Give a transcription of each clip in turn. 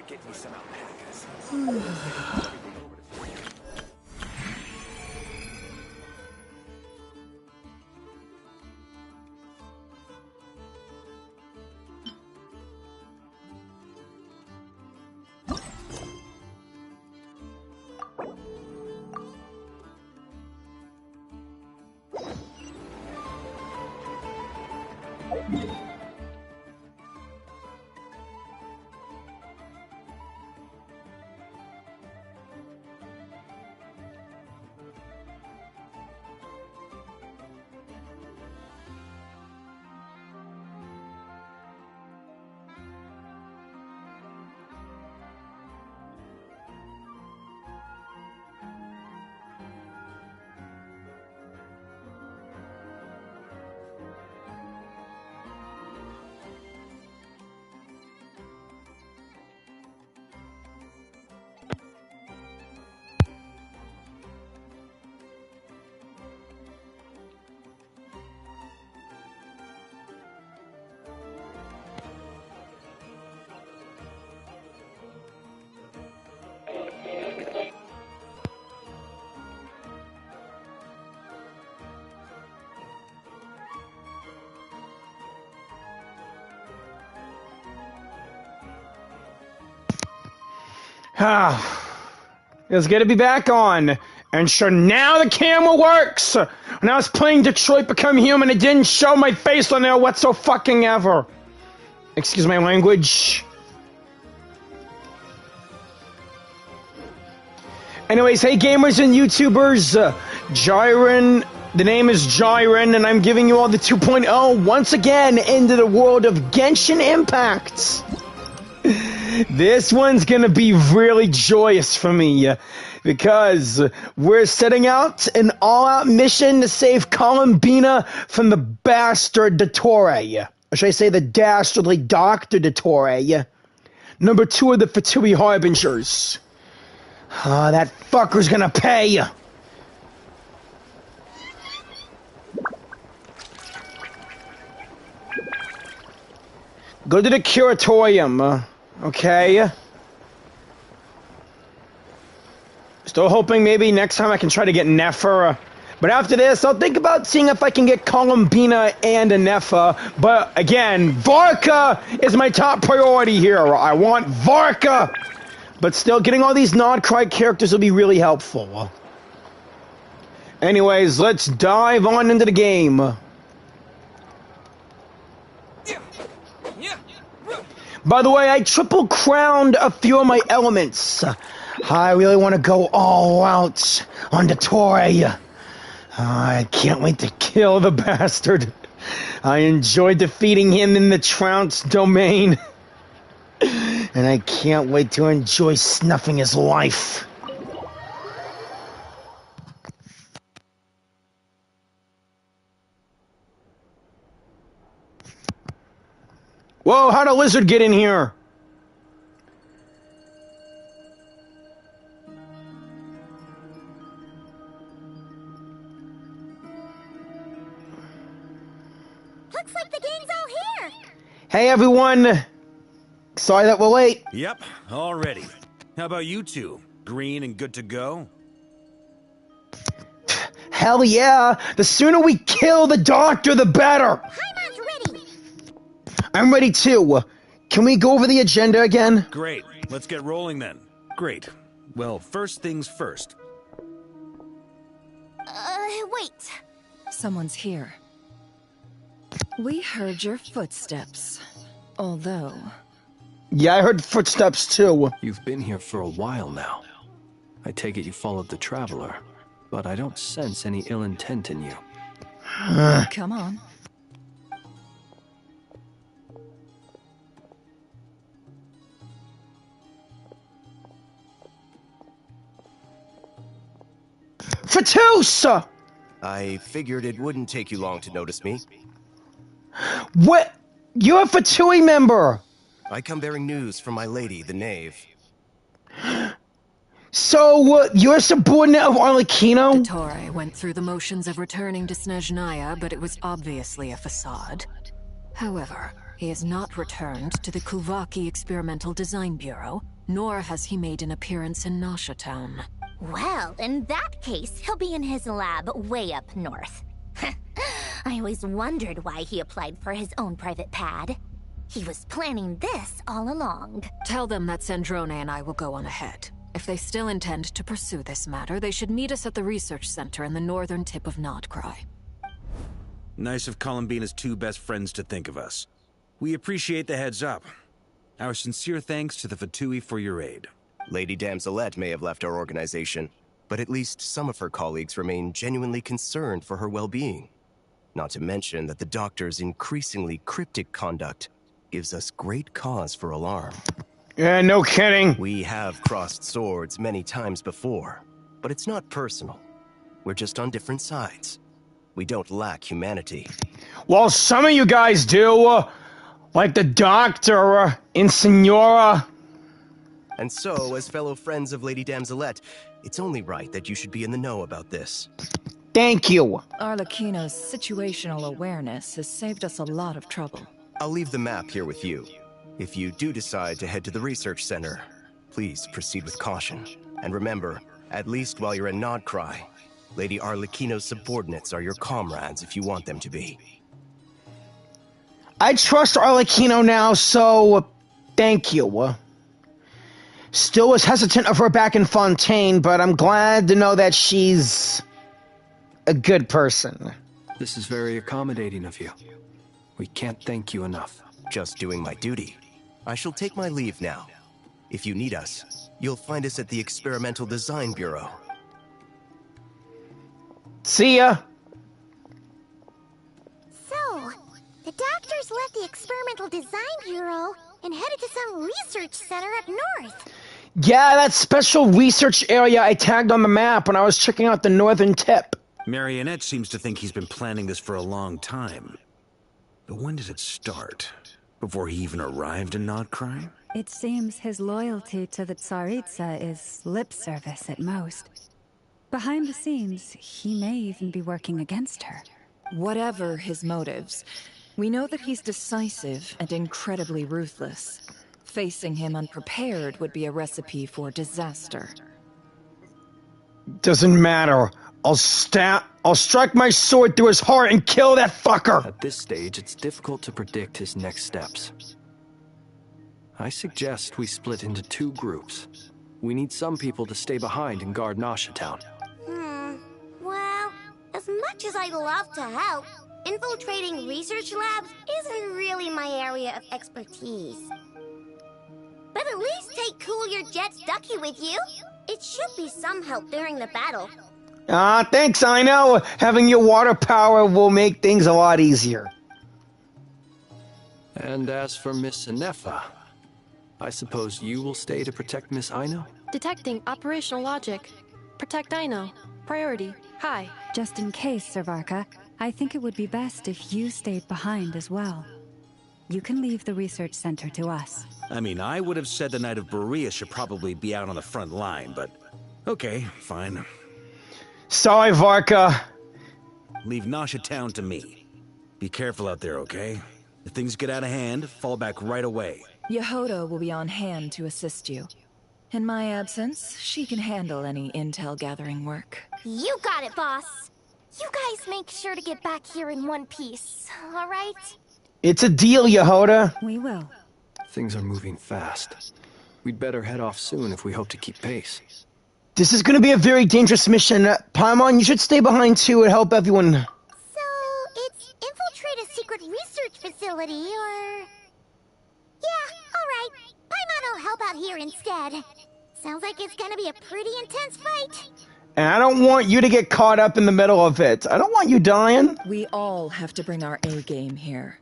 get me some alpacas. It's good to be back on. And sure, now the camera works! When I was playing Detroit Become Human, it didn't show my face on there whatsoever. Excuse my language. Anyways, hey gamers and YouTubers, Jyran, the name is Jyran, and I'm giving you all the 2.0 once again into the world of Genshin Impact. This one's gonna be really joyous for me, because we're setting out an all-out mission to save Columbina from the bastard Dottore. Or should I say the Dastardly Doctor Dottore? Number 2 of the Fatui Harbingers. That fucker's gonna pay! Go to the curatorium, okay? Still hoping maybe next time I can try to get Nefer. But after this, I'll think about seeing if I can get Columbina and a Nefer. But again, Varka is my top priority here. I want Varka! But still, getting all these Nod-Krai characters will be really helpful. Anyways, let's dive on into the game. By the way, I triple crowned a few of my elements. I really want to go all out on Dottore. I can't wait to kill the bastard. I enjoyed defeating him in the Trounce domain. And I can't wait to enjoy snuffing his life. Whoa, how'd a lizard get in here? Looks like the game's all here. Hey everyone! Sorry that we're late. Yep, all ready. How about you two? Green and good to go? Hell yeah! The sooner we kill the doctor, the better! Heimat's ready. I'm ready too. Can we go over the agenda again? Great. Let's get rolling then. Great. Well, first things first. Wait. Someone's here. We heard your footsteps. Although... Yeah, I heard footsteps too. You've been here for a while now. I take it you followed the Traveler, but I don't sense any ill intent in you. Come on. Fatusa! I figured it wouldn't take you long to notice me. What? You're a Fatui member! I come bearing news from my lady, the Knave. So, you're a subordinate of Arlecchino? Dottore went through the motions of returning to Snezhnaya, but it was obviously a facade. However, he has not returned to the Kuvaki Experimental Design Bureau, nor has he made an appearance in Nasha Town. Well, in that case, he'll be in his lab way up north. I always wondered why he applied for his own private pad. He was planning this all along. Tell them that Sandrone and I will go on ahead. If they still intend to pursue this matter, they should meet us at the research center in the northern tip of Nod-Krai. Nice of Columbina's two best friends to think of us. We appreciate the heads up. Our sincere thanks to the Fatui for your aid. Lady Damselette may have left our organization, but at least some of her colleagues remain genuinely concerned for her well-being. Not to mention that the Doctor's increasingly cryptic conduct gives us great cause for alarm. Yeah, no kidding. We have crossed swords many times before, but it's not personal. We're just on different sides. We don't lack humanity. Well, some of you guys do, like the Doctor and Signora. And so, as fellow friends of Lady Damselette, it's only right that you should be in the know about this. Thank you. Arlecchino's situational awareness has saved us a lot of trouble. I'll leave the map here with you. If you do decide to head to the research center, please proceed with caution. And remember, at least while you're in Nod-Krai, Lady Arlecchino's subordinates are your comrades if you want them to be. I trust Arlecchino now, so thank you. Still was hesitant of her back in Fontaine, but I'm glad to know that she's a good person. This is very accommodating of you. We can't thank you enough. Just doing my duty. I shall take my leave now. If you need us, you'll find us at the Experimental Design Bureau. See ya. So, the doctors left the Experimental Design Bureau and headed to some research center up north. Yeah, that special research area I tagged on the map when I was checking out the northern tip. Marionette seems to think he's been planning this for a long time. But when did it start? Before he even arrived in Nod-Krai? It seems his loyalty to the Tsaritsa is lip service at most. Behind the scenes, he may even be working against her. Whatever his motives, we know that he's decisive and incredibly ruthless. Facing him unprepared would be a recipe for disaster. Doesn't matter. I'll strike my sword through his heart and kill that fucker! At this stage, it's difficult to predict his next steps. I suggest we split into two groups. We need some people to stay behind and guard Nasha Town. Well, as much as I'd love to help, infiltrating research labs isn't really my area of expertise. But at least take Cool Your Jet's Ducky with you. It should be some help during the battle. Thanks, I know. Having your water power will make things a lot easier. And as for Miss Inefa, I suppose you will stay to protect Miss Aino? Detecting operational logic. Protect Aino. Priority. High. Just in case, Servarka, I think it would be best if you stayed behind as well. You can leave the research center to us. I mean, I would have said the Knight of Berea should probably be out on the front line, but okay, fine. Sorry, Varka. Leave Nasha Town to me. Be careful out there, okay? If things get out of hand, fall back right away. Yehoda will be on hand to assist you. In my absence, she can handle any intel gathering work. You got it, boss. You guys make sure to get back here in one piece, all right? It's a deal, Yehoda. We will. Things are moving fast. We'd better head off soon if we hope to keep pace. This is going to be a very dangerous mission. Paimon, you should stay behind too and help everyone. So, it's infiltrate a secret research facility, or... Yeah, alright. Paimon will help out here instead. Sounds like it's gonna be a pretty intense fight. And I don't want you to get caught up in the middle of it. I don't want you dying. We all have to bring our A-game here.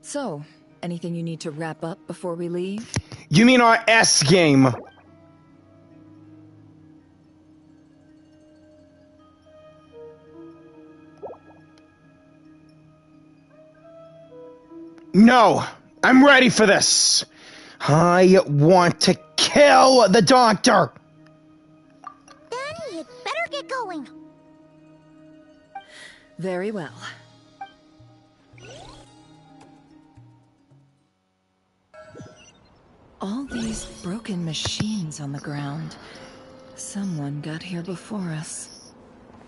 So, anything you need to wrap up before we leave? You mean our S game? No, I'm ready for this. I want to kill the Doctor. Then you'd better get going. Very well. All these broken machines on the ground. Someone got here before us.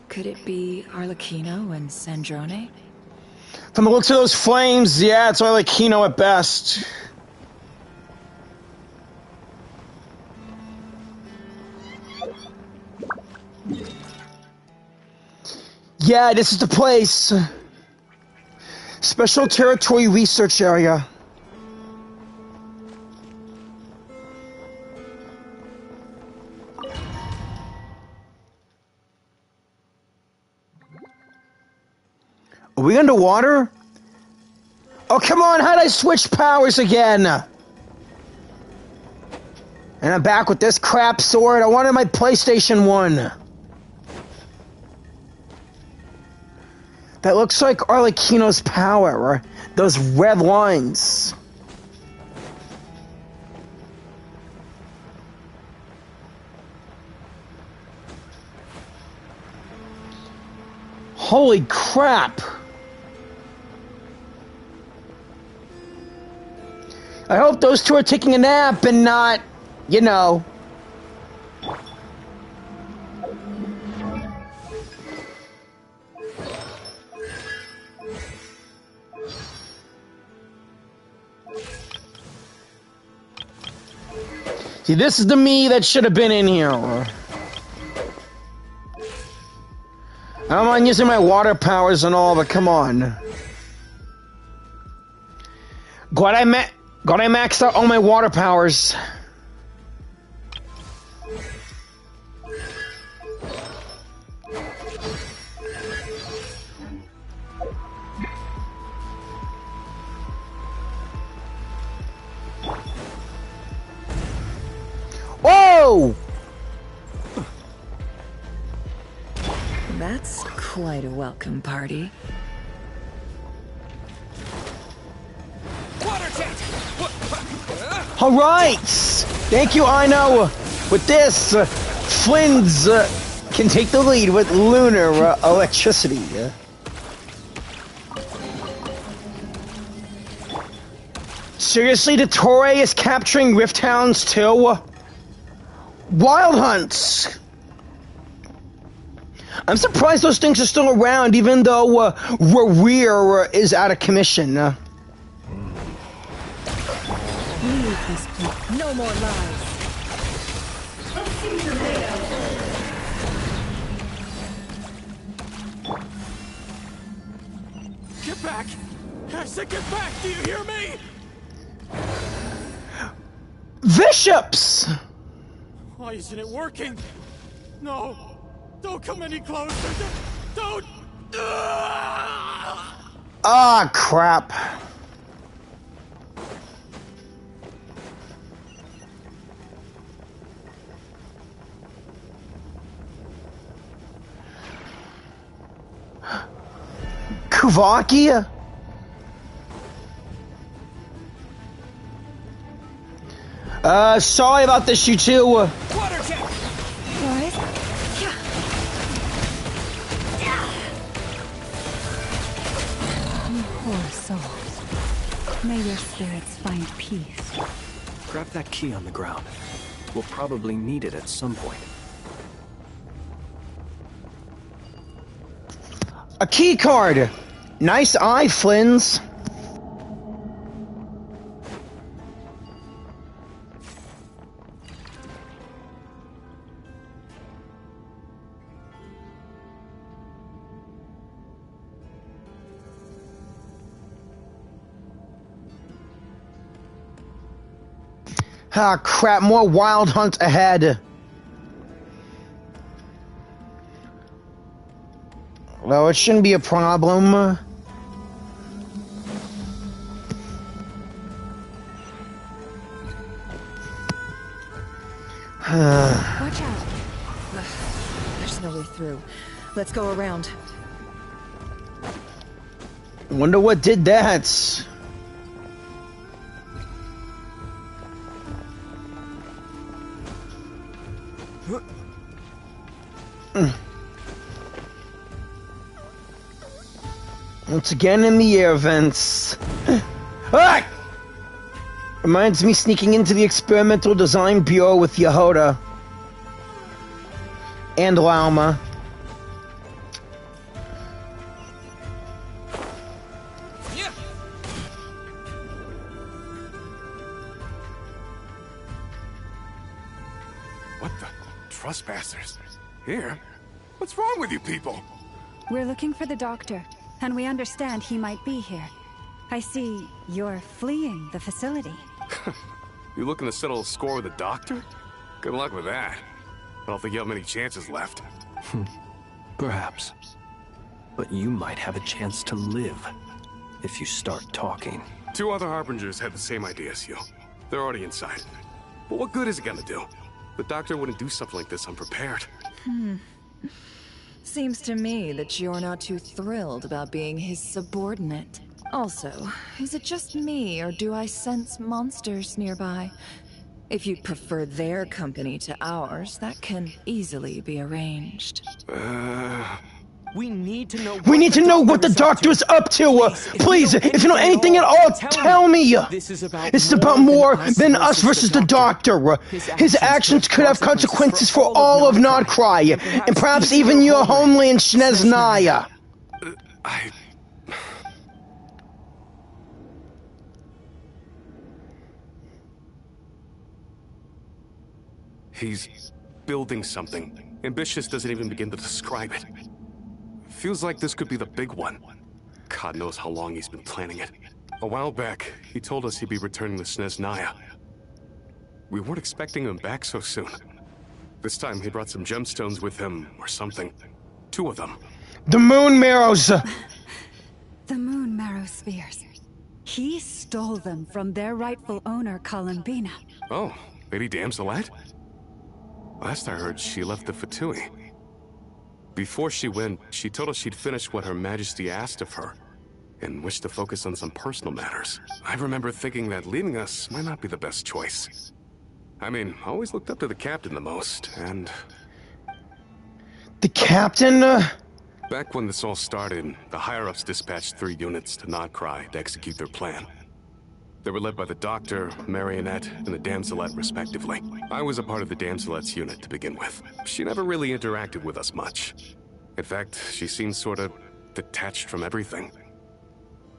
Could it be Arlecchino and Sandrone? From the looks of those flames, yeah, it's Arlecchino at best. Yeah, this is the place. Special Territory Research Area. Are we underwater? Oh, come on, how'd I switch powers again? And I'm back with this crap sword. I wanted my PlayStation 1. That looks like Arlecchino's power. Those red lines. Holy crap! I hope those two are taking a nap and not, you know. See, this is the me that should have been in here. I don't mind using my water powers and all, but come on. Glad I maxed out all my water powers. Whoa! That's quite a welcome party. All right! Thank you, Ino. With this, Flynn's can take the lead with lunar electricity. Seriously, Dottore is capturing Rift Hounds too? Wild Hunts! I'm surprised those things are still around, even though Rear is out of commission. Leave this place. No more lies. Get back! I said get back! Do you hear me? Bishops! Why isn't it working? No! Don't come any closer! Don't! Ah, crap. Kuvakia? Sorry about this, you two. Water jet! What? You poor souls. May your spirits find peace. Grab that key on the ground. We'll probably need it at some point. A key card. Nice eye, Flynn's. Ah, crap, more Wild Hunt ahead. Well, it shouldn't be a problem. Watch out. There's no way through. Let's go around. Wonder what did that. Once again in the air vents. Ah! Reminds me sneaking into the Experimental Design Bureau with Yehoda. And Lauma. What the? Trespassers? Here? What's wrong with you people? We're looking for the doctor, and we understand he might be here. I see you're fleeing the facility. You looking to settle a score with the doctor? Good luck with that. I don't think you have many chances left. Perhaps. But you might have a chance to live if you start talking. 2 other Harbingers had the same idea as you. They're already inside. But what good is it gonna do? The doctor wouldn't do something like this unprepared. Seems to me that you're not too thrilled about being his subordinate. Also, is it just me, or do I sense monsters nearby? If you prefer their company to ours, that can easily be arranged. We need to know. We need to know what the doctor is up to. Please, if you know anything at all, tell me. This is about more than us versus the doctor. His actions could have consequences for all of Nod-Krai, and perhaps even your homeland, Snezhnaya. He's building something. Ambitious doesn't even begin to describe it. Feels like this could be the big one. God knows how long he's been planning it. A while back, he told us he'd be returning to Snezhnaya. We weren't expecting him back so soon. This time he brought some gemstones with him, or something. 2 of them. The moon marrows. The moon marrow spears. He stole them from their rightful owner, Columbina. Oh, Lady Damselette? Last I heard, she left the Fatui. Before she went, she told us she'd finished what Her Majesty asked of her, and wished to focus on some personal matters. I remember thinking that leaving us might not be the best choice. I mean, I always looked up to the captain the most, and... The captain? Back when this all started, the higher-ups dispatched 3 units to Nod-Krai to execute their plan. They were led by the Doctor, Marionette, and the Damselette, respectively. I was a part of the Damselette's unit to begin with. She never really interacted with us much. In fact, she seemed sort of detached from everything.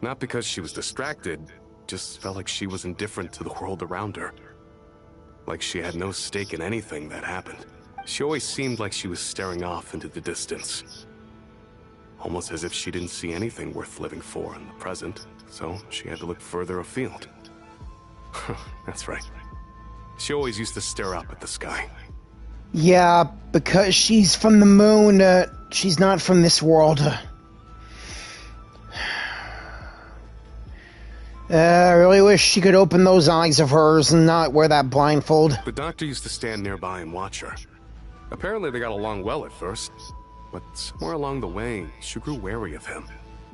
Not because she was distracted, just felt like she was indifferent to the world around her. Like she had no stake in anything that happened. She always seemed like she was staring off into the distance. Almost as if she didn't see anything worth living for in the present, so she had to look further afield. That's right. She always used to stare up at the sky. Yeah, because she's from the moon, she's not from this world. I really wish she could open those eyes of hers and not wear that blindfold. The doctor used to stand nearby and watch her. Apparently they got along well at first, but somewhere along the way, she grew wary of him.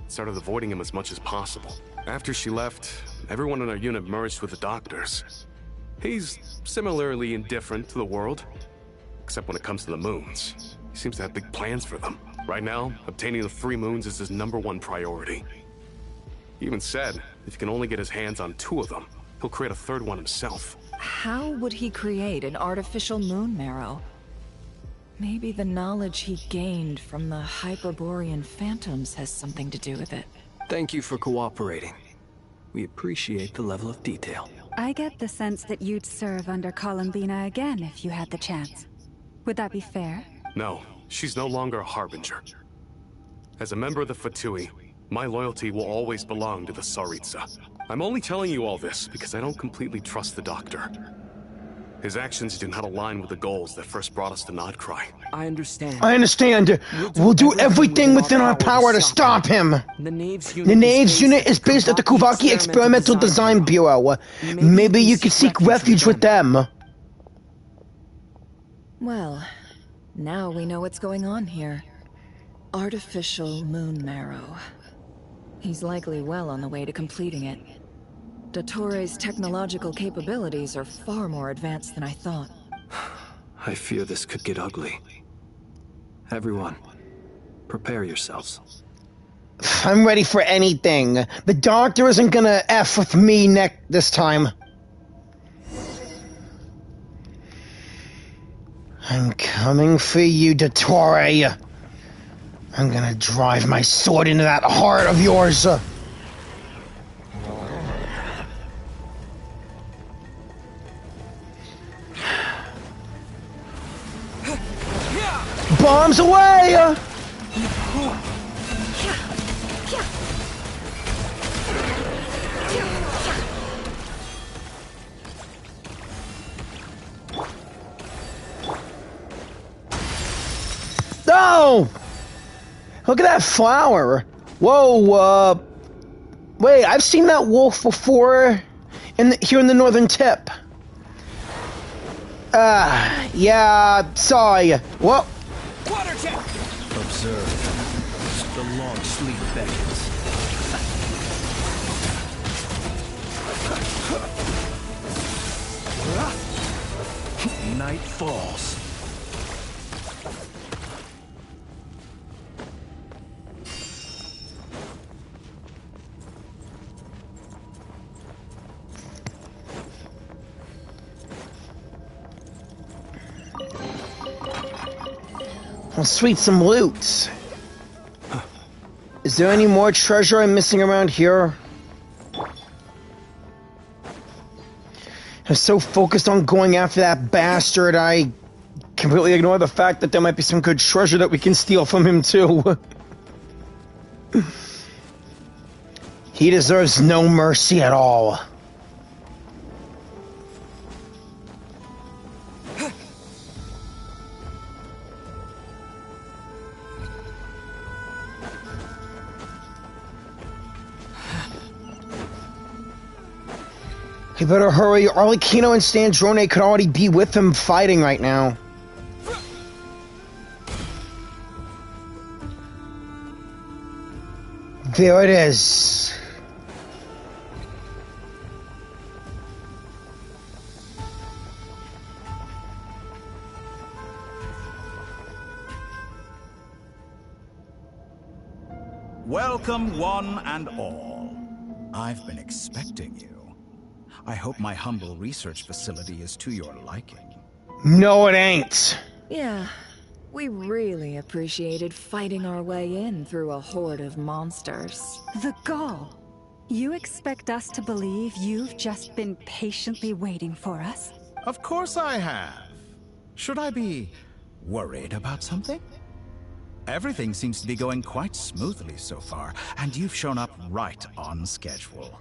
Started avoiding him as much as possible. After she left, everyone in our unit merged with the doctors. He's similarly indifferent to the world, except when it comes to the moons. He seems to have big plans for them. Right now, obtaining the 3 moons is his #1 priority. He even said, if he can only get his hands on 2 of them, he'll create a 3rd one himself. How would he create an artificial moon marrow? Maybe the knowledge he gained from the Hyperborean phantoms has something to do with it. Thank you for cooperating. We appreciate the level of detail. I get the sense that you'd serve under Columbina again if you had the chance. Would that be fair? No, she's no longer a Harbinger. As a member of the Fatui, my loyalty will always belong to the Tsaritsa. I'm only telling you all this because I don't completely trust the Doctor. His actions do not align with the goals that first brought us to Nod-Krai. I understand. I understand. We'll do everything within our power to stop him. The Knaves unit is based at the Kuvaki Experimental Design Bureau. Maybe you could seek refuge with them. Well, now we know what's going on here. Artificial moon marrow. He's likely well on the way to completing it. Dottore's technological capabilities are far more advanced than I thought. I fear this could get ugly. Everyone, prepare yourselves. I'm ready for anything. The Doctor isn't gonna F with me this time. I'm coming for you, Dottore. I'm gonna drive my sword into that heart of yours. Bombs away! No! Look at that flower. Whoa, wait, I've seen that wolf before here in the northern tip. Yeah, saw ya. Whoa. Water check! Observe. The long sleep beckons. Night falls. Oh, sweet, some loot. Is there any more treasure I'm missing around here? I'm so focused on going after that bastard, I completely ignore the fact that there might be some good treasure that we can steal from him, too. He deserves no mercy at all. You better hurry. Arlecchino and Sandrone could already be with him fighting right now. There it is. Welcome, one and all. I've been expecting you. I hope my humble research facility is to your liking. No, it ain't. Yeah, we really appreciated fighting our way in through a horde of monsters. The gall. You expect us to believe you've just been patiently waiting for us? Of course I have. Should I be worried about something? Everything seems to be going quite smoothly so far, and you've shown up right on schedule.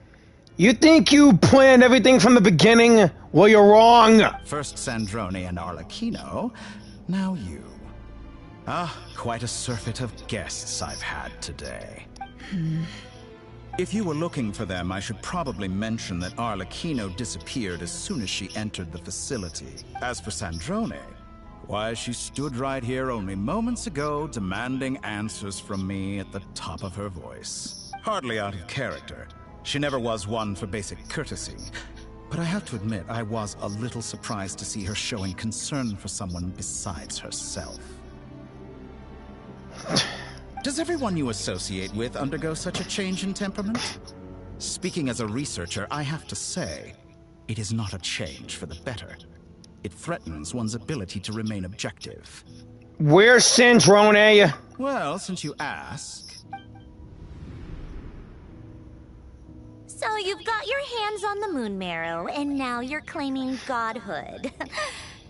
You think you planned everything from the beginning? Well, you're wrong. First Sandrone and Arlecchino, now you. Ah, quite a surfeit of guests I've had today. If you were looking for them, I should probably mention that Arlecchino disappeared as soon as she entered the facility. As for Sandrone, why, she stood right here only moments ago demanding answers from me at the top of her voice. Hardly out of character. She never was one for basic courtesy, but I have to admit I was a little surprised to see her showing concern for someone besides herself. Does everyone you associate with undergo such a change in temperament? Speaking as a researcher, I have to say, it is not a change for the better. It threatens one's ability to remain objective. Where's Sandrone? Well, since you ask... So you've got your hands on the moon marrow, and now you're claiming godhood.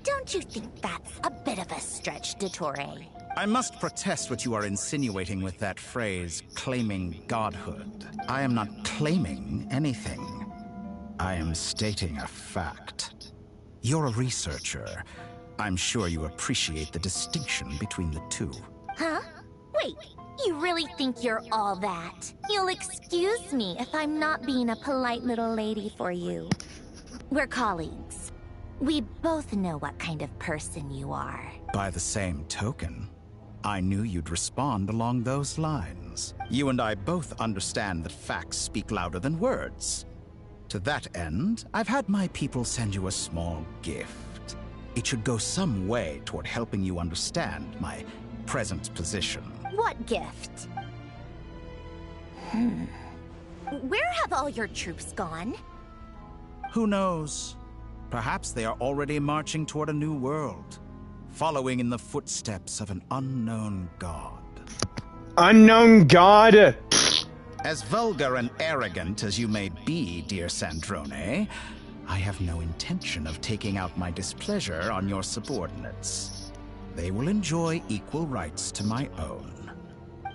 Don't you think that's a bit of a stretch, Dottore? I must protest what you are insinuating with that phrase, claiming godhood. I am not claiming anything. I am stating a fact. You're a researcher. I'm sure you appreciate the distinction between the two. Huh? Wait, you really think you're all that? You'll excuse me if I'm not being a polite little lady for you. We're colleagues. We both know what kind of person you are. By the same token, I knew you'd respond along those lines. You and I both understand that facts speak louder than words. To that end, I've had my people send you a small gift. It should go some way toward helping you understand my present position. What gift? Where have all your troops gone? Who knows? Perhaps they are already marching toward a new world. following in the footsteps of an unknown god. Unknown god? As vulgar and arrogant as you may be, dear Sandrone, I have no intention of taking out my displeasure on your subordinates. They will enjoy equal rights to my own.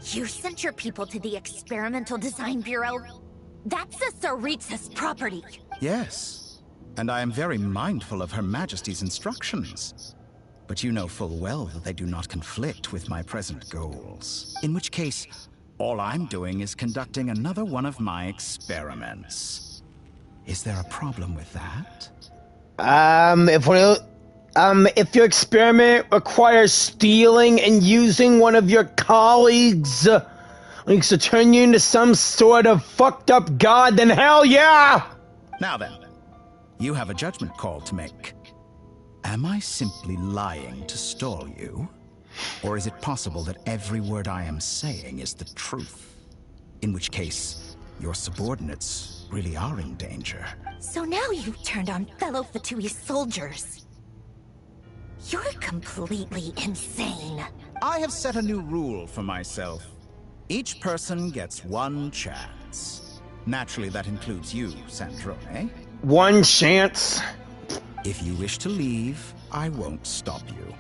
You sent your people to the Experimental Design Bureau? That's the Tsaritsa's property. Yes, and I am very mindful of Her Majesty's instructions. But you know full well that they do not conflict with my present goals. In which case, all I'm doing is conducting another one of my experiments. Is there a problem with that? If your experiment requires stealing and using one of your colleagues, like to turn you into some sort of fucked up god, then hell yeah! Now then, you have a judgment call to make. Am I simply lying to stall you? Or is it possible that every word I am saying is the truth? In which case, your subordinates really are in danger. So now you've turned on fellow Fatui soldiers. You're completely insane. I have set a new rule for myself. Each person gets one chance. Naturally, that includes you, Sandrone. One chance? If you wish to leave, I won't stop you.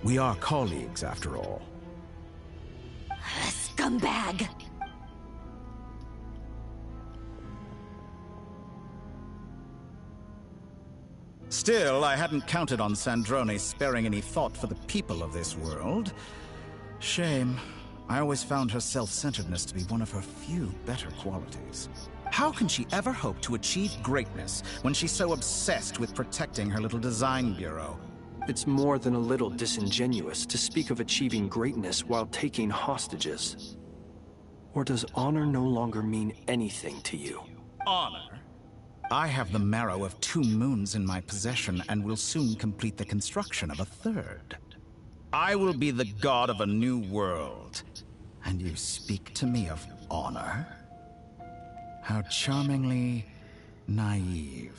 We are colleagues, after all. Scumbag! Still, I hadn't counted on Sandrone sparing any thought for the people of this world. Shame. I always found her self-centeredness to be one of her few better qualities. How can she ever hope to achieve greatness when she's so obsessed with protecting her little design bureau? It's more than a little disingenuous to speak of achieving greatness while taking hostages. Or does honor no longer mean anything to you? Honor? I have the marrow of 2 moons in my possession and will soon complete the construction of a 3rd. I will be the god of a new world. And you speak to me of honor? How charmingly naive.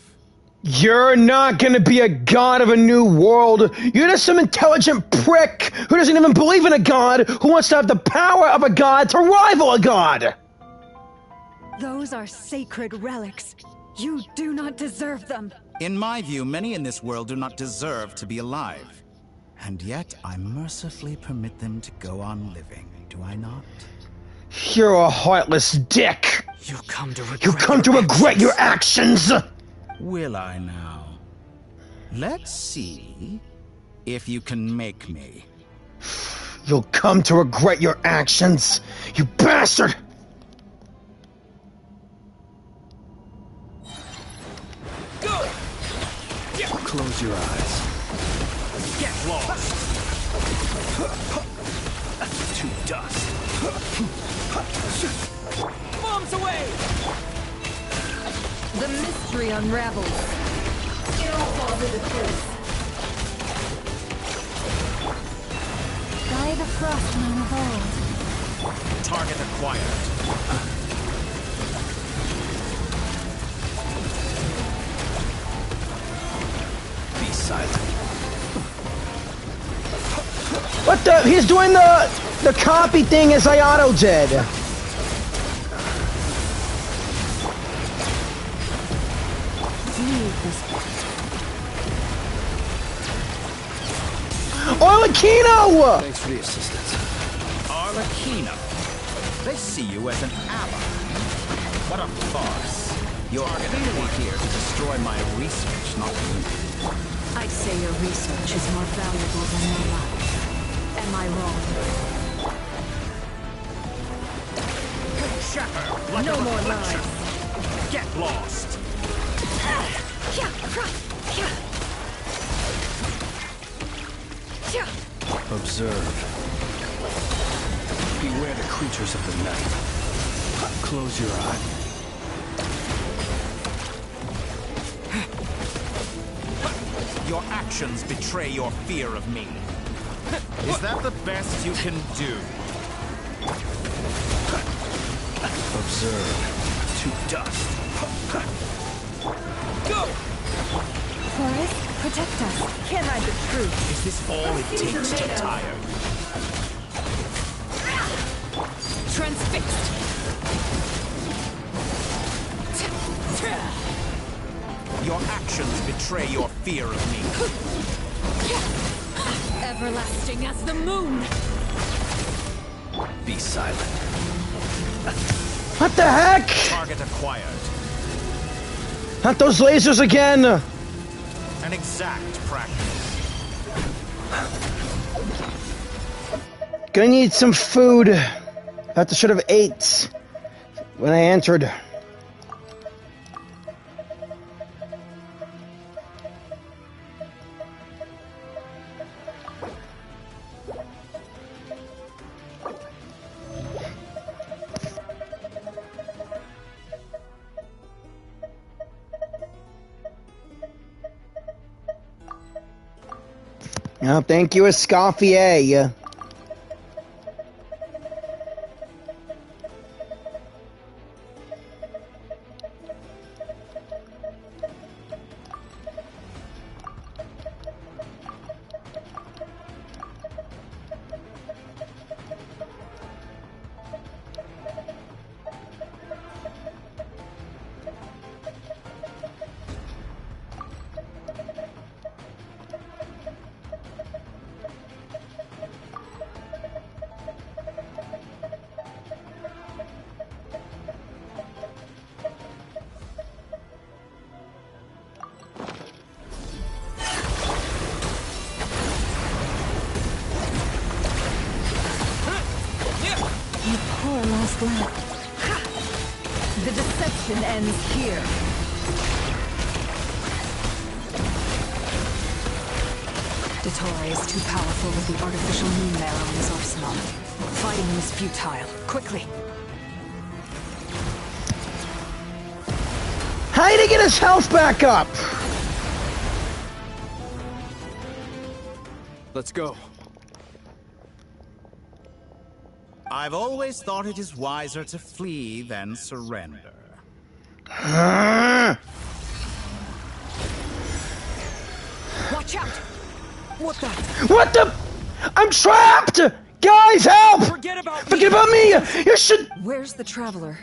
You're not gonna be a god of a new world. You're just some intelligent prick who doesn't even believe in a god, who wants to have the power of a god to rival a god. Those are sacred relics. You do not deserve them. In my view, many in this world do not deserve to be alive. And yet, I mercifully permit them to go on living, do I not? You're a heartless dick. You come to regret your actions. Will I now? Let's see if you can make me. You'll come to regret your actions, you bastard! Go! Close your eyes. Get lost! To dust. Bombs away! The mystery unravels. It all falls into place. By the Frostmoon of old. Target acquired. Be silent. What the? He's doing the copy thing as Ayato did. Arlecchino! Thanks for the assistance. Arlecchino. They see you as an ally. What a farce. You're clearly here to destroy my research, not me. I'd say your research is more valuable than your life. Am I wrong? Shatter! Like No a more reflection. lies. Get lost! Observe. Beware the creatures of the night. Close your eye. Your actions betray your fear of me. Is that the best you can do? Observe. To dust. Go! Forest, protect us. Can't hide the through. Is this all it takes to tire you? Transfixed. Your actions betray your fear of me. Everlasting as the moon. Be silent. What the heck? Target acquired. Not those lasers again! An exact practice. Gonna need some food. That should have ate when I entered. Oh, thank you, Escoffier. The deception ends here. Dottore is too powerful with the artificial moon marrow in his arsenal. Fighting him is futile. Quickly. How did he get his health back up? Let's go. I've always thought it is wiser to flee than surrender. Watch out! What the? What the? I'm trapped! Guys, help! Forget about me! Forget about me! You should... Where's the Traveler?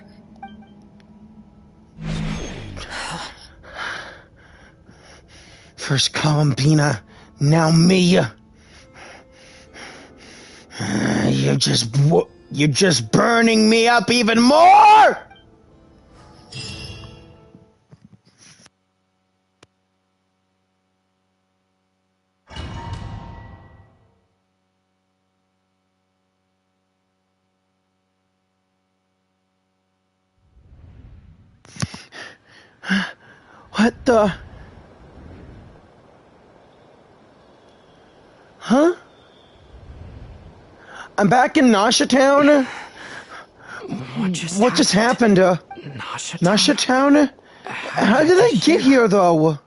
First Columbina, now me. You're just burning me up even more! What the? Huh? I'm back in Nasha Town? What just happened? Nasha Town? How did I get here, though?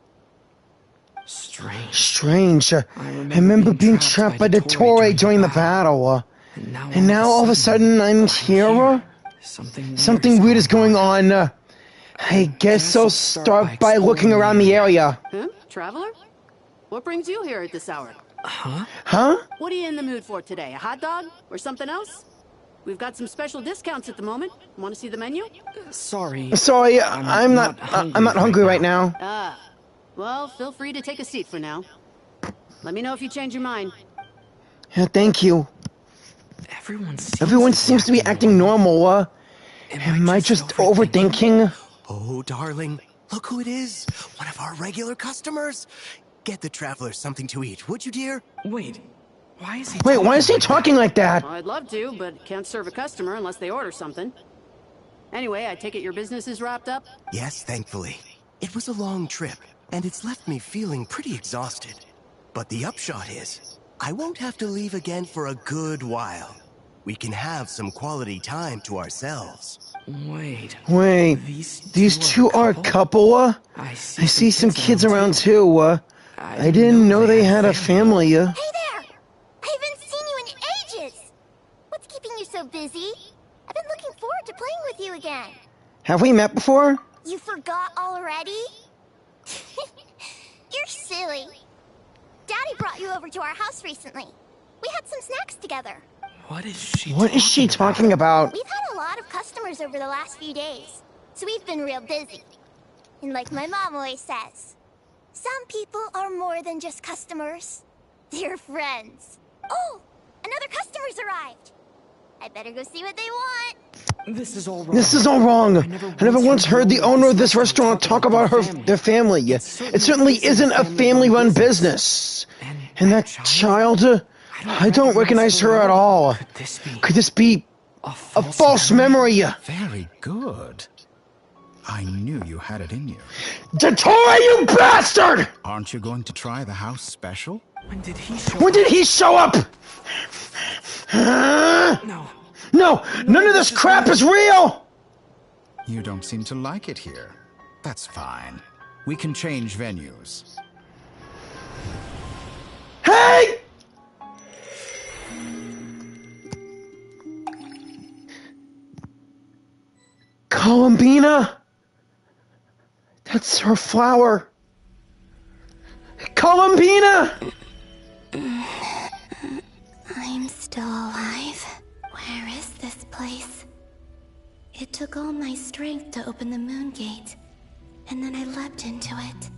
Strange. I remember being trapped by Dottore during the battle. And now all of a sudden I'm here? Something weird is going on. I guess I'll start by looking around the area. Huh? Traveler? What brings you here at this hour? Huh? What are you in the mood for today? A hot dog? Or something else? We've got some special discounts at the moment. Want to see the menu? Sorry, I'm not hungry right now. Ah. Well, feel free to take a seat for now. Let me know if you change your mind. Yeah, thank you. Everyone seems to be acting normal. Am I just overthinking? Oh, darling, look who it is. One of our regular customers. Get the Traveler something to eat, would you, dear? Wait, why is he talking like that? Well, I'd love to, but can't serve a customer unless they order something. Anyway, I take it your business is wrapped up? Yes, thankfully. It was a long trip, and it's left me feeling pretty exhausted. But the upshot is, I won't have to leave again for a good while. We can have some quality time to ourselves. Wait, these two are a couple? I see some kids around too. I didn't know they had a family. Hey there! I haven't seen you in ages! What's keeping you so busy? I've been looking forward to playing with you again. Have we met before? You forgot already? You're silly. Daddy brought you over to our house recently. We had some snacks together. What is she talking about? We've had a lot of customers over the last few days, so we've been real busy. And like my mom always says, some people are more than just customers. They're friends. Oh, another customer's arrived. I better go see what they want. This is all wrong. I never once heard the owner of this restaurant talk about their family. It certainly isn't a family-run business. And that child, I don't recognize her at all. Could this be a false memory? Very good. I knew you had it in you. Dottore, you bastard! Aren't you going to try the house special? When did he show up? No, none of this crap is real! You don't seem to like it here. That's fine. We can change venues. Hey! Columbina? That's her flower. Columbina! I'm still alive. Where is this place? It took all my strength to open the moon gate, and then I leapt into it.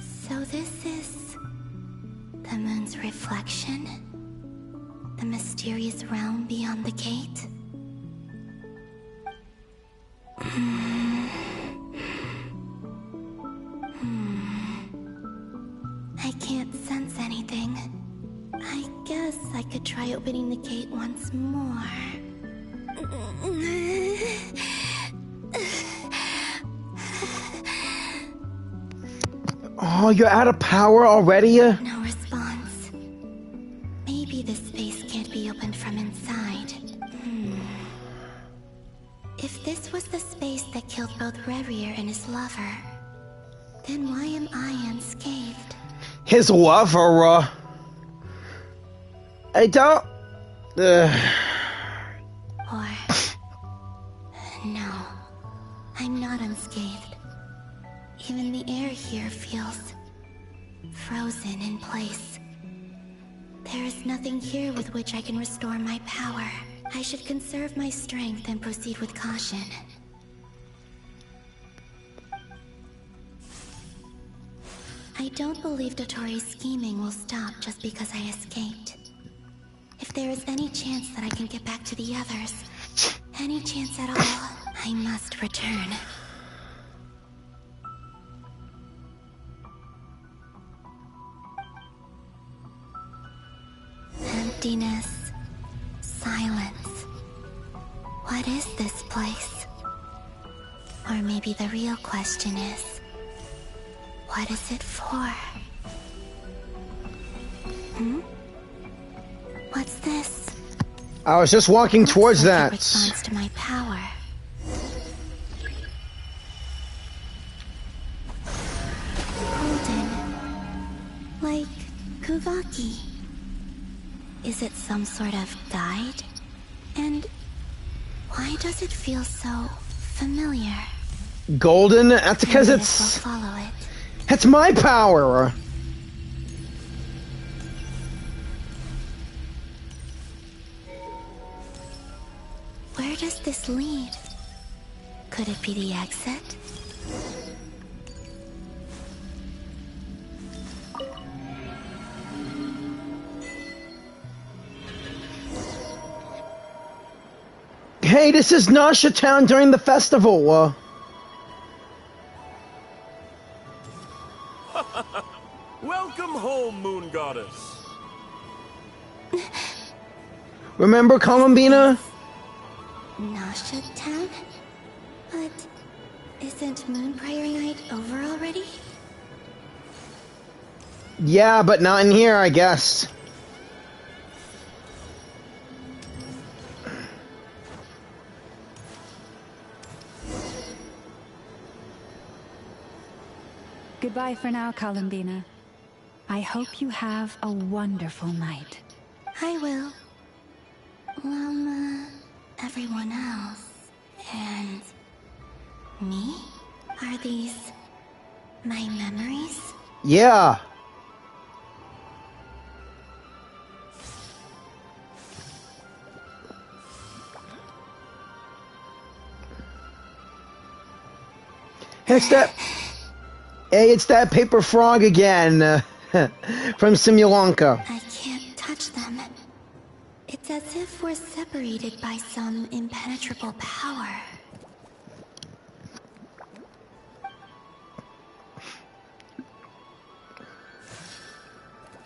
So this is the moon's reflection? The mysterious realm beyond the gate? I can't sense anything. I guess I could try opening the gate once more. Oh, you're out of power already? No response. Maybe this space can't be opened from inside. If this was the space that killed both Revier and his lover, then why am I unscathed? His lover, I don't... Or... No, I'm not unscathed. Even the air here feels frozen in place. There is nothing here with which I can restore my power. I should conserve my strength and proceed with caution. I don't believe Dottore's scheming will stop just because I escaped. If there is any chance that I can get back to the others, any chance at all, I must return. Emptiness. Silence. What is this place? Or maybe the real question is, what is it for? What's this? I was just walking towards that. Response to my power. Golden. Like Kuvaki. Is it some sort of guide? And why does it feel so familiar? Golden? That's because it's... Follow it. It's my power! Where does this lead? Could it be the exit? Hey, this is Nasha Town during the festival. Welcome home, Moon Goddess. Remember Columbina? Nasha Town? But isn't Moon Prayer Night over already? Yeah, but not in here, I guess. Goodbye for now, Columbina. I hope you have a wonderful night. I will. Llama, everyone else, and me? Are these my memories? Yeah. It's that paper frog again, from Simulanka. I can't touch them. It's as if we're separated by some impenetrable power.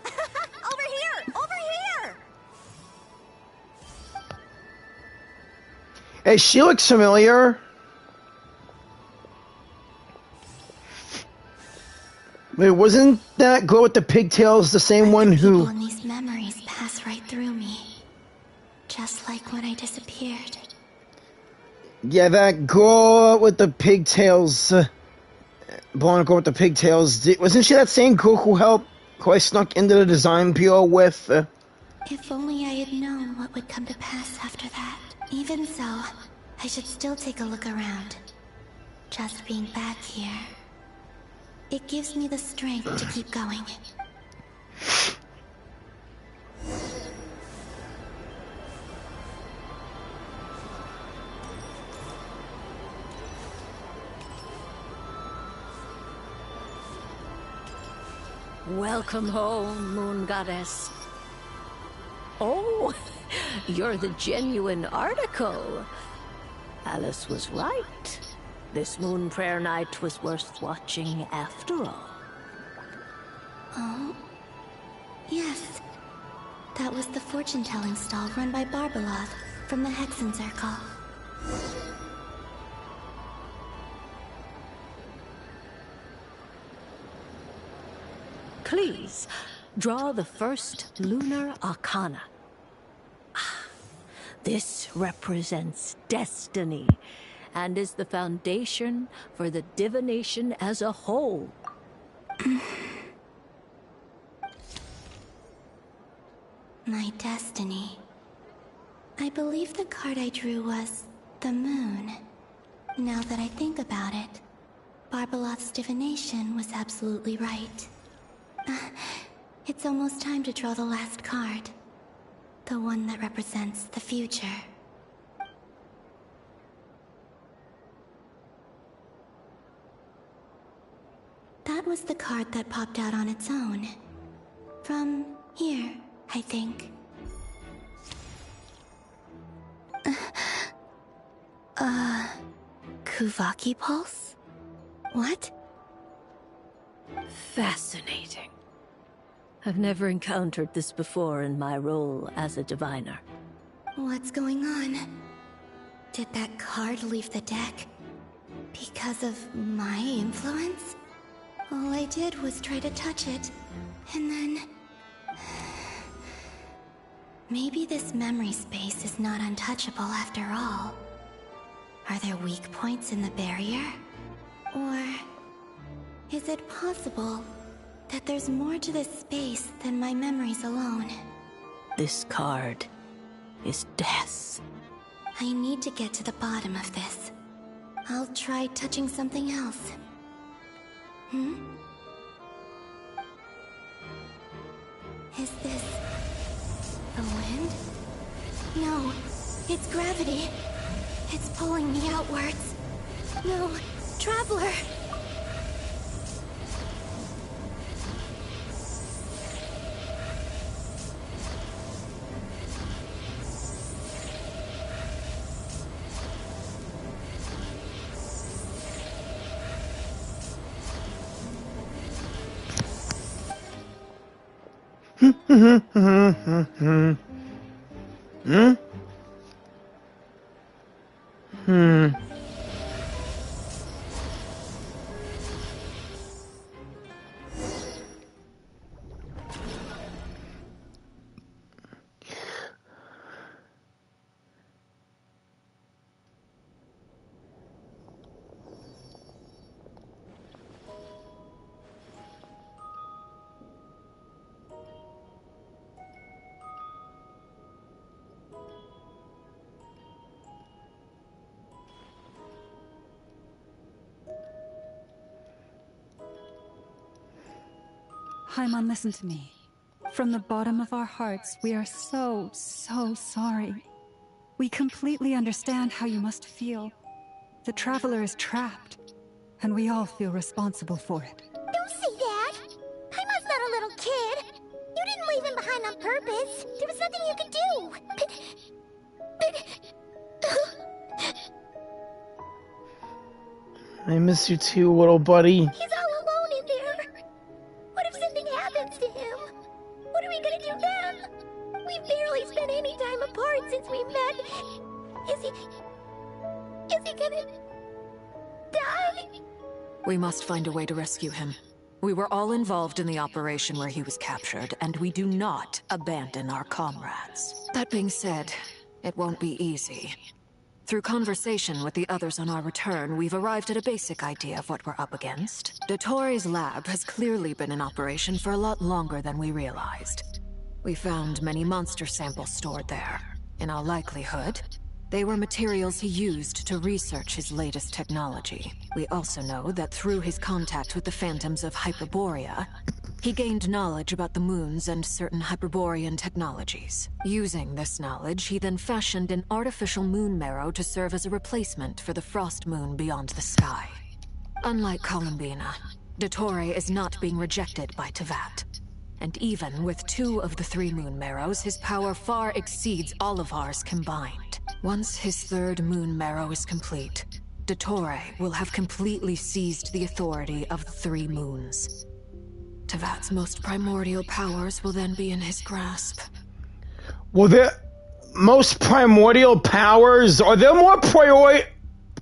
Over here! Over here! Hey, she looks familiar. Wait, wasn't that girl with the pigtails the same one who... People in these memories pass right through me. Just like when I disappeared. Yeah, that girl with the pigtails... blonde girl with the pigtails. Wasn't she that same girl who I snuck into the design bureau with? If only I had known what would come to pass after that. Even so, I should still take a look around. Just being back here. It gives me the strength to keep going. Welcome home, Moon Goddess. Oh, you're the genuine article. Alice was right. This Moon Prayer Night was worth watching after all. Oh? Yes. That was the fortune-telling stall run by Barbeloth from the Hexen Circle. Please, draw the first lunar arcana. This represents destiny and is the foundation for the divination as a whole. My destiny. I believe the card I drew was the moon. Now that I think about it, Barbeloth's divination was absolutely right. It's almost time to draw the last card. The one that represents the future. That was the card that popped out on its own. From here, I think. Kuvaki Pulse? What? Fascinating. I've never encountered this before in my role as a diviner. What's going on? Did that card leave the deck? Because of my influence? All I did was try to touch it, and then... Maybe this memory space is not untouchable after all. Are there weak points in the barrier? Or... is it possible that there's more to this space than my memories alone? This card is death. I need to get to the bottom of this. I'll try touching something else. Is this... the wind? No, it's gravity. It's pulling me outwards. No, Traveler! Paimon, listen to me. From the bottom of our hearts, we are so sorry. We completely understand how you must feel. The Traveler is trapped, and we all feel responsible for it. Don't say that! Paimon's not a little kid! You didn't leave him behind on purpose! There was nothing you could do! I miss you too, little buddy. He's all alone in there! What if something happens to him? What are we gonna do then? We've barely spent any time apart since we met. Is he gonna die? We must find a way to rescue him. We were all involved in the operation where he was captured, and we do not abandon our comrades. That being said, it won't be easy. Through conversation with the others on our return, we've arrived at a basic idea of what we're up against. Dottore's lab has clearly been in operation for a lot longer than we realized. We found many monster samples stored there. In all likelihood, they were materials he used to research his latest technology. We also know that through his contact with the phantoms of Hyperborea, he gained knowledge about the moons and certain Hyperborean technologies. Using this knowledge, he then fashioned an artificial moon marrow to serve as a replacement for the frost moon beyond the sky. Unlike Columbina, Dottore is not being rejected by Teyvat. And even with 2 of the 3 moon marrows, his power far exceeds all of ours combined. Once his 3rd moon marrow is complete, Dottore will have completely seized the authority of the 3 moons. Teyvat's most primordial powers will then be in his grasp. Well, the most primordial powers, are they more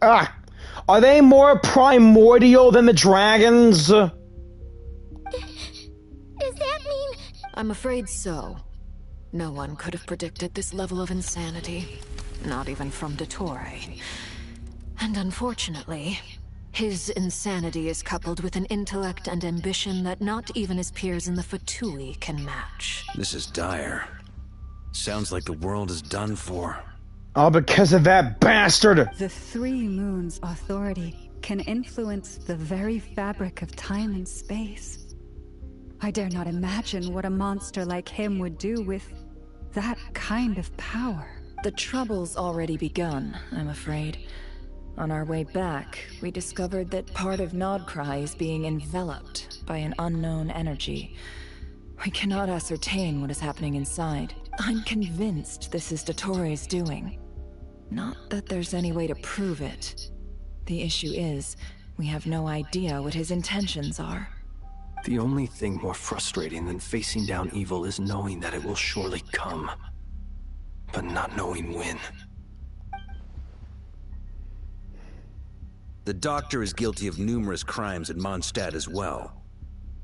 are they more primordial than the dragons? Does that mean... I'm afraid so. No one could have predicted this level of insanity. Not even from Dottore. And unfortunately, his insanity is coupled with an intellect and ambition that not even his peers in the Fatui can match. This is dire. Sounds like the world is done for. All because of that bastard! The 3 moons' authority can influence the very fabric of time and space. I dare not imagine what a monster like him would do with that kind of power. The trouble's already begun, I'm afraid. On our way back, we discovered that part of Nod-Krai is being enveloped by an unknown energy. We cannot ascertain what is happening inside. I'm convinced this is Dottore's doing. Not that there's any way to prove it. The issue is, we have no idea what his intentions are. The only thing more frustrating than facing down evil is knowing that it will surely come, but not knowing when. The Doctor is guilty of numerous crimes at Mondstadt as well.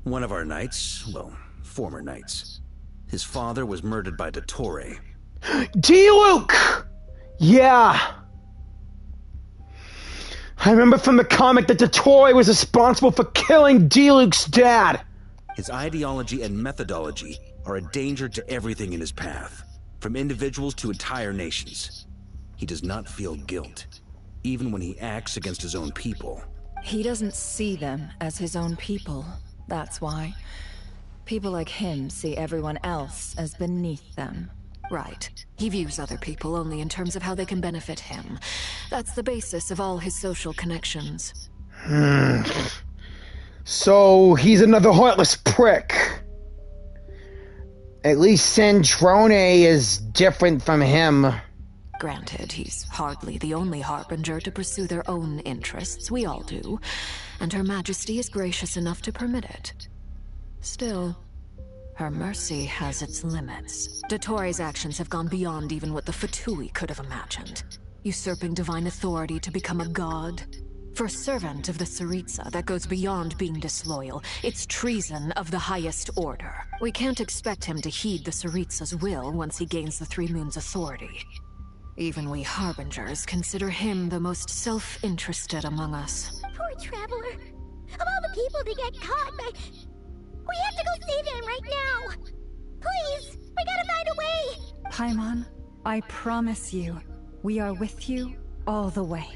One of our knights, well, former knights. His father was murdered by Dottore. Diluc! Yeah! I remember from the comic that Dottore was responsible for killing Diluc's dad! His ideology and methodology are a danger to everything in his path, from individuals to entire nations. He does not feel guilt, even when he acts against his own people. He doesn't see them as his own people, that's why. People like him see everyone else as beneath them. Right. He views other people only in terms of how they can benefit him. That's the basis of all his social connections. So, he's another heartless prick. At least Sandrone is different from him. Granted, he's hardly the only Harbinger to pursue their own interests. We all do. And Her Majesty is gracious enough to permit it. Still, her mercy has its limits. Dottore's actions have gone beyond even what the Fatui could have imagined. Usurping divine authority to become a god. For a servant of the Tsaritsa, that goes beyond being disloyal. It's treason of the highest order. We can't expect him to heed the Tsaritsa's will once he gains the 3 Moons' authority. Even we Harbingers consider him the most self-interested among us. Poor Traveler. Of all the people to get caught by... We have to go save him right now! Please! We gotta find a way! Paimon, I promise you, we are with you all the way.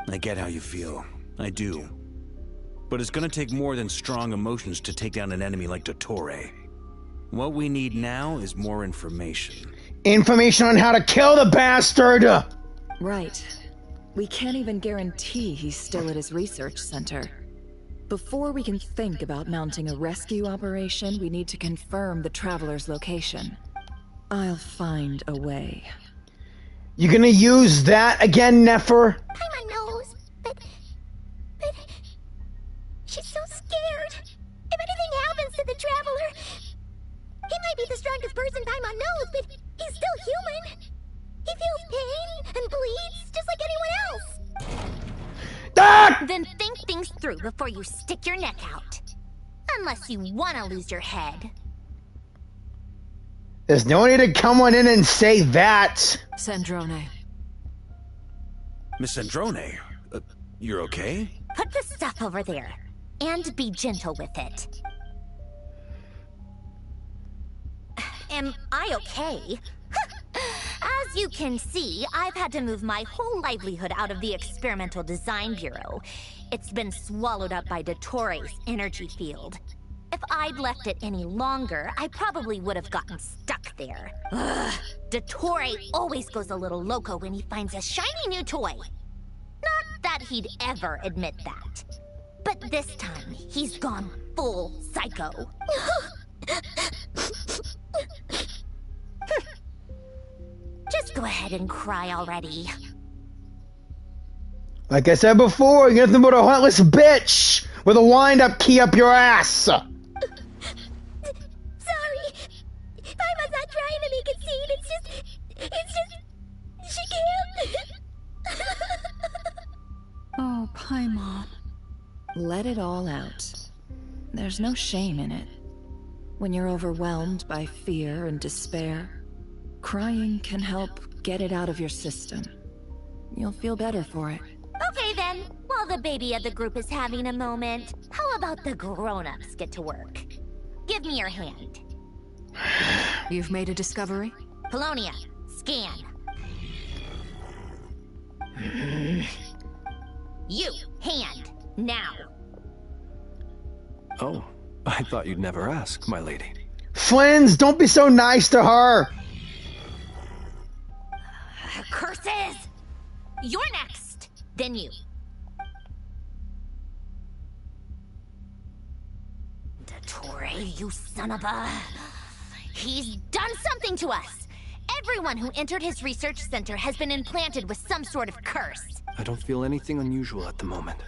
I get how you feel. I do. But it's gonna take more than strong emotions to take down an enemy like Dottore. What we need now is more information. Information on how to kill the bastard! Right. We can't even guarantee he's still at his research center. Before we can think about mounting a rescue operation, we need to confirm the Traveler's location. I'll find a way. You gonna use that again, Nefer? Paimon knows, but she's so scared. If anything happens to the Traveler, he might be the strongest person Paimon knows, but he's still human. He feels pain and bleeds just like anyone else. Ah! Then think things through before you stick your neck out. Unless you want to lose your head. There's no need to come on in and say that. Sandrone. Miss Sandrone, you're okay? Put the stuff over there. And be gentle with it. Am I okay? As you can see, I've had to move my whole livelihood out of the Experimental Design Bureau. It's been swallowed up by Dottore's energy field. If I'd left it any longer, I probably would have gotten stuck there. Ugh, Dottore always goes a little loco when he finds a shiny new toy. Not that he'd ever admit that. But this time, he's gone full psycho. Just go ahead and cry already. Like I said before, you're nothing but a heartless bitch with a wind-up key up your ass. Sorry. Paimon's not trying to make it seem. It's just, she can't. Oh, Paimon. Let it all out. There's no shame in it. When you're overwhelmed by fear and despair, crying can help get it out of your system. You'll feel better for it. Okay then, while the baby of the group is having a moment, how about the grown-ups get to work? Give me your hand. You've made a discovery? Polonia, scan. You, hand, now. Oh, I thought you'd never ask, my lady. Flins, don't be so nice to her. Curses! You're next, then you. Dottore, you son of a... He's done something to us! Everyone who entered his research center has been implanted with some sort of curse. I don't feel anything unusual at the moment.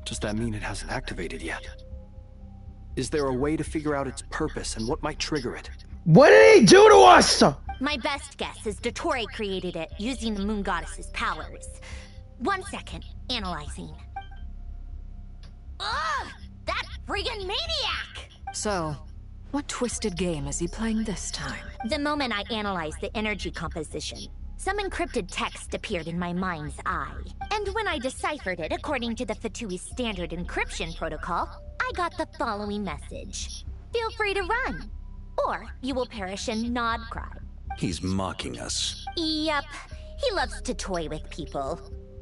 Does that mean it hasn't activated yet? Is there a way to figure out its purpose and what might trigger it? What did he do to us? My best guess is Dottore created it using the Moon Goddess's powers. 1 second, analyzing. Ugh! That friggin' maniac! So, what twisted game is he playing this time? The moment I analyzed the energy composition, some encrypted text appeared in my mind's eye. And when I deciphered it according to the Fatui's standard encryption protocol, I got the following message. Feel free to run, or you will perish in Nod-Krai. He's mocking us. Yep, he loves to toy with people.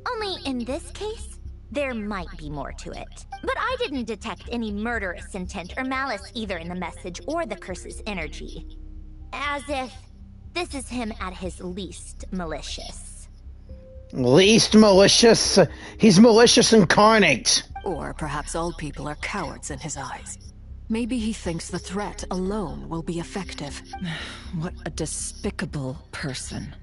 Only in this case, there might be more to it. But I didn't detect any murderous intent or malice either in the message or the curse's energy. As if this is him at his least malicious. Least malicious? He's malicious incarnate. Or perhaps all people are cowards in his eyes. Maybe he thinks the threat alone will be effective. What a despicable person.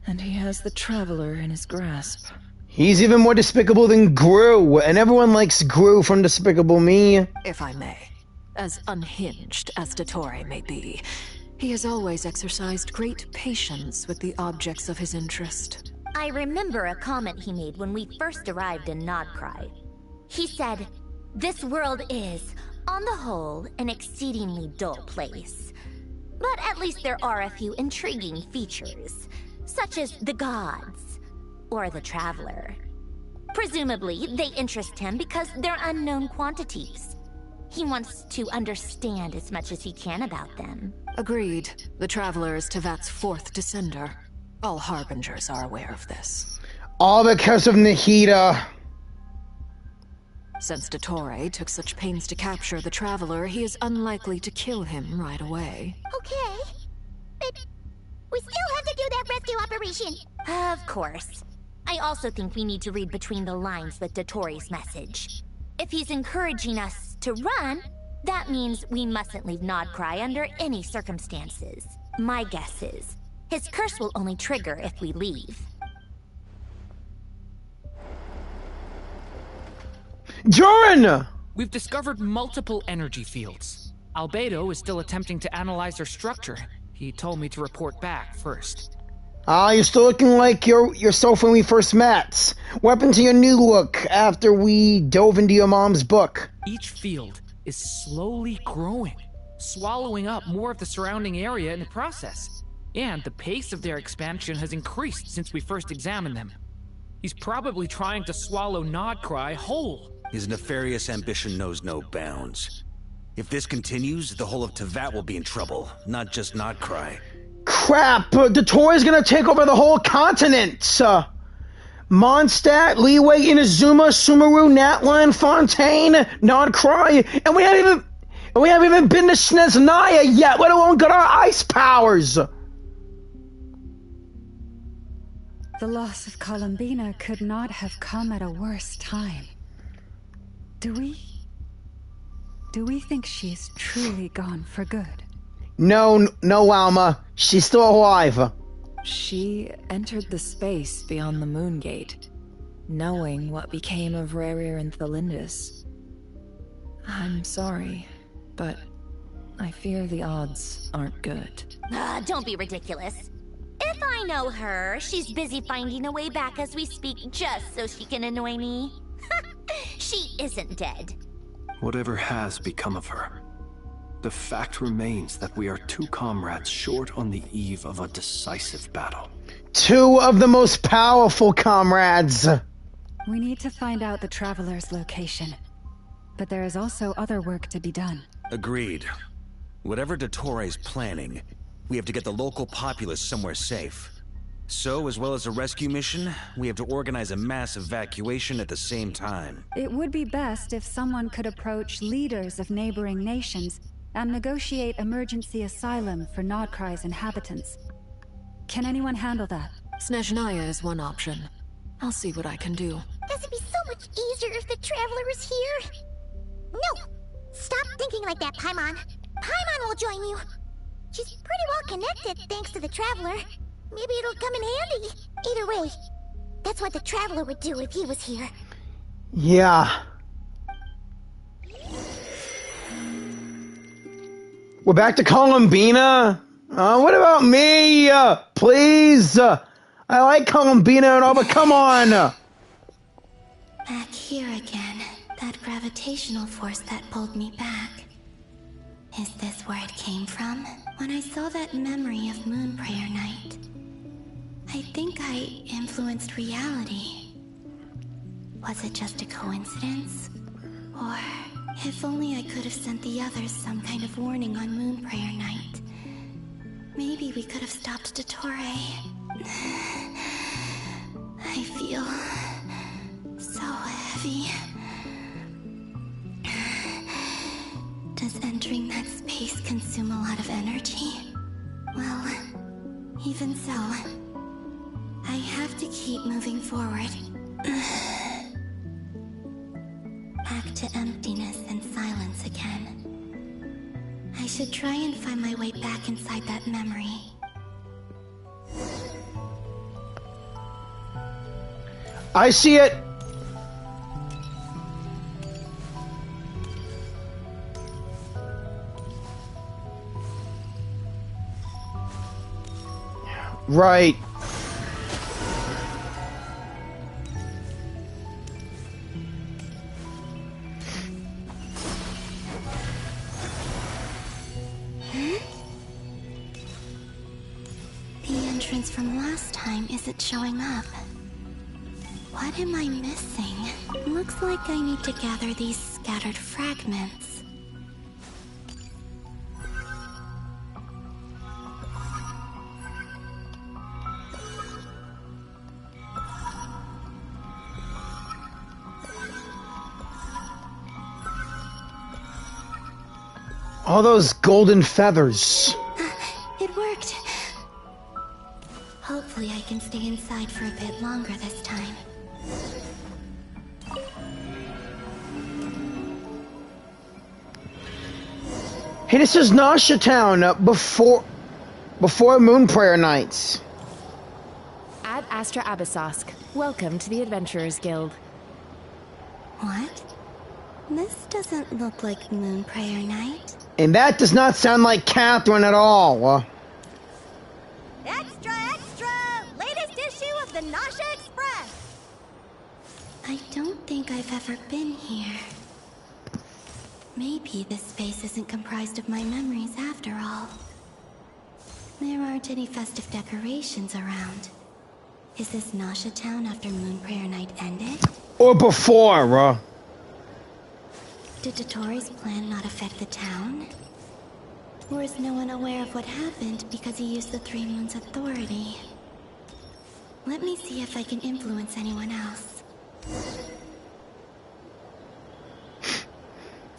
And he has the Traveler in his grasp. He's even more despicable than Gru, and everyone likes Gru from Despicable Me. If I may. As unhinged as Dottore may be, he has always exercised great patience with the objects of his interest. I remember a comment he made when we first arrived in Nod-Krai. He said, "This world is, on the whole, an exceedingly dull place. But at least there are a few intriguing features, such as the gods, or the Traveler. Presumably, they interest him because they're unknown quantities. He wants to understand as much as he can about them." Agreed. The Traveler is Teyvat's 4th descender. All Harbingers are aware of this. All because of Nahida. Since Dottore took such pains to capture the Traveler, he is unlikely to kill him right away. Okay. But we still have to do that rescue operation. Of course. I also think we need to read between the lines with Dottore's message. If he's encouraging us to run, that means we mustn't leave Nod-Krai under any circumstances. My guess is, his curse will only trigger if we leave. Jyran! We've discovered multiple energy fields. Albedo is still attempting to analyze their structure. He told me to report back first. You're still looking like yourself when we first met. What happened to your new look after we dove into your mom's book? Each field is slowly growing, swallowing up more of the surrounding area in the process. And the pace of their expansion has increased since we first examined them. He's probably trying to swallow Nod-Krai whole. His nefarious ambition knows no bounds. If this continues, the whole of Teyvat will be in trouble, not just Nod-Krai. Crap! Dottore's gonna take over the whole continent! Mondstadt, Liyue, Inazuma, Sumeru, Natlan, Fontaine, Nod-Krai, and we haven't even been to Snezhnaya yet, let alone got our ice powers! The loss of Columbina could not have come at a worse time. Do we think she's truly gone for good? No, Alma. She's still alive. She entered the space beyond the Moon Gate, knowing what became of Rerir and Thelindis. I'm sorry, but I fear the odds aren't good. Don't be ridiculous. If I know her, she's busy finding a way back as we speak just so she can annoy me. She isn't dead. Whatever has become of her, the fact remains that we are two comrades short on the eve of a decisive battle. Two of the most powerful comrades. We need to find out the Traveler's location. But there is also other work to be done. Agreed. Whatever Dottore's planning, we have to get the local populace somewhere safe. So, as well as a rescue mission, we have to organize a mass evacuation at the same time. It would be best if someone could approach leaders of neighboring nations and negotiate emergency asylum for Nod-Krai's inhabitants. Can anyone handle that? Snezhnaya is one option. I'll see what I can do. This would be so much easier if the Traveler was here. No! Stop thinking like that, Paimon. Paimon will join you. She's pretty well connected thanks to the Traveler. Maybe it'll come in handy. Either way, that's what the Traveler would do if he was here. Yeah. We're back to Columbina? What about me? Please? I like Columbina and all, but come on! Back here again. That gravitational force that pulled me back. Is this where it came from? When I saw that memory of Moon Prayer Night, I think I influenced reality. Was it just a coincidence? Or, if only I could have sent the others some kind of warning on Moon Prayer Night. Maybe we could have stopped Dottore. I feel so heavy. Does entering that space consume a lot of energy? Well, even so, I have to keep moving forward. Back to emptiness and silence again. I should try and find my way back inside that memory. I see it! Right. The entrance from last time isn't showing up. What am I missing? Looks like I need to gather these scattered fragments. All those golden feathers. It worked. Hopefully I can stay inside for a bit longer this time. Hey, this is Nasha Town before Moon Prayer Nights. Ad Astra Abyssosk. Welcome to the Adventurers Guild. What? This doesn't look like Moon Prayer Night. And that does not sound like Catherine at all. Extra, extra! Latest issue of the Nasha Express! I don't think I've ever been here. Maybe this space isn't comprised of my memories after all. There aren't any festive decorations around. Is this Nasha Town after Moon Prayer Night ended? Or before, Did Dottore's plan not affect the town? Or is no one aware of what happened because he used the Three Moons' authority? Let me see if I can influence anyone else.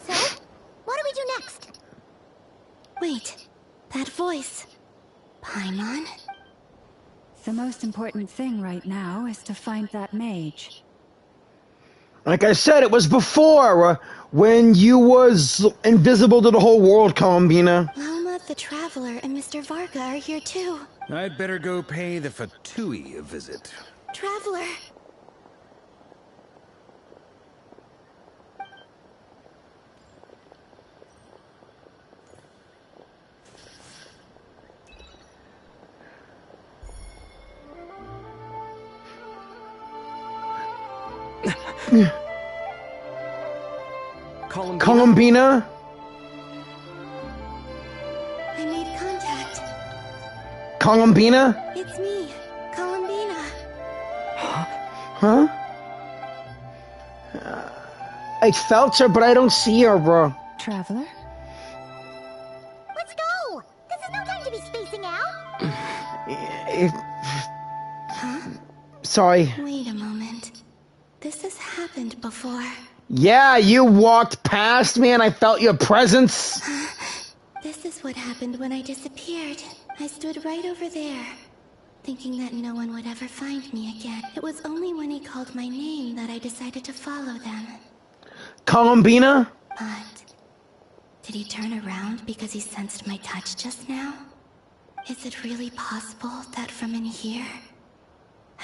So, what do we do next? Wait, that voice. Paimon? The most important thing right now is to find that mage. Like I said, it was before, when you was invisible to the whole world, Columbina. Lauma the Traveler and Mr. Varga are here too. I'd better go pay the Fatui a visit. Traveler! Columbina? I made contact. Columbina? It's me, Columbina. Huh? I felt her, but I don't see her, bro. Traveler? Let's go! This is no time to be spacing out! Sorry. Wait a moment. This has happened before. Yeah, you walked past me and I felt your presence. This is what happened when I disappeared. I stood right over there, thinking that no one would ever find me again. It was only when he called my name that I decided to follow them. Columbina? But did he turn around because he sensed my touch just now? Is it really possible that from in here,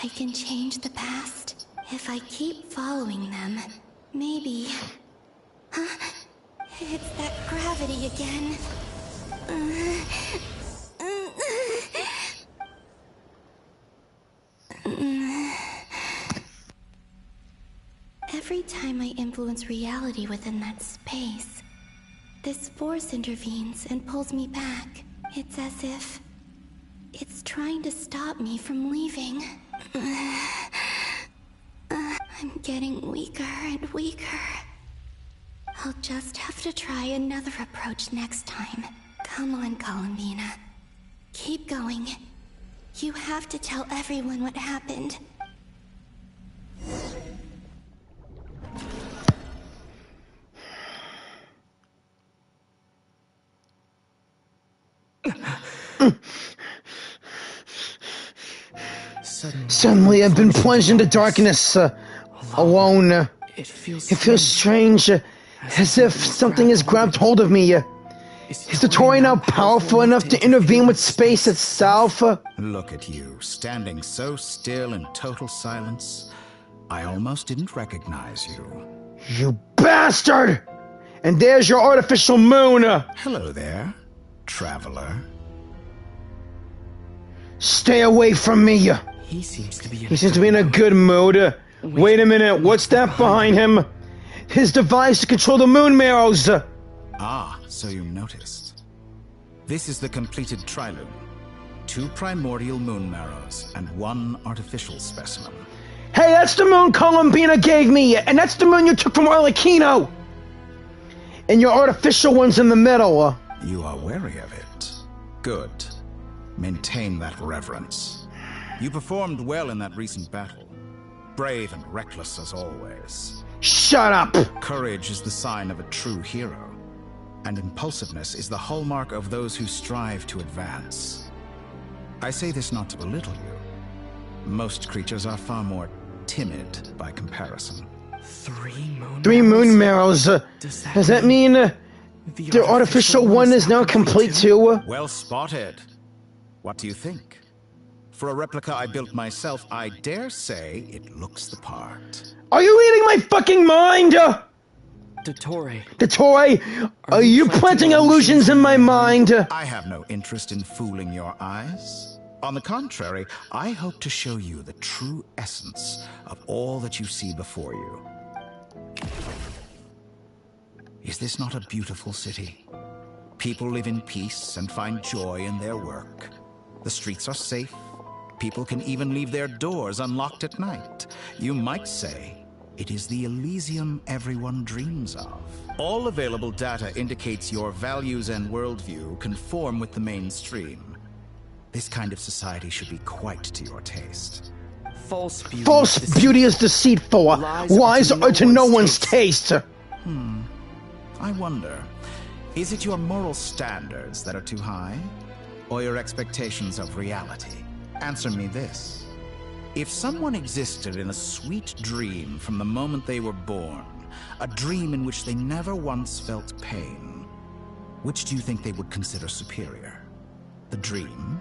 I can change the past? If I keep following them, maybe... It's that gravity again. Every time I influence reality within that space, this force intervenes and pulls me back. It's as if it's trying to stop me from leaving. I'm getting weaker and weaker. I'll just have to try another approach next time. Come on, Columbina. Keep going. You have to tell everyone what happened. Suddenly I've been plunged into darkness, alone. It feels strange, as if something has grabbed hold of me. Is the Dottore now powerful enough to intervene with space itself? Look at you, standing so still in total silence. I almost didn't recognize you. You bastard! And there's your artificial moon! Hello there, traveler. Stay away from me! He seems to be in a good mood. Wait a minute, what's that behind him? His device to control the moon marrows! Ah, so you noticed. This is the completed Trilune. 2 primordial moon marrows and 1 artificial specimen. Hey, that's the moon Columbina gave me, and that's the moon you took from Arlecchino! And your artificial one's in the middle. You are wary of it. Good. Maintain that reverence. You performed well in that recent battle. Brave and reckless as always. Shut up! Courage is the sign of a true hero. and impulsiveness is the hallmark of those who strive to advance. I say this not to belittle you. Most creatures are far more timid by comparison. 3 moon marrows. Does that mean the artificial one is now complete too? Well spotted. What do you think? For a replica I built myself, I dare say it looks the part. Are you reading my fucking mind? Dottore, are you planting illusions in my mind? I have no interest in fooling your eyes. On the contrary, I hope to show you the true essence of all that you see before you. Is this not a beautiful city? People live in peace and find joy in their work. The streets are safe. People can even leave their doors unlocked at night. You might say it is the Elysium everyone dreams of. All available data indicates your values and worldview conform with the mainstream. This kind of society should be quite to your taste. False beauty is deceitful. Lies are to no one's taste. I wonder, is it your moral standards that are too high? Or your expectations of reality? Answer me this. If someone existed in a sweet dream from the moment they were born, a dream in which they never once felt pain, which do you think they would consider superior? The dream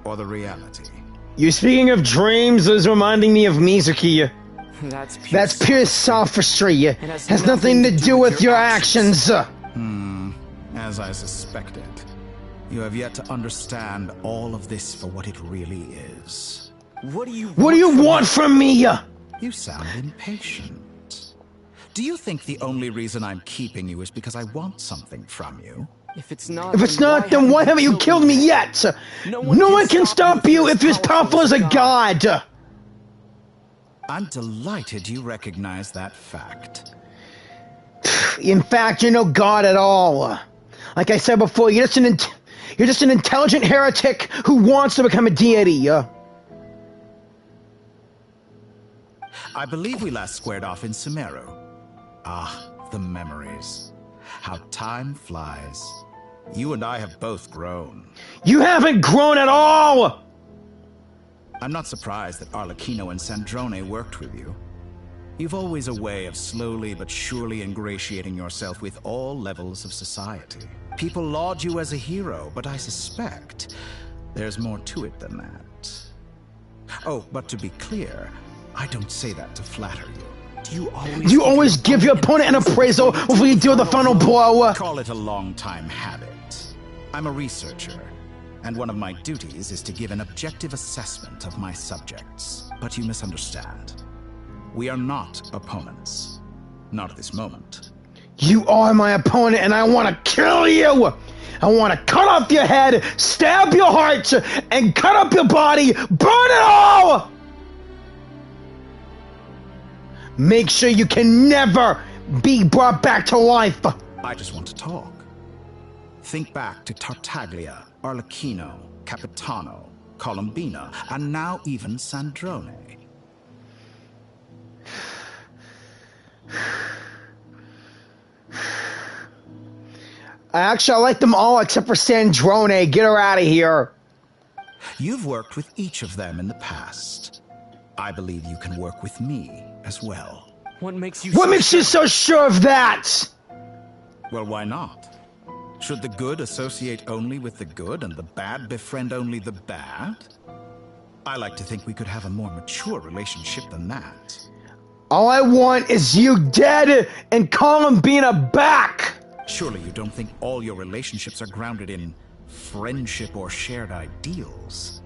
or the reality? You speaking of dreams is reminding me of Mizuki. That's pure sophistry. It has nothing to do with your actions. As I suspected. You have yet to understand all of this for what it really is. What do you want from me? You sound impatient. Do you think the only reason I'm keeping you is because I want something from you? If it's not, then why haven't you killed me yet? No one can stop you if you're as powerful as a god. I'm delighted you recognize that fact. In fact, you're no god at all. Like I said before, you're just an intelligent heretic who wants to become a deity. I believe we last squared off in Sumeru. Ah, the memories. How time flies. You and I have both grown. You haven't grown at all! I'm not surprised that Arlecchino and Sandrone worked with you. You've always a way of slowly but surely ingratiating yourself with all levels of society. People laud you as a hero, but I suspect there's more to it than that. Oh, but to be clear, I don't say that to flatter you. Do you always give your opponent an appraisal before you deal the final blow? Call it a long-time habit. I'm a researcher, and one of my duties is to give an objective assessment of my subjects. But you misunderstand. We are not opponents. Not at this moment. You are my opponent, and I want to kill you! I want to cut off your head, stab your heart, and cut up your body, burn it all! Make sure you can never be brought back to life! I just want to talk. Think back to Tartaglia, Arlecchino, Capitano, Columbina, and now even Sandrone. Actually, I like them all except for Sandrone. Get her out of here. You've worked with each of them in the past. I believe you can work with me as well. What makes you so sure of that? Well, why not? Should the good associate only with the good and the bad befriend only the bad? I like to think we could have a more mature relationship than that. All I want is you dead and Columbina back! Surely you don't think all your relationships are grounded in friendship or shared ideals?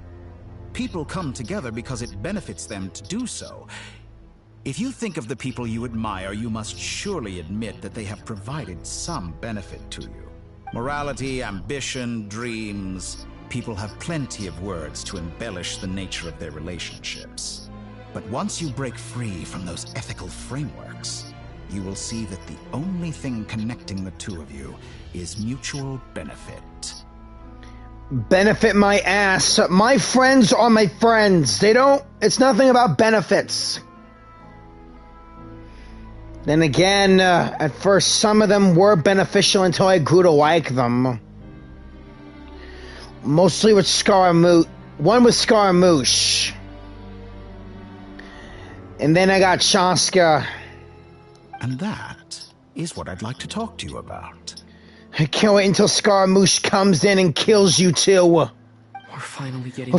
People come together because it benefits them to do so. If you think of the people you admire, you must surely admit that they have provided some benefit to you. Morality, ambition, dreams. People have plenty of words to embellish the nature of their relationships. But once you break free from those ethical frameworks, you will see that the only thing connecting the two of you is mutual benefit. Benefit my ass. My friends are my friends. It's nothing about benefits. Then again, at first some of them were beneficial until I grew to like them. Mostly with Scaramouche. One with Scaramouche. And then I got Shaska. And that is what I'd like to talk to you about. I can't wait until Scaramouche comes in and kills you too. We're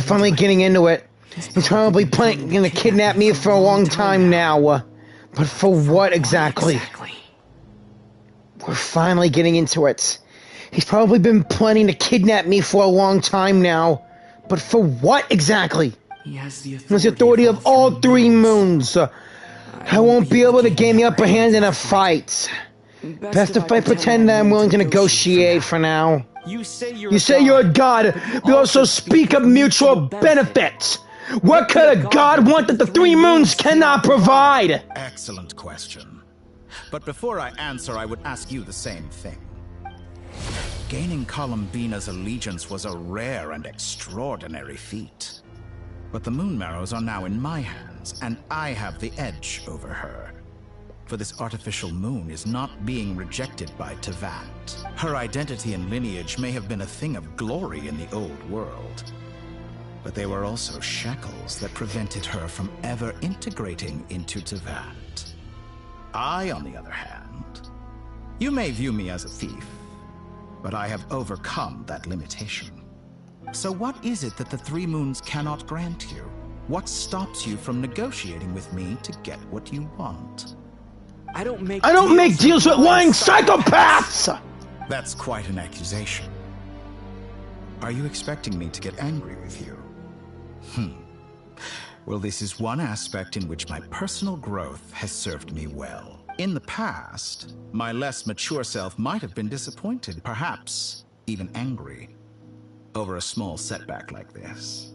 finally getting into it. He's probably planning to kidnap me for a long time now. But for what exactly? We're finally getting into it. He's probably been planning to kidnap me for a long time now. But for what exactly? He has the authority of all three moons. I won't be able to gain the upper hand in a fight. Best if I pretend that I'm willing to negotiate for now. You say you're a god, but also speak of mutual benefits. What could a god want that the three moons cannot provide? Excellent question. But before I answer, I would ask you the same thing. Gaining Columbina's allegiance was a rare and extraordinary feat. But the Moon Marrows are now in my hands, and I have the edge over her. For this artificial moon is not being rejected by Teyvat. Her identity and lineage may have been a thing of glory in the old world. But they were also shackles that prevented her from ever integrating into Teyvat. I, on the other hand, you may view me as a thief, but I have overcome that limitation. So what is it that the Three Moons cannot grant you? What stops you from negotiating with me to get what you want? I don't make deals with lying psychopaths! That's quite an accusation. Are you expecting me to get angry with you? Well, this is one aspect in which my personal growth has served me well. In the past, my less mature self might have been disappointed, perhaps even angry, over a small setback like this.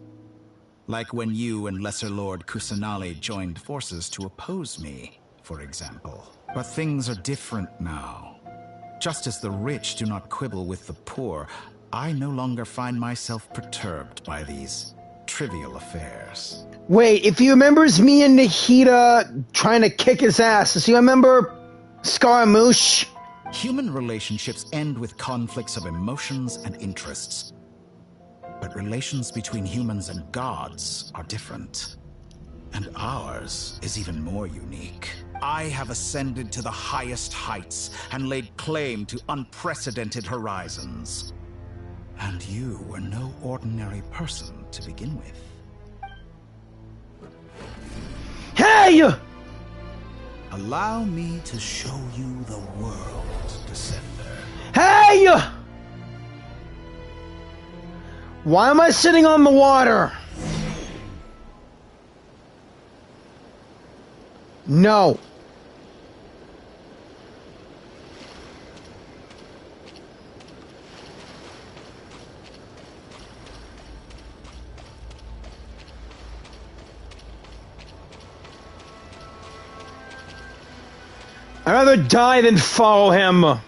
Like when you and Lesser Lord Kusanali joined forces to oppose me, for example. But things are different now. Just as the rich do not quibble with the poor, I no longer find myself perturbed by these trivial affairs. Wait, if he remembers me and Nahida trying to kick his ass, does he remember Scaramouche? Human relationships end with conflicts of emotions and interests. But relations between humans and gods are different. And ours is even more unique. I have ascended to the highest heights and laid claim to unprecedented horizons. And you were no ordinary person to begin with. Hey! Allow me to show you the world, Descender. Hey! Why am I sitting on the water? No. I'd rather die than follow him.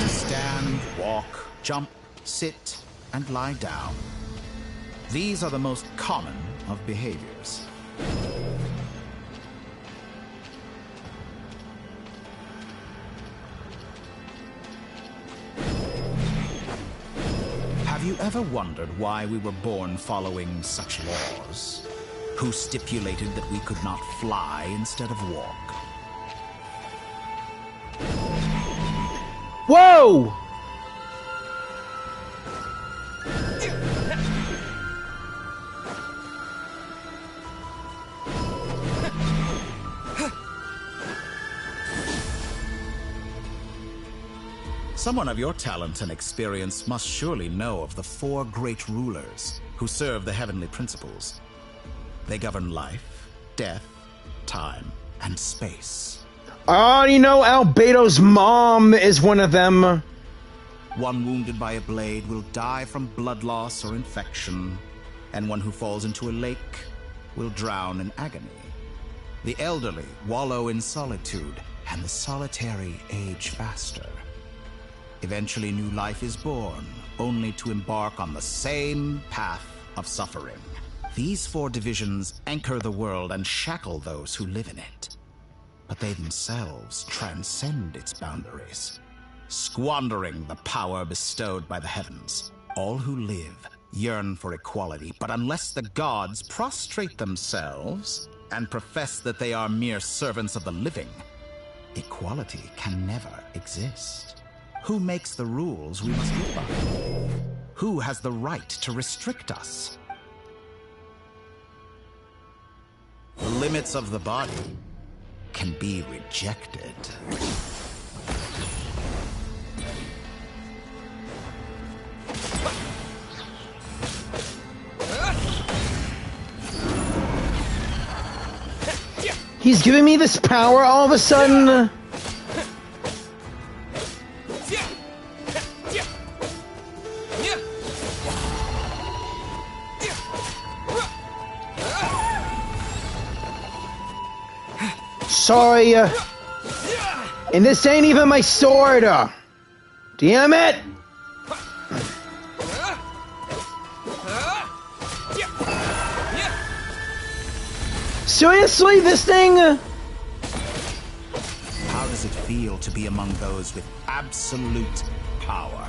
Stand, walk, jump, sit, and lie down. These are the most common of behaviors. Have you ever wondered why we were born following such laws? Who stipulated that we could not fly instead of walk? Whoa! Someone of your talent and experience must surely know of the four great rulers who serve the heavenly principles. They govern life, death, time, and space. I already know Albedo's mom is one of them. One wounded by a blade will die from blood loss or infection, and one who falls into a lake will drown in agony. The elderly wallow in solitude, and the solitary age faster. Eventually, new life is born, only to embark on the same path of suffering. These 4 divisions anchor the world and shackle those who live in it. But they themselves transcend its boundaries, squandering the power bestowed by the heavens. All who live yearn for equality, but unless the gods prostrate themselves and profess that they are mere servants of the living, equality can never exist. Who makes the rules we must live by? Who has the right to restrict us? The limits of the body can be rejected. He's giving me this power all of a sudden. Sorry, and this ain't even my sword. Damn it! Seriously, this thing? How does it feel to be among those with absolute power?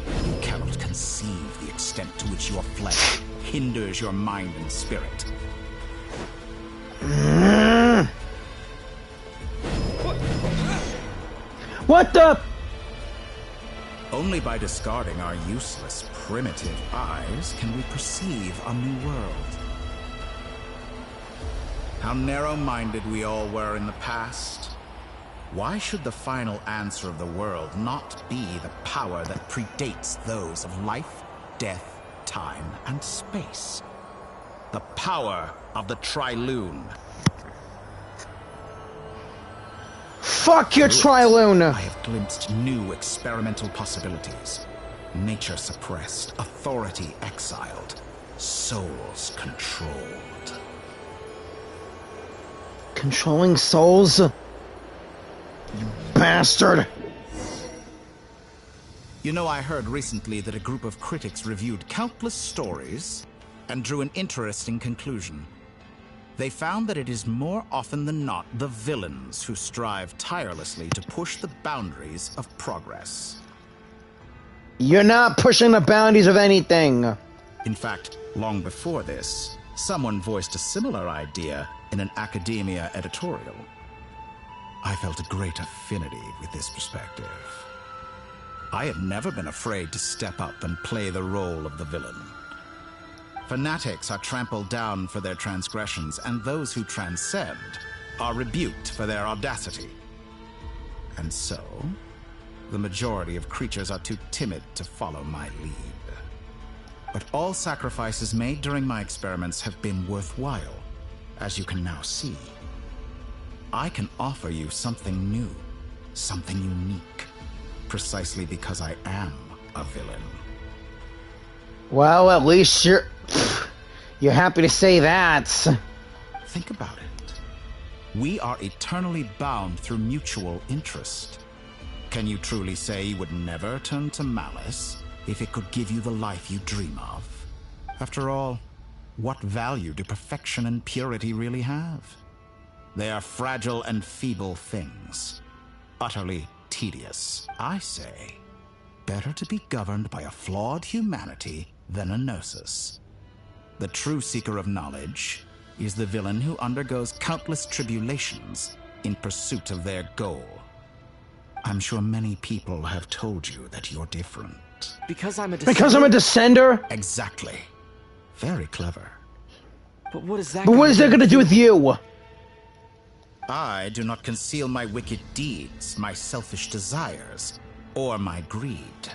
You cannot conceive the extent to which your flesh hinders your mind and spirit. What the? Only by discarding our useless, primitive eyes can we perceive a new world. How narrow-minded we all were in the past. Why should the final answer of the world not be the power that predates those of life, death, time, and space? The power of the Trilune. Fuck your Trilune! I have glimpsed new experimental possibilities. Nature suppressed, authority exiled, souls controlled. Controlling souls? You bastard! You know, I heard recently that a group of critics reviewed countless stories and drew an interesting conclusion. They found that it is more often than not the villains who strive tirelessly to push the boundaries of progress. You're not pushing the boundaries of anything. In fact, long before this, someone voiced a similar idea in an academia editorial. I felt a great affinity with this perspective. I have never been afraid to step up and play the role of the villain. Fanatics are trampled down for their transgressions, and those who transcend are rebuked for their audacity. And so, the majority of creatures are too timid to follow my lead. But all sacrifices made during my experiments have been worthwhile, as you can now see. I can offer you something new, something unique, precisely because I am a villain. Well, at least you're happy to say that. Think about it. We are eternally bound through mutual interest. Can you truly say you would never turn to malice if it could give you the life you dream of? After all, what value do perfection and purity really have? They are fragile and feeble things, utterly tedious. I say, better to be governed by a flawed humanity than a gnosis. The true seeker of knowledge is the villain who undergoes countless tribulations in pursuit of their goal. I'm sure many people have told you that you're different. Because I'm a descender? Because I'm a descender? Exactly. Very clever. But what is that going to do with you? I do not conceal my wicked deeds, my selfish desires, or my greed.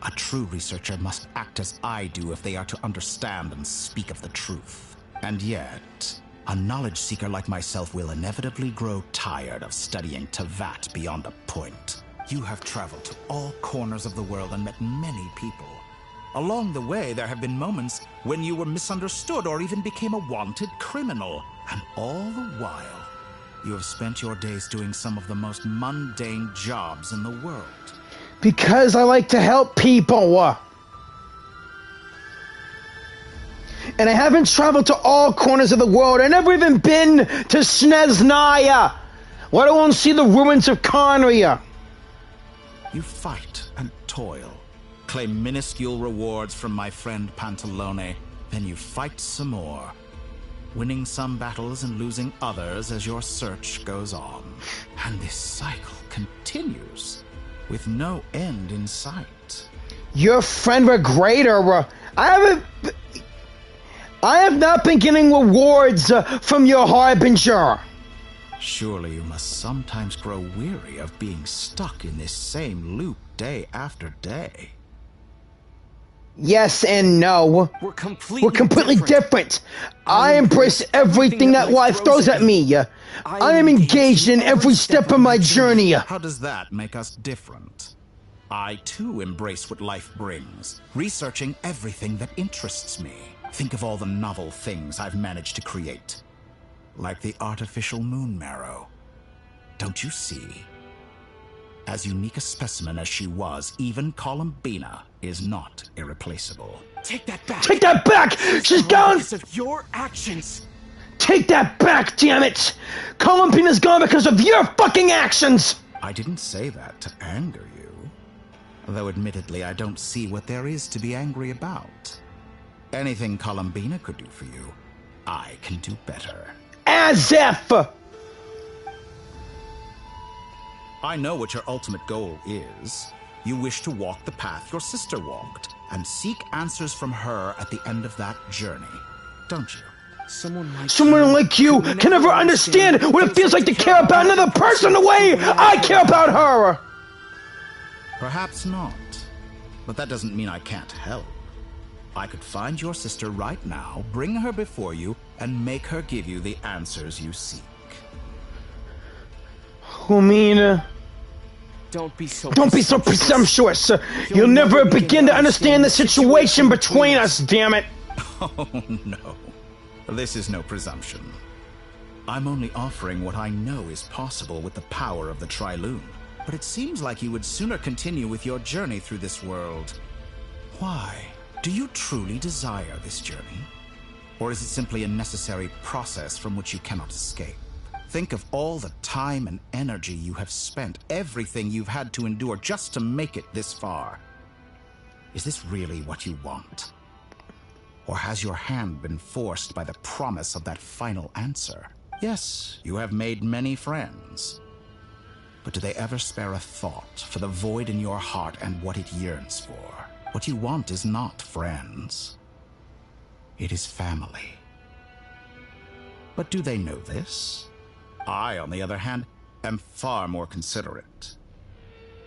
A true researcher must act as I do if they are to understand and speak of the truth. And yet, A knowledge seeker like myself will inevitably grow tired of studying Teyvat beyond a point. You have traveled to all corners of the world and met many people. Along the way, there have been moments when you were misunderstood or even became a wanted criminal. And all the while, you have spent your days doing some of the most mundane jobs in the world. Because I like to help people. And I haven't traveled to all corners of the world. I've never even been to Sneznaya, let alone see the ruins of Conria. You fight and toil, claim minuscule rewards from my friend Pantalone, then you fight some more, winning some battles and losing others as your search goes on. And this cycle continues, with no end in sight. Your friend Regrator, I have not been getting rewards from your Harbinger. Surely you must sometimes grow weary of being stuck in this same loop day after day. Yes and no. We're completely different. I embrace everything that life throws at me. I am engaged in every step of my journey. How does that make us different? I too embrace what life brings, researching everything that interests me. Think of all the novel things I've managed to create. Like the artificial moon marrow. Don't you see? As unique a specimen as she was, even Columbina is not irreplaceable. Take that back! Take that back! She's gone! Because of your actions! Take that back, damn it! Columbina's gone because of your fucking actions! I didn't say that to anger you. Though admittedly, I don't see what there is to be angry about. Anything Columbina could do for you, I can do better. As if! I know what your ultimate goal is. You wish to walk the path your sister walked, and seek answers from her at the end of that journey, don't you? Someone like you can never understand what it feels like to care about another person the way I care about her! Perhaps not, but that doesn't mean I can't help. I could find your sister right now, bring her before you, and make her give you the answers you seek. Lumina. Don't be so presumptuous. You'll never begin to understand the situation between us, damn it. Oh, no. This is no presumption. I'm only offering what I know is possible with the power of the Triloon. But it seems like you would sooner continue with your journey through this world. Why? Do you truly desire this journey? Or is it simply a necessary process from which you cannot escape? Think of all the time and energy you have spent, everything you've had to endure just to make it this far. Is this really what you want? Or has your hand been forced by the promise of that final answer? Yes, you have made many friends. But do they ever spare a thought for the void in your heart and what it yearns for? What you want is not friends. It is family. But do they know this? I, on the other hand, am far more considerate.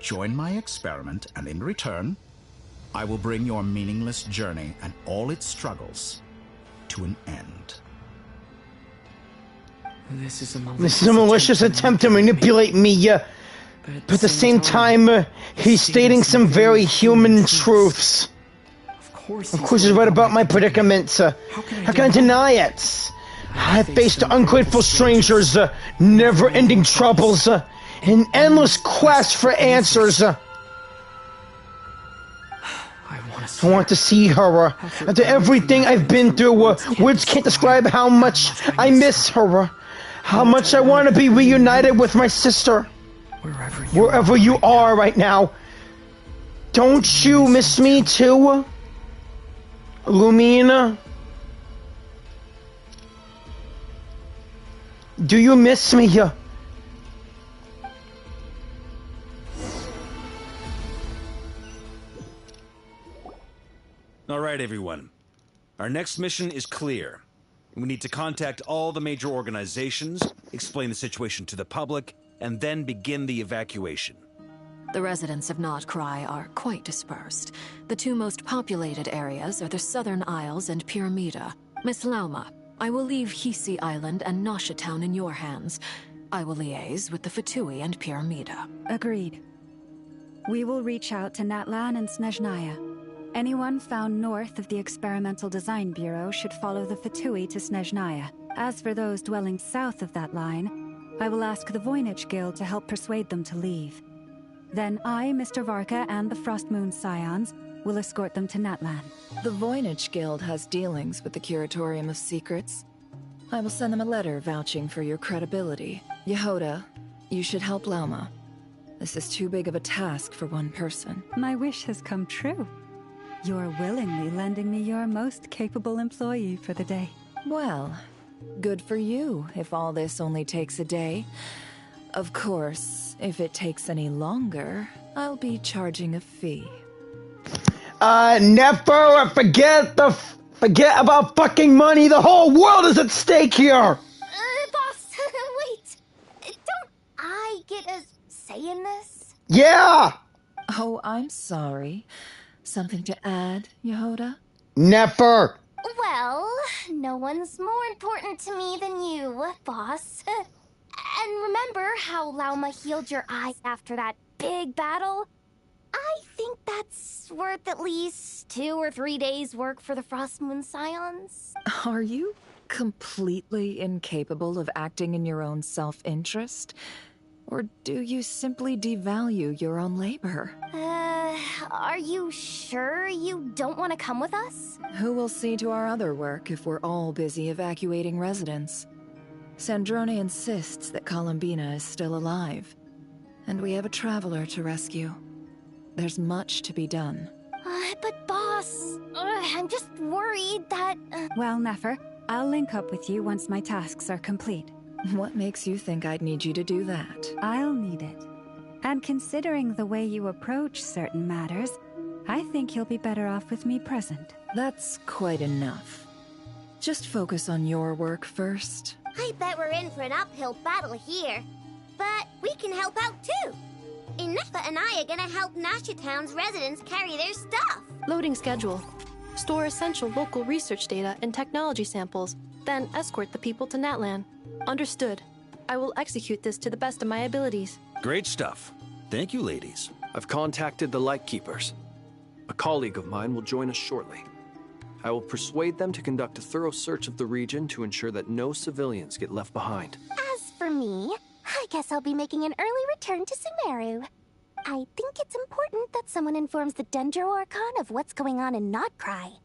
Join my experiment, and in return, I will bring your meaningless journey and all its struggles to an end. This is a malicious attempt to manipulate me, but at the same time, he's stating some very human truths. Of course he's right about my predicament. How can I deny it? I've faced ungrateful strangers, never-ending troubles, an endless quest for answers. I want to see her. After everything I've been through, words can't describe how much I miss her. How much I want to be reunited with my sister. Wherever you are right now. Don't you miss me too? Lumina? Do you miss me? All right, everyone. Our next mission is clear. We need to contact all the major organizations, explain the situation to the public, and then begin the evacuation. The residents of Nod-Krai are quite dispersed. The two most populated areas are the Southern Isles and Pyramida. Miss Lauma, I will leave Hisi Island and Nasha Town in your hands. I will liaise with the Fatui and Pyramida. Agreed. We will reach out to Natlan and Snezhnaya. Anyone found north of the Experimental Design Bureau should follow the Fatui to Snezhnaya. As for those dwelling south of that line, I will ask the Voynich Guild to help persuade them to leave. Then I, Mr. Varka, and the Frostmoon Scions will escort them to Natlan. The Voynich Guild has dealings with the Curatorium of Secrets. I will send them a letter vouching for your credibility. Yehoda, you should help Lauma. This is too big of a task for one person. My wish has come true. You're willingly lending me your most capable employee for the day. Well, good for you if all this only takes a day. Of course, if it takes any longer, I'll be charging a fee. Never forget about fucking money. The whole world is at stake here. Boss, wait. Don't I get a say in this? Yeah. Oh, I'm sorry. Something to add, Yehoda? Never. Well, no one's more important to me than you, boss. And remember how Lauma healed your eye after that big battle? I think that's worth at least 2 or 3 days' work for the Frostmoon Scions. Are you completely incapable of acting in your own self-interest? Or do you simply devalue your own labor? Are you sure you don't want to come with us? Who will see to our other work if we're all busy evacuating residents? Sandrone insists that Columbina is still alive, and we have a traveler to rescue. There's much to be done. But boss, I'm just worried that... Well, Nefer, I'll link up with you once my tasks are complete. What makes you think I'd need you to do that? I'll need it. And considering the way you approach certain matters, I think you'll be better off with me present. That's quite enough. Just focus on your work first. I bet we're in for an uphill battle here. But we can help out too. Inefa and I are gonna help Nasha Town's residents carry their stuff. Loading schedule. Store essential local research data and technology samples, then escort the people to Natlan. Understood. I will execute this to the best of my abilities. Great stuff. Thank you, ladies. I've contacted the Lightkeepers. A colleague of mine will join us shortly. I will persuade them to conduct a thorough search of the region to ensure that no civilians get left behind. As for me, I guess I'll be making an early return to Sumeru. I think it's important that someone informs the Dendro Archon of what's going on in Nod-Krai.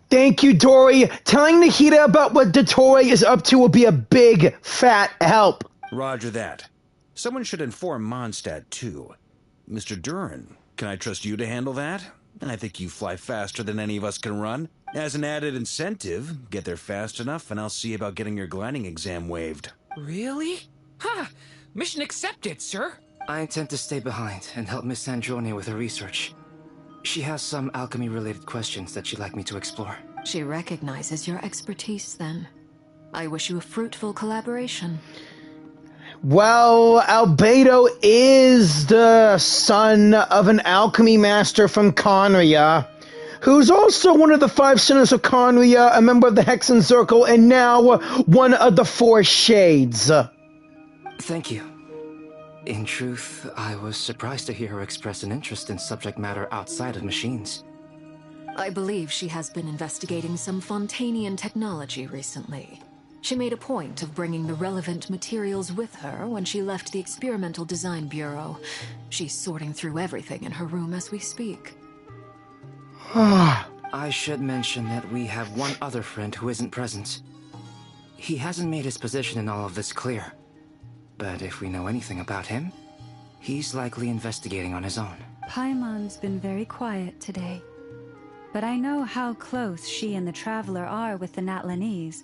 Thank you, Dory. Telling Nahida about what Dottore is up to will be a big, fat help. Roger that. Someone should inform Mondstadt, too. Mr. Jyran, can I trust you to handle that? I think you fly faster than any of us can run. As an added incentive, get there fast enough and I'll see about getting your gliding exam waived. Really? Ha! Mission accepted, sir. I intend to stay behind and help Miss Sandrone with her research. She has some alchemy-related questions that she'd like me to explore. She recognizes your expertise, then. I wish you a fruitful collaboration. Well, Albedo is the son of an alchemy master from Conria, who's also one of the 5 sinners of Conria, a member of the Hexen Circle, and now one of the 4 Shades. Thank you. In truth, I was surprised to hear her express an interest in subject matter outside of machines. I believe she has been investigating some Fontanian technology recently. She made a point of bringing the relevant materials with her when she left the Experimental Design Bureau. She's sorting through everything in her room as we speak. I should mention that we have one other friend who isn't present. He hasn't made his position in all of this clear. But if we know anything about him, he's likely investigating on his own. Paimon's been very quiet today. But I know how close she and the Traveler are with the Natlanese.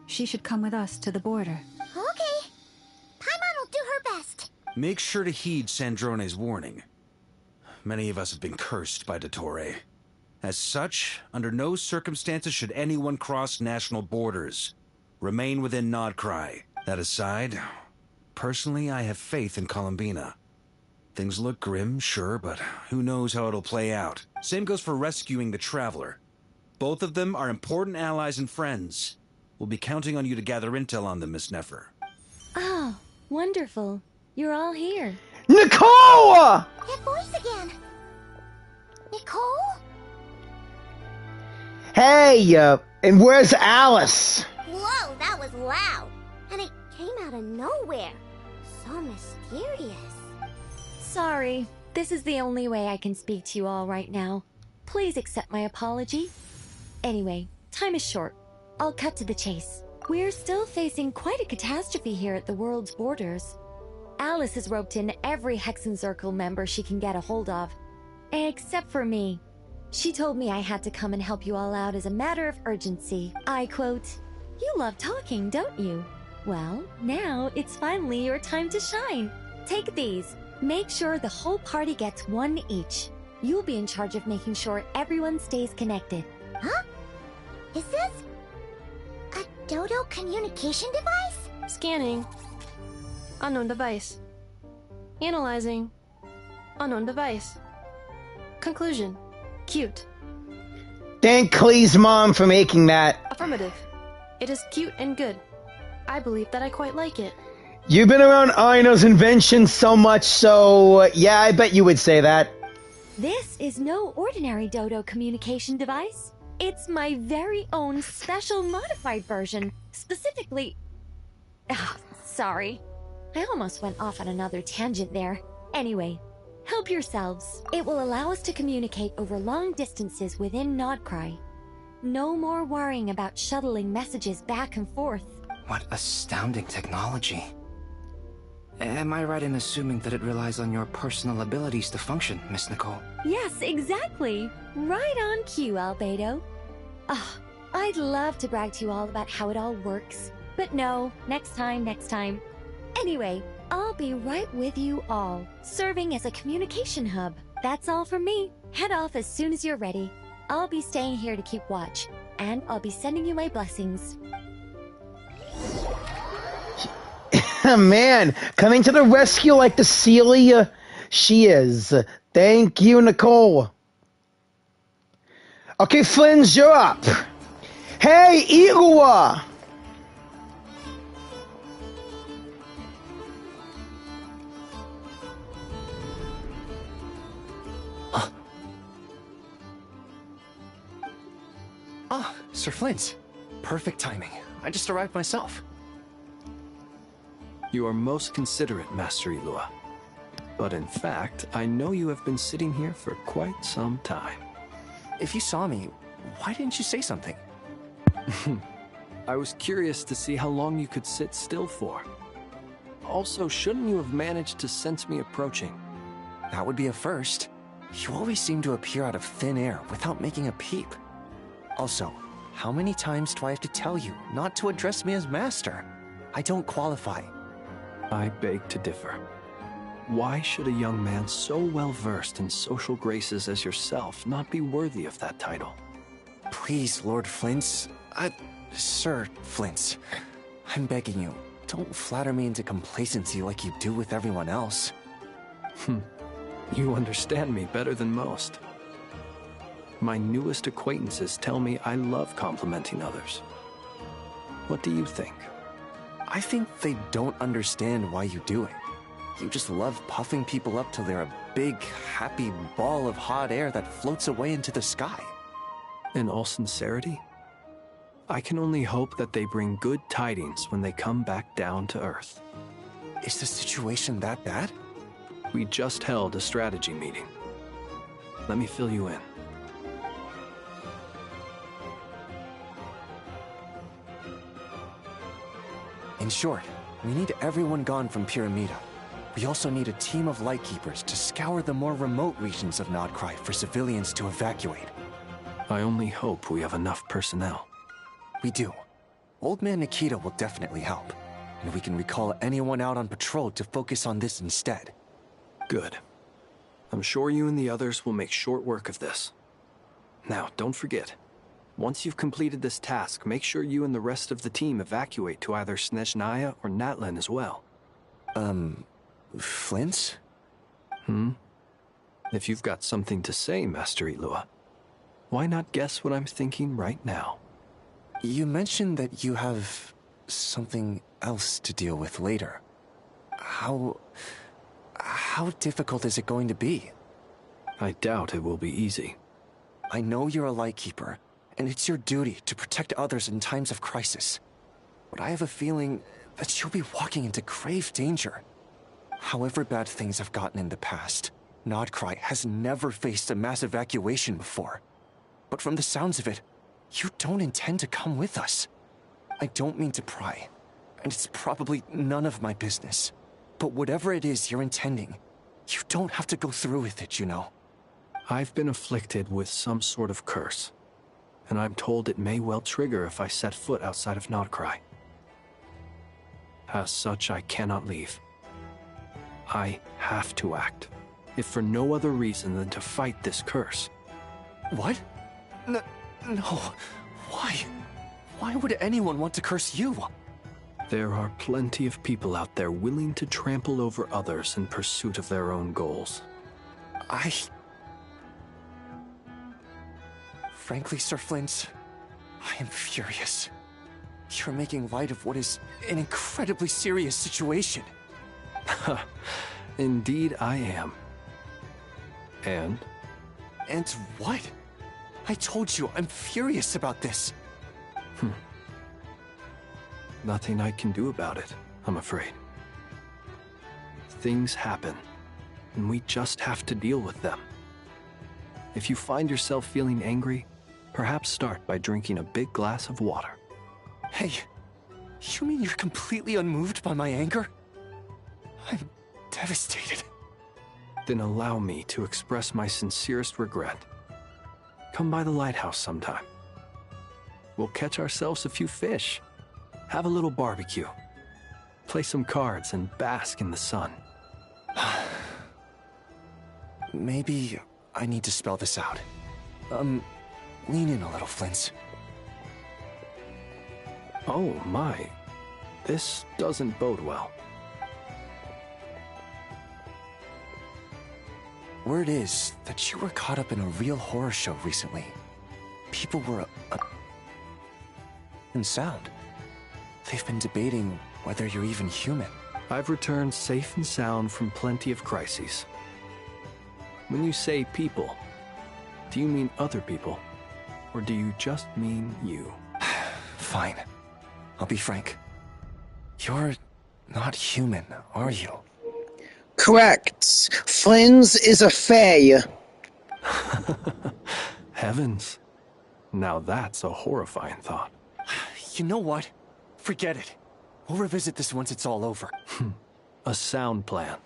She should come with us to the border. Okay. Paimon will do her best. Make sure to heed Sandrone's warning. Many of us have been cursed by Dottore. As such, under no circumstances should anyone cross national borders. Remain within Nod-Krai. That aside, personally, I have faith in Columbina. Things look grim, sure, but who knows how it'll play out. Same goes for rescuing the Traveler. Both of them are important allies and friends. We'll be counting on you to gather intel on them, Miss Nefer. Oh, wonderful. You're all here. Nicole! That voice again. Nicole? Hey, and where's Alice? Whoa, that was loud. And it came out of nowhere. So mysterious. Sorry, this is the only way I can speak to you all right now. Please accept my apology. Anyway, time is short. I'll cut to the chase. We're still facing quite a catastrophe here at the world's borders. Alice has roped in every Hexen Circle member she can get a hold of. Except for me. She told me I had to come and help you all out as a matter of urgency. I quote, "You love talking, don't you? Well, now it's finally your time to shine. Take these. Make sure the whole party gets one each. You'll be in charge of making sure everyone stays connected." Huh? Is this a Dodo communication device? Scanning. Unknown device. Analyzing. Unknown device. Conclusion. Cute. Thank Klee's mom for making that. Affirmative. It is cute and good. I believe that I quite like it. You've been around Aino's invention so much, so yeah, I bet you would say that. This is no ordinary Dodo communication device. It's my very own special modified version, specifically... sorry. I almost went off on another tangent there. Anyway, help yourselves. It will allow us to communicate over long distances within Nod-Krai. No more worrying about shuttling messages back and forth. What astounding technology. Am I right in assuming that it relies on your personal abilities to function, Miss Nicole? Yes, exactly. Right on cue, Albedo. I'd love to brag to you all about how it all works. But no, next time. Anyway, I'll be right with you all, serving as a communication hub. That's all from me. Head off as soon as you're ready. I'll be staying here to keep watch, and I'll be sending you my blessings. Man, coming to the rescue like the Celia she is. Thank you, Nicole. Okay, Flins, you're up. Hey, Igua! Sir Flint. Perfect timing. I just arrived myself. You are most considerate, Master Ilua. But in fact, I know you have been sitting here for quite some time. If you saw me, why didn't you say something? I was curious to see how long you could sit still for. Also, shouldn't you have managed to sense me approaching? That would be a first. You always seem to appear out of thin air without making a peep. Also, how many times do I have to tell you not to address me as Master? I don't qualify. I beg to differ. Why should a young man so well versed in social graces as yourself not be worthy of that title? Please, Lord Flint's... Sir Flint's. I'm begging you, don't flatter me into complacency like you do with everyone else. You understand me better than most. My newest acquaintances tell me I love complimenting others. What do you think? I think they don't understand why you do it. You just love puffing people up till they're a big, happy ball of hot air that floats away into the sky. In all sincerity, I can only hope that they bring good tidings when they come back down to Earth. Is the situation that bad? We just held a strategy meeting. Let me fill you in. In short, we need everyone gone from Pyramida. We also need a team of Lightkeepers to scour the more remote regions of Nod-Krai for civilians to evacuate. I only hope we have enough personnel. We do. Old Man Nikita will definitely help, and we can recall anyone out on patrol to focus on this instead. Good. I'm sure you and the others will make short work of this. Now, don't forget, once you've completed this task, make sure you and the rest of the team evacuate to either Snezhnaya or Natlan as well. Flint? If you've got something to say, Master Ilua. Why not guess what I'm thinking right now? You mentioned that you have something else to deal with later. How difficult is it going to be? I doubt it will be easy. I know you're a Lightkeeper, and it's your duty to protect others in times of crisis. But I have a feeling that you'll be walking into grave danger. However bad things have gotten in the past, Nod-Krai has never faced a mass evacuation before. But from the sounds of it, you don't intend to come with us. I don't mean to pry, and it's probably none of my business. But whatever it is you're intending, you don't have to go through with it, you know. I've been afflicted with some sort of curse, and I'm told it may well trigger if I set foot outside of Nod-Krai. As such, I cannot leave. I have to act, if for no other reason than to fight this curse. What? No. Why? Why would anyone want to curse you? There are plenty of people out there willing to trample over others in pursuit of their own goals. Frankly, Sir Flint, I am furious. You're making light of what is an incredibly serious situation. Indeed I am. And? And what? I told you, I'm furious about this. Nothing I can do about it, I'm afraid. Things happen, and we just have to deal with them. If you find yourself feeling angry, perhaps start by drinking a big glass of water. Hey, you mean you're completely unmoved by my anger? I'm devastated. Then allow me to express my sincerest regret. Come by the lighthouse sometime. We'll catch ourselves a few fish, have a little barbecue, play some cards, and bask in the sun. Maybe I need to spell this out. Lean in a little, Flint. Oh my, this doesn't bode well. Word is that you were caught up in a real horror show recently. People were in sound. They've been debating whether you're even human. I've returned safe and sound from plenty of crises. When you say people, do you mean other people? Or do you just mean you? Fine. I'll be frank. You're not human, are you? Correct. Flynn's is a fae. Heavens. Now that's a horrifying thought. You know what? Forget it. We'll revisit this once it's all over. A sound plan.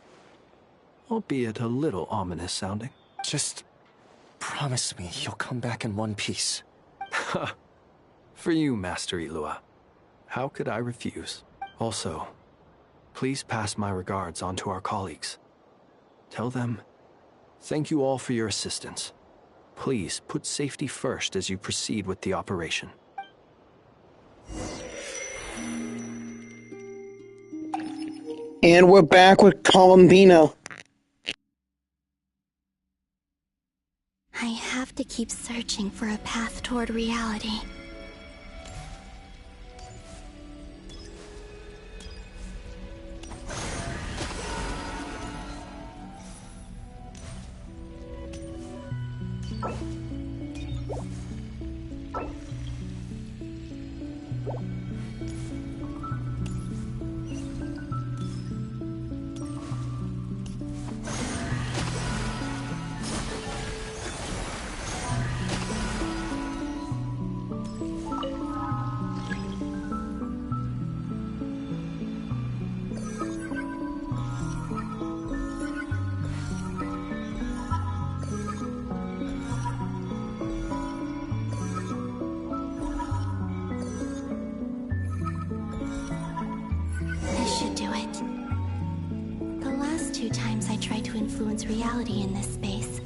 Albeit a little ominous sounding. Just promise me you'll come back in one piece. For you, Master Ilua. How could I refuse? Also, please pass my regards on to our colleagues. Tell them, thank you all for your assistance. Please put safety first as you proceed with the operation. And we're back with Columbina. I have to keep searching for a path toward reality. Reality in this space.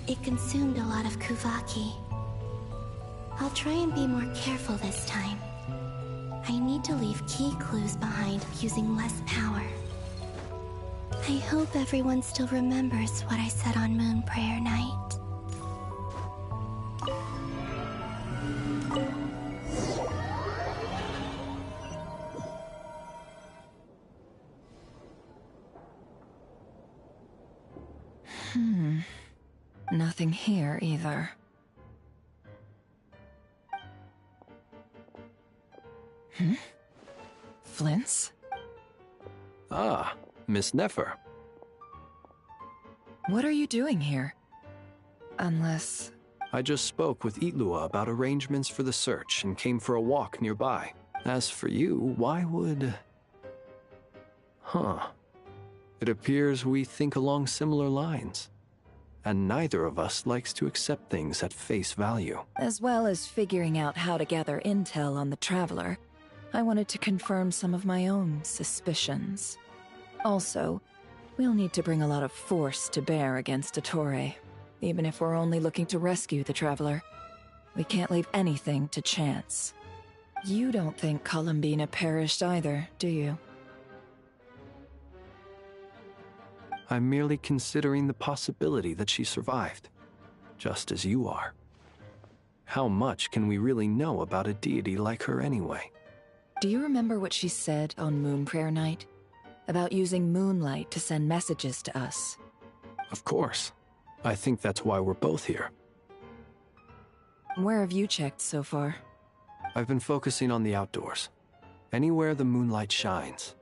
It consumed a lot of Kuvaki. I'll try and be more careful this time. I need to leave key clues behind using less power. I hope everyone still remembers what I said on Moon Prayer Night. Nothing here either. Flints? Ah, Miss Nefer. What are you doing here? Unless... I just spoke with Itlua about arrangements for the search and came for a walk nearby. As for you, why would... Huh. It appears we think along similar lines. And neither of us likes to accept things at face value. As well as figuring out how to gather intel on the Traveler, I wanted to confirm some of my own suspicions. Also, we'll need to bring a lot of force to bear against Dottore. Even if we're only looking to rescue the Traveler, we can't leave anything to chance. You don't think Columbina perished either, do you? I'm merely considering the possibility that she survived, just as you are. How much can we really know about a deity like her anyway? Do you remember what she said on Moon Prayer Night? About using moonlight to send messages to us? Of course. I think that's why we're both here. Where have you checked so far? I've been focusing on the outdoors. Anywhere the moonlight shines.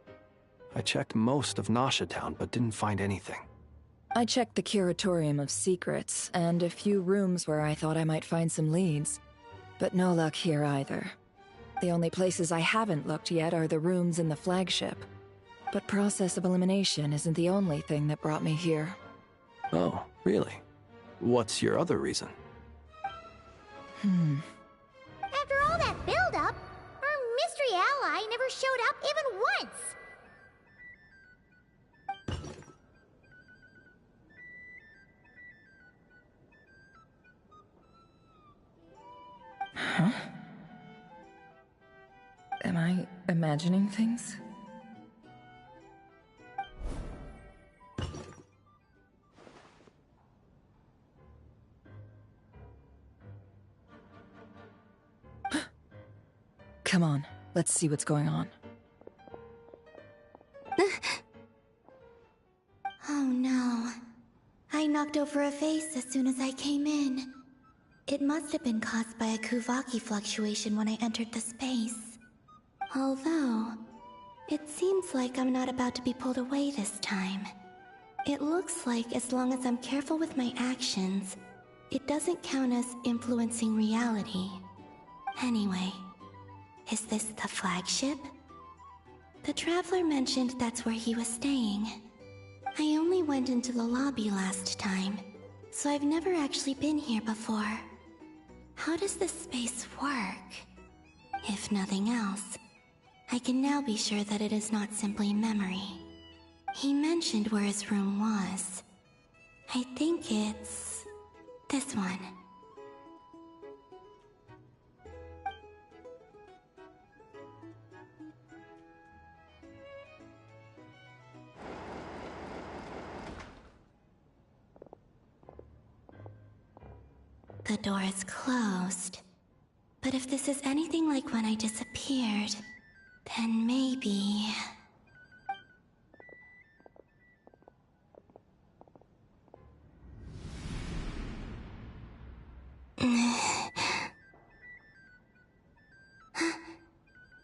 I checked most of Nasha Town, but didn't find anything. I checked the Curatorium of Secrets, and a few rooms where I thought I might find some leads. But no luck here either. The only places I haven't looked yet are the rooms in the flagship. But process of elimination isn't the only thing that brought me here. Oh, really? What's your other reason? After all that build-up, our mystery ally never showed up even once! Huh? Am I imagining things? Come on, let's see what's going on. Oh no. I knocked over a vase as soon as I came in. It must have been caused by a Kuvaki fluctuation when I entered the space. Although, it seems like I'm not about to be pulled away this time. It looks like as long as I'm careful with my actions, it doesn't count as influencing reality. Anyway, is this the flagship? The Traveler mentioned that's where he was staying. I only went into the lobby last time, so I've never actually been here before. How does this space work? If nothing else, I can now be sure that it is not simply memory. He mentioned where his room was. I think it's... this one. The door is closed. But if this is anything like when I disappeared, then maybe...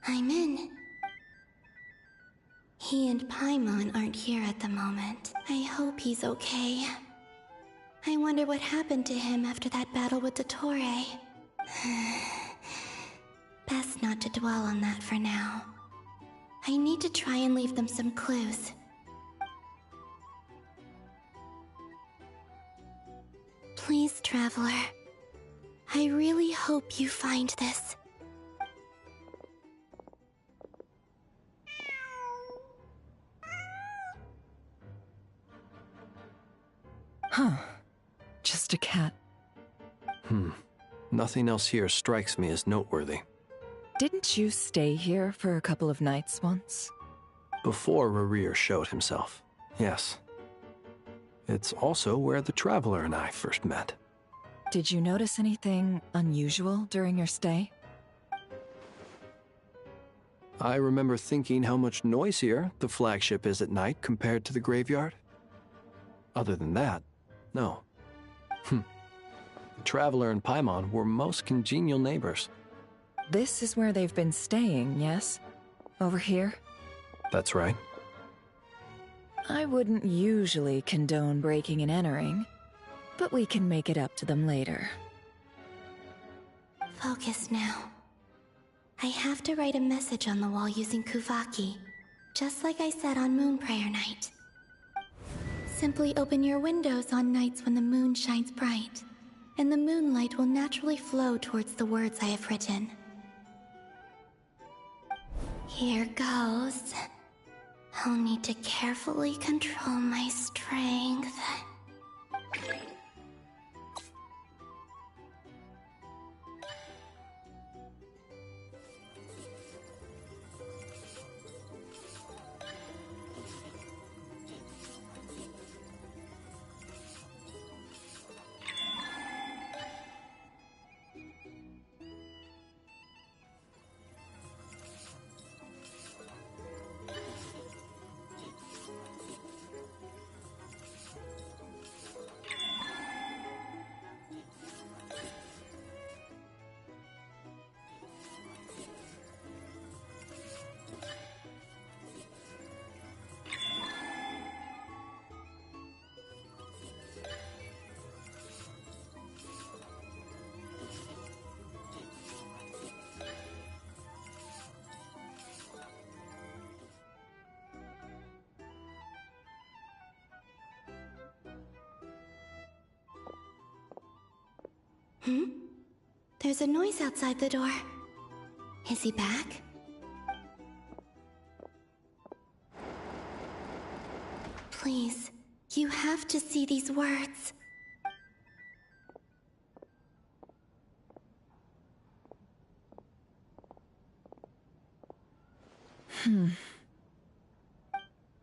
I'm in. He and Paimon aren't here at the moment. I hope he's okay. I wonder what happened to him after that battle with Dottore. Best not to dwell on that for now. I need to try and leave them some clues. Please, Traveler. I really hope you find this. Huh. Just a cat. Nothing else here strikes me as noteworthy. Didn't you stay here for a couple of nights once? Before Rerir showed himself, yes. It's also where the Traveler and I first met. Did you notice anything unusual during your stay? I remember thinking how much noisier the flagship is at night compared to the graveyard. Other than that, no. The Traveler and Paimon were most congenial neighbors. This is where they've been staying, yes? Over here? That's right. I wouldn't usually condone breaking and entering, but we can make it up to them later. Focus now. I have to write a message on the wall using Kuvaki, just like I said on Moon Prayer Night. Simply open your windows on nights when the moon shines bright, and the moonlight will naturally flow towards the words I have written. Here goes. I'll need to carefully control my strength. There's a noise outside the door. Is he back? Please, you have to see these words.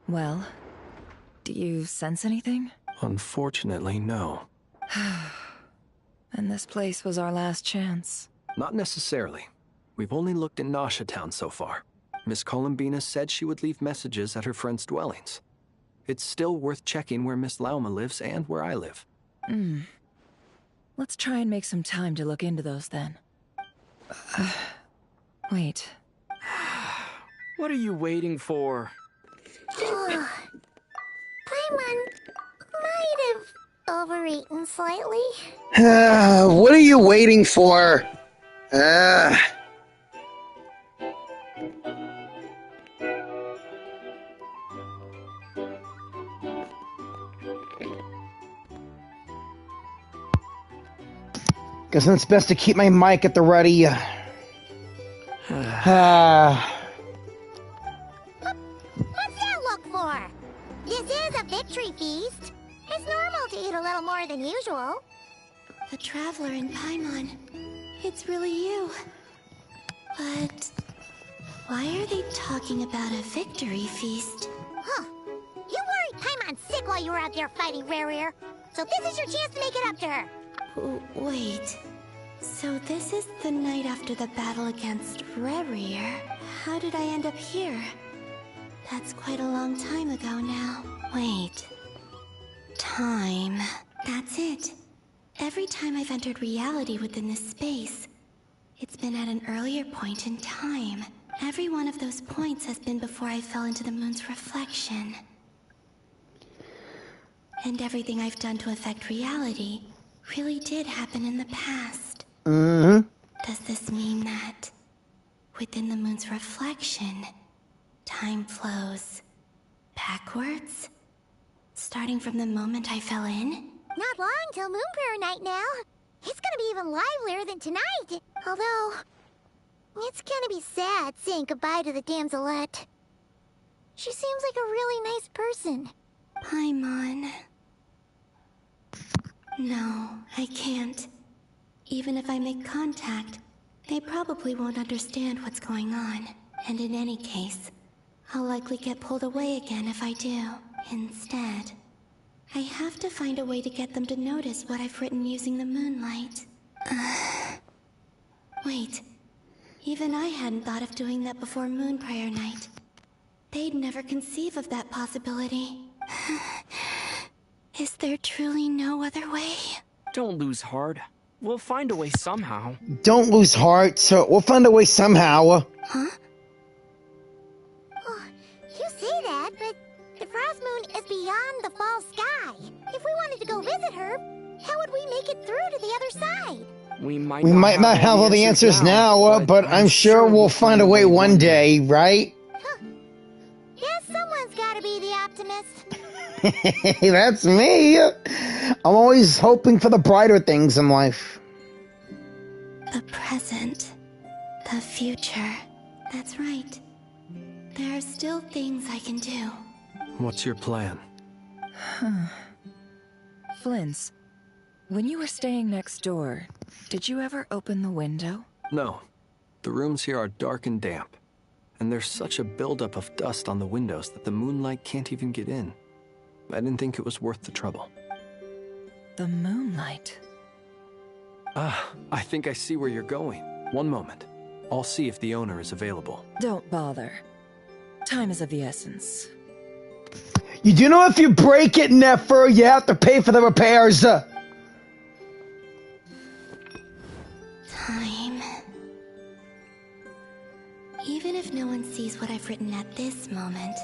Well, do you sense anything? Unfortunately, no. And this place was our last chance. Not necessarily. We've only looked in Nasha Town so far. Miss Columbina said she would leave messages at her friends' dwellings. It's still worth checking where Miss Lauma lives and where I live. Let's try and make some time to look into those then. Wait. What are you waiting for? Paimon might have overeaten slightly. What are you waiting for? Guess it's best to keep my mic at the ready. What's that look for? This is a victory feast. It's normal to eat a little more than usual. The Traveler in Paimon. It's really you. But why are they talking about a victory feast? Huh. You worried Paimon sick while you were out there fighting Rerir. So this is your chance to make it up to her. Wait. So this is the night after the battle against Rerir. How did I end up here? That's quite a long time ago now. Wait. Time. That's it. Every time I've entered reality within this space, it's been at an earlier point in time. Every one of those points has been before I fell into the moon's reflection. And everything I've done to affect reality really did happen in the past. Does this mean that within the moon's reflection, time flows backwards? Starting from the moment I fell in? Not long till Moon Prayer Night now. It's gonna be even livelier than tonight. Although, it's gonna be sad saying goodbye to the damselette. She seems like a really nice person. Paimon. No, I can't. Even if I make contact, they probably won't understand what's going on. And in any case, I'll likely get pulled away again if I do. Instead, I have to find a way to get them to notice what I've written using the moonlight. Wait. Even I hadn't thought of doing that before Moon Prayer Night. They'd never conceive of that possibility. Is there truly no other way? Don't lose heart. We'll find a way somehow. Don't lose heart, so we'll find a way somehow. Huh? Oh, you say that, but the Frost Moon is beyond the fall sky. If we wanted to go visit her, how would we make it through to the other side? We might not have all the answers now, but I'm sure we'll find a way one day, right? Yes, someone's gotta be the optimist. That's me. I'm always hoping for the brighter things in life. The present. The future. That's right. There are still things I can do. What's your plan? Flint's, when you were staying next door, did you ever open the window? No. The rooms here are dark and damp. And there's such a buildup of dust on the windows that the moonlight can't even get in. I didn't think it was worth the trouble. The moonlight? I think I see where you're going. One moment. I'll see if the owner is available. Don't bother. Time is of the essence. You do know if you break it, Nefer, you have to pay for the repairs. Time. Even if no one sees what I've written at this moment,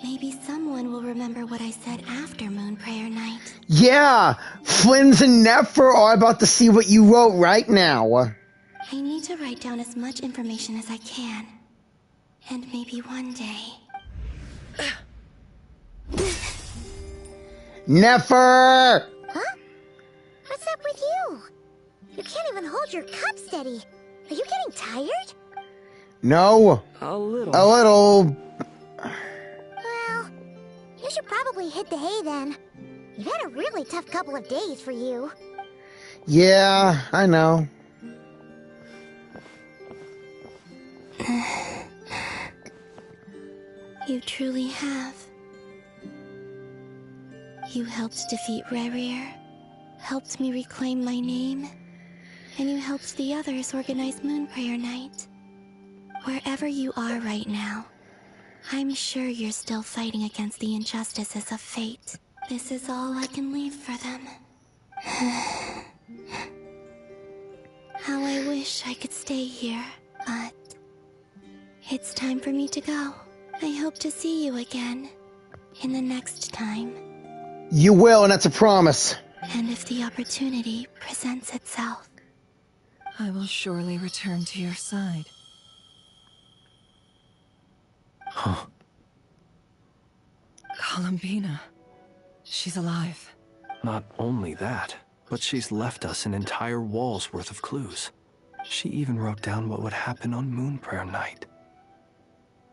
maybe someone will remember what I said after Moon Prayer Night. Yeah, Flynn's and Nefer are about to see what you wrote right now. I need to write down as much information as I can. And maybe one day... Nefer! Huh? What's up with you? You can't even hold your cup steady. Are you getting tired? No. A little. A little. Well, you should probably hit the hay then. You've had a really tough couple of days for you. Yeah, I know. You truly have. You helped defeat Rerir, helped me reclaim my name, and you helped the others organize Moon Prayer Night. Wherever you are right now, I'm sure you're still fighting against the injustices of fate. This is all I can leave for them. How I wish I could stay here, but it's time for me to go. I hope to see you again in the next time. You will, and that's a promise. And if the opportunity presents itself, I will surely return to your side. Huh. Columbina. She's alive. Not only that, but she's left us an entire wall's worth of clues. She even wrote down what would happen on Moon Prayer Night.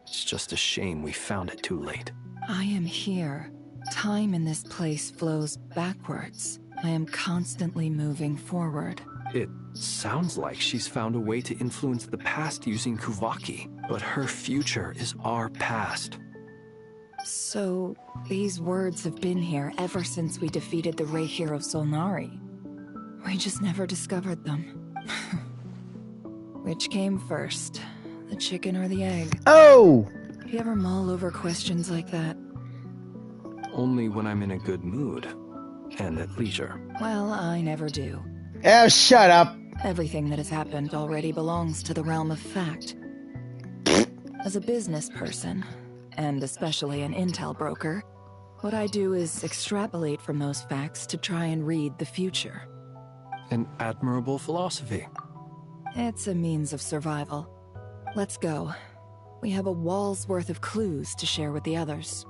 It's just a shame we found it too late. I am here. Time in this place flows backwards. I am constantly moving forward. It sounds like she's found a way to influence the past using Kuvaki, but her future is our past. So, these words have been here ever since we defeated the Ray Hero Solnari. We just never discovered them. Which came first, the chicken or the egg? Oh! You ever mull over questions like that? Only when I'm in a good mood, and at leisure. Well, I never do. Oh, shut up. Everything that has happened already belongs to the realm of fact. As a business person, and especially an intel broker, what I do is extrapolate from those facts to try and read the future. An admirable philosophy. It's a means of survival. Let's go. We have a wall's worth of clues to share with the others.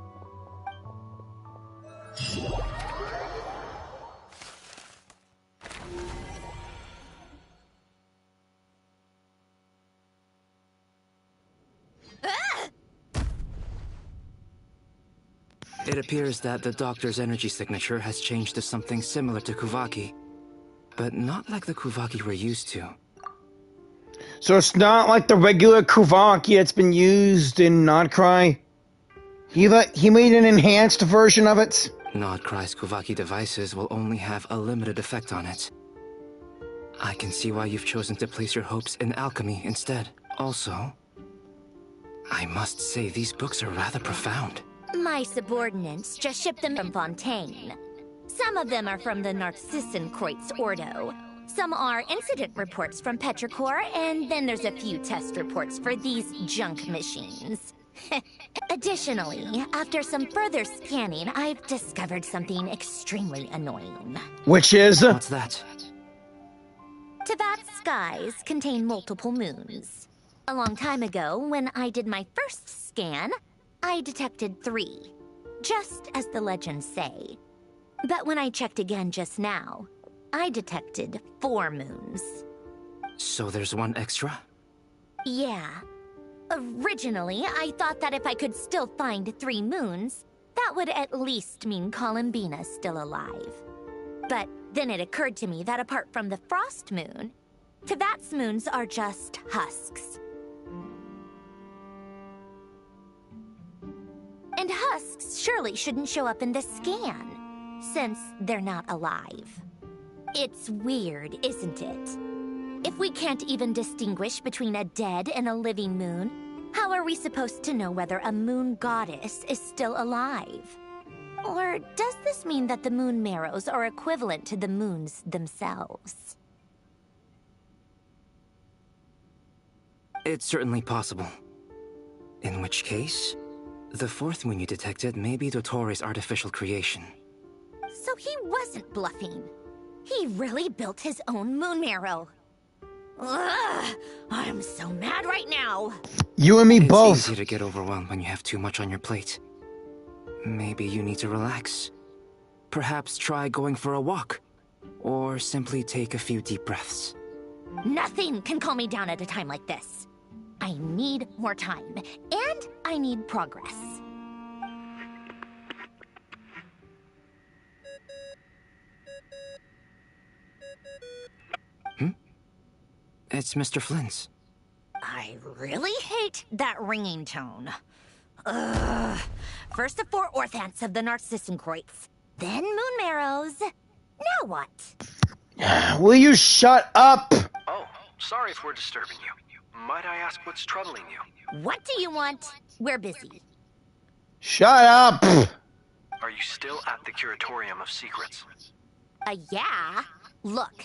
It appears that the Doctor's energy signature has changed to something similar to Kuvaki, but not like the Kuvaki we're used to. So it's not like the regular Kuvaki that's been used in Nod-Krai? He made an enhanced version of it? Nod-Krai's Kuvaki devices will only have a limited effect on it. I can see why you've chosen to place your hopes in alchemy instead. Also, I must say these books are rather profound. My subordinates just shipped them from Fontaine. So Some of them are from the Narcissenkreuz Ordo. Some are incident reports from Petrichor, and then there's a few test reports for these junk machines. Additionally, after some further scanning, I've discovered something extremely annoying. Which is? What's that? Teyvat's skies contain multiple moons. A long time ago, when I did my first scan, I detected 3, just as the legends say. But when I checked again just now, I detected 4 moons. So there's one extra? Yeah. Originally, I thought that if I could still find 3 moons, that would at least mean Columbina's still alive. But then it occurred to me that apart from the frost moon, Teyvat's moons are just husks. And husks surely shouldn't show up in the scan, since they're not alive. It's weird, isn't it? If we can't even distinguish between a dead and a living moon, how are we supposed to know whether a moon goddess is still alive? Or does this mean that the moon marrows are equivalent to the moons themselves? It's certainly possible. In which case, the 4th moon you detected may be Dottore's artificial creation. So he wasn't bluffing. He really built his own moon marrow. Ugh, I'm so mad right now. You and me both. It's easy to get overwhelmed when you have too much on your plate. Maybe you need to relax. Perhaps try going for a walk. Or simply take a few deep breaths. Nothing can calm me down at a time like this. I need more time, and I need progress. It's Mr. Flynn's. I really hate that ringing tone. Ugh. First the 4 orthants of the Narcissenkreuz, then moon marrows. Now what? Will you shut up? Oh, sorry if we're disturbing you. Might I ask what's troubling you? What do you want? We're busy. Shut up! Are you still at the Curatorium of Secrets? Yeah. Look,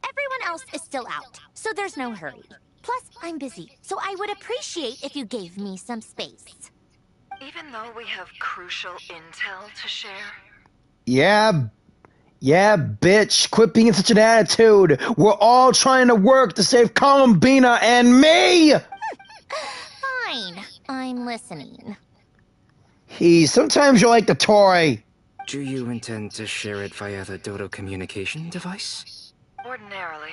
everyone else is still out, so there's no hurry. Plus, I'm busy, so I would appreciate if you gave me some space. Even though we have crucial intel to share? Yeah, bitch. Quit being in such an attitude. We're all trying to work to save Columbina and me! Fine. I'm listening. Sometimes you're like the toy. Do you intend to share it via the Dodo communication device? Ordinarily,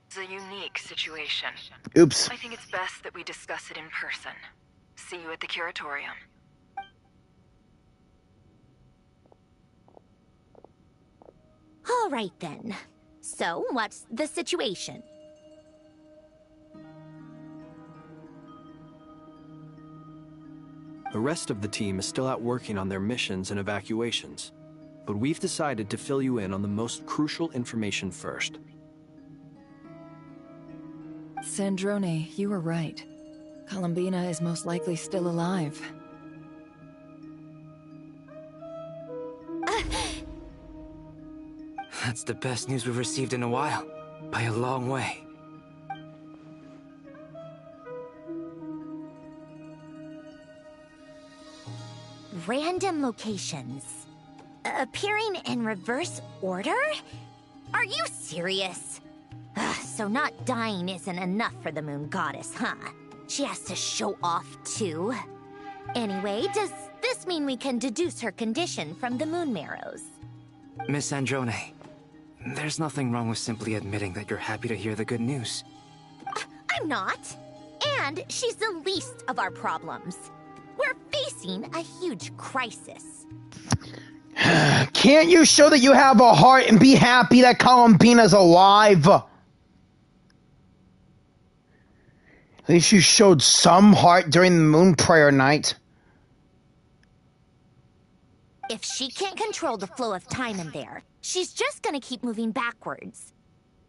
it's a unique situation. Oops. I think it's best that we discuss it in person. See you at the Curatorium. All right, then. So, what's the situation? The rest of the team is still out working on their missions and evacuations, but we've decided to fill you in on the most crucial information first. Sandrone, you were right. Columbina is most likely still alive. That's the best news we've received in a while. By a long way. Random locations. Appearing in reverse order? Are you serious? So not dying isn't enough for the moon goddess, huh? She has to show off too. Anyway, does this mean we can deduce her condition from the moon marrows? Miss Sandrone, there's nothing wrong with simply admitting that you're happy to hear the good news. I'm not. And she's the least of our problems. We're facing a huge crisis. Can't you show that you have a heart and be happy that Columbina's alive? At least you showed some heart during the moon prayer night. If she can't control the flow of time in there, she's just gonna keep moving backwards.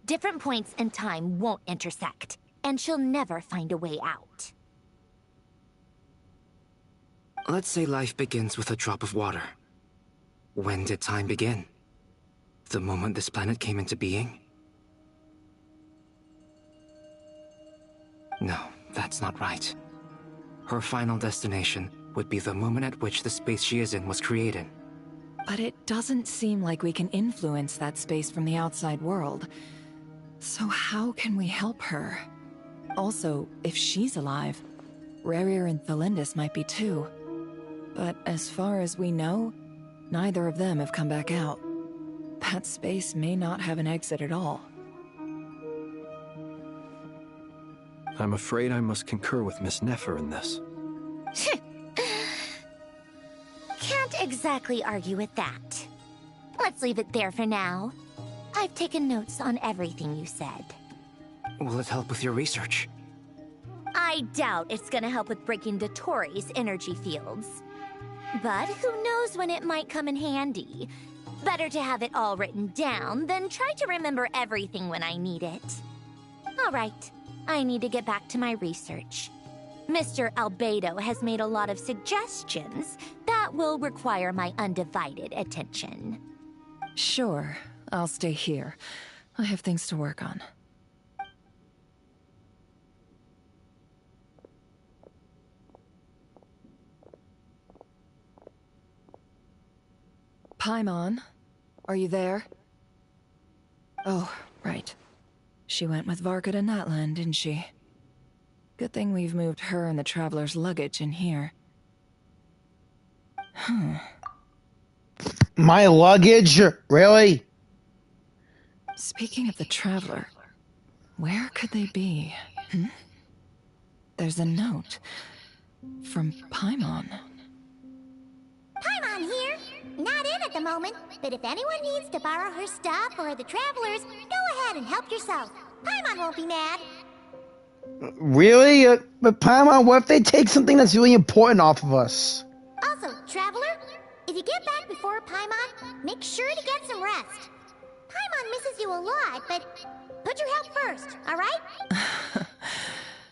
Different points in time won't intersect, and she'll never find a way out. Let's say life begins with a drop of water. When did time begin? The moment this planet came into being? No, that's not right. Her final destination would be the moment at which the space she is in was created. But it doesn't seem like we can influence that space from the outside world. So how can we help her? Also, if she's alive, Rerir and Thelindis might be too. But as far as we know, neither of them have come back out. That space may not have an exit at all. I'm afraid I must concur with Miss Nefer in this. Can't exactly argue with that. Let's leave it there for now. I've taken notes on everything you said. Will it help with your research? I doubt it's gonna help with breaking Dottore's energy fields. But who knows when it might come in handy. Better to have it all written down than try to remember everything when I need it. Alright, I need to get back to my research. Mr. Albedo has made a lot of suggestions that will require my undivided attention. Sure, I'll stay here. I have things to work on. Paimon, are you there? Oh, right. She went with Varka to Natlan, didn't she? Good thing we've moved her and the Traveler's luggage in here. My luggage? Really? Speaking of the Traveler, where could they be? There's a note from Paimon. Paimon here. Not in at the moment, but if anyone needs to borrow her stuff or the Travelers, go ahead and help yourself. Paimon won't be mad. Really? But Paimon, what if they take something that's really important off of us? Also, Traveler, if you get back before Paimon, make sure to get some rest. Paimon misses you a lot, but put your health first, alright?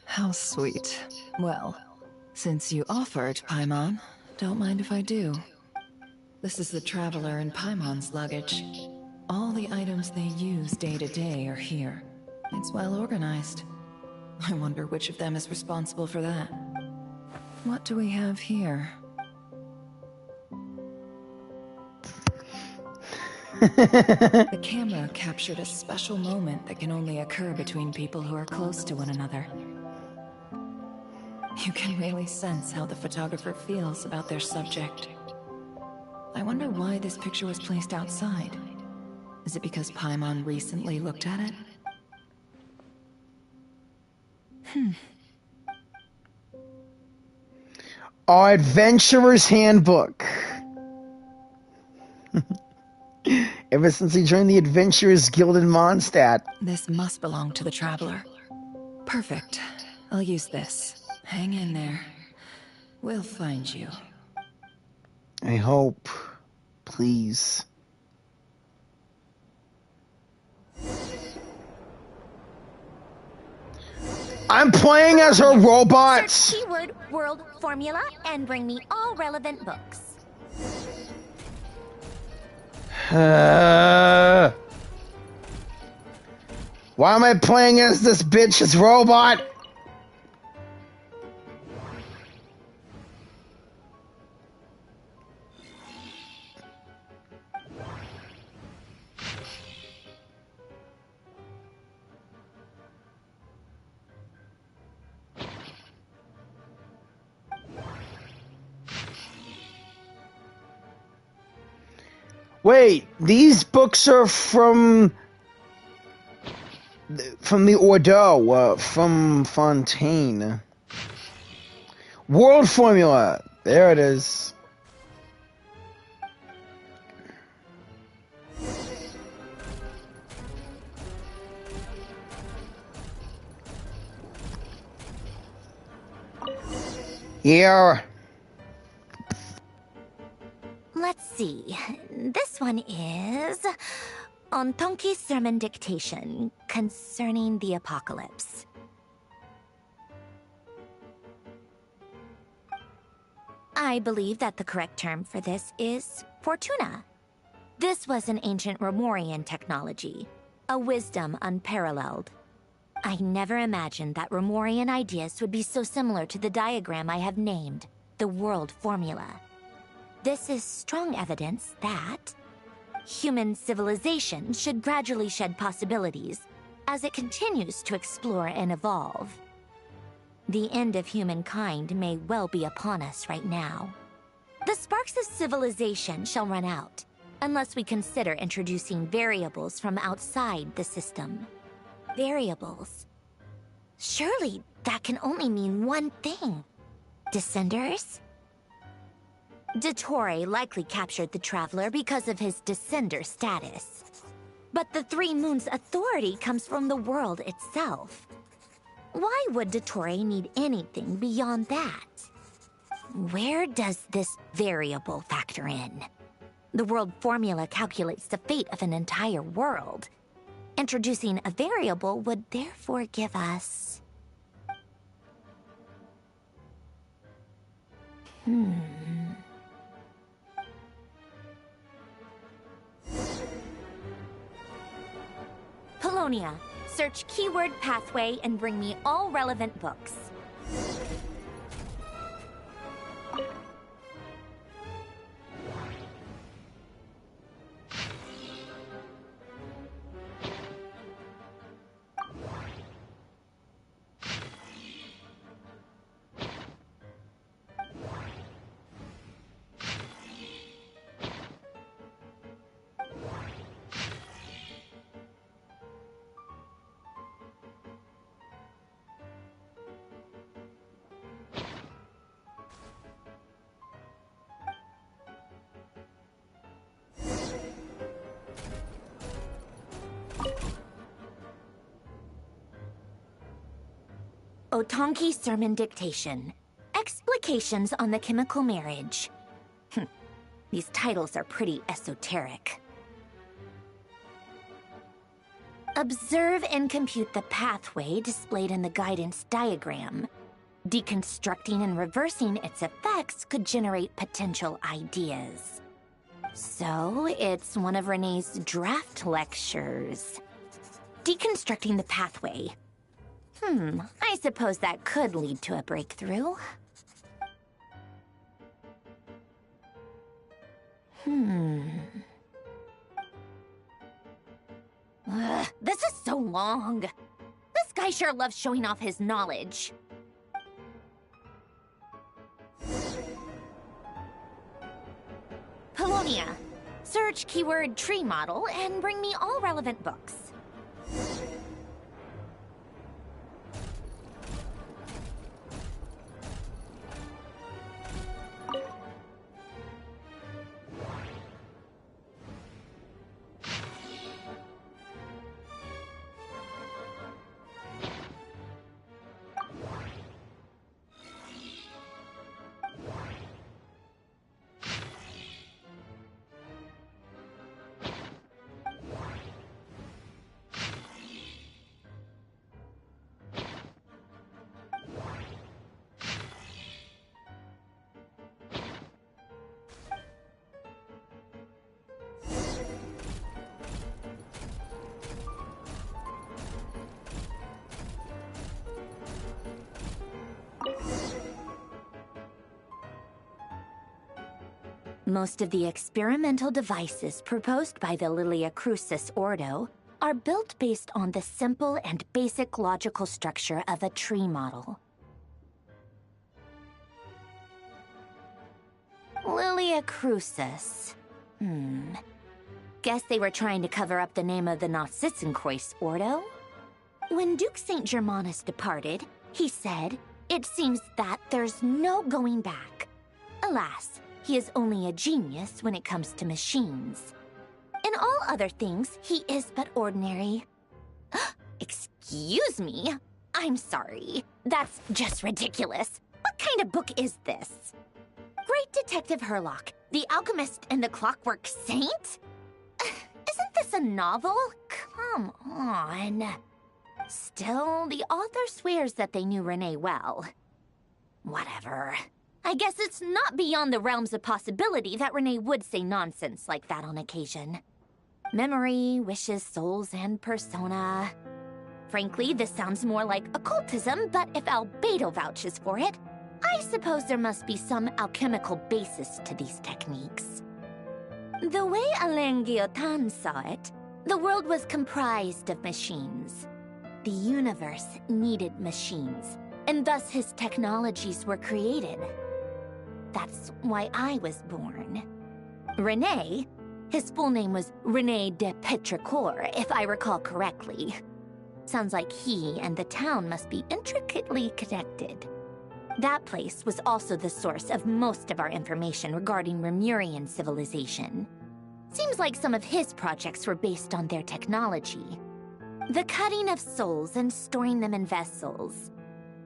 How sweet. Well, since you offered, Paimon, don't mind if I do. This is the Traveler and Paimon's luggage. All the items they use day to day are here. It's well organized. I wonder which of them is responsible for that. What do we have here? The camera captured a special moment that can only occur between people who are close to one another. You can really sense how the photographer feels about their subject. I wonder why this picture was placed outside. Is it because Paimon recently looked at it? Our Adventurer's Handbook. Ever since he joined the Adventurers Guild in Mondstadt. This must belong to the Traveler. Perfect. I'll use this. Hang in there. We'll find you. I hope. Please. I'm playing as her robot! Search keyword world formula and bring me all relevant books. Why am I playing as this bitch's robot? Wait, these books are from the Ordo, from Fontaine. World Formula. There it is. Here. Let's see. This one is on Tonki's sermon dictation concerning the apocalypse. I believe that the correct term for this is Fortuna, This was an ancient Romorian technology, a wisdom unparalleled. I never imagined that Romorian ideas would be so similar to the diagram I have named, the World Formula. This is strong evidence that human civilization should gradually shed possibilities as it continues to explore and evolve. The end of humankind may well be upon us right now. The sparks of civilization shall run out, unless we consider introducing variables from outside the system. Variables? Surely that can only mean one thing. Descenders? Dottore likely captured the Traveler because of his descender status. But the Three Moons' authority comes from the world itself. Why would Dottore need anything beyond that? Where does this variable factor in? The world formula calculates the fate of an entire world. Introducing a variable would therefore give us... Polonia, search keyword pathway and bring me all relevant books. Otonki Sermon Dictation. Explications on the Chemical Marriage. These titles are pretty esoteric. Observe and compute the pathway displayed in the guidance diagram. Deconstructing and reversing its effects could generate potential ideas. So, it's one of Renee's draft lectures. Deconstructing the pathway. I suppose that could lead to a breakthrough. This is so long. This guy sure loves showing off his knowledge. Polonia, search keyword tree model and bring me all relevant books. Most of the experimental devices proposed by the Lilia Crucis Ordo are built based on the simple and basic logical structure of a tree model. Lilia Crucis. Guess they were trying to cover up the name of the Nod-Krai Ordo? When Duke St. Germanus departed, he said, "It seems that there's no going back." Alas, he is only a genius when it comes to machines. In all other things, he is but ordinary. Excuse me? I'm sorry. That's just ridiculous. What kind of book is this? Great Detective Herlock, the Alchemist and the Clockwork Saint? Isn't this a novel? Come on. Still, the author swears that they knew Renee well. Whatever. I guess it's not beyond the realms of possibility that Renee would say nonsense like that on occasion. Memory, wishes, souls, and persona. Frankly, this sounds more like occultism, but if Albedo vouches for it, I suppose there must be some alchemical basis to these techniques. The way Alain Guillotin saw it, the world was comprised of machines. The universe needed machines, and thus his technologies were created. That's why I was born. René, his full name was René de Petrichor, if I recall correctly. Sounds like he and the town must be intricately connected. That place was also the source of most of our information regarding Remurian civilization. Seems like some of his projects were based on their technology. The cutting of souls and storing them in vessels.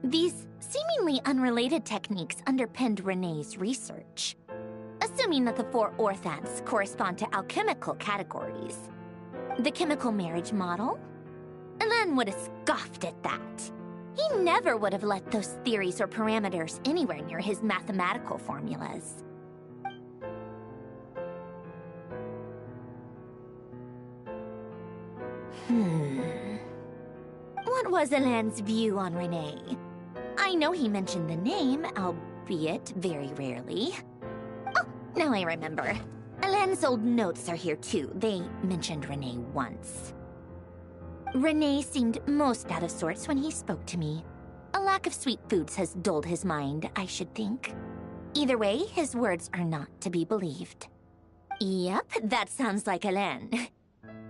These seemingly unrelated techniques underpinned René's research. Assuming that the 4 orthants correspond to alchemical categories. The chemical marriage model? Alain would have scoffed at that. He never would have let those theories or parameters anywhere near his mathematical formulas. What was Alain's view on René? I know he mentioned the name, albeit very rarely. Oh, now I remember. Alain's old notes are here too. They mentioned René once. René seemed most out of sorts when he spoke to me. A lack of sweet foods has dulled his mind, I should think. Either way, his words are not to be believed. Yep, that sounds like Alain.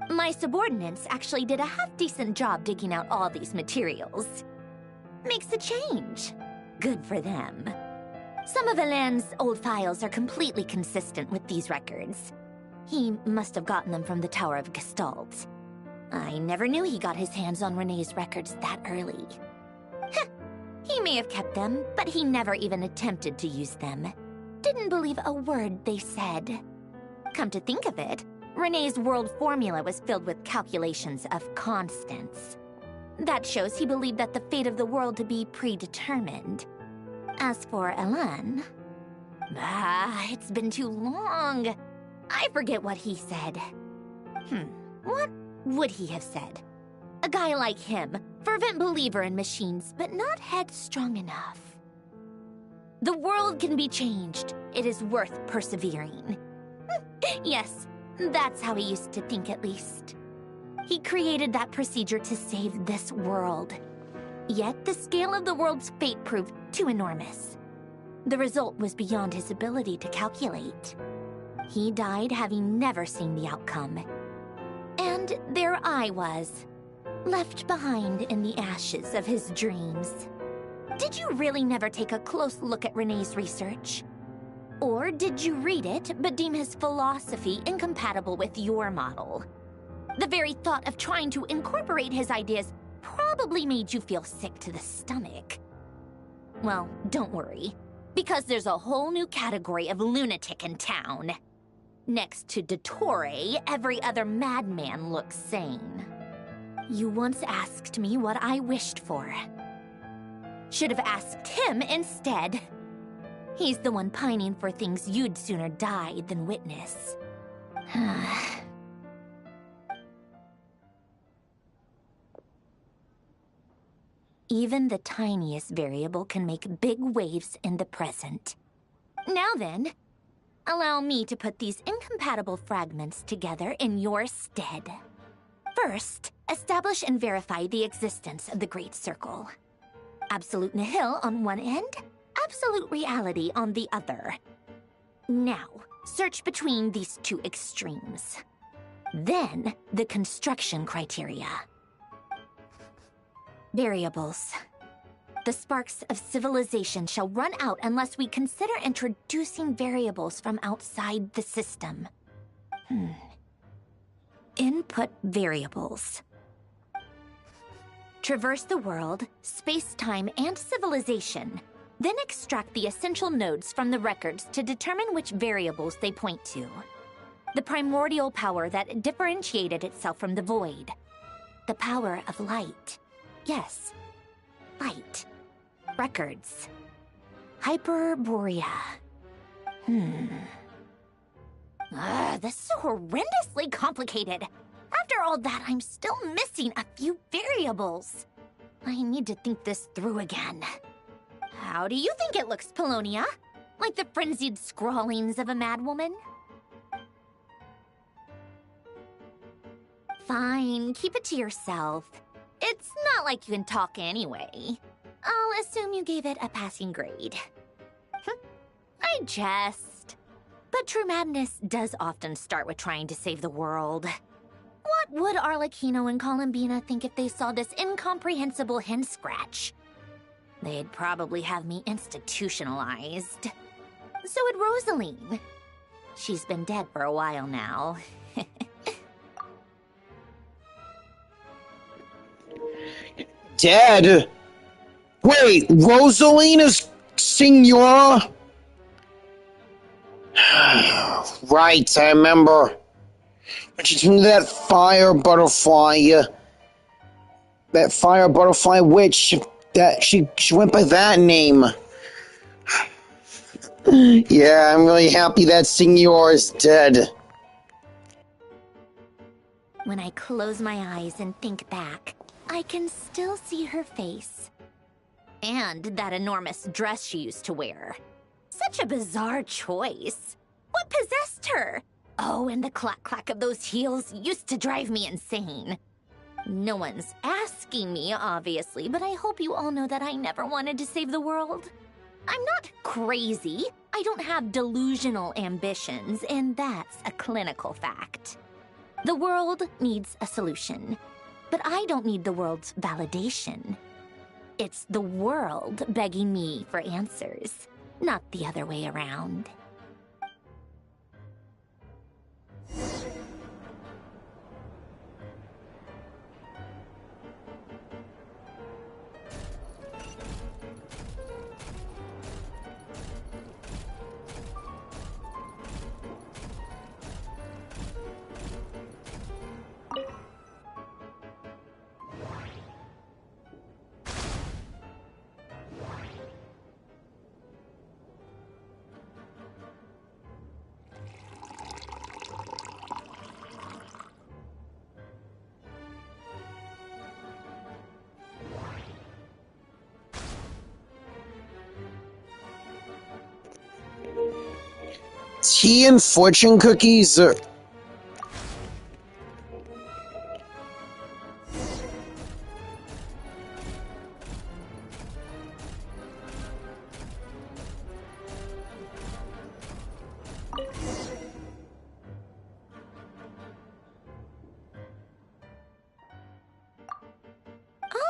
My subordinates actually did a half-decent job digging out all these materials. Makes a change. Good for them. Some of Alain's old files are completely consistent with these records. He must have gotten them from the Tower of Gestalt. I never knew he got his hands on René's records that early. Heh, he may have kept them, but he never even attempted to use them. Didn't believe a word they said. Come to think of it, René's world formula was filled with calculations of constants. That shows he believed that the fate of the world to be predetermined. As for Alain... it's been too long. I forget what he said. What would he have said? A guy like him, fervent believer in machines, but not headstrong enough. The world can be changed. It is worth persevering. Yes, that's how he used to think at least. He created that procedure to save this world. Yet the scale of the world's fate proved too enormous. The result was beyond his ability to calculate. He died having never seen the outcome. And there I was, left behind in the ashes of his dreams. Did you really never take a close look at René's research? Or did you read it, but deem his philosophy incompatible with your model? The very thought of trying to incorporate his ideas probably made you feel sick to the stomach. Well, don't worry, because there's a whole new category of lunatic in town. Next to Dottore, every other madman looks sane. You once asked me what I wished for. Should have asked him instead. He's the one pining for things you'd sooner die than witness. Even the tiniest variable can make big waves in the present. Now then, allow me to put these incompatible fragments together in your stead. First, establish and verify the existence of the Great Circle. Absolute nihil on one end, absolute reality on the other. Now, search between these two extremes. Then, the construction criteria. Variables. The sparks of civilization shall run out unless we consider introducing variables from outside the system. Input variables. Traverse the world, space-time, and civilization. Then extract the essential nodes from the records to determine which variables they point to. The primordial power that differentiated itself from the void. The power of light. Yes, light. Records. Hyperborea. This is horrendously complicated. After all that, I'm still missing a few variables. I need to think this through again. How do you think it looks, Polonia? Like the frenzied scrawlings of a madwoman? Fine, keep it to yourself. It's not like you can talk anyway. I'll assume you gave it a passing grade. I jest. But true madness does often start with trying to save the world. What would Arlecchino and Columbina think if they saw this incomprehensible hen scratch? They'd probably have me institutionalized. So would Rosaline. She's been dead for a while now. Dead? Wait, Rosaline is Signora? Right, I remember. When she turned into that fire butterfly, witch, that she went by that name. Yeah, I'm really happy that Signora is dead. When I close my eyes and think back, I can still see her face. And that enormous dress she used to wear. Such a bizarre choice. What possessed her? Oh, and the clack-clack of those heels used to drive me insane. No one's asking me, obviously, but I hope you all know that I never wanted to save the world. I'm not crazy. I don't have delusional ambitions, and that's a clinical fact. The world needs a solution, but I don't need the world's validation. It's the world begging me for answers, not the other way around. Tea and fortune cookies are...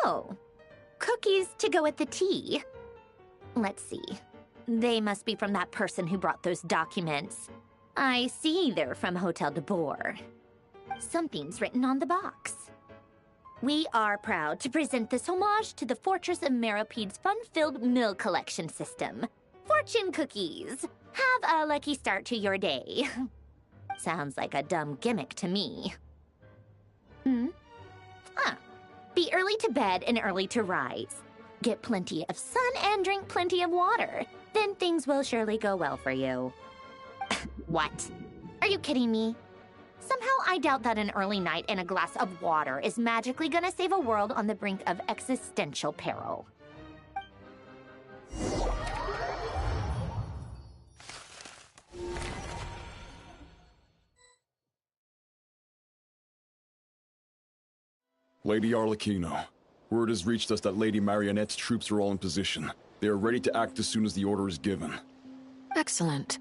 Oh, cookies to go with the tea. Let's see. They must be from that person who brought those documents. I see they're from Hotel de Boer. Something's written on the box. We are proud to present this homage to the Fortress of Meropede's fun-filled mill collection system. Fortune cookies. Have a lucky start to your day. Sounds like a dumb gimmick to me. Be early to bed and early to rise. Get plenty of sun and drink plenty of water. Then things will surely go well for you. What? Are you kidding me? Somehow I doubt that an early night and a glass of water is magically gonna save a world on the brink of existential peril. Lady Arlecchino, word has reached us that Lady Marionette's troops are all in position. They are ready to act as soon as the order is given. Excellent.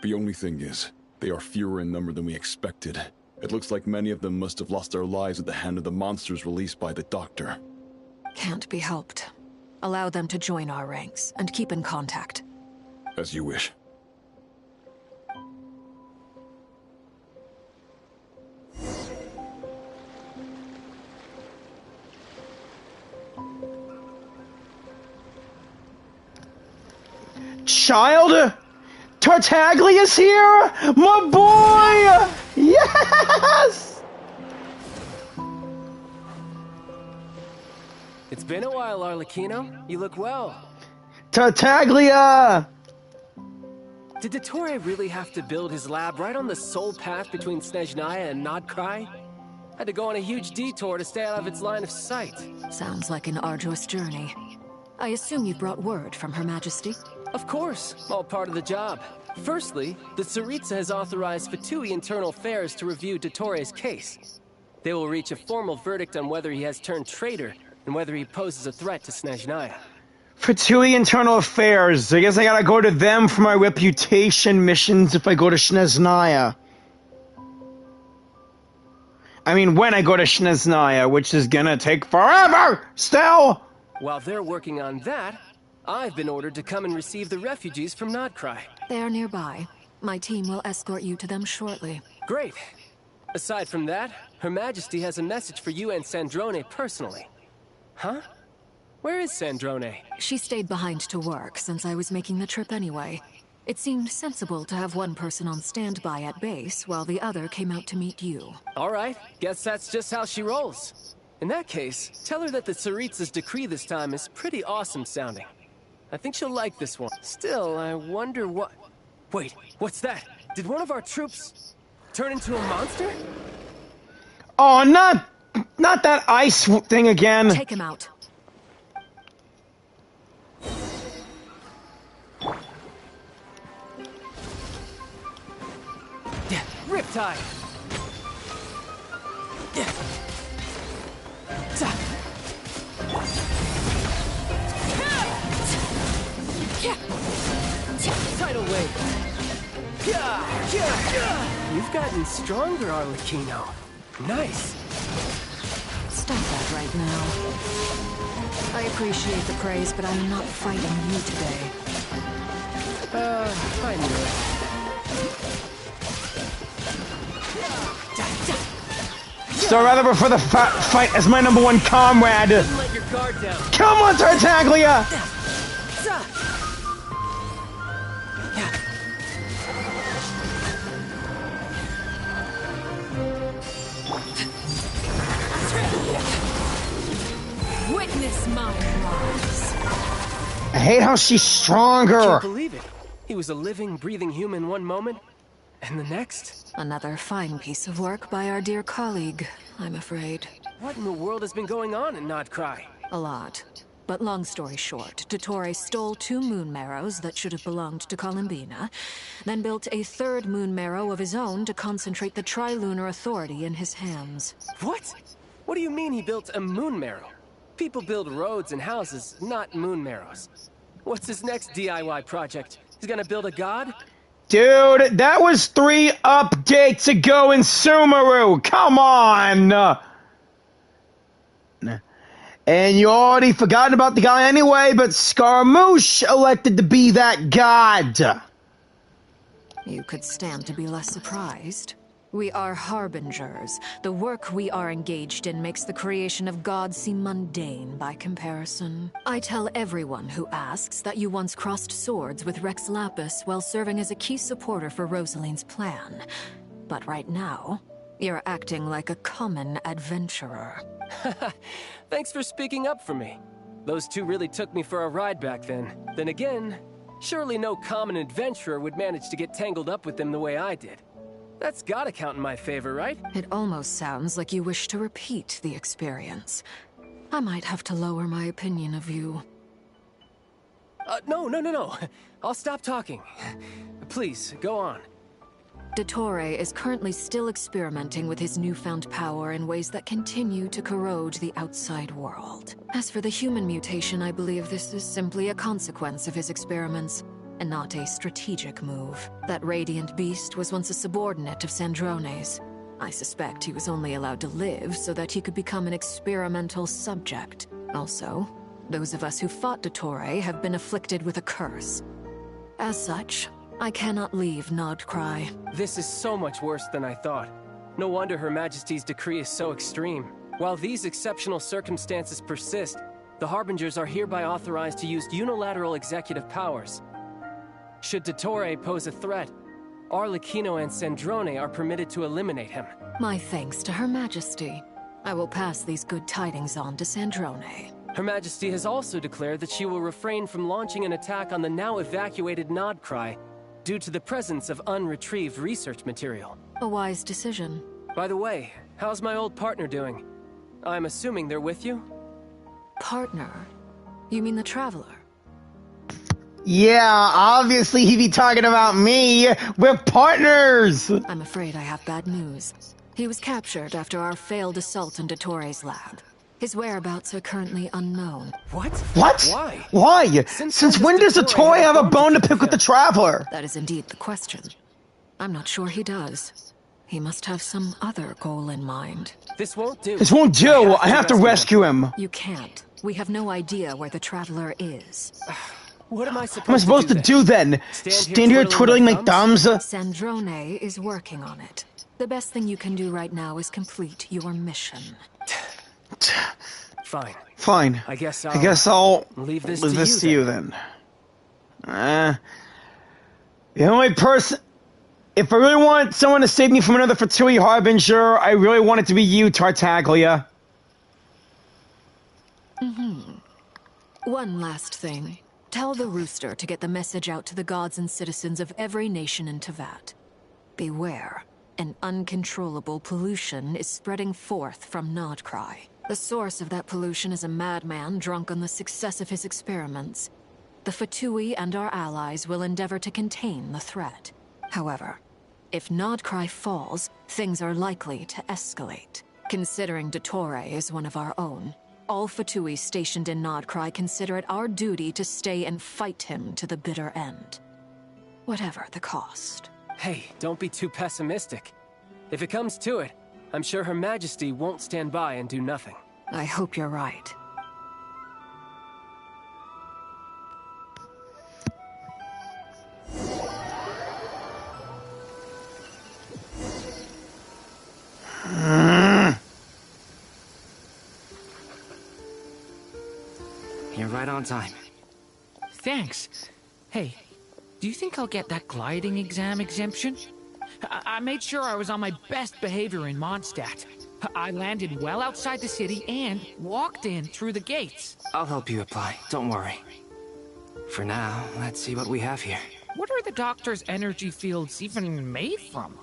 The only thing is, they are fewer in number than we expected. It looks like many of them must have lost their lives at the hand of the monsters released by the Doctor. Can't be helped. Allow them to join our ranks, and keep in contact. As you wish. Child? Tartaglia's here? My boy! Yes! It's been a while, Arlecchino. You look well. Tartaglia! Did Dottore really have to build his lab right on the sole path between Snezhnaya and Nod-Krai? Had to go on a huge detour to stay out of its line of sight. Sounds like an arduous journey. I assume you brought word from Her Majesty? Of course, all part of the job. Firstly, the Tsaritsa has authorized Fatui Internal Affairs to review Dottore's case. They will reach a formal verdict on whether he has turned traitor and whether he poses a threat to Snezhnaya. Fatui Internal Affairs. I guess I gotta go to them for my reputation missions if I go to Snezhnaya. I mean, when I go to Snezhnaya, which is gonna take forever, still! While they're working on that, I've been ordered to come and receive the refugees from Nod-Krai. They are nearby. My team will escort you to them shortly. Great. Aside from that, Her Majesty has a message for you and Sandrone personally. Huh? Where is Sandrone? She stayed behind to work since I was making the trip anyway. It seemed sensible to have one person on standby at base while the other came out to meet you. All right, guess that's just how she rolls. In that case, tell her that the Tsaritsa's decree this time is pretty awesome sounding. I think she'll like this one. Still, I wonder what... Wait, what's that? Did one of our troops turn into a monster? Oh, not that ice thing again. Take him out. Yeah, Riptide. Yeah. Tidal wave. You've gotten stronger, Arlecchino. Nice. Stop that right now. I appreciate the praise, but I am not fighting you today. I knew it. So rather prefer the fight as my #1 comrade. Let your guard down. Come on, Tartaglia! Witness my rise. I hate how she's stronger. I can't believe it. He was a living, breathing human one moment, and the next... Another fine piece of work by our dear colleague, I'm afraid. What in the world has been going on in Nod-Krai? A lot. But long story short, Dottore stole 2 moon marrows that should have belonged to Columbina, then built a 3rd moon marrow of his own to concentrate the Tri-Lunar Authority in his hands. What? What do you mean he built a moon marrow? People build roads and houses, not moon marrows. What's his next DIY project? He's gonna build a god? Dude, that was 3 updates ago in Sumeru! Come on! And you already forgotten about the guy anyway, but Scaramouche elected to be that god! You could stand to be less surprised. We are harbingers. The work we are engaged in makes the creation of gods seem mundane by comparison. I tell everyone who asks that you once crossed swords with Rex Lapis while serving as a key supporter for Rosaline's plan. But right now, you're acting like a common adventurer. Thanks for speaking up for me. Those 2 really took me for a ride back then. Then again, surely no common adventurer would manage to get tangled up with them the way I did. That's gotta count in my favor, right? It almost sounds like you wish to repeat the experience. I might have to lower my opinion of you. No. I'll stop talking. Please, go on. Dottore is currently still experimenting with his newfound power in ways that continue to corrode the outside world. As for the human mutation, I believe this is simply a consequence of his experiments, and not a strategic move. That radiant beast was once a subordinate of Sandrone's. I suspect he was only allowed to live so that he could become an experimental subject. Also, those of us who fought Dottore have been afflicted with a curse. As such, I cannot leave Nod-Krai. This is so much worse than I thought. No wonder Her Majesty's decree is so extreme. While these exceptional circumstances persist, the Harbingers are hereby authorized to use unilateral executive powers. Should Dottore pose a threat, Arlecchino and Sandrone are permitted to eliminate him. My thanks to Her Majesty. I will pass these good tidings on to Sandrone. Her Majesty has also declared that she will refrain from launching an attack on the now evacuated Nod-Krai due to the presence of unretrieved research material. A wise decision. By the way, how's my old partner doing? I'm assuming they're with you? Partner? You mean the Traveler? Yeah, obviously he'd be talking about me. We're partners! I'm afraid I have bad news. He was captured after our failed assault on Dottore's lab. His whereabouts are currently unknown. What? What? Why? Why? Since when does Dottore have a bone to pick with the Traveler? That is indeed the question. I'm not sure he does. He must have some other goal in mind. This won't do. This won't do. I have to rescue him. You can't. We have no idea where the Traveler is. What am I supposed to do then? Stand here twiddling my thumbs? Sandrone is working on it. The best thing you can do right now is complete your mission. Fine. Fine. I guess I'll leave this to you then. The only person... If I really want someone to save me from another Fatui Harbinger, I really want it to be you, Tartaglia. One last thing. Tell the Rooster to get the message out to the gods and citizens of every nation in Teyvat. Beware. An uncontrollable pollution is spreading forth from Nod-Krai. The source of that pollution is a madman drunk on the success of his experiments. The Fatui and our allies will endeavor to contain the threat. However, if Nod-Krai falls, things are likely to escalate. Considering Dottore is one of our own, all Fatui stationed in Nod-Krai consider it our duty to stay and fight him to the bitter end. Whatever the cost. Hey, don't be too pessimistic. If it comes to it, I'm sure Her Majesty won't stand by and do nothing. I hope you're right. You're right on time. Thanks. Hey, do you think I'll get that gliding exam exemption? I made sure I was on my best behavior in Mondstadt. I landed well outside the city and walked in through the gates. I'll help you apply, don't worry. For now, let's see what we have here. What are the Doctor's energy fields even made from?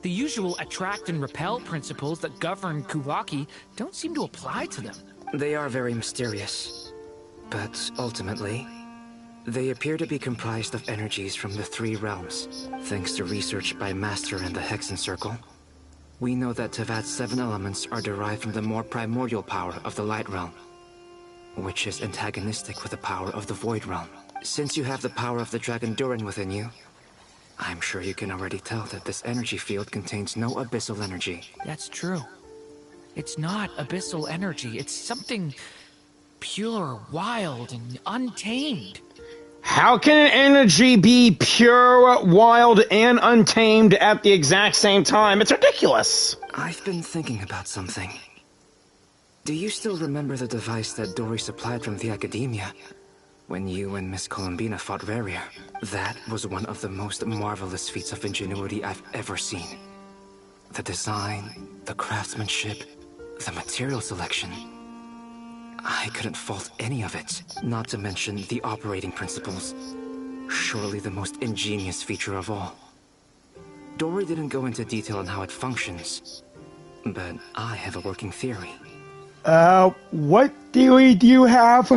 The usual attract and repel principles that govern Kuvaki don't seem to apply to them. They are very mysterious. But ultimately, they appear to be comprised of energies from the three realms. Thanks to research by Master in the Hexen Circle, we know that Teyvat's 7 elements are derived from the more primordial power of the Light Realm, which is antagonistic with the power of the Void Realm. Since you have the power of the Dragon Durin within you, I'm sure you can already tell that this energy field contains no abyssal energy. That's true. It's not abyssal energy, it's something pure, wild, and untamed. How can an energy be pure, wild, and untamed at the exact same time? It's ridiculous. I've been thinking about something. Do you still remember the device that Dory supplied from the Academia when you and Miss Columbina fought Rarier? That was one of the most marvelous feats of ingenuity I've ever seen. The design, the craftsmanship, the material selection. I couldn't fault any of it, not to mention the operating principles. Surely the most ingenious feature of all. Dory didn't go into detail on how it functions, but I have a working theory. What theory do you have?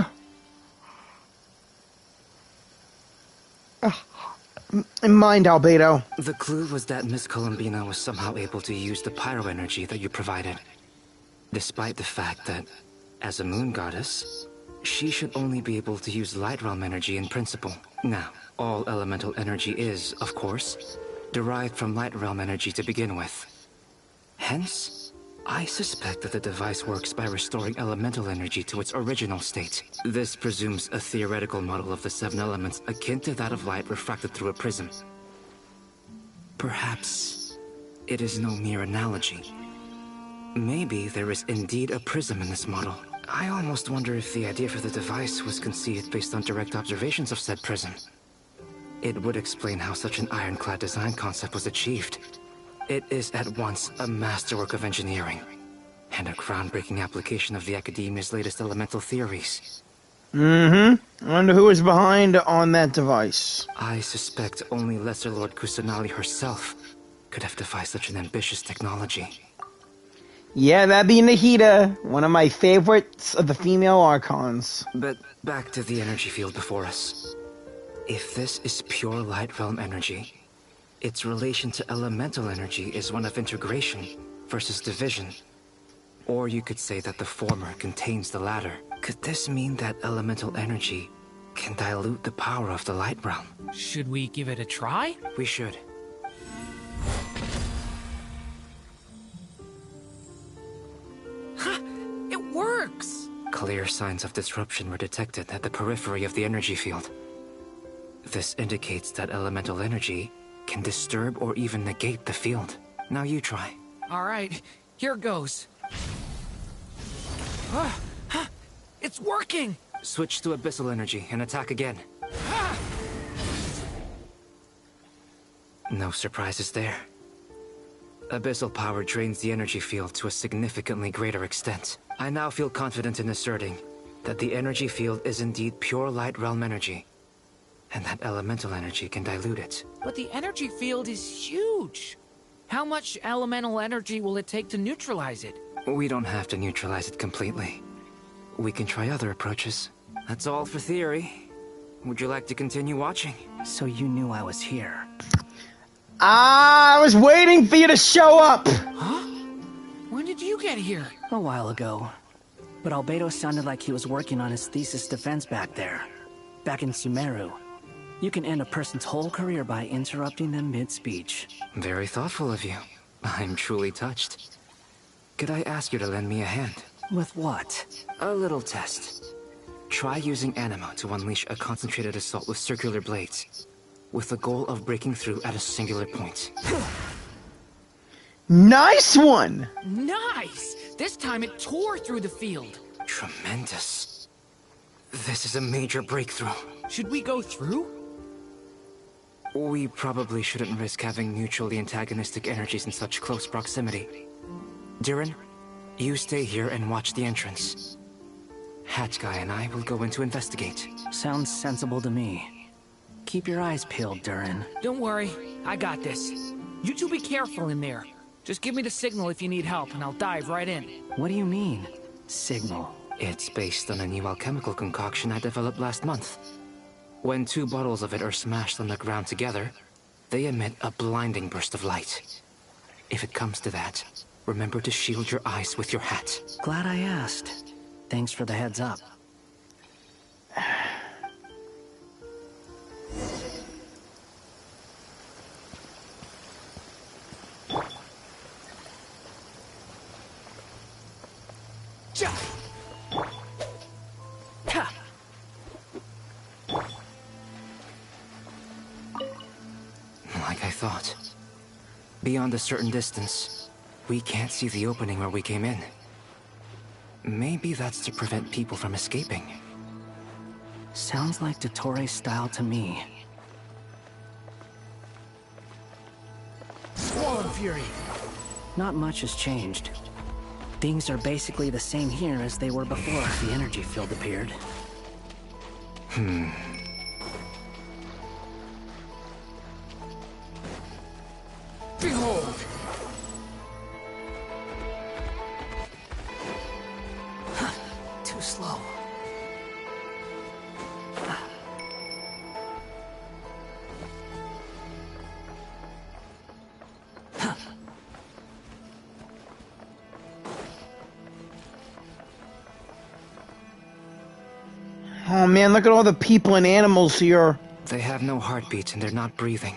In mind, Albedo. The clue was that Miss Columbina was somehow able to use the pyro energy that you provided, despite the fact that, as a moon goddess, she should only be able to use Light Realm energy in principle. Now, all elemental energy is, of course, derived from Light Realm energy to begin with. Hence, I suspect that the device works by restoring elemental energy to its original state. This presumes a theoretical model of the 7 elements akin to that of light refracted through a prism. Perhaps it is no mere analogy. Maybe there is indeed a prism in this model. I almost wonder if the idea for the device was conceived based on direct observations of said prism. It would explain how such an ironclad design concept was achieved. It is at once a masterwork of engineering And a groundbreaking application of the Academia's latest elemental theories. I wonder who is behind on that device. I suspect only Lesser Lord Kusanali herself could have devised such an ambitious technology. Yeah, that being Nahida, one of my favorites of the female Archons. But back to the energy field before us. If this is pure light realm energy, its relation to elemental energy is one of integration versus division. Or you could say that the former contains the latter. Could this mean that elemental energy can dilute the power of the light realm? Should we give it a try? We should. It works! Clear signs of disruption were detected at the periphery of the energy field. This indicates that elemental energy can disturb or even negate the field. Now you try. Alright, here goes. It's working! Switch to abyssal energy and attack again. No surprises there. Abyssal power drains the energy field to a significantly greater extent. I now feel confident in asserting that the energy field is indeed pure light realm energy, and that elemental energy can dilute it. But the energy field is huge! How much elemental energy will it take to neutralize it? We don't have to neutralize it completely. We can try other approaches. That's all for theory. Would you like to continue watching? So you knew I was here. I was waiting for you to show up! Huh? When did you get here? A while ago. But Albedo sounded like he was working on his thesis defense back there. Back in Sumeru. You can end a person's whole career by interrupting them mid-speech. Very thoughtful of you. I'm truly touched. Could I ask you to lend me a hand? With what? A little test. Try using Animo to unleash a concentrated assault with circular blades, with the goal of breaking through at a singular point. Nice one! Nice! This time it tore through the field. Tremendous. This is a major breakthrough. Should we go through? We probably shouldn't risk having mutually antagonistic energies in such close proximity. Jyran, you stay here and watch the entrance. Hat Guy and I will go in to investigate. Sounds sensible to me. Keep your eyes peeled, Durin. Don't worry, I got this. You two be careful in there. Just give me the signal if you need help, and I'll dive right in. What do you mean, signal? It's based on a new alchemical concoction I developed last month. When 2 bottles of it are smashed on the ground together, they emit a blinding burst of light. If it comes to that, remember to shield your eyes with your hat. Glad I asked. Thanks for the heads up. Like I thought. Beyond a certain distance, we can't see the opening where we came in. Maybe that's to prevent people from escaping. Sounds like Dottore's style to me. Swallow Fury! Not much has changed. Things are basically the same here as they were before the energy field appeared. Behold! Too slow. Oh man, look at all the people and animals here. They have no heartbeats and they're not breathing.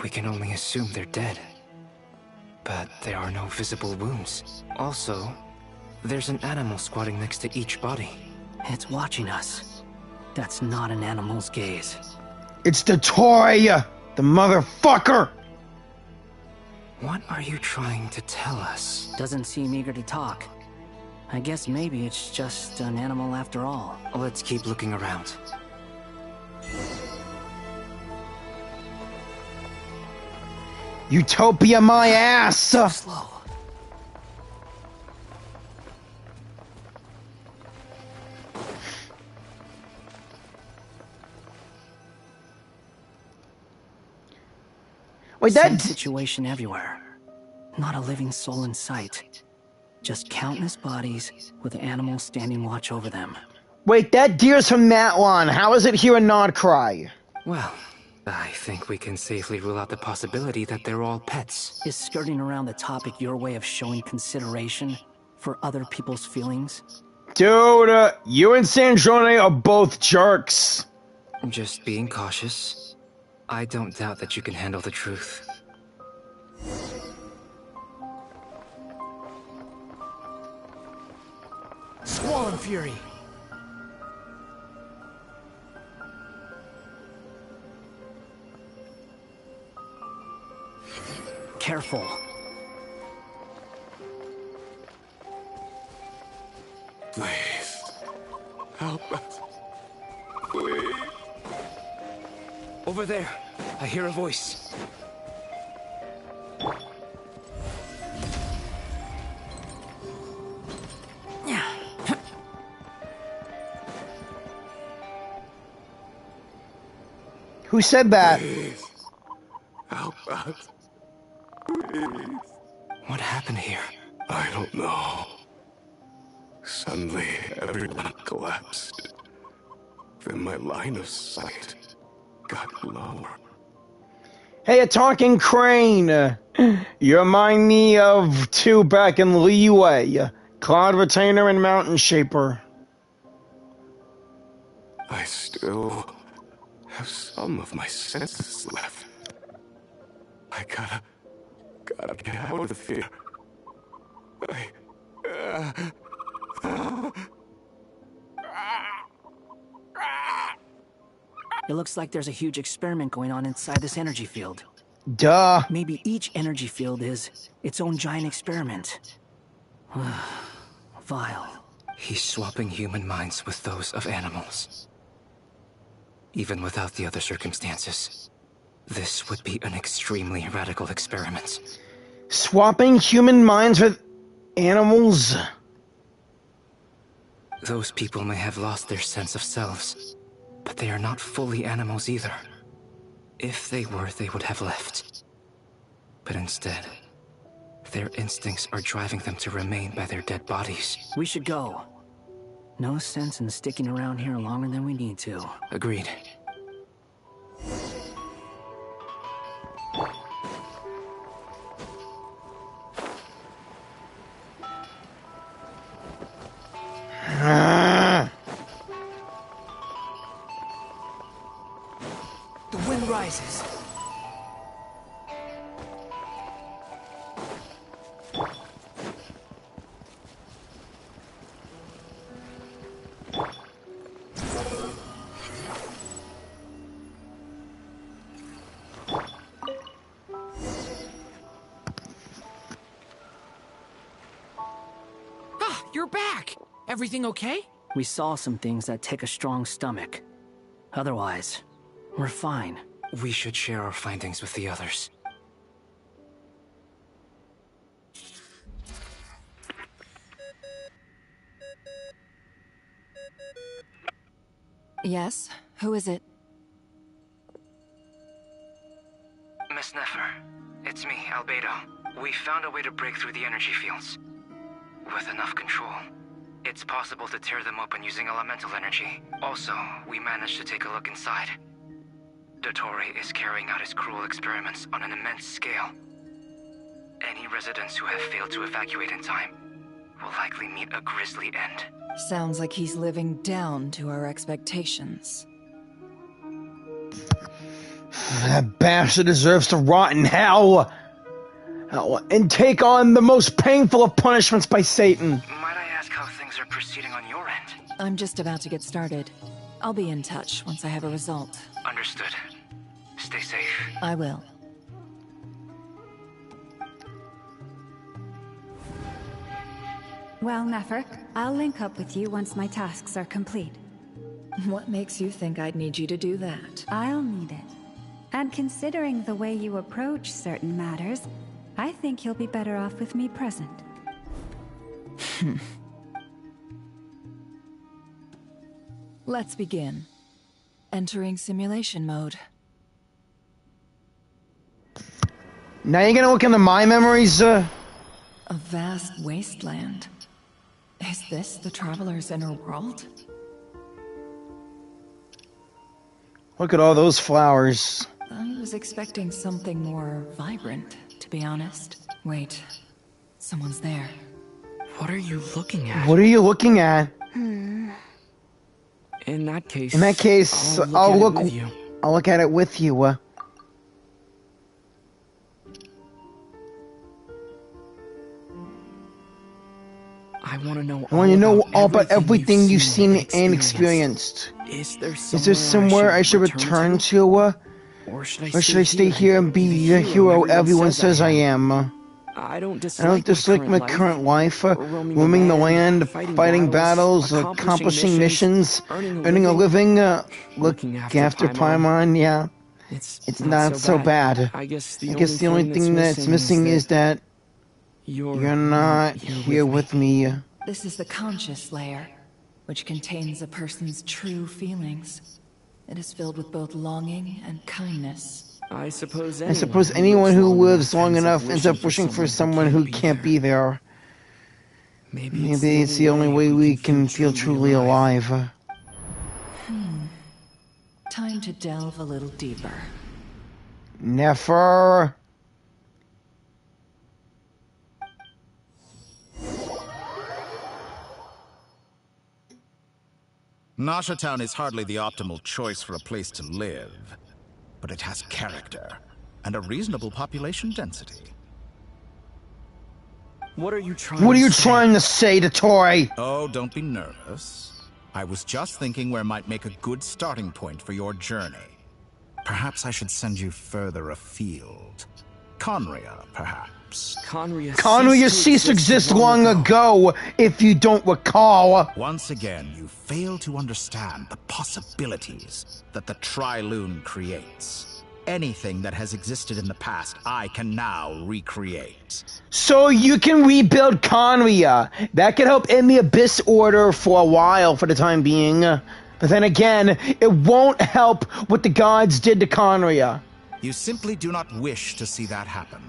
We can only assume they're dead. But there are no visible wounds. Also, there's an animal squatting next to each body. It's watching us. That's not an animal's gaze. It's Dottore, the motherfucker! What are you trying to tell us? Doesn't seem eager to talk. I guess maybe it's just an animal after all. Let's keep looking around. Utopia my ass! Slow. Wait, Same situation everywhere. Not a living soul in sight. Just countless bodies with animals standing watch over them. Wait, that deer's from Natlan. How is it here in Nod-Krai? Well, I think we can safely rule out the possibility that they're all pets. Is skirting around the topic your way of showing consideration for other people's feelings? Dude, you and Sandrone are both jerks. Just being cautious. I don't doubt that you can handle the truth. Squall Fury! Careful. Please. Help us. Please. Over there. I hear a voice. Who said that? Please. Help us. Please. What happened here? I don't know. Suddenly, everyone collapsed. Then my line of sight got lower. Hey, a talking crane. You remind me of two back in Leeway. Cloud Retainer and Mountain Shaper. I still have some of my senses left. I gotta get out of here. It looks like there's a huge experiment going on inside this energy field. Duh. Maybe each energy field is its own giant experiment. Vile. He's swapping human minds with those of animals. Even without the other circumstances, this would be an extremely radical experiment. Swapping human minds with animals? Those people may have lost their sense of selves, but they are not fully animals either. If they were, they would have left. But instead, their instincts are driving them to remain by their dead bodies. We should go. No sense in sticking around here longer than we need to. Agreed. The wind rises. Ah, you're back! Everything okay? We saw some things that take a strong stomach. Otherwise, we're fine. We should share our findings with the others. Yes? Who is it? Miss Nefer, it's me, Albedo. We found a way to break through the energy fields. With enough control, it's possible to tear them open using elemental energy. Also, we managed to take a look inside. Dottore is carrying out his cruel experiments on an immense scale. Any residents who have failed to evacuate in time will likely meet a grisly end. Sounds like he's living down to our expectations. That bastard deserves to rot in hell. And take on the most painful of punishments by Satan. Might I ask how things are proceeding on your end? I'm just about to get started. I'll be in touch once I have a result. Understood. Stay safe. I will. Well, Nefer, I'll link up with you once my tasks are complete. What makes you think I'd need you to do that? I'll need it. And considering the way you approach certain matters, I think you'll be better off with me present. Let's begin. Entering simulation mode. Now you're gonna look into my memories? A vast wasteland. Is this the Traveler's inner world? Look at all those flowers. I was expecting something more vibrant, to be honest. Wait, someone's there. What are you looking at? What are you looking at? In that case, I'll look at it with you. I want to know. I want to know all about everything you've seen and experienced. Is there somewhere I should return to? Or should I stay here and be the hero everyone says I am? I don't dislike my current life, roaming the land, fighting battles, accomplishing missions, earning a living, looking after Paimon, yeah. It's not so bad. I guess the only thing that's missing is that you're not here with me. This is the conscious layer, which contains a person's true feelings. It is filled with both longing and kindness. I suppose anyone who lives long enough ends up wishing for someone who can't be there. Maybe it's the only way we can feel truly alive. Time to delve a little deeper. Nefer. Nasha Town is hardly the optimal choice for a place to live, but it has character and a reasonable population density. What are you trying to say, Dottore? Oh, don't be nervous. I was just thinking where might make a good starting point for your journey. Perhaps I should send you further afield. Conria, perhaps. Conria ceased to exist long ago, if you don't recall. Once again, you fail to understand the possibilities that the Tri-Lune creates. Anything that has existed in the past, I can now recreate. So you can rebuild Conria. That could help end the Abyss Order for a while, for the time being. But then again, it won't help what the gods did to Conria. You simply do not wish to see that happen.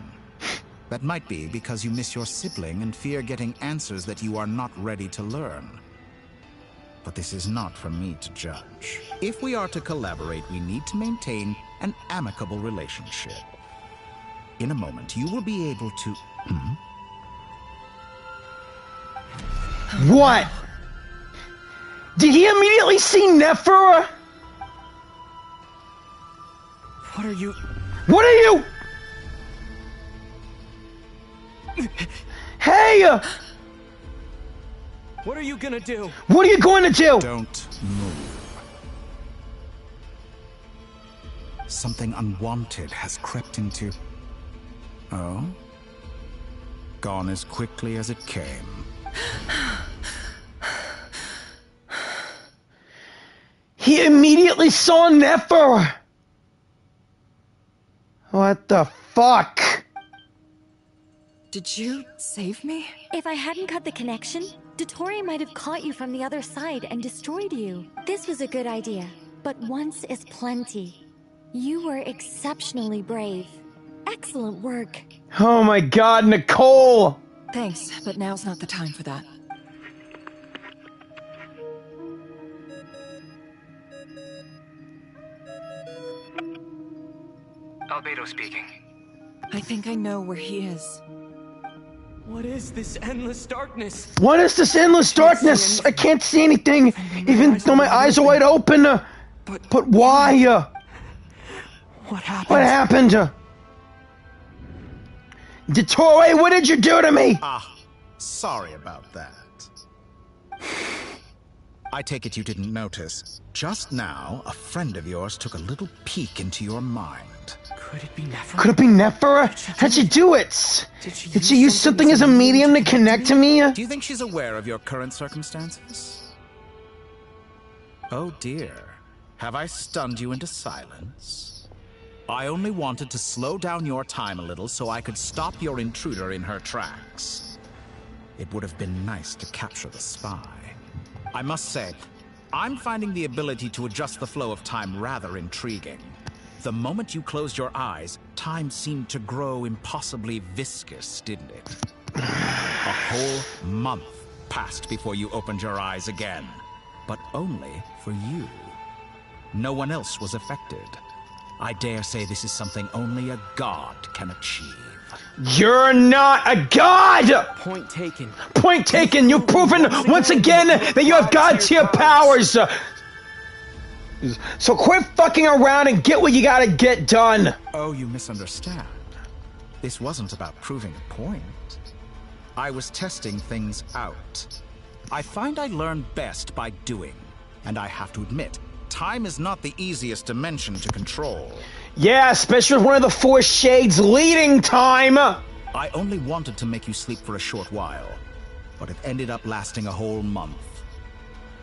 That might be because you miss your sibling and fear getting answers that you are not ready to learn. But this is not for me to judge. If we are to collaborate, we need to maintain an amicable relationship. In a moment, you will be able to... What? Did he immediately see Nefer? What are you... What are you... Hey! What are you gonna do? What are you going to do? Don't move. Something unwanted has crept into... Oh? Gone as quickly as it came. He immediately saw Nefer! What the fuck? Did you save me? If I hadn't cut the connection, Dottore might have caught you from the other side and destroyed you. This was a good idea, but once is plenty. You were exceptionally brave. Excellent work. Oh my god, Nicole! Thanks, but now's not the time for that. Albedo speaking. I think I know where he is. What is this endless darkness? What is this endless darkness? I can't see anything, even though my eyes are wide open. But why? What happened? What happened? Dottore, what did you do to me? Sorry about that. I take it you didn't notice. Just now, a friend of yours took a little peek into your mind. Could it be Nefer? Could it be Nefer? How'd she do it? Did she use something as a medium to connect to me? Do you think she's aware of your current circumstances? Oh dear. Have I stunned you into silence? I only wanted to slow down your time a little so I could stop your intruder in her tracks. It would have been nice to capture the spy. I must say, I'm finding the ability to adjust the flow of time rather intriguing. The moment you closed your eyes, time seemed to grow impossibly viscous, didn't it? A whole month passed before you opened your eyes again. But only for you. No one else was affected. I dare say this is something only a god can achieve. You're not a god! Point taken. Point taken! You've proven once again that you have god-tier powers! So quit fucking around and get what you gotta get done! Oh, you misunderstand. This wasn't about proving a point. I was testing things out. I find I learn best by doing. And I have to admit, time is not the easiest dimension to control. Yeah, especially with one of the four shades leading time! I only wanted to make you sleep for a short while, but it ended up lasting a whole month.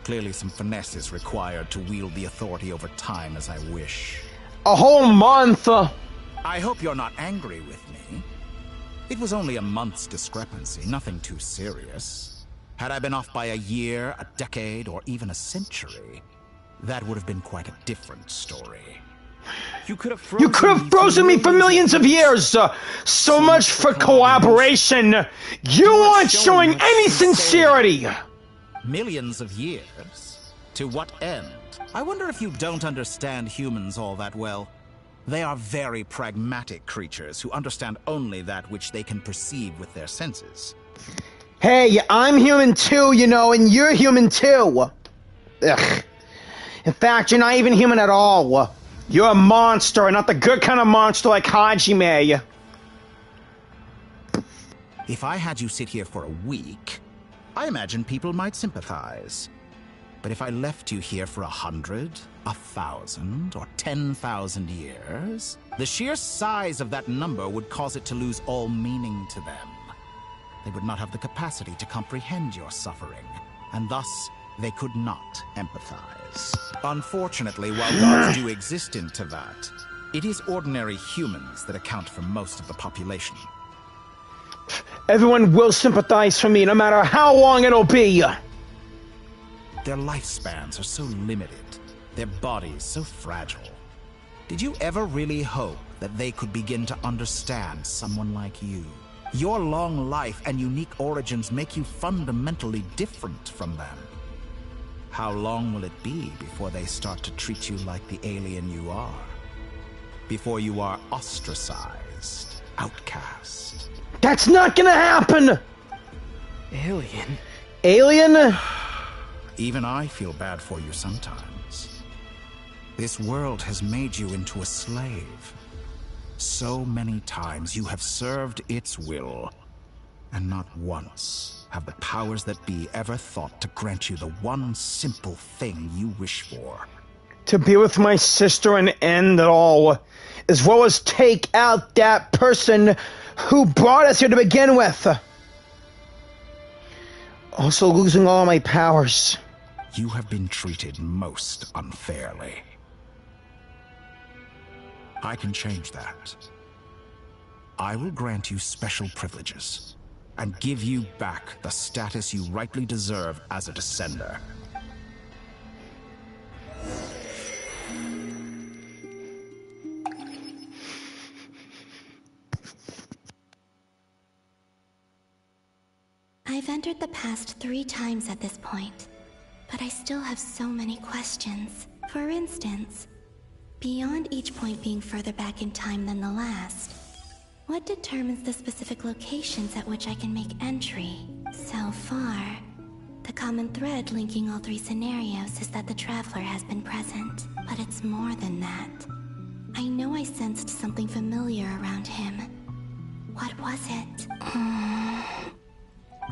Clearly some finesse is required to wield the authority over time as I wish. A whole month? I hope you're not angry with me. It was only a month's discrepancy, nothing too serious. Had I been off by a year, a decade, or even a century, that would have been quite a different story. You could have frozen me for millions of years! So much for collaboration! You aren't showing any sincerity! Millions of years? To what end? I wonder if you don't understand humans all that well. They are very pragmatic creatures who understand only that which they can perceive with their senses. Hey, I'm human too, you know, and you're human too. Ugh. In fact, you're not even human at all. You're a monster, and not the good kind of monster like Hajime. If I had you sit here for a week, I imagine people might sympathize. But if I left you here for 100, 1,000, or 10,000 years, the sheer size of that number would cause it to lose all meaning to them. They would not have the capacity to comprehend your suffering, and thus they could not empathize. Unfortunately, while gods do exist in Teyvat, it is ordinary humans that account for most of the population. Everyone will sympathize for me, no matter how long it'll be. Their lifespans are so limited, their bodies so fragile. Did you ever really hope that they could begin to understand someone like you? Your long life and unique origins make you fundamentally different from them. How long will it be before they start to treat you like the alien you are? Before you are ostracized, outcast? That's not gonna happen! Alien? Alien? Even I feel bad for you sometimes. This world has made you into a slave. So many times you have served its will, and not once have the powers that be ever thought to grant you the one simple thing you wish for. To be with my sister and end it all, as well as take out that person who brought us here to begin with. Also losing all my powers. You have been treated most unfairly. I can change that. I will grant you special privileges, and give you back the status you rightly deserve as a descender. I've entered the past 3 times at this point, but I still have so many questions. For instance, beyond each point being further back in time than the last, what determines the specific locations at which I can make entry? So far, the common thread linking all 3 scenarios is that the Traveler has been present, but it's more than that. I know I sensed something familiar around him. What was it?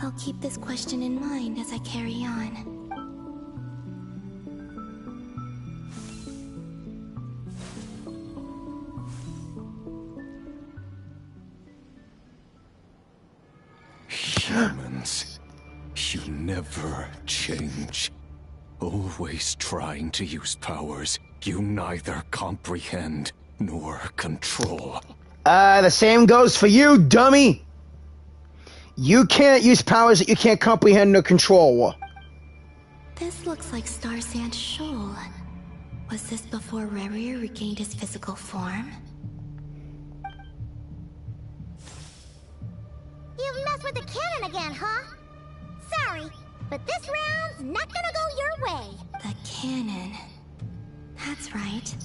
I'll keep this question in mind as I carry on. Humans, you never change. Always trying to use powers you neither comprehend nor control. The same goes for you, dummy! You can't use powers that you can't comprehend nor control. This looks like Star Sand Shoal. Was this before Rerir regained his physical form? You've messed with the cannon again, huh? Sorry, but this round's not gonna go your way. The cannon. That's right.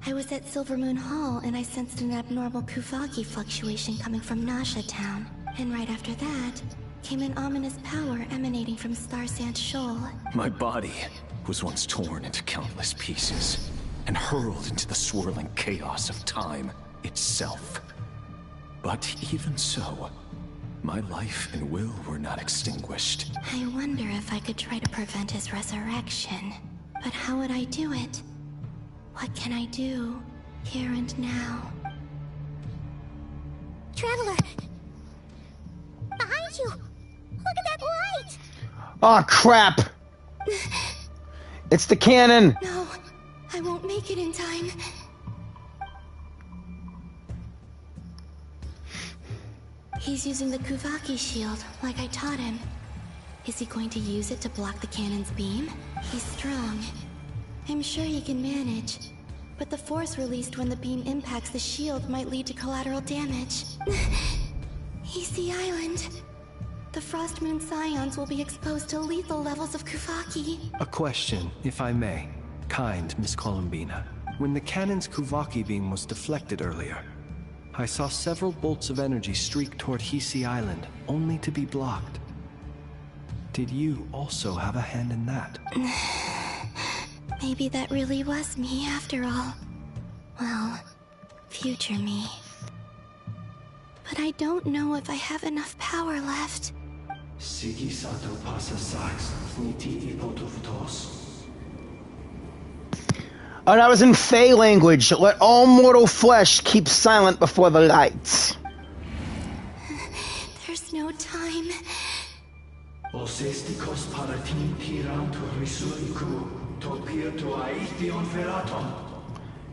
I was at Silver Moon Hall and I sensed an abnormal Kuvaki fluctuation coming from Nasha Town. And right after that, came an ominous power emanating from Star Sand Shoal. My body was once torn into countless pieces and hurled into the swirling chaos of time itself. But even so, my life and will were not extinguished. I wonder if I could try to prevent his resurrection. But how would I do it? What can I do, here and now? Traveler! Behind you! Look at that light! Oh crap! It's the cannon! No, I won't make it in time. He's using the Kuvaki shield, like I taught him. Is he going to use it to block the cannon's beam? He's strong. I'm sure he can manage. But the force released when the beam impacts the shield might lead to collateral damage. Easy Island. The Frost Moon Scions will be exposed to lethal levels of Kuvaki. A question, if I may. Kind Miss Columbina. When the cannon's Kuvaki beam was deflected earlier, I saw several bolts of energy streak toward Hisi Island, only to be blocked. Did you also have a hand in that? Maybe that really was me after all. Well, future me. But I don't know if I have enough power left. Oh, that was in Fey language. Let all mortal flesh keep silent before the lights. There's no time.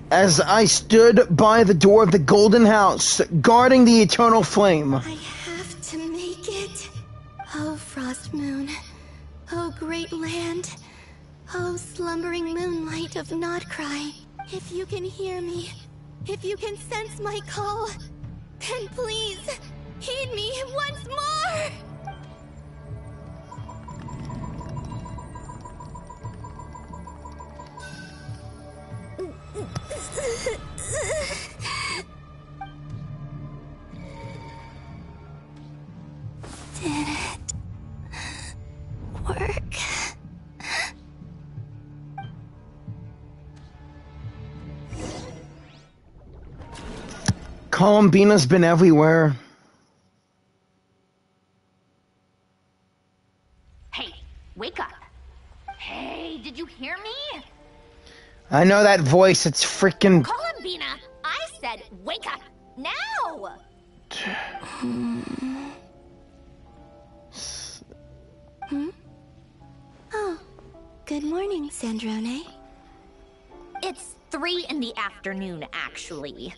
As I stood by the door of the Golden House, guarding the eternal flame. I have to make it. Oh, Frost Moon. Oh, great land. Oh, slumbering moonlight of Nod-Krai. If you can hear me, if you can sense my call, then please, heed me once more! Did it work? Columbina's been everywhere. Hey, wake up. Hey, did you hear me? I know that voice, it's freaking... Columbina, I said wake up, now! Oh, good morning, Sandrone. It's 3 in the afternoon, actually.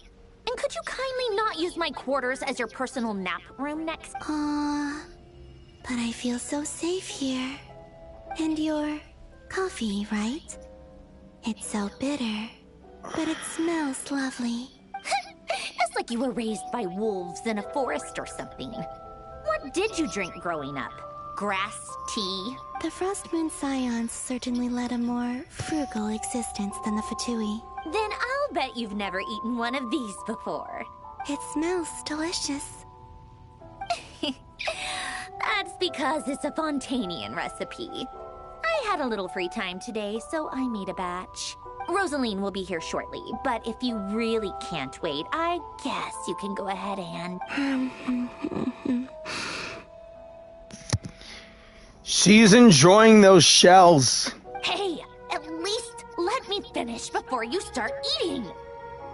And could you kindly not use my quarters as your personal nap room next? But I feel so safe here. And your coffee, right? It's so bitter, but it smells lovely. It's like you were raised by wolves in a forest or something. What did you drink growing up? Grass tea? The Frost Moon Scions certainly led a more frugal existence than the Fatui. Then I'll bet you've never eaten one of these before. It smells delicious. That's because it's a Fontanian recipe. I had a little free time today, so I made a batch. Rosaline will be here shortly, but if you really can't wait, I guess you can go ahead and... She's enjoying those shells. Hey, at least let me finish before you start eating.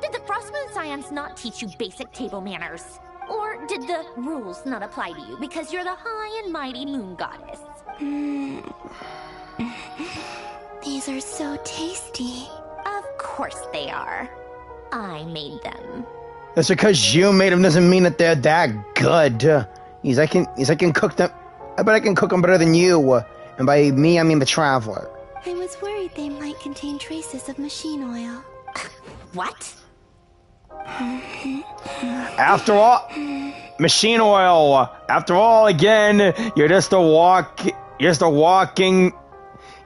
Did the Frost Moon Scions not teach you basic table manners? Or did the rules not apply to you because you're the high and mighty moon goddess? These are so tasty. Of course they are. I made them. That's because you made them doesn't mean that they're that good. He's I can cook them. I bet I can cook them better than you. And by me, I mean the Traveler. I was worried they might contain traces of machine oil. What? After all, machine oil. After all, again, you're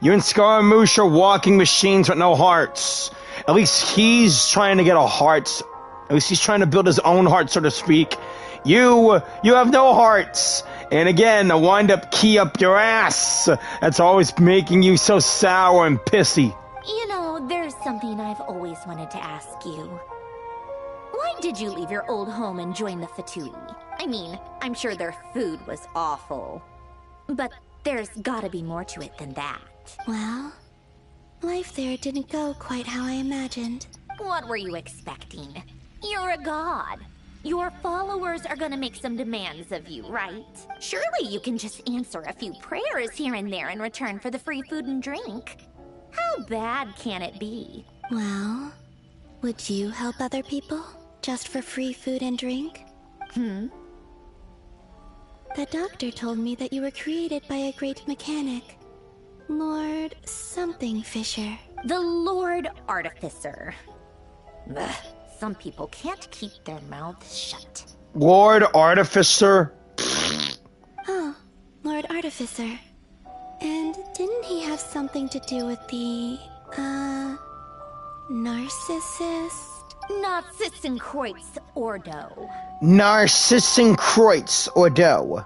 you and Scaramouche are walking machines with no hearts. At least he's trying to get a heart. At least he's trying to build his own heart, so to speak. You have no hearts. And again, the wind-up key up your ass. That's always making you so sour and pissy. You know, there's something I've always wanted to ask you. Why did you leave your old home and join the Fatui? I mean, I'm sure their food was awful. But there's gotta be more to it than that. Well, life there didn't go quite how I imagined. What were you expecting? You're a god. Your followers are gonna make some demands of you, right? Surely you can just answer a few prayers here and there in return for the free food and drink. How bad can it be? Well, would you help other people just for free food and drink? The doctor told me that you were created by a great mechanic, Lord something Fisher. The Lord Artificer. Ugh. Some people can't keep their mouths shut. Lord Artificer? Oh, Lord Artificer. And didn't he have something to do with the, narcissist? Narcissenkreuz Ordo. Narcissenkreuz Ordo.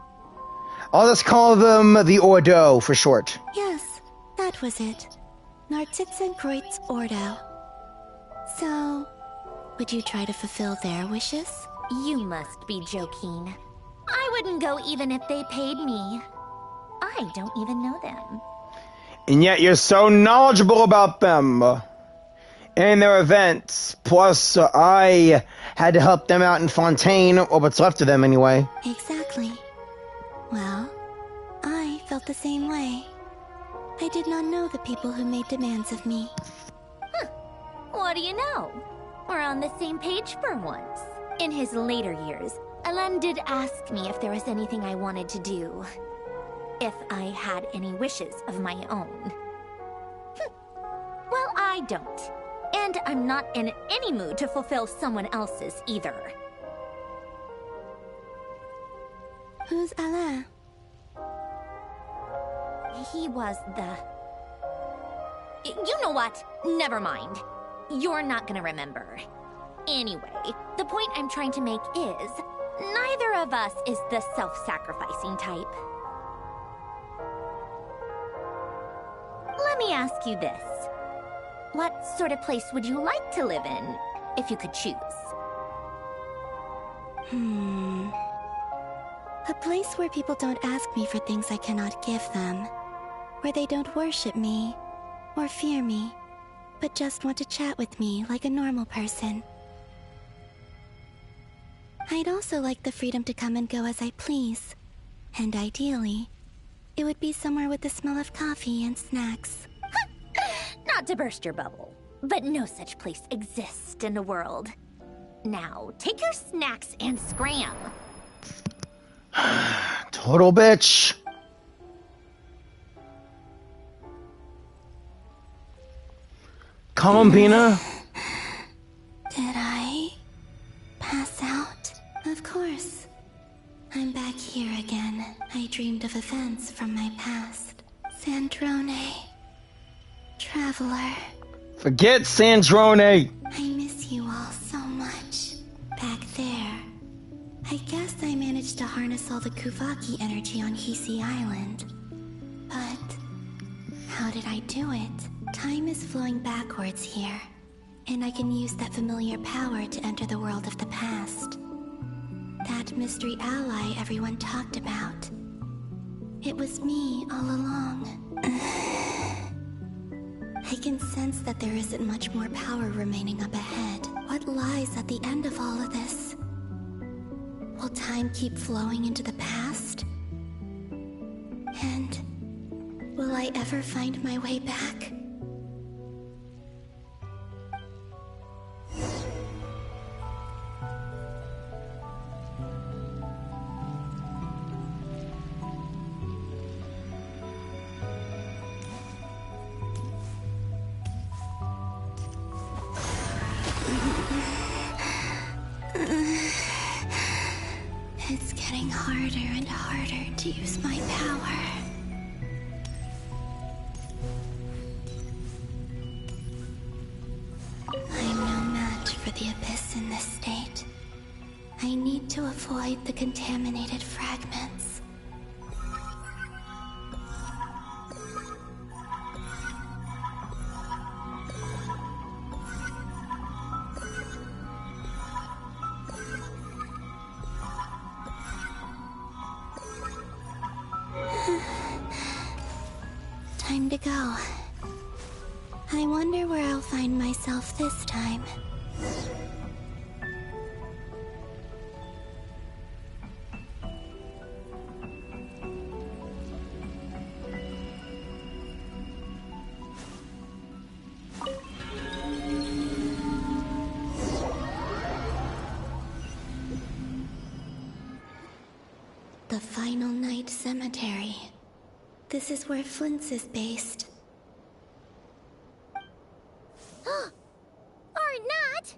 I'll just call them the Ordo for short. Yes, that was it. Narcissenkreuz Ordo. So, would you try to fulfill their wishes? You must be joking. I wouldn't go even if they paid me. I don't even know them. And yet you're so knowledgeable about them and their events. Plus, I had to help them out in Fontaine, or what's left of them anyway. Exactly. Well, I felt the same way. I did not know the people who made demands of me. What do you know? We're on the same page for once. In his later years, Alan did ask me if there was anything I wanted to do. If I had any wishes of my own. Well, I don't. And I'm not in any mood to fulfill someone else's either. Who's Alain? He was the... You know what? Never mind. You're not gonna remember. Anyway, the point I'm trying to make is, neither of us is the self-sacrificing type. Let me ask you this. What sort of place would you like to live in, if you could choose? A place where people don't ask me for things I cannot give them. Where they don't worship me, or fear me, but just want to chat with me like a normal person. I'd also like the freedom to come and go as I please. And ideally, it would be somewhere with the smell of coffee and snacks. Not to burst your bubble, but no such place exists in the world. Now, take your snacks and scram. Total bitch. Columbina? Did I pass out? Of course. I'm back here again. I dreamed of events from my past. Sandrone. Traveler. Forget Sandrone. I miss you all so much. Back there. I guess I managed to harness all the Kuvaki energy on Hisi Island. But how did I do it? Time is flowing backwards here, and I can use that familiar power to enter the world of the past. That mystery ally everyone talked about. It was me all along. I can sense that there isn't much more power remaining up ahead. What lies at the end of all of this? Will time keep flowing into the past? And will I ever find my way back? It's getting harder and harder to use my power. I'm no match for the Abyss in this state. I need to avoid the contaminated fragments. Time to go. I wonder where I'll find myself this time. The Final Night Cemetery. This is where Flint's is based. Or not!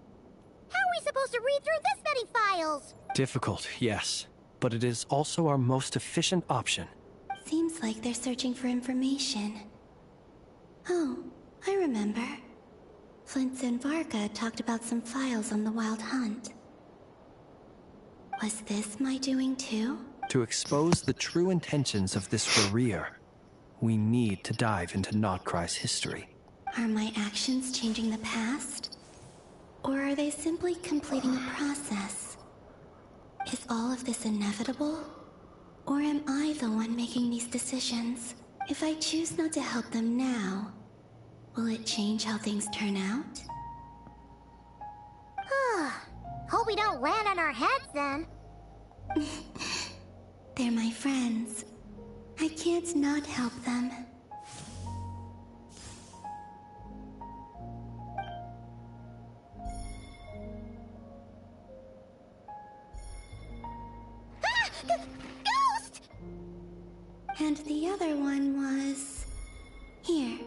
How are we supposed to read through this many files? Difficult, yes. But it is also our most efficient option. Seems like they're searching for information. Oh, I remember. Flint's and Varga talked about some files on the Wild Hunt. Was this my doing too? To expose the true intentions of this warrior, we need to dive into Nod-Krai's history. Are my actions changing the past? Or are they simply completing a process? Is all of this inevitable? Or am I the one making these decisions? If I choose not to help them now, will it change how things turn out? Hope we don't land on our heads then. They're my friends. I can't not help them. Ghost! And the other one was... here.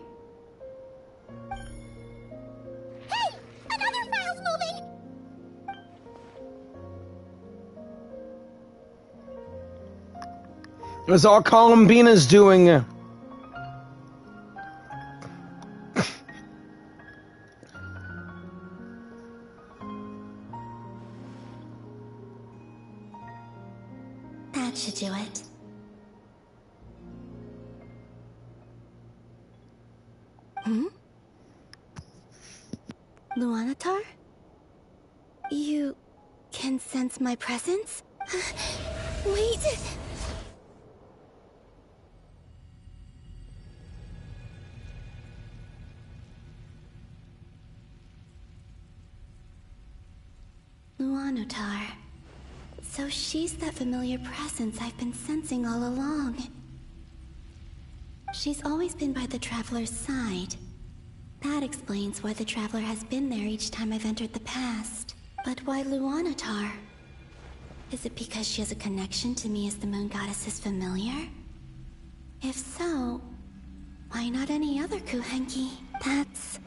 Hey! Another file's moving! That's all Columbina's doing. That should do it. Luanatar? You can sense my presence? Wait! Luanatar. So she's that familiar presence I've been sensing all along. She's always been by the Traveler's side. That explains why the Traveler has been there each time I've entered the past. But why Luanatar? Is it because she has a connection to me as the Moon Goddess's familiar? If so, why not any other Kuhenki? That's...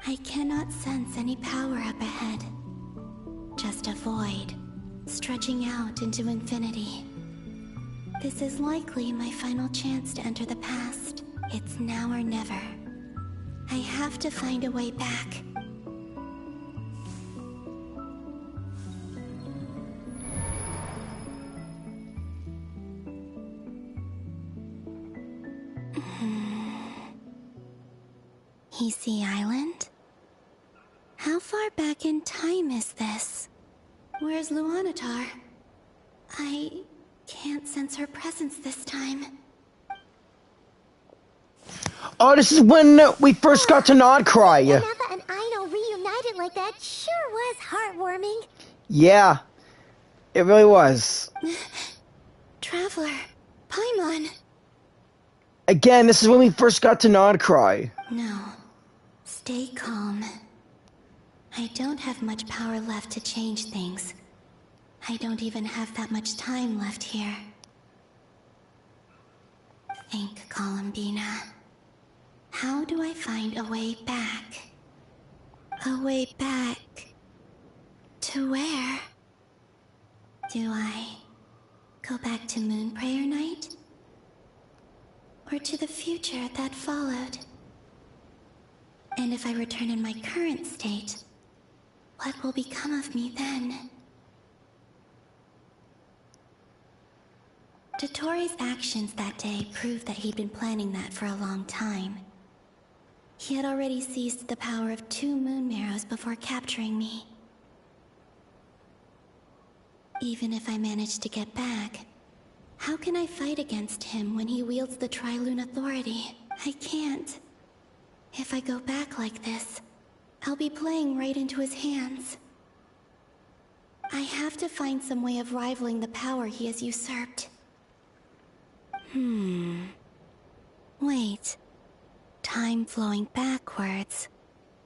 I cannot sense any power up ahead. Just a void, stretching out into infinity. This is likely my final chance to enter the past. It's now or never. I have to find a way back. Easy Island? How far back in time is this? Where's Luanatar? I can't sense her presence this time. Oh, this is when we first got to Nod-Krai. Anatha and Aino reunited like that sure was heartwarming. Yeah. It really was. Traveler, Paimon. Again, this is when we first got to Nod-Krai. No. Stay calm. I don't have much power left to change things. I don't even have that much time left here. Think, Columbina. How do I find a way back? A way back... to where? Do I go back to Moonprayer Night? Or to the future that followed? And if I return in my current state, what will become of me then? Dottore's actions that day proved that he'd been planning that for a long time. He had already seized the power of 2 moon marrows before capturing me. Even if I manage to get back, how can I fight against him when he wields the Tri-Lune Authority? I can't. If I go back like this, I'll be playing right into his hands. I have to find some way of rivaling the power he has usurped. Wait. Time flowing backwards.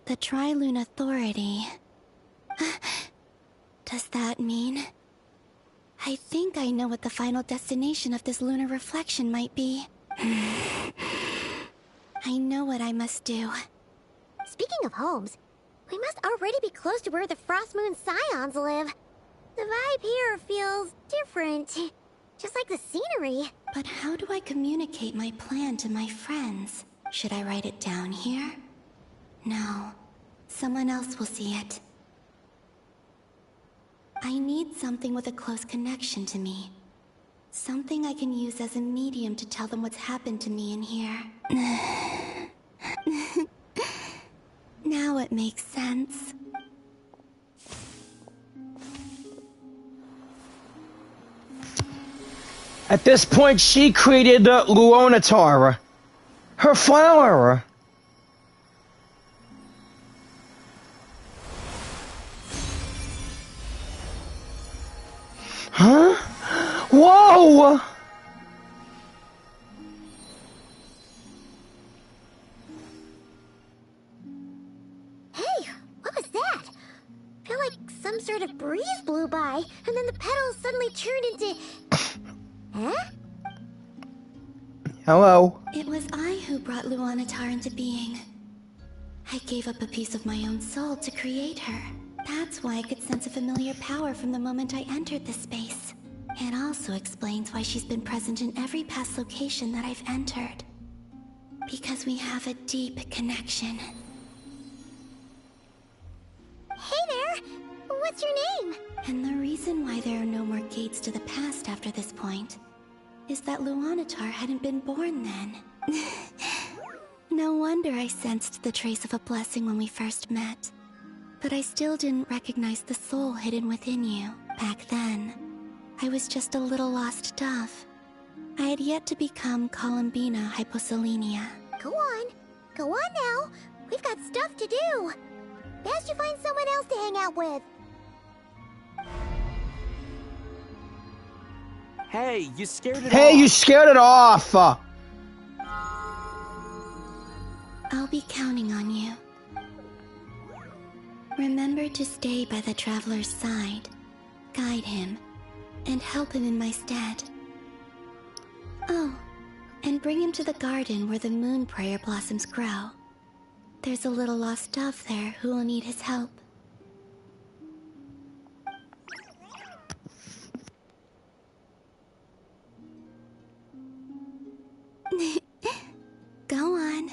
The Tri-Lune Authority. Does that mean... I think I know what the final destination of this lunar reflection might be. I know what I must do. Speaking of homes, we must already be close to where the Frost Moon Scions live. The vibe here feels different. Just like the scenery. But how do I communicate my plan to my friends? Should I write it down here? No. Someone else will see it. I need something with a close connection to me. Something I can use as a medium to tell them what's happened to me in here. Now it makes sense. At this point, she created Luonatar, her flower. Huh? Whoa! Hey, what was that? I feel like some sort of breeze blew by, and then the petals suddenly turned into... Huh? Hello? It was I who brought Luonatar into being. I gave up a piece of my own soul to create her. That's why I could sense a familiar power from the moment I entered this space. It also explains why she's been present in every past location that I've entered. Because we have a deep connection. Hey there! What's your name? And the reason why there are no more gates to the past after this point is that Luonatar hadn't been born then. No wonder I sensed the trace of a blessing when we first met. But I still didn't recognize the soul hidden within you. Back then, I was just a little lost dove. I had yet to become Columbina Hyposelenia. Go on. Go on now. We've got stuff to do. Best you find someone else to hang out with. Hey, you scared it off. Hey, you scared it off! I'll be counting on you. Remember to stay by the Traveler's side, guide him, and help him in my stead. Oh, and bring him to the garden where the Moonprayer blossoms grow. There's a little lost dove there who will need his help. Go on.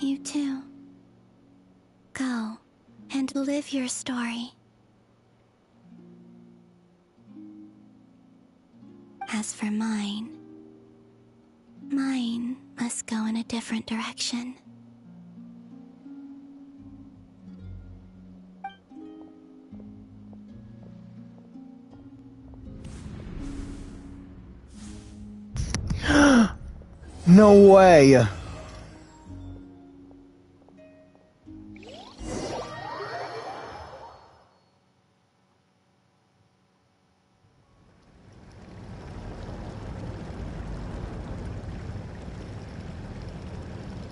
You too. Go and live your story. As for mine must go in a different direction. No way.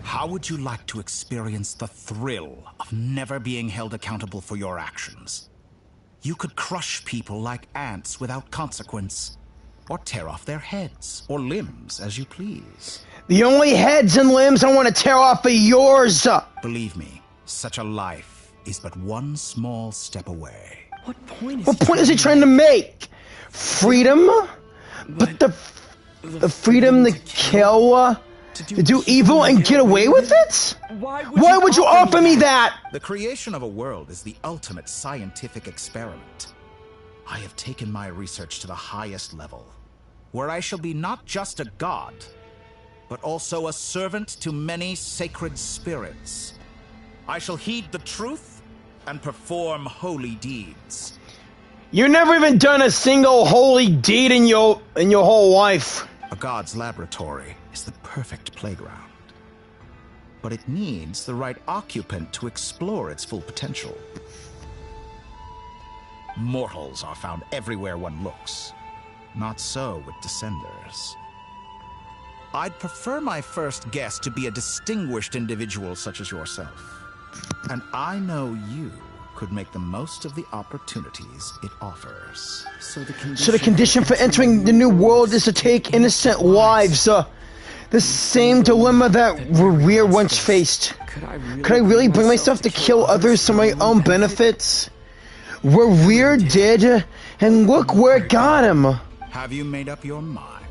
How would you like to experience the thrill of never being held accountable for your actions? You could crush people like ants without consequence, or tear off their heads or limbs as you please. The only heads and limbs I want to tear off are yours! Believe me, such a life is but one small step away. What point is he trying to make? Freedom? But the freedom to kill, to do evil and get away with it? Why would you offer me that? The creation of a world is the ultimate scientific experiment. I have taken my research to the highest level, where I shall be not just a god, but also a servant to many sacred spirits. I shall heed the truth and perform holy deeds. You never even done a single holy deed in your whole life. A god's laboratory is the perfect playground. But it needs the right occupant to explore its full potential. Mortals are found everywhere one looks. Not so with Descenders. I'd prefer my first guest to be a distinguished individual such as yourself. And I know you could make the most of the opportunities it offers. So the condition for entering the new world is to take innocent lives. The same dilemma that Revere once faced. Could I really bring myself to kill others for my own benefits? Revere did, and look where it got him. Have you made up your mind?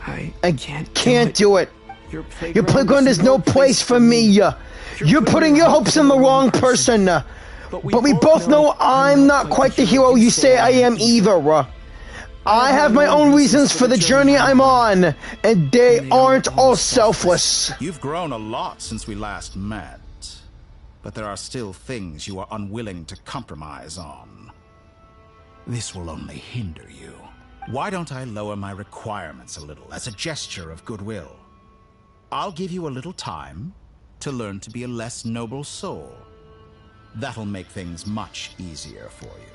I can't do it. Your playground is no place for me. You're putting your hopes in the wrong person. But we both know I'm not quite the hero you say I am either. I have my own reasons for the journey I'm on, and they aren't all selfless. You've grown a lot since we last met, but there are still things you are unwilling to compromise on. This will only hinder you. Why don't I lower my requirements a little as a gesture of goodwill? I'll give you a little time to learn to be a less noble soul. That'll make things much easier for you.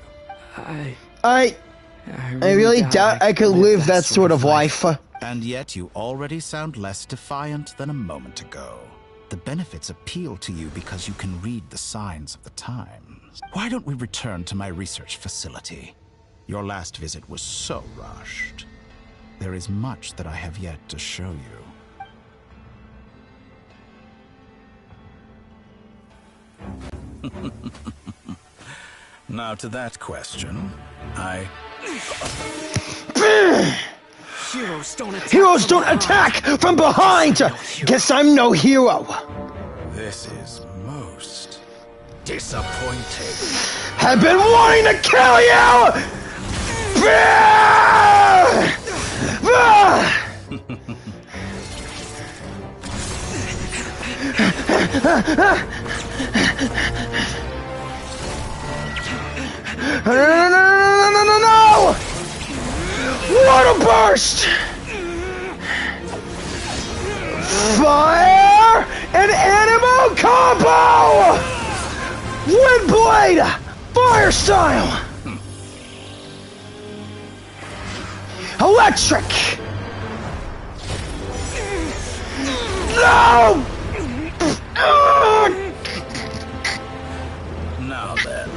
I really doubt I could live that sort of life. And yet you already sound less defiant than a moment ago. The benefits appeal to you because you can read the signs of the times. Why don't we return to my research facility? Your last visit was so rushed. There is much that I have yet to show you. Now to that question, Heroes don't attack from behind! Guess I'm no hero. This is most disappointing. I've been wanting to kill you! No! Water burst! Fire and animal combo! Wind blade! Fire style! Electric! No! Now then.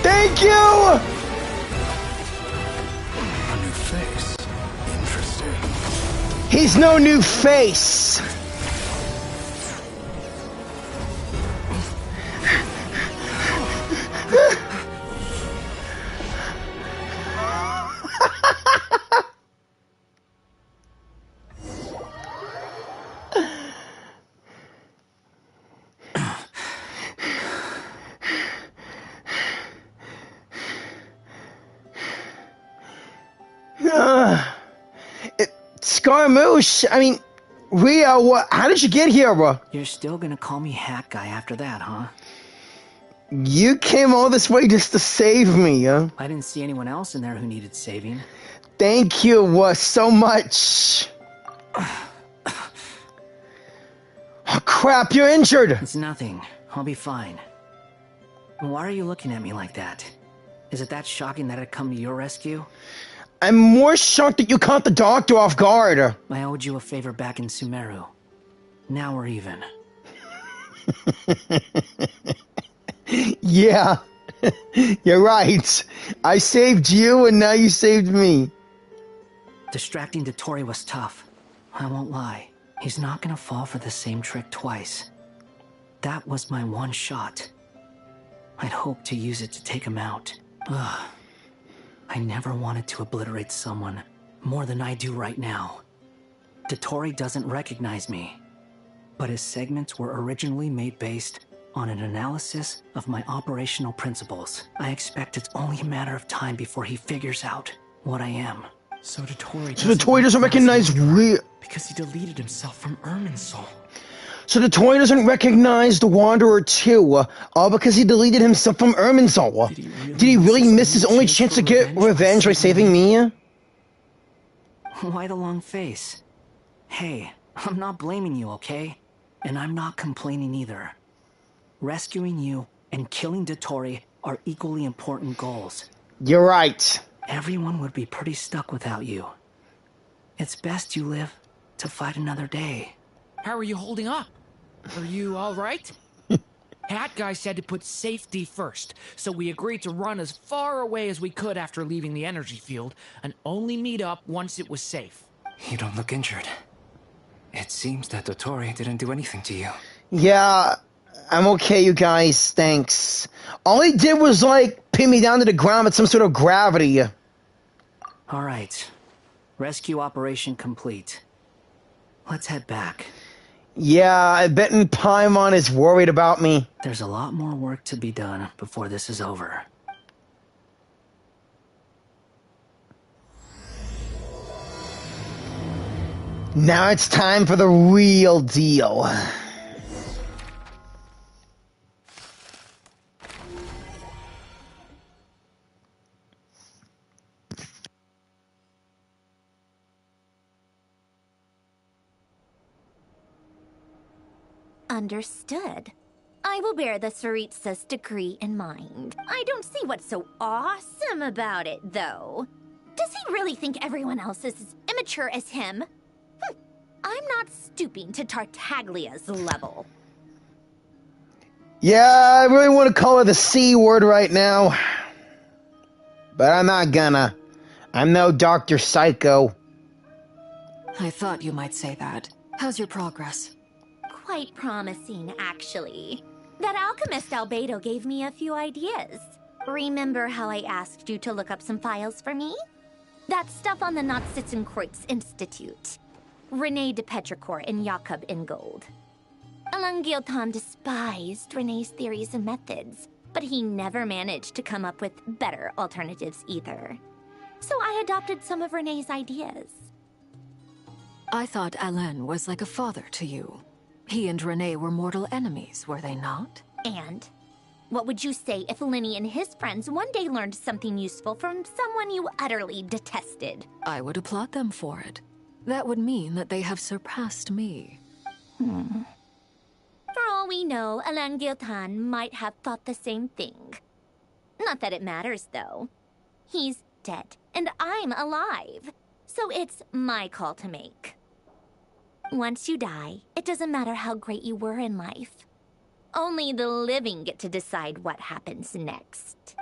Thank you! A new face. Interesting. He's no new face. Scaramouche, I mean, Rio, how did you get here, bro? You're still gonna call me Hat Guy after that, huh? You came all this way just to save me, huh? I didn't see anyone else in there who needed saving. Thank you so much. Oh, crap, you're injured. It's nothing. I'll be fine. Why are you looking at me like that? Is it that shocking that I'd come to your rescue? I'm more shocked that you caught the doctor off guard. I owed you a favor back in Sumeru. Now we're even. Yeah, you're right. I saved you and now you saved me. Distracting Dottore was tough. I won't lie. He's not gonna fall for the same trick twice. That was my one shot. I'd hoped to use it to take him out. Ugh. I never wanted to obliterate someone more than I do right now. Dottore doesn't recognize me, but his segments were originally made based on an analysis of my operational principles. I expect it's only a matter of time before he figures out what I am. So Dottore doesn't recognize Rio. Because he deleted himself from Irminsul. So Dottore doesn't recognize the Wanderer too, all because he deleted himself from Irminsul. Did he really miss his only chance to get revenge by saving me? Why the long face? Hey, I'm not blaming you, okay? And I'm not complaining either. Rescuing you and killing Dottore are equally important goals. You're right. Everyone would be pretty stuck without you. It's best you live to fight another day. How are you holding up? Are you all right? Hat Guy said to put safety first, so we agreed to run as far away as we could after leaving the energy field, and only meet up once it was safe. You don't look injured. It seems that Dottore didn't do anything to you. Yeah, I'm okay, you guys, thanks. All he did was, like, pin me down to the ground with some sort of gravity. Alright. Rescue operation complete. Let's head back. Yeah, I bet Paimon is worried about me. There's a lot more work to be done before this is over. Now it's time for the real deal. Understood. I will bear the Tsaritsa's decree in mind. I don't see what's so awesome about it, though. Does he really think everyone else is as immature as him? I'm not stooping to Tartaglia's level. Yeah, I really want to call her the C word right now. But I'm not gonna. I'm no Dr. Psycho. I thought you might say that. How's your progress? Quite promising, actually. That alchemist Albedo gave me a few ideas. Remember how I asked you to look up some files for me? That stuff on the Nachtschitzenkreuz Institute. Rene de Petrichor and Jakob Ingold. Elangilton despised Rene's theories and methods, but he never managed to come up with better alternatives either. So I adopted some of Rene's ideas. I thought Alain was like a father to you. He and Rene were mortal enemies, were they not? And? What would you say if Linny and his friends one day learned something useful from someone you utterly detested? I would applaud them for it. That would mean that they have surpassed me. For all we know, Alain Giltan might have thought the same thing. Not that it matters, though. He's dead, and I'm alive. So it's my call to make. Once you die, it doesn't matter how great you were in life. Only the living get to decide what happens next.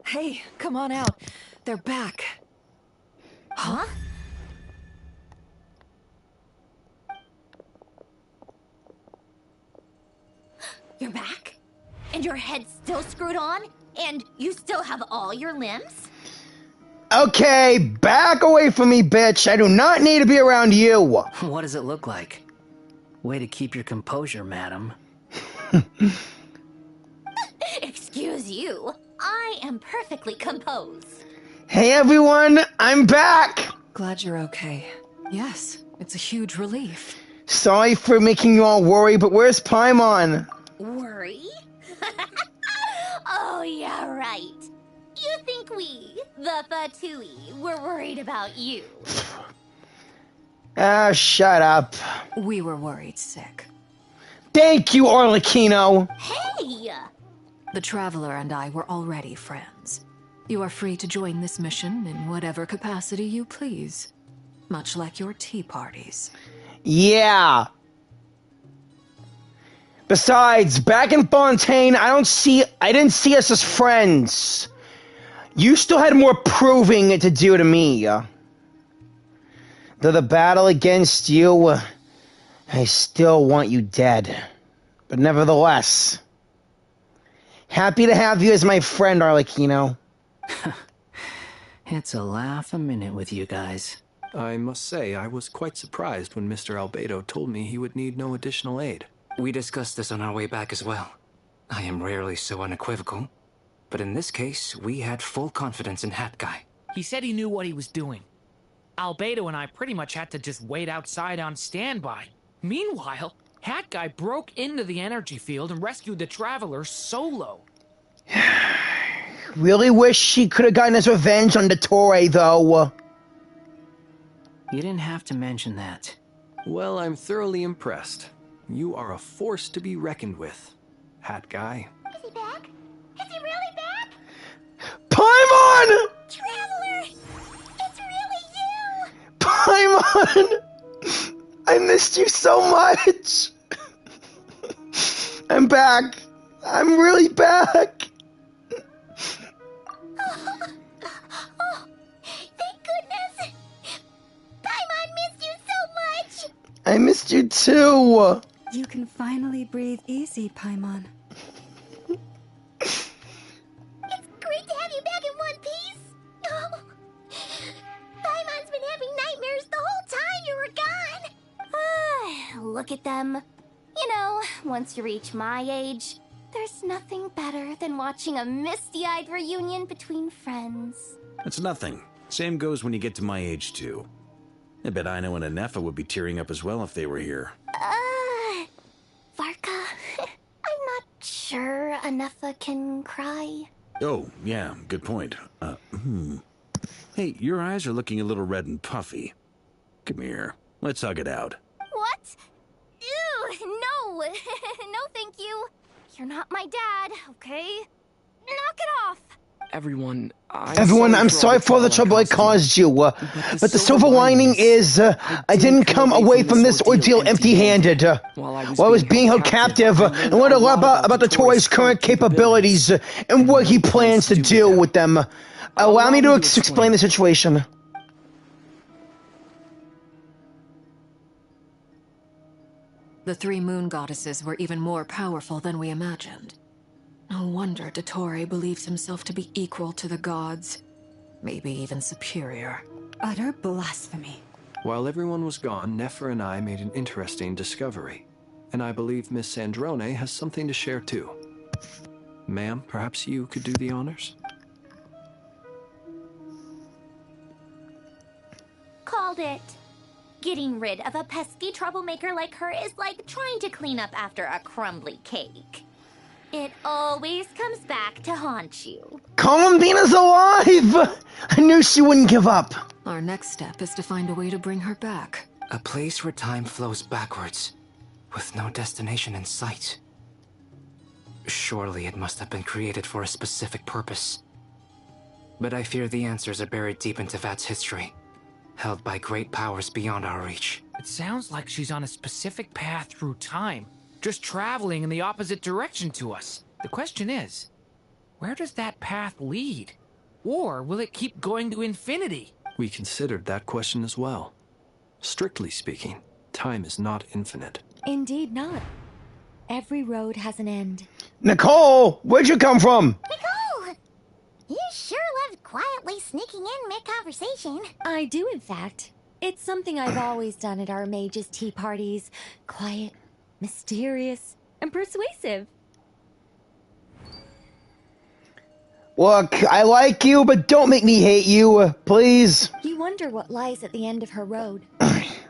Hey, come on out. They're back. Huh? You're back? And your head's still screwed on? And you still have all your limbs? Okay, back away from me, bitch. I do not need to be around you. What does it look like? Way to keep your composure, madam. Excuse you. I am perfectly composed. Hey everyone, I'm back! Glad you're okay. Yes, it's a huge relief. Sorry for making you all worry, but where's Paimon? Worry? Oh, yeah, right. You think we, the Fatui, were worried about you? Ah, shut up. We were worried sick. Thank you, Arlecchino! Hey! The Traveler and I were already friends. You are free to join this mission in whatever capacity you please. Much like your tea parties. Yeah! Besides, back in Fontaine, I didn't see us as friends. You still had more proving to do to me. Though the battle against you, I still want you dead. But nevertheless, happy to have you as my friend, Arlecchino. It's a laugh a minute with you guys. I must say, I was quite surprised when Mr. Albedo told me he would need no additional aid. We discussed this on our way back as well. I am rarely so unequivocal, but in this case, we had full confidence in Hat Guy. He said he knew what he was doing. Albedo and I pretty much had to just wait outside on standby. Meanwhile, Hat Guy broke into the energy field and rescued the Traveler solo. Really wish he could have gotten his revenge on Dottore, though. You didn't have to mention that. Well, I'm thoroughly impressed. You are a force to be reckoned with, Hat Guy. Is he back? Is he really back? Paimon! Traveler! It's really you! Paimon! I missed you so much! I'm back. I'm really back. Oh, thank goodness! Paimon missed you so much! I missed you too. You can finally breathe easy, Paimon. It's great to have you back in one piece. Oh, Paimon's been having nightmares the whole time you were gone. Look at them. You know, once you reach my age, there's nothing better than watching a misty-eyed reunion between friends. It's nothing. Same goes when you get to my age, too. I bet Ino and Anefa would be tearing up as well if they were here. Varka, I'm not sure Anefa can cry. Oh, yeah, good point. Hey, your eyes are looking a little red and puffy. Come here. Let's hug it out. What? Ew, no. No, thank you. You're not my dad, okay? Knock it off. Everyone, I'm sorry for the trouble I caused you, but the silver lining is I didn't come away from this ordeal empty-handed. While I was being held captive, I learned a lot about Dottore's current capabilities and what he plans to do with them. Allow me to explain the situation. The three moon goddesses were even more powerful than we imagined. No wonder Dottore believes himself to be equal to the gods. Maybe even superior. Utter blasphemy. While everyone was gone, Nefer and I made an interesting discovery. And I believe Miss Sandrone has something to share too. Ma'am, perhaps you could do the honors? Called it. Getting rid of a pesky troublemaker like her is like trying to clean up after a crumbly cake. It always comes back to haunt you. Columbina's alive! I knew she wouldn't give up. Our next step is to find a way to bring her back. A place where time flows backwards, with no destination in sight. Surely it must have been created for a specific purpose. But I fear the answers are buried deep in Teyvat's history, held by great powers beyond our reach. It sounds like she's on a specific path through time, just traveling in the opposite direction to us. The question is, where does that path lead? Or will it keep going to infinity? We considered that question as well. Strictly speaking, time is not infinite. Indeed not. Every road has an end. Nicole, where'd you come from? Nicole! You sure loved quietly sneaking in mid-conversation. I do, in fact. It's something I've always done at our mages' tea parties. Quiet, mysterious, and persuasive. Look, I like you, but don't make me hate you, please. You wonder what lies at the end of her road.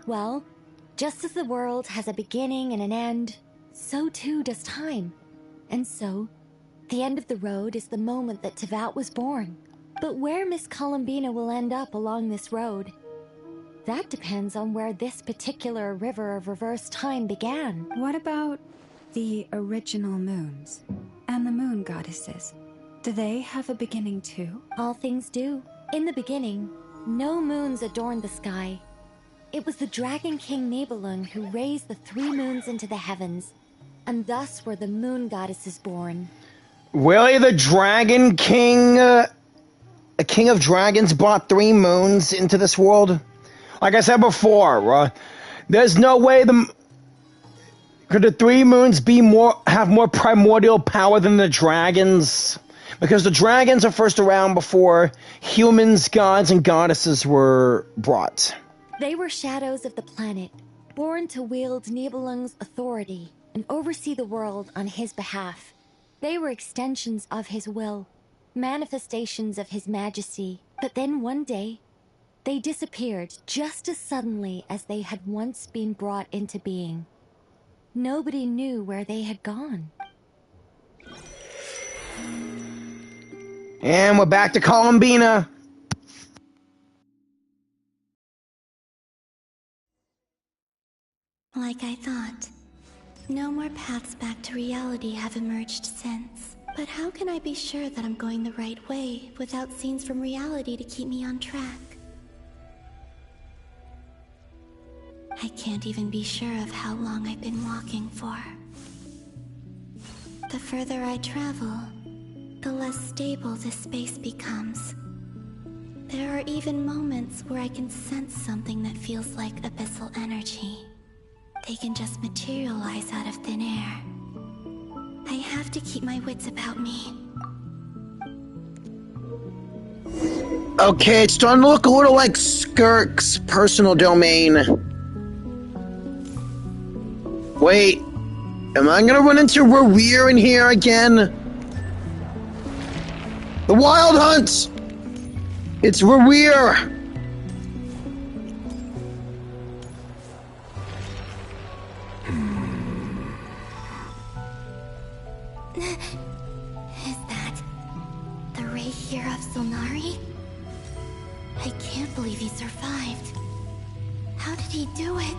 Well, just as the world has a beginning and an end, so too does time. And so, the end of the road is the moment that Teyvat was born. But where Miss Columbina will end up along this road, that depends on where this particular river of reverse time began. What about the original moons and the moon goddesses? Do they have a beginning too? All things do. In the beginning, no moons adorned the sky. It was the Dragon King Nibelung who raised the 3 moons into the heavens, and thus were the moon goddesses born. Really, the Dragon King, a king of dragons brought 3 moons into this world? Like I said before, there's no way could the 3 moons have more primordial power than the dragons? Because the dragons are first around before humans, gods, and goddesses were brought. They were shadows of the planet, born to wield Nibelung's authority and oversee the world on his behalf. They were extensions of his will, manifestations of his majesty. But then one day, they disappeared just as suddenly as they had once been brought into being. Nobody knew where they had gone. And we're back to Columbina. Like I thought. No more paths back to reality have emerged since. But how can I be sure that I'm going the right way without scenes from reality to keep me on track? I can't even be sure of how long I've been walking for. The further I travel, the less stable this space becomes. There are even moments where I can sense something that feels like abyssal energy. They can just materialize out of thin air. I have to keep my wits about me. Okay, it's starting to look a little like Skirk's personal domain. Wait, am I gonna run into Revere in here again? The Wild Hunt! It's Revere! Is that the Ray here of Solnari? I can't believe he survived. How did he do it?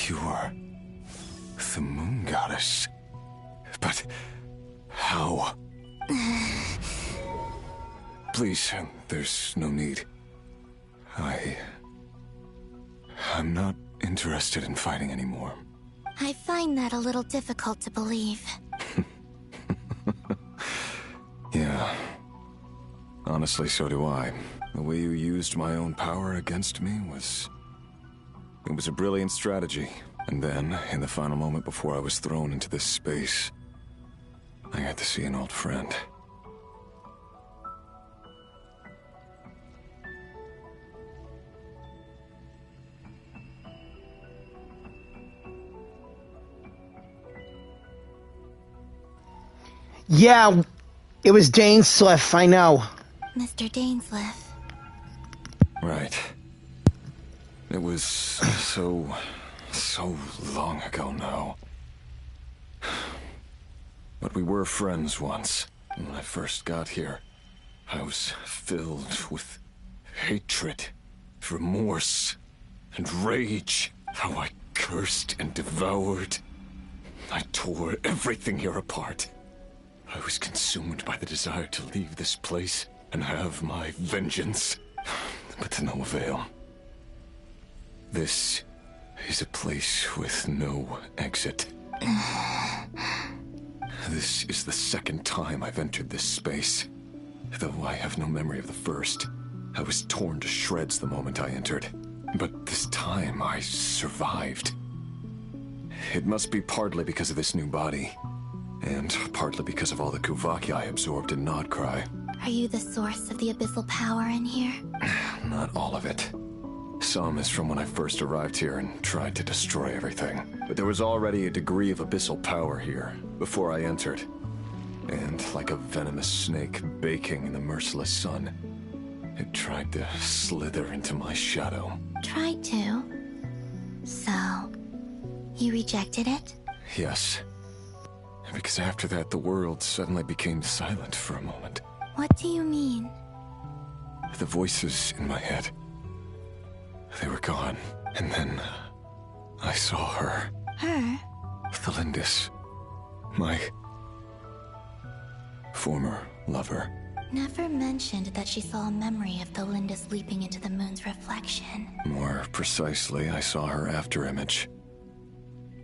You are the moon goddess. But how? Please, there's no need. I'm not interested in fighting anymore. I find that a little difficult to believe. Yeah. Honestly, so do I. The way you used my own power against me was... It was a brilliant strategy. And then, in the final moment before I was thrown into this space, I got to see an old friend. Yeah, it was Dainsleif, I know. Mr. Dainsleif. Right. It was so long ago now. But we were friends once. When I first got here, I was filled with hatred, remorse, and rage. How I cursed and devoured. I tore everything here apart. I was consumed by the desire to leave this place and have my vengeance. But to no avail. This is a place with no exit. This is the second time I've entered this space. Though I have no memory of the first. I was torn to shreds the moment I entered. But this time I survived. It must be partly because of this new body. And partly because of all the Kuvaki I absorbed in Nod-Krai. Are you the source of the abyssal power in here? Not all of it. Some is from when I first arrived here and tried to destroy everything. But there was already a degree of abyssal power here before I entered. And like a venomous snake baking in the merciless sun, it tried to slither into my shadow. Tried to? So, you rejected it? Yes. Because after that, the world suddenly became silent for a moment. What do you mean? The voices in my head, they were gone. And then I saw her. Her? Thelindis. My former lover. Never mentioned that she saw a memory of Thelindis leaping into the moon's reflection. More precisely, I saw her afterimage.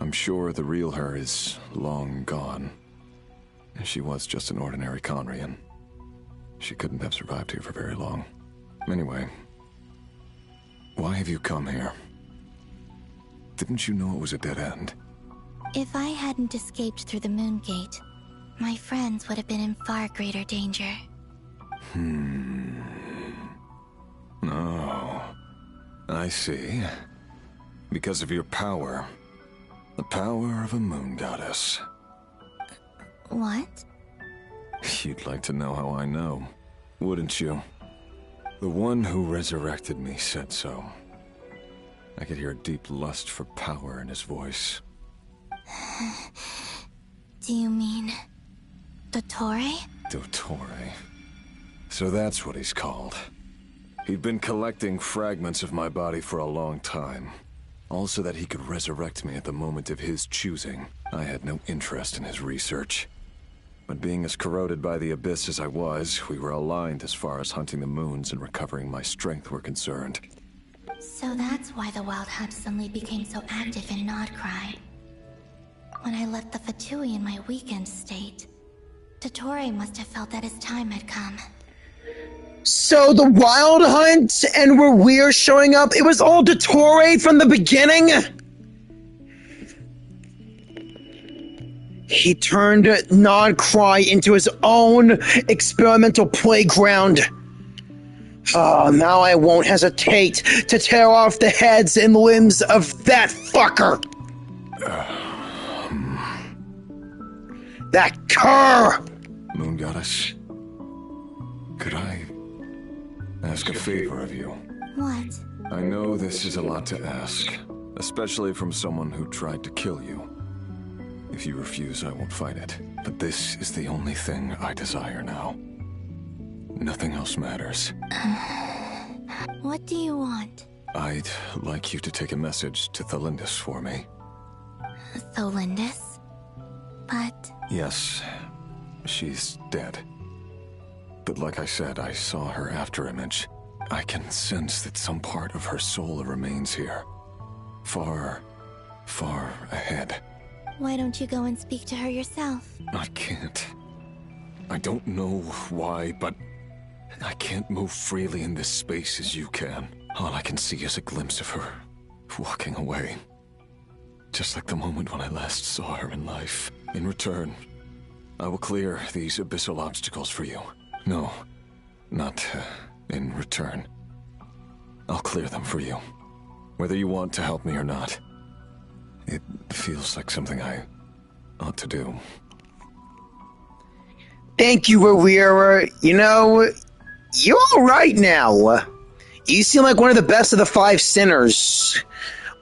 I'm sure the real her is long gone. She was just an ordinary Conrian. She couldn't have survived here for very long. Anyway, why have you come here? Didn't you know it was a dead end? If I hadn't escaped through the moon gate, my friends would have been in far greater danger. Oh, I see. Because of your power. The power of a moon goddess. What? You'd like to know how I know, wouldn't you? The one who resurrected me said so. I could hear a deep lust for power in his voice. Do you mean... Dottore? Dottore. So that's what he's called. He'd been collecting fragments of my body for a long time. Also that he could resurrect me at the moment of his choosing. I had no interest in his research. But being as corroded by the abyss as I was, we were aligned as far as hunting the moons and recovering my strength were concerned. So that's why the Wild Hunt suddenly became so active in Nod-Krai. When I left the Fatui in my weakened state, Dottore must have felt that his time had come. So the Wild Hunt and where we're showing up, it was all Dottore from the beginning? He turned Nod-Krai into his own experimental playground. Oh, now I won't hesitate to tear off the heads and limbs of that fucker! That cur! Moon Goddess, could I ask a favor of you? What? I know this is a lot to ask, especially from someone who tried to kill you. If you refuse, I won't fight it. But this is the only thing I desire now. Nothing else matters. What do you want? I'd like you to take a message to Thelindis for me. Thelindis? But... Yes, she's dead. But like I said, I saw her afterimage. I can sense that some part of her soul remains here. Far, far ahead. Why don't you go and speak to her yourself? I can't. I don't know why, but I can't move freely in this space as you can. All I can see is a glimpse of her, walking away. Just like the moment when I last saw her in life. In return, I will clear these abyssal obstacles for you. No, not in return. I'll clear them for you. Whether you want to help me or not. It feels like something I ought to do. Thank you, Rivera. You know, you're alright now. You seem like one of the best of the 5 sinners.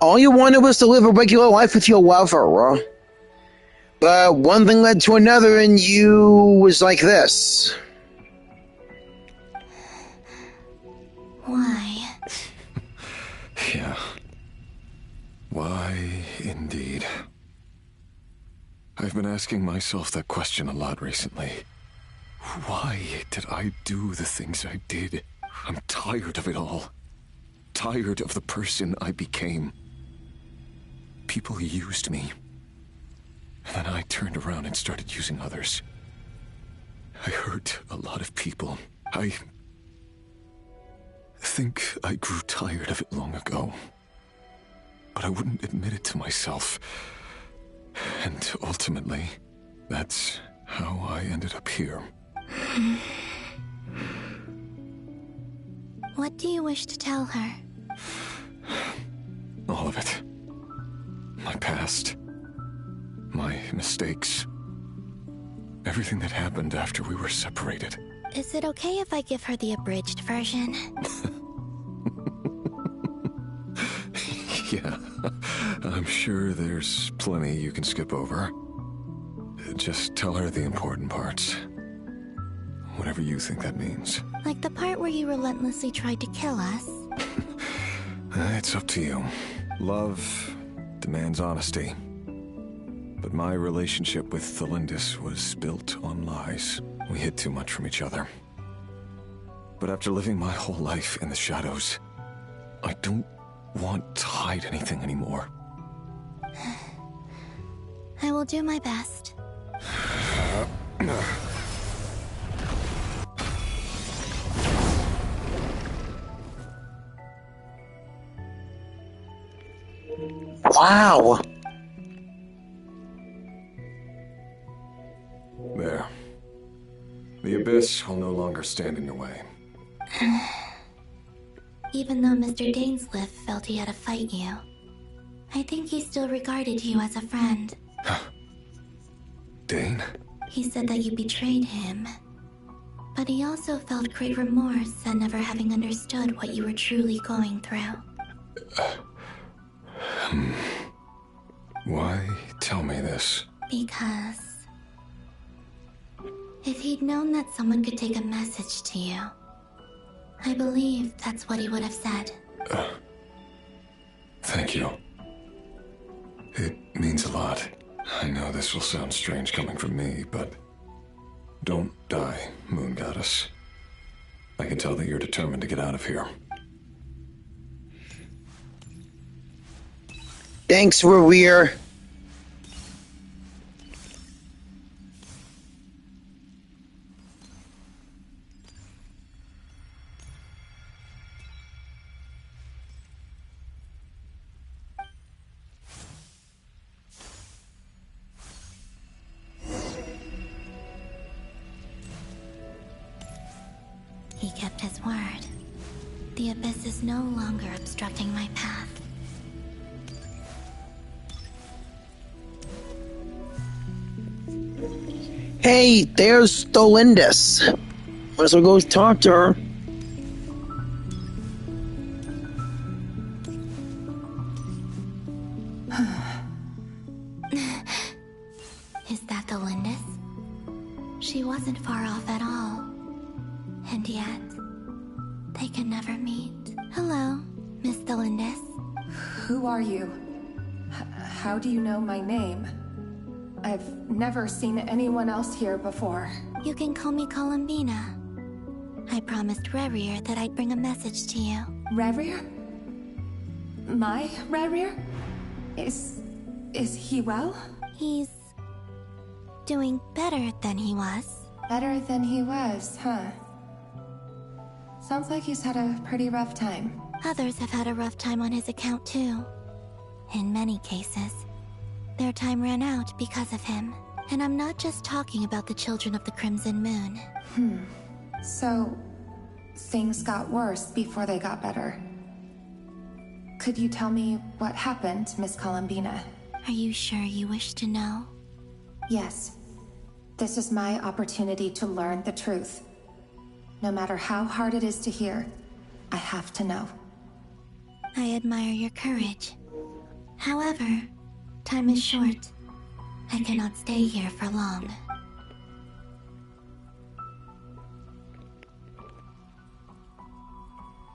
All you wanted was to live a regular life with your lover. But one thing led to another and you was like this. Why? Yeah. Why, indeed. I've been asking myself that question a lot recently. Why did I do the things I did? I'm tired of it all. Tired of the person I became. People used me. And then I turned around and started using others. I hurt a lot of people. I think I grew tired of it long ago. But I wouldn't admit it to myself. And ultimately, that's how I ended up here. What do you wish to tell her? all of it. My past. My mistakes. Everything that happened after we were separated. Is it okay if I give her the abridged version? Yeah, I'm sure there's plenty you can skip over. Just tell her the important parts. Whatever you think that means. Like the part where you relentlessly tried to kill us? It's up to you. Love demands honesty. But my relationship with Thelindis was built on lies. We hid too much from each other. But after living my whole life in the shadows, I don't want to hide anything anymore. I will do my best. Wow! There. The Abyss will no longer stand in your way. Even though Mr. Dainsleif felt he had to fight you, I think he still regarded you as a friend. Dane? He said that you betrayed him, but he also felt great remorse at never having understood what you were truly going through. Why tell me this? Because if he'd known that someone could take a message to you, I believe that's what he would have said. Thank you. It means a lot. I know this will sound strange coming from me, but don't die, Moon Goddess. I can tell that you're determined to get out of here. Thanks, Revere. He kept his word. The Abyss is no longer obstructing my path. Hey, there's Thelindis. Might as well go talk to her. Is that Thelindis? She wasn't far off at all. And yet, they can never meet. Hello, Miss Thelindis. Who are you? How do you know my name? I've never seen anyone else here before. You can call me Columbina. I promised Rerir that I'd bring a message to you. Rerir? My Rerir? Is he well? He's doing better than he was. Better than he was, huh? Sounds like he's had a pretty rough time. Others have had a rough time on his account too. In many cases, their time ran out because of him. And I'm not just talking about the children of the Crimson Moon. So, things got worse before they got better. Could you tell me what happened, Miss Columbina? Are you sure you wish to know? Yes. This is my opportunity to learn the truth. No matter how hard it is to hear, I have to know. I admire your courage. However, time is short. I cannot stay here for long.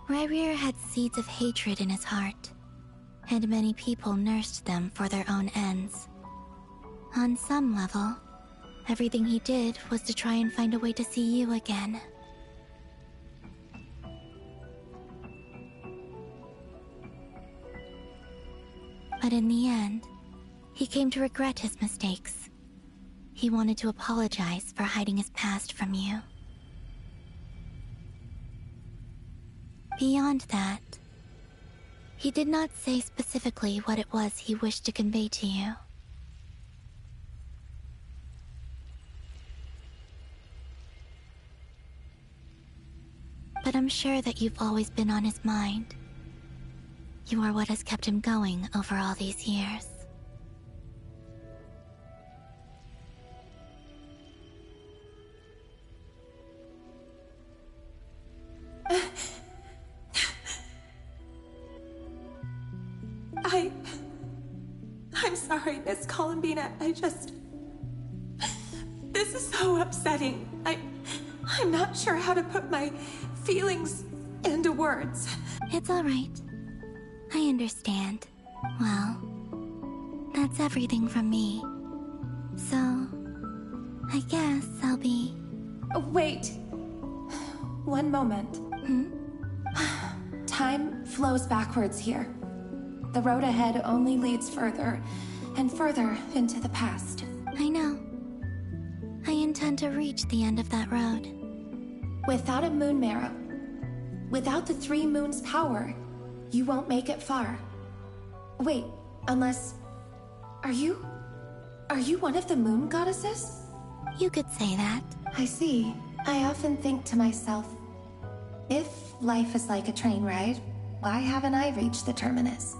Rerir had seeds of hatred in his heart, and many people nursed them for their own ends. On some level, everything he did was to try and find a way to see you again. But in the end, he came to regret his mistakes. He wanted to apologize for hiding his past from you. Beyond that, he did not say specifically what it was he wished to convey to you. But I'm sure that you've always been on his mind. You are what has kept him going over all these years. I'm sorry, Miss Columbina. This is so upsetting. I'm not sure how to put my feelings into words. It's all right. I understand. Well, that's everything from me. So, I guess I'll be... Oh, wait. One moment. Time flows backwards here. The road ahead only leads further and further into the past. I know. I intend to reach the end of that road. Without a moon marrow, without the 3 moons' power, you won't make it far. Wait, unless... Are you one of the moon goddesses? You could say that. I see. I often think to myself, if life is like a train ride, why haven't I reached the terminus?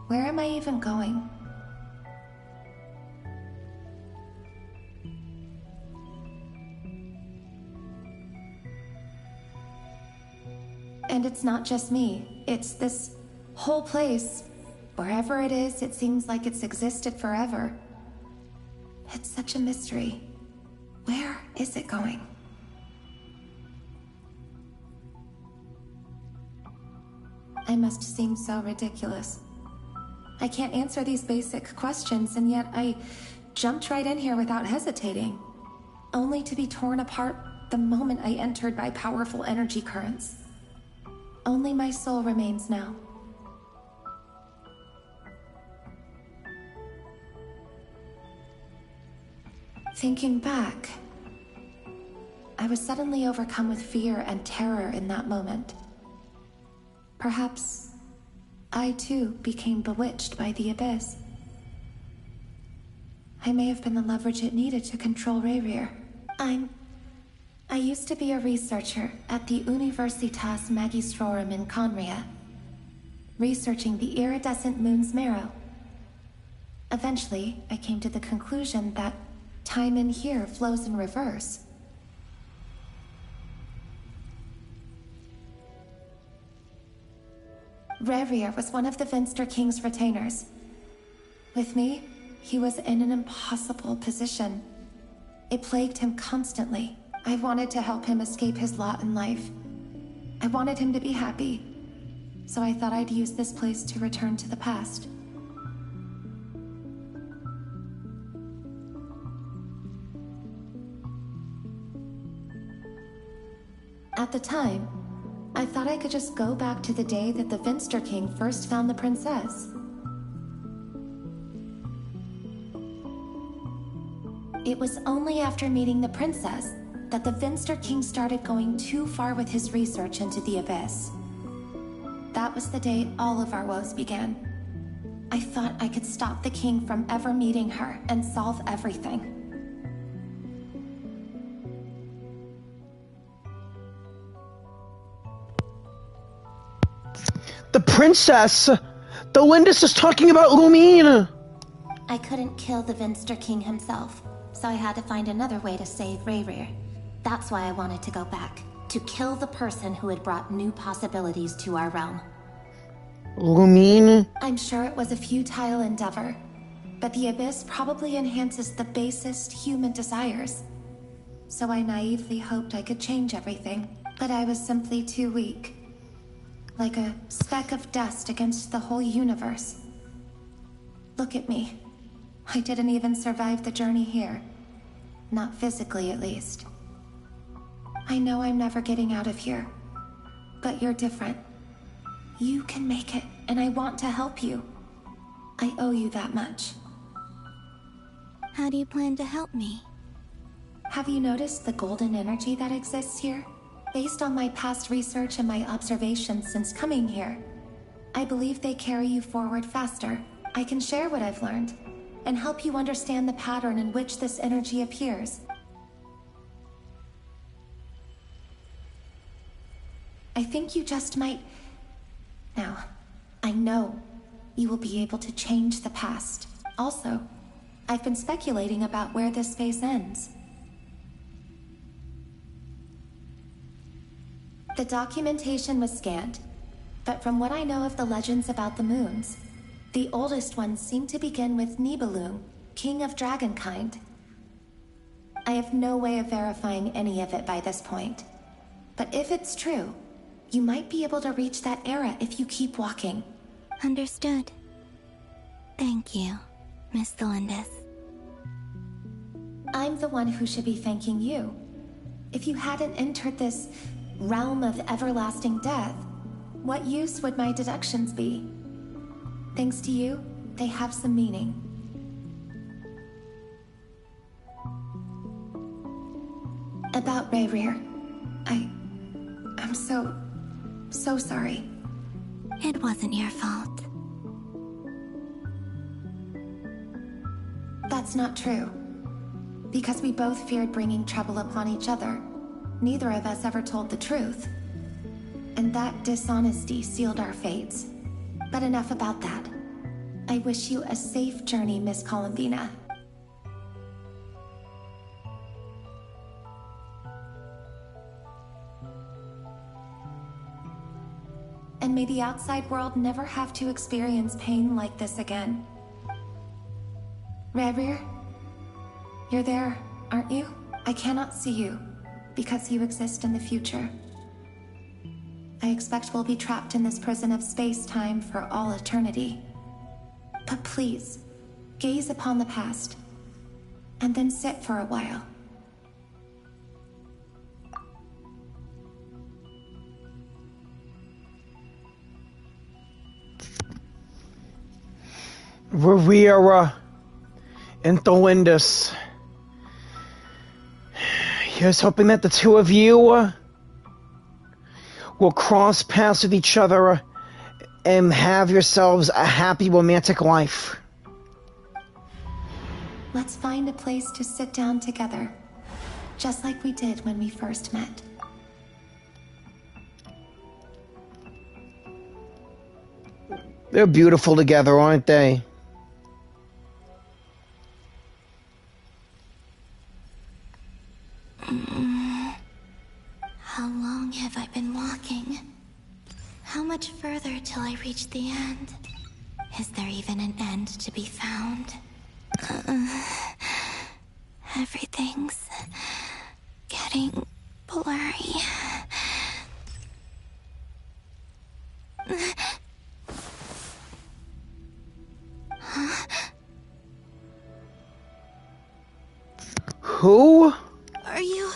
Where am I even going? And it's not just me. It's this whole place. Wherever it is, it seems like it's existed forever. It's such a mystery. Where is it going? I must seem so ridiculous. I can't answer these basic questions, and yet I jumped right in here without hesitating, only to be torn apart the moment I entered by powerful energy currents. Only my soul remains now. Thinking back, I was suddenly overcome with fear and terror in that moment. Perhaps I too became bewitched by the Abyss. I may have been the leverage it needed to control Rayrir. I used to be a researcher at the Universitas Magistrorum in Conria, researching the iridescent moon's marrow. Eventually, I came to the conclusion that time in here flows in reverse. Rayrir was one of the Finster King's retainers. With me, he was in an impossible position. It plagued him constantly. I wanted to help him escape his lot in life. I wanted him to be happy, so I thought I'd use this place to return to the past. At the time, I thought I could just go back to the day that the Finster King first found the princess. It was only after meeting the princess that the Finster King started going too far with his research into the Abyss. That was the day all of our woes began. I thought I could stop the king from ever meeting her and solve everything. The princess! The Lindis is talking about Lumine! I couldn't kill the Finster King himself, so I had to find another way to save Rayrir. That's why I wanted to go back, to kill the person who had brought new possibilities to our realm. Lumine? I'm sure it was a futile endeavor, but the Abyss probably enhances the basest human desires. So I naively hoped I could change everything, but I was simply too weak. Like a speck of dust against the whole universe. Look at me. I didn't even survive the journey here. Not physically, at least. I know I'm never getting out of here. But you're different. You can make it, and I want to help you. I owe you that much. How do you plan to help me? Have you noticed the golden energy that exists here? Based on my past research and my observations since coming here, I believe they carry you forward faster. I can share what I've learned, and help you understand the pattern in which this energy appears. I think you just might... Now, I know you will be able to change the past. Also, I've been speculating about where this phase ends. The documentation was scanned, but from what I know of the legends about the moons, the oldest ones seem to begin with Nibelung, king of dragonkind. I have no way of verifying any of it by this point, but if it's true, you might be able to reach that era if you keep walking. Understood. Thank you, Miss Thelindis. I'm the one who should be thanking you. If you hadn't entered this realm of everlasting death, what use would my deductions be? Thanks to you, they have some meaning. About Rayrir, I'm so sorry. It wasn't your fault. That's not true. Because we both feared bringing trouble upon each other, neither of us ever told the truth. And that dishonesty sealed our fates. But enough about that. I wish you a safe journey, Miss Columbina. And may the outside world never have to experience pain like this again. Rayrir, you're there, aren't you? I cannot see you, because you exist in the future. I expect we'll be trapped in this prison of space-time for all eternity. But please, gaze upon the past, and then sit for a while. Rayrir and Thelindis. Here's hoping that the two of you will cross paths with each other and have yourselves a happy romantic life. Let's find a place to sit down together, just like we did when we first met. They're beautiful together, aren't they? How long have I been walking? How much further till I reach the end? Is there even an end to be found? Everything's getting blurry. Who? Are you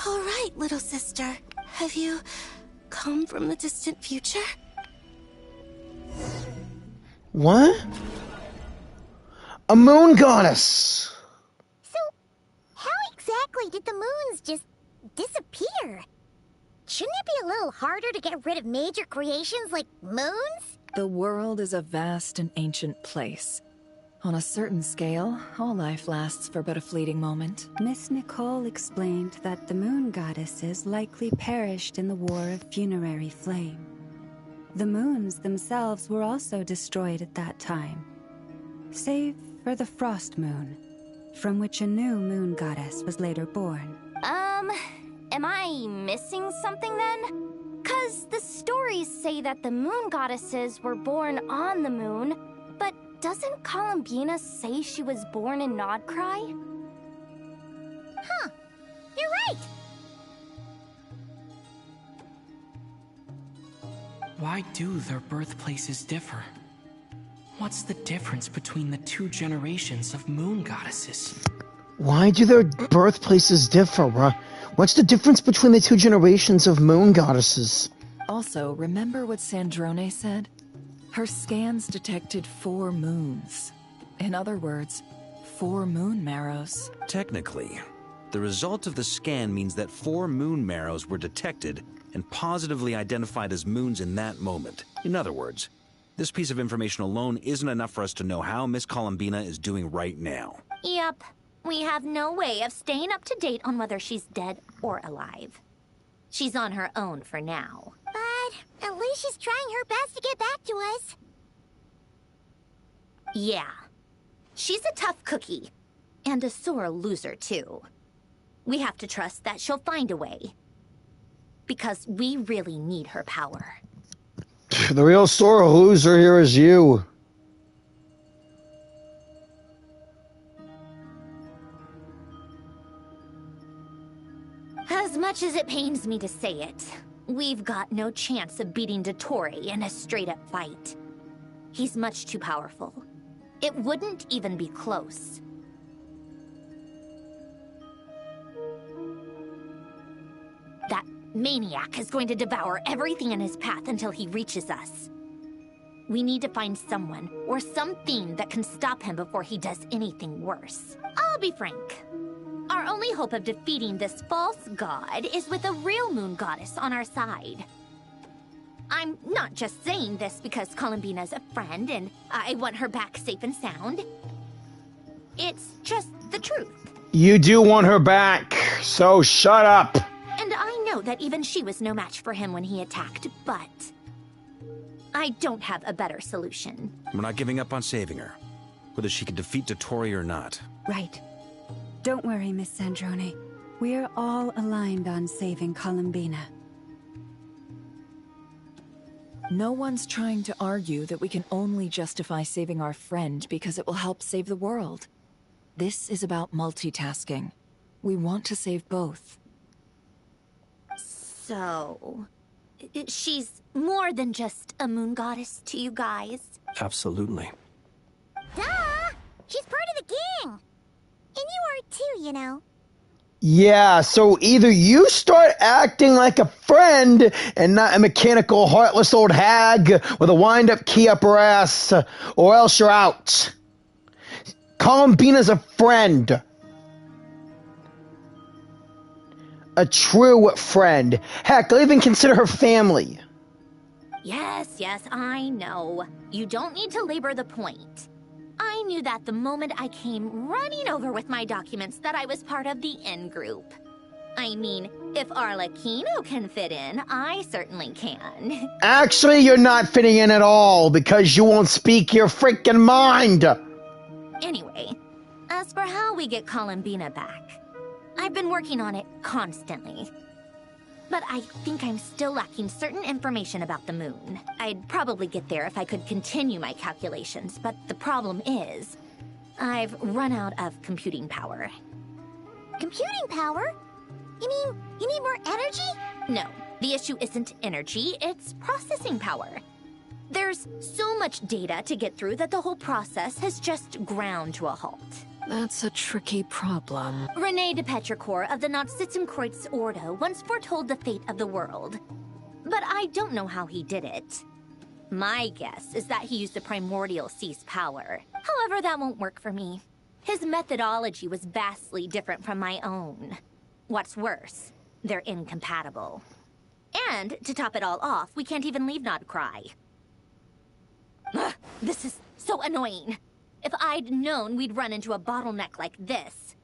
all right, little sister? Have you come from the distant future? What? A moon goddess! So, how exactly did the moons just disappear? Shouldn't it be a little harder to get rid of major creations like moons? The world is a vast and ancient place. On a certain scale, all life lasts for but a fleeting moment. Miss Nicole explained that the moon goddesses likely perished in the War of Funerary Flame. The moons themselves were also destroyed at that time, save for the Frost Moon, from which a new moon goddess was later born. Am I missing something then? 'Cause the stories say that the moon goddesses were born on the moon, but doesn't Columbina say she was born in Nod-Krai? Huh. You're right. Why do their birthplaces differ? What's the difference between the two generations of moon goddesses? Why do their birthplaces differ? What's the difference between the two generations of moon goddesses? Also, remember what Sandrone said? Her scans detected 4 moons. In other words, 4 moon marrows. Technically, the result of the scan means that 4 moon marrows were detected and positively identified as moons in that moment. In other words, this piece of information alone isn't enough for us to know how Miss Columbina is doing right now. Yep. We have no way of staying up to date on whether she's dead or alive. She's on her own for now. But But at least she's trying her best to get back to us. Yeah. She's a tough cookie. And a sore loser, too. We have to trust that she'll find a way. Because we really need her power. The real sore loser here is you. As much as it pains me to say it, we've got no chance of beating Dottore in a straight-up fight. He's much too powerful. It wouldn't even be close. That maniac is going to devour everything in his path until he reaches us. We need to find someone or something that can stop him before he does anything worse. I'll be frank. Our only hope of defeating this false god is with a real moon goddess on our side. I'm not just saying this because Columbina's a friend and I want her back safe and sound. It's just the truth. You do want her back, so shut up. And I know that even she was no match for him when he attacked, but I don't have a better solution. We're not giving up on saving her, whether she can defeat Dottore or not. Right. Don't worry, Miss Sandrone. We're all aligned on saving Columbina. No one's trying to argue that we can only justify saving our friend because it will help save the world. This is about multitasking. We want to save both. So, she's more than just a moon goddess to you guys? Absolutely. Duh! She's part of the gang! And you are too, you know. Yeah, so either you start acting like a friend and not a mechanical, heartless old hag with a wind-up key up her ass, or else you're out. Columbina's a friend. A true friend. Heck, I'll even consider her family. Yes, I know. You don't need to labor the point. I knew that the moment I came running over with my documents that I was part of the in-group. I mean, if Arlecchino can fit in, I certainly can. Actually, you're not fitting in at all because you won't speak your freaking mind. Anyway, as for how we get Columbina back, I've been working on it constantly. But I think I'm still lacking certain information about the moon. I'd probably get there if I could continue my calculations, but the problem is, I've run out of computing power. Computing power? You mean, you need more energy? No, the issue isn't energy, it's processing power. There's so much data to get through that the whole process has just ground to a halt. That's a tricky problem. René de Petrichor of the Nod-Krai Ordo once foretold the fate of the world. But I don't know how he did it. My guess is that he used the primordial sea's power. However, that won't work for me. His methodology was vastly different from my own. What's worse, they're incompatible. And, to top it all off, we can't even leave Nod-Krai. Ugh, this is so annoying. If I'd known we'd run into a bottleneck like this...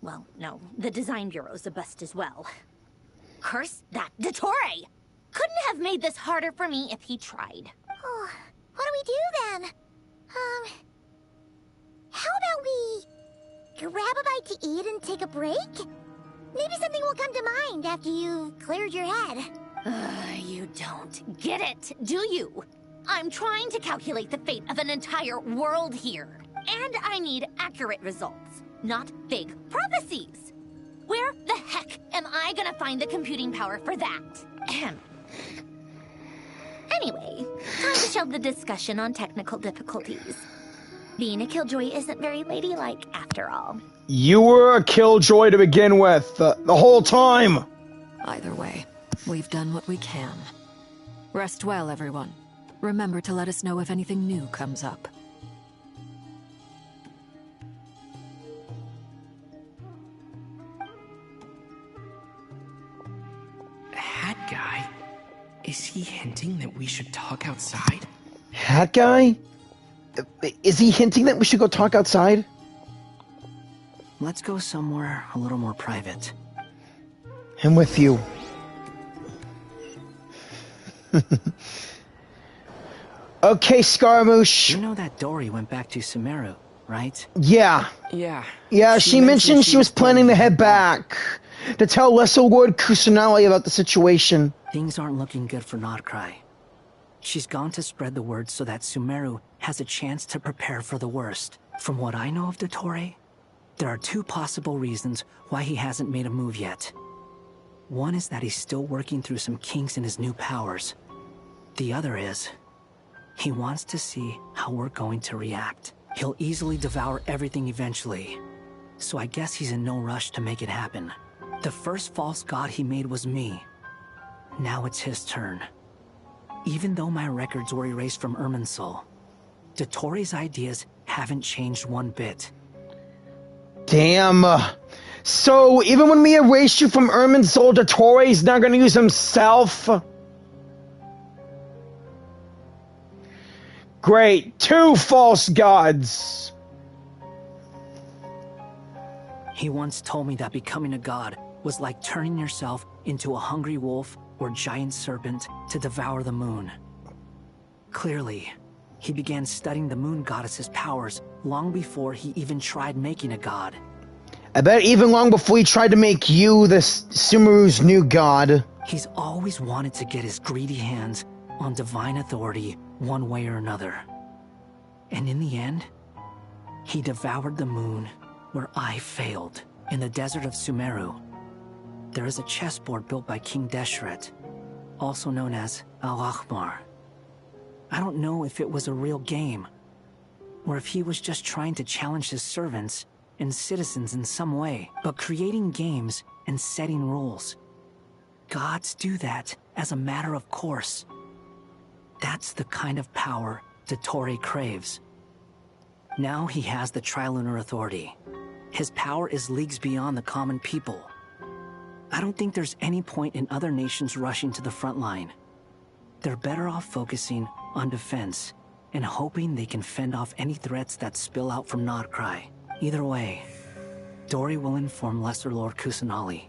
Well, no, the design bureau's a bust as well. Curse that Dottore! Couldn't have made this harder for me if he tried. Oh, what do we do then? How about we grab a bite to eat and take a break? Maybe something will come to mind after you've cleared your head. You don't get it, do you? I'm trying to calculate the fate of an entire world here. And I need accurate results, not vague prophecies. Where the heck am I gonna find the computing power for that? Anyway, time to shelve the discussion on technical difficulties. Being a killjoy isn't very ladylike, after all. You were a killjoy to begin with, the whole time! Either way, we've done what we can. Rest well, everyone. Remember to let us know if anything new comes up. Hat guy? Is he hinting that we should talk outside? Hat guy? Is he hinting that we should go talk outside? Let's go somewhere a little more private. I'm with you. Okay, Scaramouche. You know that Dory went back to Sumeru, right? Yeah. Yeah. Yeah, she mentioned she was planning to head back to tell Lesser Lord Kusanali about the situation. Things aren't looking good for Nod-Krai. She's gone to spread the word so that Sumeru has a chance to prepare for the worst. From what I know of Dottore, there are two possible reasons why he hasn't made a move yet. One is that he's still working through some kinks in his new powers. The other is, he wants to see how we're going to react. He'll easily devour everything eventually, so I guess he's in no rush to make it happen. The first false god he made was me. Now it's his turn. Even though my records were erased from Irminsul, Dottore's ideas haven't changed one bit. Damn. So, even when we erase you from Irminsul, Dottore's not gonna use himself? Great. 2 false gods. He once told me that becoming a god was like turning yourself into a hungry wolf or giant serpent to devour the moon. Clearly, he began studying the moon goddess's powers long before he even tried making a god. I bet even long before he tried to make you the Sumeru's new god. He's always wanted to get his greedy hands on divine authority one way or another. And in the end, he devoured the moon where I failed. In the desert of Sumeru, there is a chessboard built by King Deshret, also known as Al-Ahmar. I don't know if it was a real game, or if he was just trying to challenge his servants and citizens in some way, but creating games and setting rules. Gods do that as a matter of course. That's the kind of power Dottore craves. Now he has the Trilunar Authority. His power is leagues beyond the common people. I don't think there's any point in other nations rushing to the front line. They're better off focusing on defense and hoping they can fend off any threats that spill out from Nod-Krai. Either way, Dory will inform Lesser Lord Kusanali,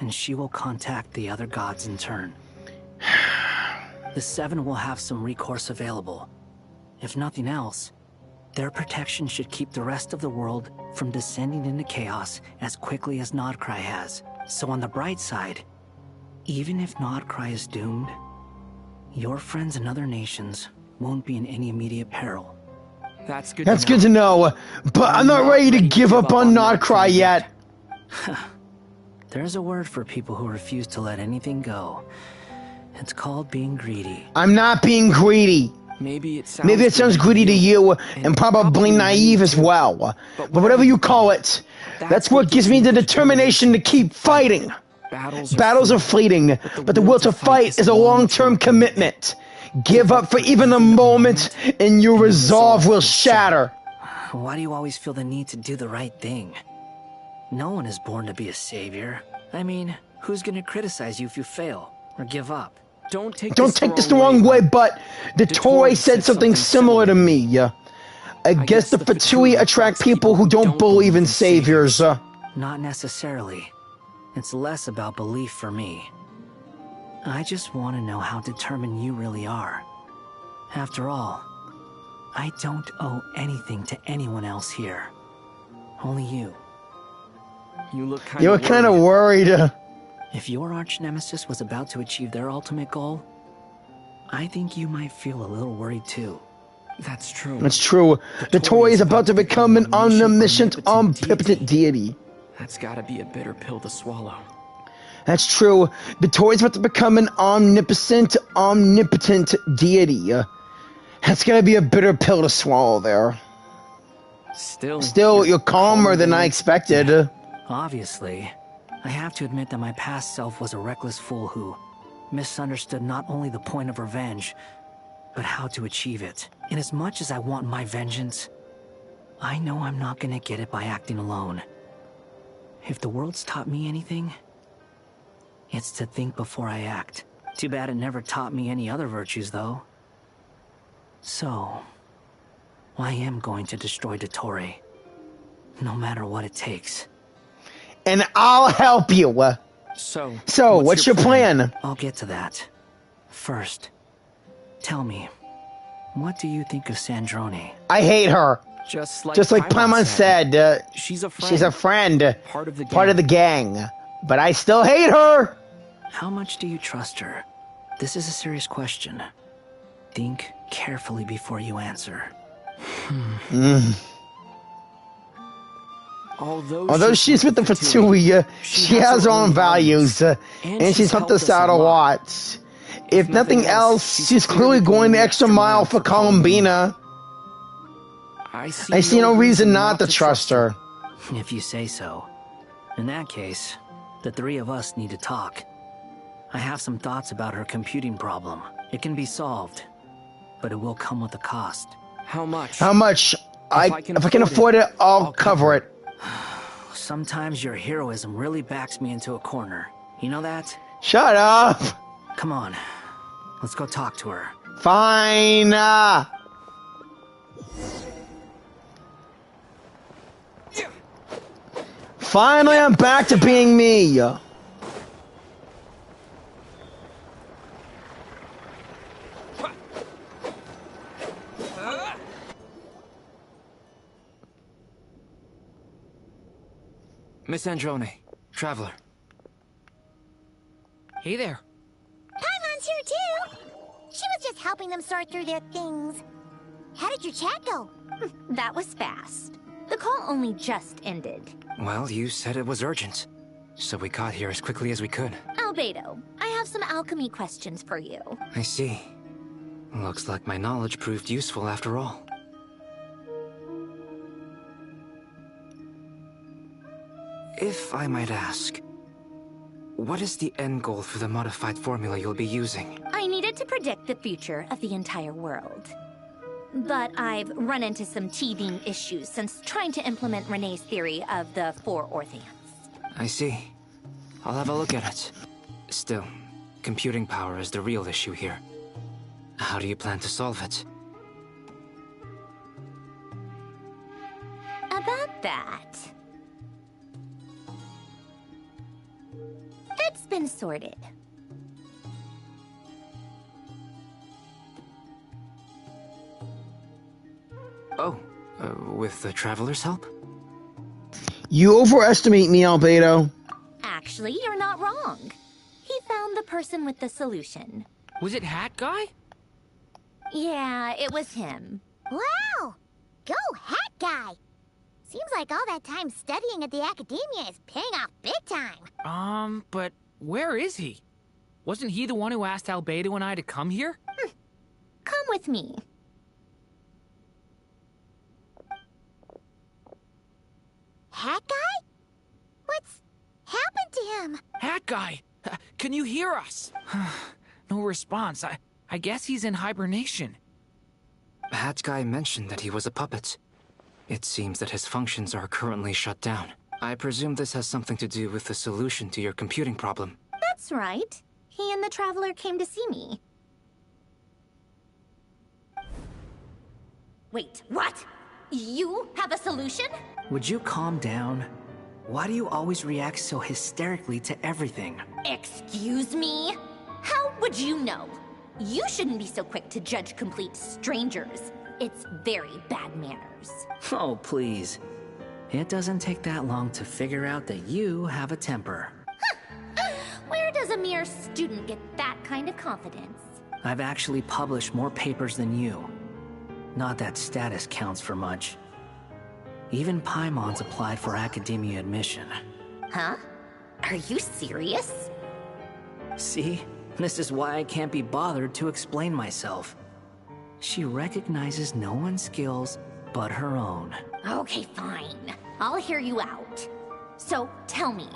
and she will contact the other gods in turn. The 7 will have some recourse available. If nothing else, their protection should keep the rest of the world from descending into chaos as quickly as Nod-Krai has. So on the bright side, even if Nod-Krai is doomed, your friends in other nations won't be in any immediate peril. That's good. That's good to know, but I'm not ready to give up on Nod-Krai yet. There's a word for people who refuse to let anything go. It's called being greedy. I'm not being greedy. Maybe it sounds greedy to you, and probably naive as well. But whatever you call it, that's what gives me the determination to keep fighting. Battles are fleeting, but the will to fight is a long-term commitment. Give up for even a moment, and your resolve will shatter. Why do you always feel the need to do the right thing? No one is born to be a savior. I mean, who's gonna criticize you if you fail, or give up? Don't take this the wrong way, but Dottore said something similar to me. I guess the Fatui attract people who don't believe in saviors. Not necessarily. It's less about belief for me. I just want to know how determined you really are. After all, I don't owe anything to anyone else here. Only you. You look kind of worried. If your arch-nemesis was about to achieve their ultimate goal, I think you might feel a little worried too. That's true. That's true. Dottore is about to become an omniscient, omnipotent deity. That's gotta be a bitter pill to swallow. That's true. Dottore is about to become an omnipotent deity. That's gotta be a bitter pill to swallow there. Still, you're calmer than I expected. Yeah. Obviously. I have to admit that my past self was a reckless fool who misunderstood not only the point of revenge, but how to achieve it. And as much as I want my vengeance, I know I'm not gonna get it by acting alone. If the world's taught me anything, it's to think before I act. Too bad it never taught me any other virtues, though. So, I am going to destroy Dottore, no matter what it takes. And I'll help you. So, what's your plan? I'll get to that. First, tell me, what do you think of Sandrone? I hate her. Just like Paimon said, she's a friend. She's a friend. Part of the gang. Part of the gang. But I still hate her. How much do you trust her? This is a serious question. Think carefully before you answer. Although she's with the Fatui, she has her own values, and she's helped us out a lot. If nothing else, she's clearly going the extra mile for Columbina. I see no reason not to trust her. If you say so. In that case, the three of us need to talk. I have some thoughts about her computing problem. It can be solved, but it will come with a cost. How much? How much? If I can afford it, I'll cover it. Sometimes your heroism really backs me into a corner. You know that? Shut up! Come on. Let's go talk to her. Fine! Finally, I'm back to being me! Miss Androne, Traveler. Hey there. Paimon's here too! She was just helping them sort through their things. How did your chat go? That was fast. The call only just ended. Well, you said it was urgent, so we got here as quickly as we could. Albedo, I have some alchemy questions for you. I see. Looks like my knowledge proved useful after all. If I might ask, what is the end goal for the modified formula you'll be using? I needed to predict the future of the entire world. But I've run into some teething issues since trying to implement Renee's theory of the 4 Orthians. I see. I'll have a look at it. Still, computing power is the real issue here. How do you plan to solve it? About that... it's been sorted. Oh, with the Traveler's help? You overestimate me, Albedo. Actually, you're not wrong. He found the person with the solution. Was it Hat Guy? Yeah, it was him. Wow! Go Hat Guy! Seems like all that time studying at the academia is paying off big time. But where is he? Wasn't he the one who asked Albedo and I to come here? Come with me. Hat Guy? What's happened to him? Hat Guy! Can you hear us? No response. I guess he's in hibernation. Hat Guy mentioned that he was a puppet. It seems that his functions are currently shut down. I presume this has something to do with the solution to your computing problem. That's right. He and the Traveler came to see me. Wait, what? You have a solution? Would you calm down? Why do you always react so hysterically to everything? Excuse me? How would you know? You shouldn't be so quick to judge complete strangers. It's very bad manners. Oh, please. It doesn't take that long to figure out that you have a temper. Where does a mere student get that kind of confidence? I've actually published more papers than you. Not that status counts for much. Even Paimon's applied for academia admission. Huh? Are you serious? See? This is why I can't be bothered to explain myself. She recognizes no one's skills but her own. Okay, fine. I'll hear you out. So, tell me,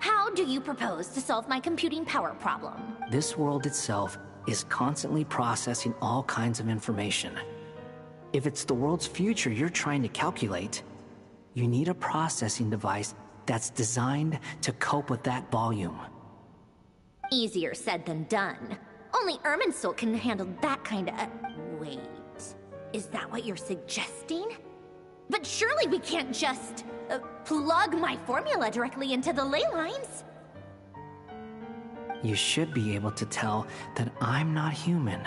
how do you propose to solve my computing power problem? This world itself is constantly processing all kinds of information. If it's the world's future you're trying to calculate, you need a processing device that's designed to cope with that volume. Easier said than done. Only Irminsul can handle that kind of... Wait, is that what you're suggesting? But surely we can't just... plug my formula directly into the ley lines. You should be able to tell that I'm not human,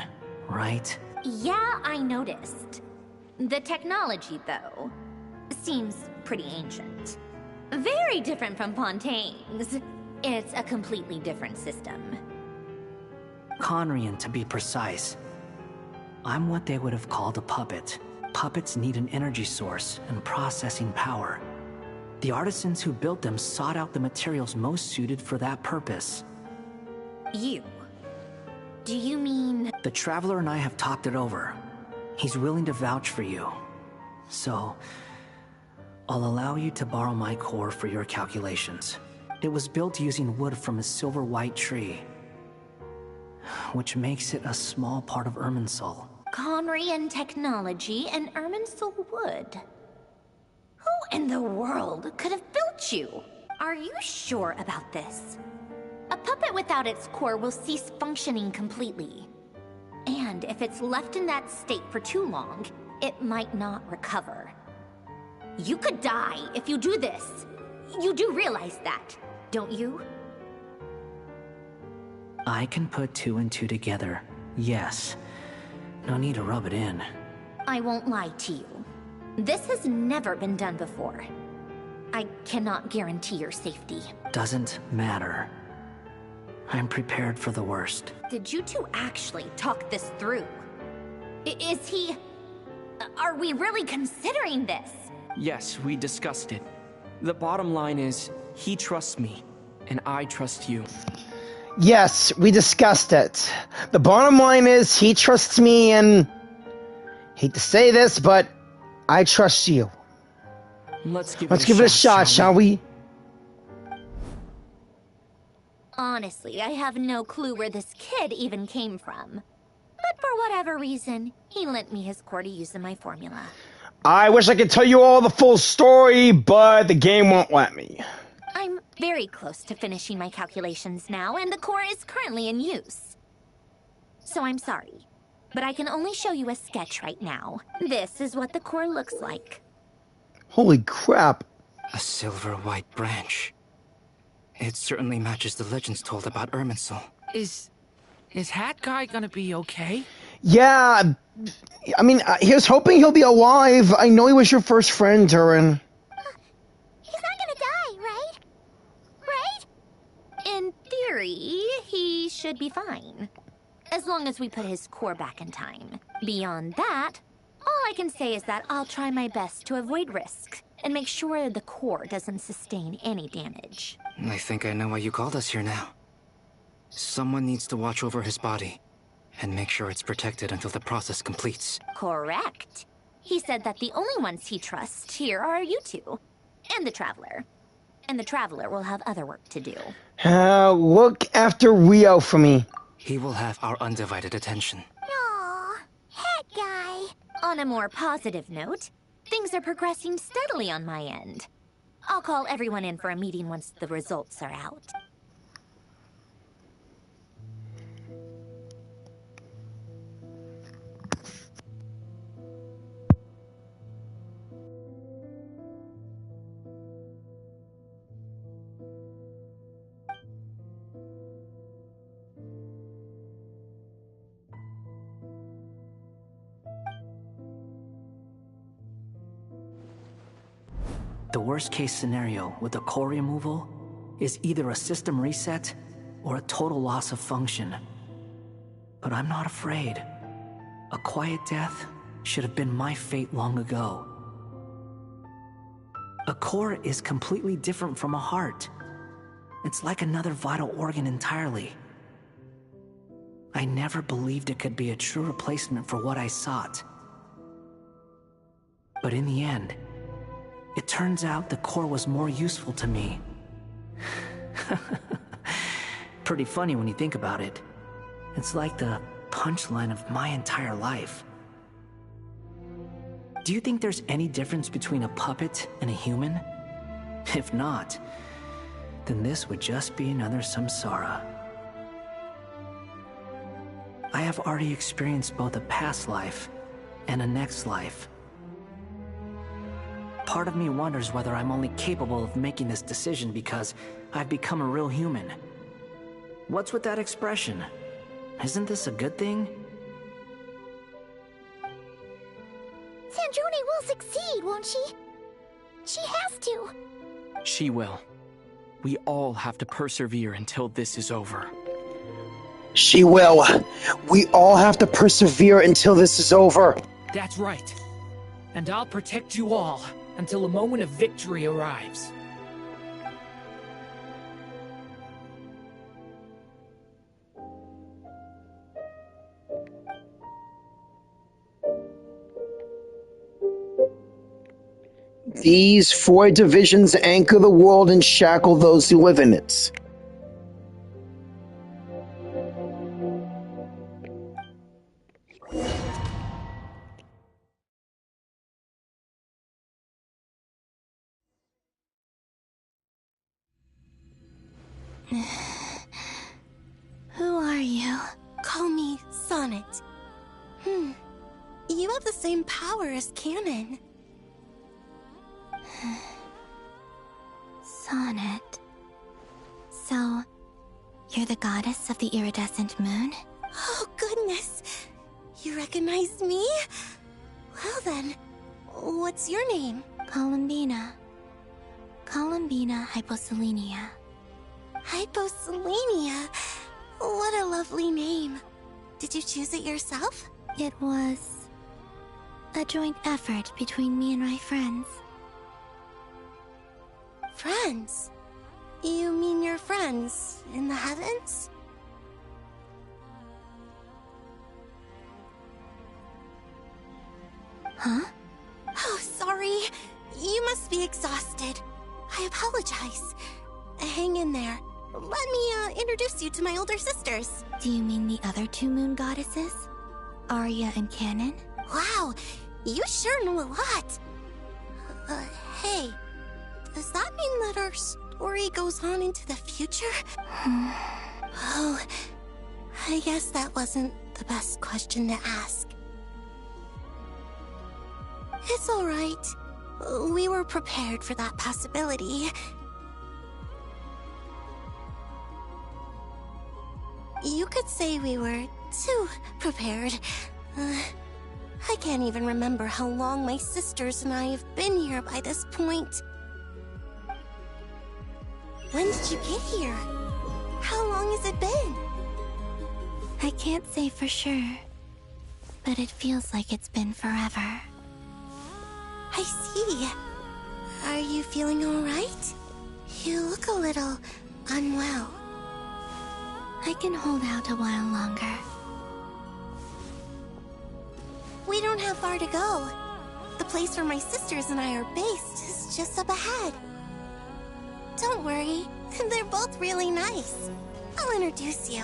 right? Yeah, I noticed. The technology, though, seems pretty ancient. Very different from Fontaine's. It's a completely different system. Conrian, to be precise. I'm what they would have called a puppet. Puppets need an energy source and processing power. The artisans who built them sought out the materials most suited for that purpose. You? Do you mean... The Traveler and I have talked it over. He's willing to vouch for you. So, I'll allow you to borrow my core for your calculations. It was built using wood from a silver white tree, which makes it a small part of Irminsul. Conrian technology and Irminsul wood. Who in the world could have built you? Are you sure about this? A puppet without its core will cease functioning completely. And if it's left in that state for too long, it might not recover. You could die if you do this. You do realize that, don't you? I can put 2 and 2 together, yes. No need to rub it in. I won't lie to you. This has never been done before. I cannot guarantee your safety. Doesn't matter. I'm prepared for the worst. Did you two actually talk this through? Is he... Are we really considering this? Yes, we discussed it. The bottom line is, he trusts me, and I trust you. Yes, we discussed it. The bottom line is, he trusts me, and... hate to say this, but I trust you. Let's give it a shot, shall we? Honestly, I have no clue where this kid even came from. But for whatever reason, he lent me his core to use in my formula. I wish I could tell you all the full story, but the game won't let me. I'm very close to finishing my calculations now, and the core is currently in use. So I'm sorry, but I can only show you a sketch right now. This is what the core looks like. Holy crap. A silver white branch. It certainly matches the legends told about Irminsul. Is Hat Guy gonna be okay? Yeah, I mean, here's hoping he'll be alive. I know he was your first friend, Durin. He's not gonna die, right? Right? In theory, he should be fine. As long as we put his core back in time. Beyond that, all I can say is that I'll try my best to avoid risk and make sure the core doesn't sustain any damage. I think I know why you called us here now. Someone needs to watch over his body and make sure it's protected until the process completes. Correct. He said that the only ones he trusts here are you two, and the Traveler. And the Traveler will have other work to do. Look after Rio for me. He will have our undivided attention. Aww, Hat Guy. On a more positive note, things are progressing steadily on my end. I'll call everyone in for a meeting once the results are out. The worst case scenario with the core removal is either a system reset or a total loss of function. But I'm not afraid. A quiet death should have been my fate long ago. A core is completely different from a heart. It's like another vital organ entirely. I never believed it could be a true replacement for what I sought. But in the end, it turns out the core was more useful to me. Pretty funny when you think about it. It's like the punchline of my entire life. Do you think there's any difference between a puppet and a human? If not, then this would just be another samsara. I have already experienced both a past life and a next life. Part of me wonders whether I'm only capable of making this decision because I've become a real human. What's with that expression? Isn't this a good thing? Sandrone will succeed, won't she? She has to. She will. We all have to persevere until this is over. She will. We all have to persevere until this is over. That's right. And I'll protect you all until a moment of victory arrives. These 4 divisions anchor the world and shackle those who live in it. Who are you? Call me Sonnet. You have the same power as Canon. Sonnet. So, you're the goddess of the iridescent moon? Oh, goodness! You recognize me? Well then, what's your name? Columbina. Columbina Hyposelenia. Hyposelenia? What a lovely name. Did you choose it yourself? It was a joint effort between me and my friends. Friends? You mean your friends in the heavens? Huh? Oh, sorry. You must be exhausted. I apologize. Hang in there. Let me introduce you to my older sisters. Do you mean the other 2 moon goddesses? Arya and Canon? Wow, you sure know a lot. Hey, does that mean that our story goes on into the future? Oh, I guess that wasn't the best question to ask. It's alright. We were prepared for that possibility. You could say we were too prepared. I can't even remember how long my sisters and I have been here by this point. When did you get here? How long has it been? I can't say for sure, but it feels like it's been forever. I see. Are you feeling alright? You look a little unwell. I can hold out a while longer. We don't have far to go. The place where my sisters and I are based is just up ahead. Don't worry, they're both really nice. I'll introduce you.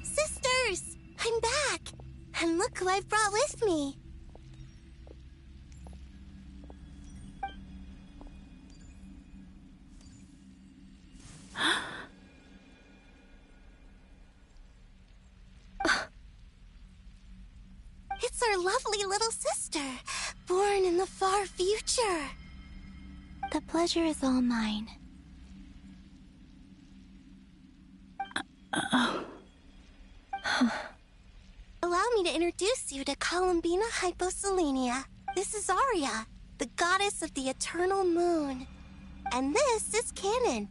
Sisters! I'm back! And look who I've brought with me! It's our lovely little sister, born in the far future. The pleasure is all mine. Allow me to introduce you to Columbina Hyposelenia. This is Arya, the goddess of the eternal moon. And this is Canon,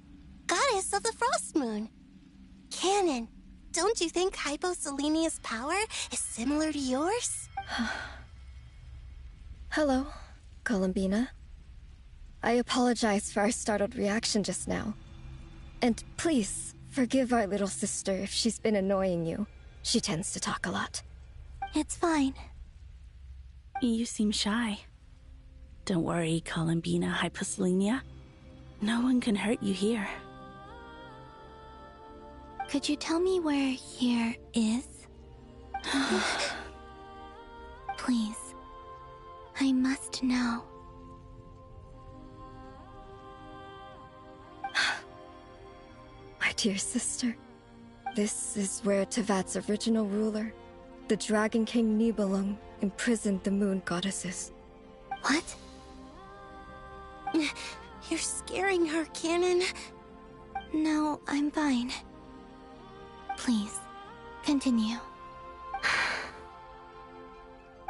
goddess of the frost moon. Canon, don't you think Hyposelenia's power is similar to yours? Hello, Columbina. I apologize for our startled reaction just now. And please, forgive our little sister if she's been annoying you. She tends to talk a lot. It's fine. You seem shy. Don't worry, Columbina Hyposelenia. No one can hurt you here. Could you tell me where here is? Please. I must know. My dear sister, This is where Teyvat's original ruler, the Dragon King Nibelung, imprisoned the moon goddesses. What? You're scaring her, Canon. No, I'm fine. Please, continue.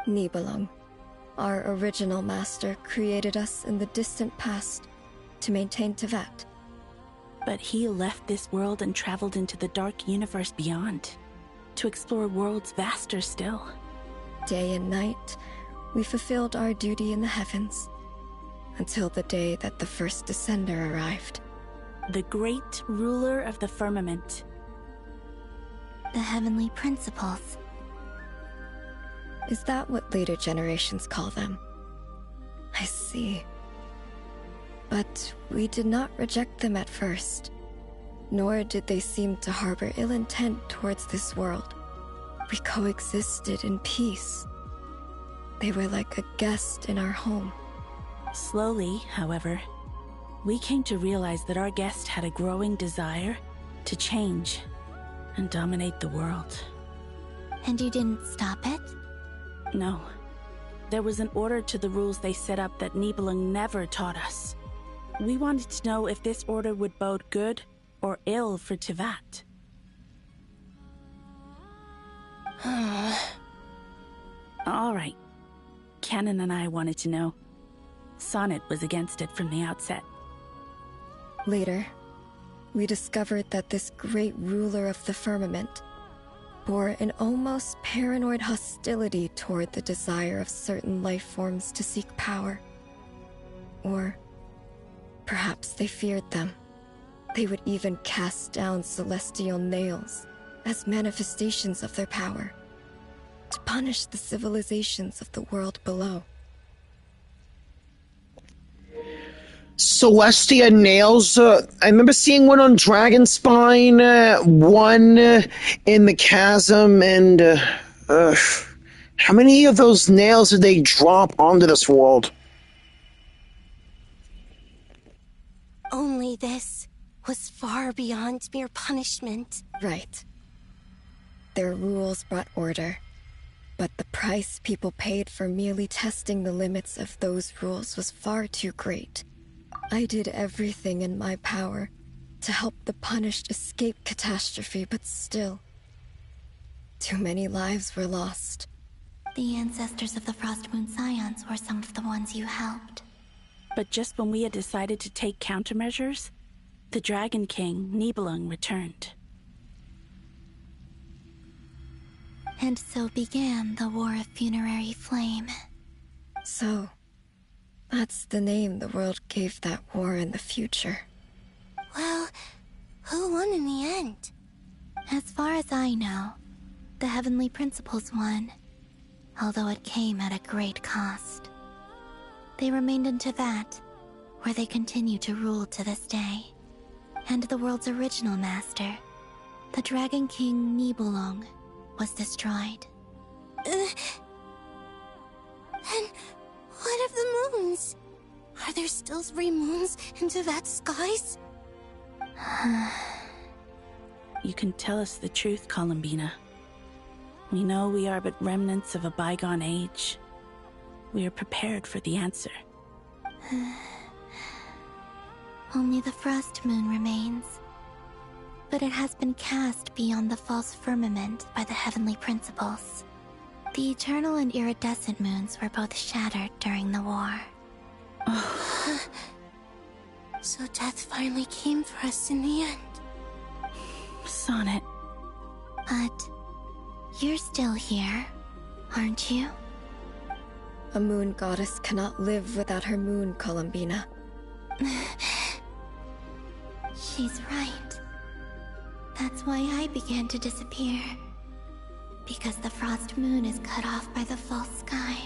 Nibelung, our original master, created us in the distant past to maintain Teyvat. But he left this world and traveled into the dark universe beyond, to explore worlds vaster still. Day and night, we fulfilled our duty in the heavens, until the day that the first Descender arrived. The great ruler of the firmament. The heavenly principles. Is that what later generations call them? I see. But we did not reject them at first, nor did they seem to harbor ill intent towards this world. We coexisted in peace. They were like a guest in our home. Slowly, however, we came to realize that our guest had a growing desire to change and dominate the world. And you didn't stop it? No. There was an order to the rules they set up that Nibelung never taught us. We wanted to know if this order would bode good or ill for Teyvat. All right. Canon and I wanted to know. Sonnet was against it from the outset. Later, we discovered that this great ruler of the firmament bore an almost paranoid hostility toward the desire of certain life forms to seek power. Or perhaps they feared them. They would even cast down celestial nails as manifestations of their power, to punish the civilizations of the world below. Celestia nails. I remember seeing one on Dragonspine, one in the chasm, and how many of those nails did they drop onto this world? Only this was far beyond mere punishment. Right. Their rules brought order, but the price people paid for merely testing the limits of those rules was far too great. I did everything in my power to help the punished escape catastrophe, but still, too many lives were lost. The ancestors of the Frostmoon Scions were some of the ones you helped. But just when we had decided to take countermeasures, the Dragon King, Nibelung, returned. And so began the War of Funerary Flame. So, that's the name the world gave that war in the future. Well, who won in the end? As far as I know, the Heavenly Principles won, although it came at a great cost. They remained in Teyvat, where they continue to rule to this day. And the world's original master, the Dragon King Nibelung, was destroyed. And what of the moons? Are there still 3 moons in Teyvat's skies? You can tell us the truth, Columbina. We know we are but remnants of a bygone age. We are prepared for the answer. Only the Frost Moon remains. But it has been cast beyond the false firmament by the Heavenly Principles. The eternal and iridescent moons were both shattered during the war. So death finally came for us in the end. Sonnet. But you're still here, aren't you? A moon goddess cannot live without her moon, Columbina. She's right. That's why I began to disappear. Because the Frost Moon is cut off by the false sky.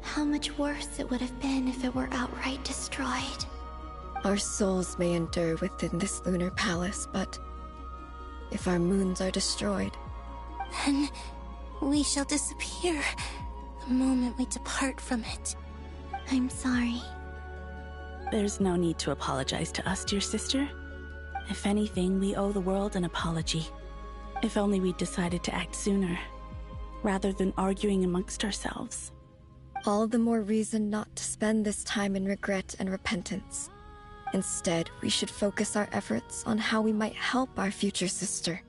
How much worse it would have been if it were outright destroyed. Our souls may endure within this lunar palace, but if our moons are destroyed, then we shall disappear the moment we depart from it. I'm sorry. There's no need to apologize to us, dear sister. If anything, we owe the world an apology. If only we'd decided to act sooner, rather than arguing amongst ourselves. All the more reason not to spend this time in regret and repentance. Instead, we should focus our efforts on how we might help our future sister.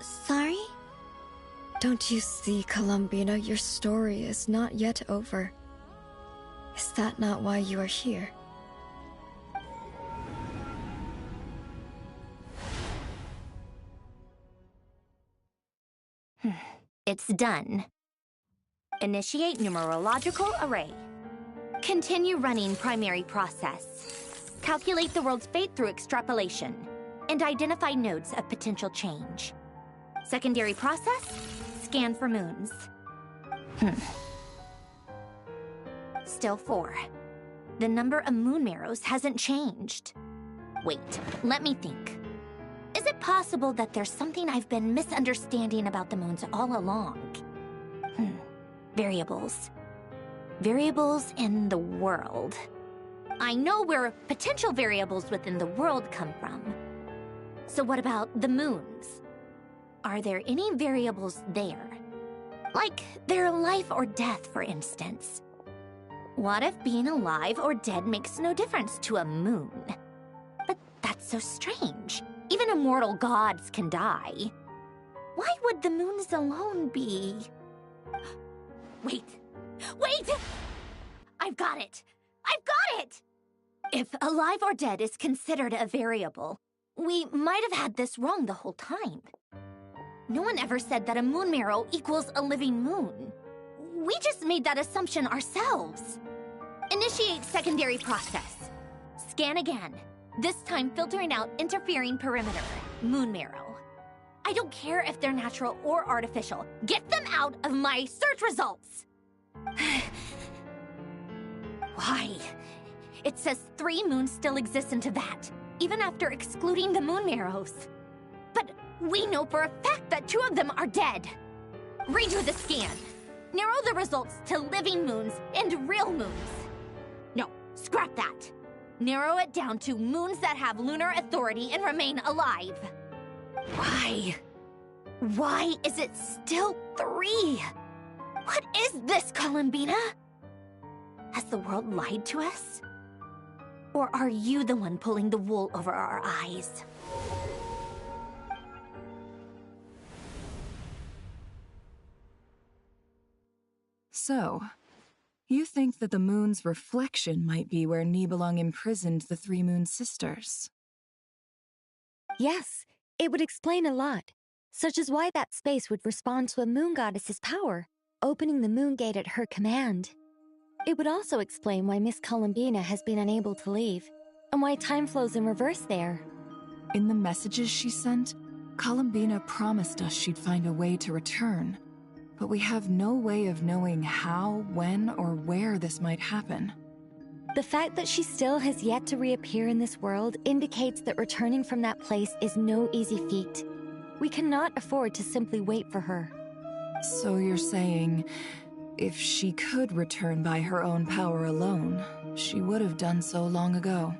Sorry? Don't you see, Columbina, your story is not yet over. Is that not why you are here? It's done. Initiate numerological array. Continue running primary process. Calculate the world's fate through extrapolation. And identify nodes of potential change. Secondary process, scan for moons. Still 4. The number of moon marrows hasn't changed. Wait, let me think. Is it possible that there's something I've been misunderstanding about the moons all along? Variables. Variables in the world. I know where potential variables within the world come from. So what about the moons? Are there any variables there? Like their life or death, for instance. What if being alive or dead makes no difference to a moon? But that's so strange. Even immortal gods can die. Why would the moons alone be? Wait! Wait! I've got it! I've got it! If alive or dead is considered a variable, we might have had this wrong the whole time. No one ever said that a moon marrow equals a living moon. We just made that assumption ourselves. Initiate secondary process. Scan again. This time filtering out interfering perimeter, moon marrow. I don't care if they're natural or artificial. Get them out of my search results! Why? It says 3 moons still exist in Teyvat, even after excluding the moon marrows. But we know for a fact that 2 of them are dead. Redo the scan. Narrow the results to living moons and real moons. No, scrap that. Narrow it down to moons that have lunar authority and remain alive. Why? Why is it still 3? What is this, Columbina? Has the world lied to us? Or are you the one pulling the wool over our eyes? So, you think that the moon's reflection might be where Nibelung imprisoned the 3 moon sisters? Yes, it would explain a lot, such as why that space would respond to a moon goddess's power, opening the moon gate at her command. It would also explain why Miss Columbina has been unable to leave, and why time flows in reverse there. In the messages she sent, Columbina promised us she'd find a way to return. But we have no way of knowing how, when, or where this might happen. The fact that she still has yet to reappear in this world indicates that returning from that place is no easy feat. We cannot afford to simply wait for her. So you're saying, if she could return by her own power alone, she would have done so long ago?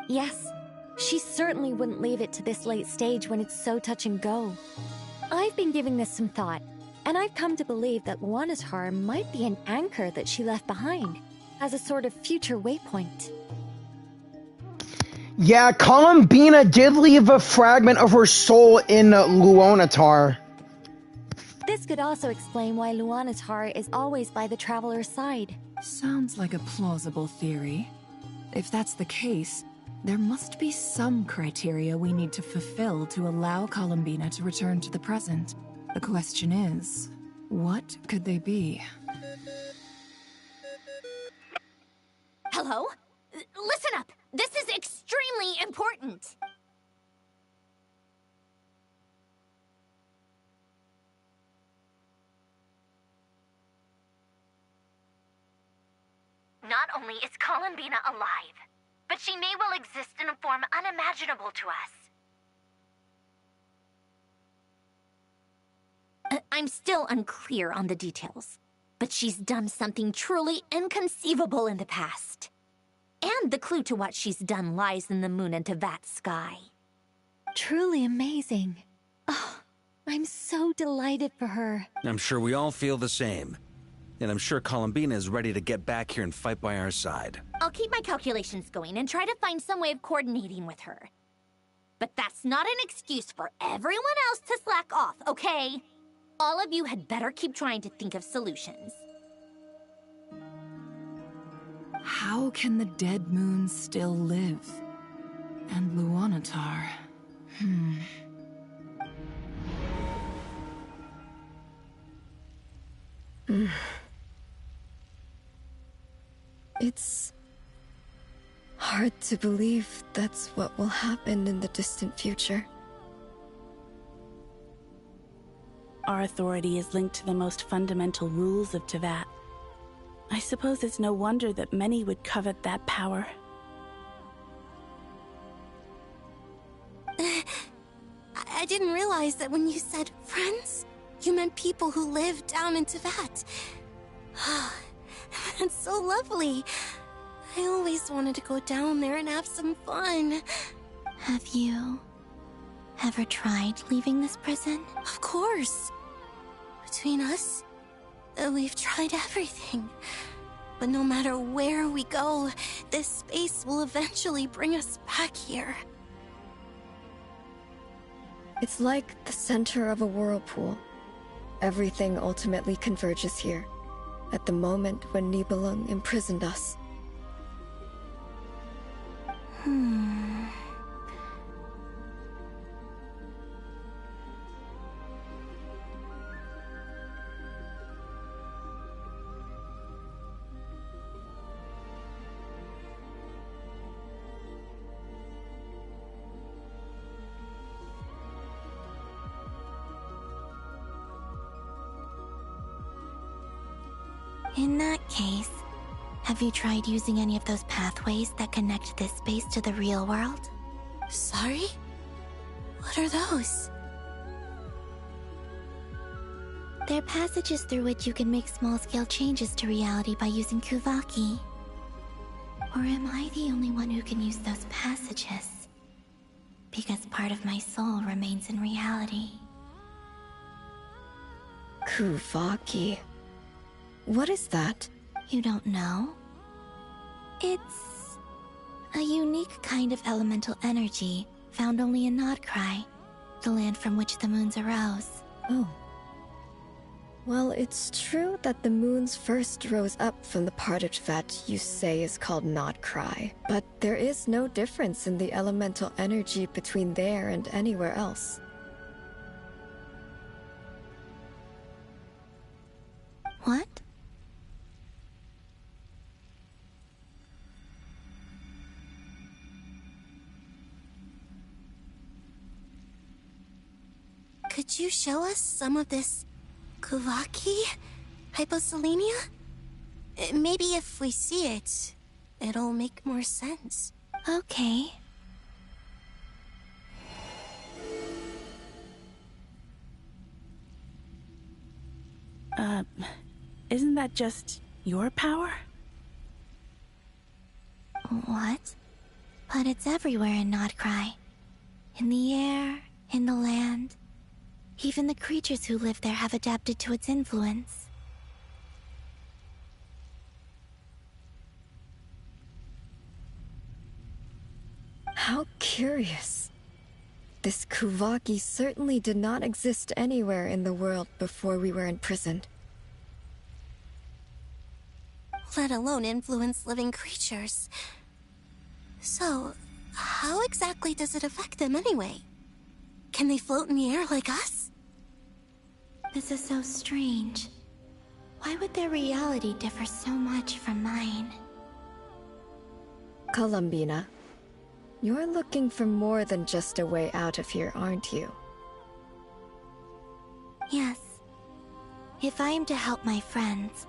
Yes, she certainly wouldn't leave it to this late stage when it's so touch and go. I've been giving this some thought, and I've come to believe that Luana's heart might be an anchor that she left behind, as a sort of future waypoint. Yeah, Columbina did leave a fragment of her soul in Luonatar. This could also explain why Luana's heart is always by the Traveler's side. Sounds like a plausible theory. If that's the case, there must be some criteria we need to fulfill to allow Columbina to return to the present. The question is, what could they be? Hello? Listen up! This is extremely important! Not only is Columbina alive, but she may well exist in a form unimaginable to us. I'm still unclear on the details, but she's done something truly inconceivable in the past. And the clue to what she's done lies in the moon and Teyvat's sky. Truly amazing. Oh, I'm so delighted for her. I'm sure we all feel the same. And I'm sure Columbina is ready to get back here and fight by our side. I'll keep my calculations going and try to find some way of coordinating with her. But that's not an excuse for everyone else to slack off, okay? All of you had better keep trying to think of solutions. How can the dead moon still live? And Luanatar... It's hard to believe that's what will happen in the distant future. Our authority is linked to the most fundamental rules of Teyvat. I suppose it's no wonder that many would covet that power. I didn't realize that when you said friends, you meant people who live down in Teyvat. That's so lovely. I always wanted to go down there and have some fun. Have you ever tried leaving this prison? Of course. Between us, we've tried everything. But no matter where we go, this space will eventually bring us back here. It's like the center of a whirlpool. Everything ultimately converges here, at the moment when Nibelung imprisoned us. In that case, have you tried using any of those pathways that connect this space to the real world? Sorry? What are those? They're passages through which you can make small-scale changes to reality by using Kuvaki. Or am I the only one who can use those passages? Because part of my soul remains in reality. Kuvaki. What is that? You don't know? It's a unique kind of elemental energy found only in Nod-Krai, the land from which the moons arose. Oh. Well, it's true that the moons first rose up from the part of Teyvat you say is called Nod-Krai, but there is no difference in the elemental energy between there and anywhere else. What? Could you show us some of this Kuvaki hyposelenia? Maybe if we see it, it'll make more sense. Okay. Isn't that just your power? What? But it's everywhere in Nod-Krai. In the air, in the land. Even the creatures who live there have adapted to its influence. How curious. This Kuvaki certainly did not exist anywhere in the world before we were imprisoned. Let alone influence living creatures. So, how exactly does it affect them anyway? Can they float in the air like us? This is so strange. Why would their reality differ so much from mine? Columbina, you're looking for more than just a way out of here, aren't you? Yes. If I am to help my friends,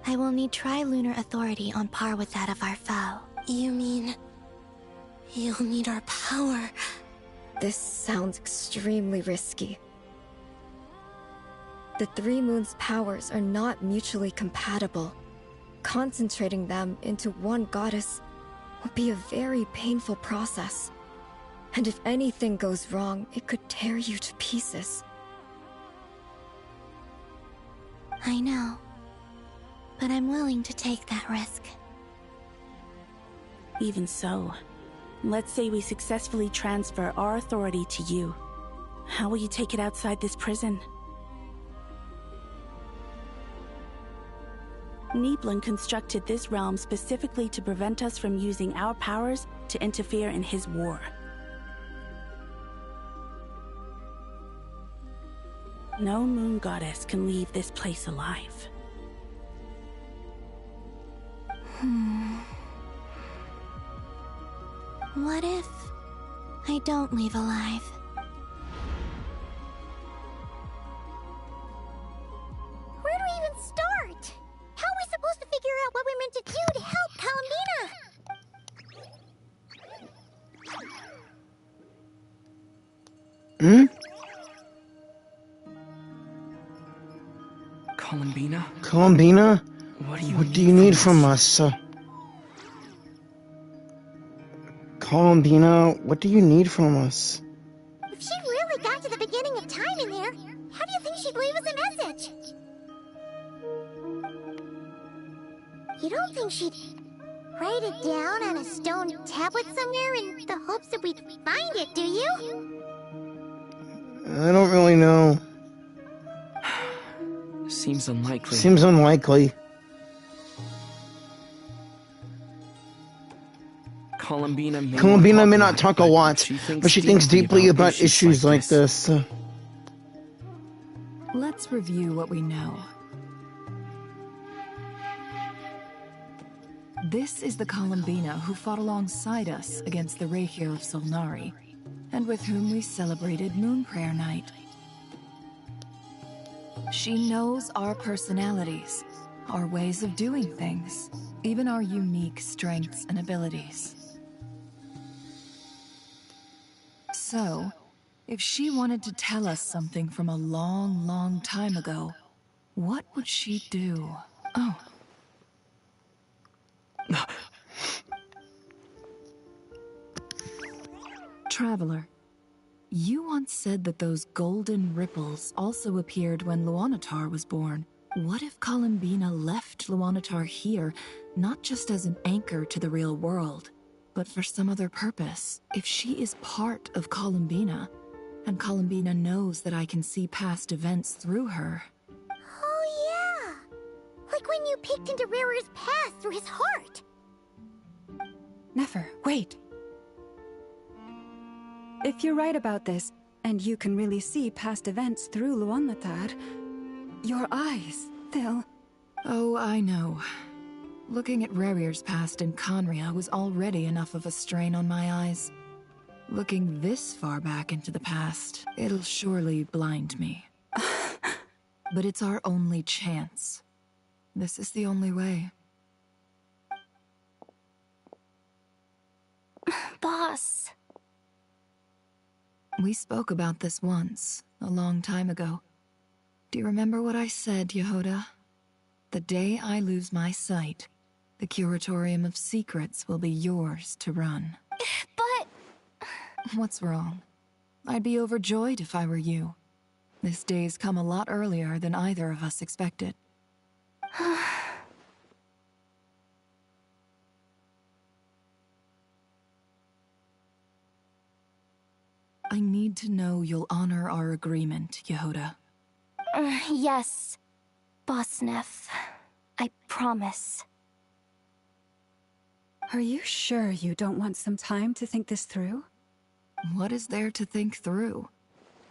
I will need tri-lunar authority on par with that of our foe. You mean... you'll need our power? This sounds extremely risky. The Three Moons' powers are not mutually compatible. Concentrating them into one goddess will be a very painful process. And if anything goes wrong, it could tear you to pieces. I know. But I'm willing to take that risk. Even so, let's say we successfully transfer our authority to you. How will you take it outside this prison? Nibelung constructed this realm specifically to prevent us from using our powers to interfere in his war. No moon goddess can leave this place alive. What if I don't leave alive? Where do we even start? How are we supposed to figure out what we're meant to do to help Columbina? Columbina? Columbina? What do you need from us? Columbina, what do you need from us? If she really got to the beginning of time in there, how do you think she'd leave us a message? You don't think she'd write it down on a stone tablet somewhere in the hopes that we'd find it, do you? I don't really know. Seems unlikely. Seems unlikely. Columbina may not talk a lot, but she thinks deeply about issues like this. Let's review what we know. This is the Columbina who fought alongside us against the Reikir of Solnari, and with whom we celebrated Moon Prayer Night. She knows our personalities, our ways of doing things, even our unique strengths and abilities. So, if she wanted to tell us something from a long, long time ago, what would she do? Oh. Traveler, you once said that those golden ripples also appeared when Luanatar was born. What if Columbina left Luanatar here, not just as an anchor to the real world, but for some other purpose? If she is part of Columbina, and Columbina knows that I can see past events through her. Oh yeah! Like when you peeked into Rerir's past through his heart! Nefer, wait. If you're right about this, and you can really see past events through Luanatar, your eyes, they'll... Oh, I know. Looking at Rerir's past in Conria was already enough of a strain on my eyes. Looking this far back into the past, it'll surely blind me. But it's our only chance. This is the only way. Boss. We spoke about this once, a long time ago. Do you remember what I said, Yehoda? The day I lose my sight, the Curatorium of Secrets will be yours to run. But... What's wrong? I'd be overjoyed if I were you. This day's come a lot earlier than either of us expected. I need to know you'll honor our agreement, Yehoda. Yes, Boss Neff. I promise. Are you sure you don't want some time to think this through? What is there to think through?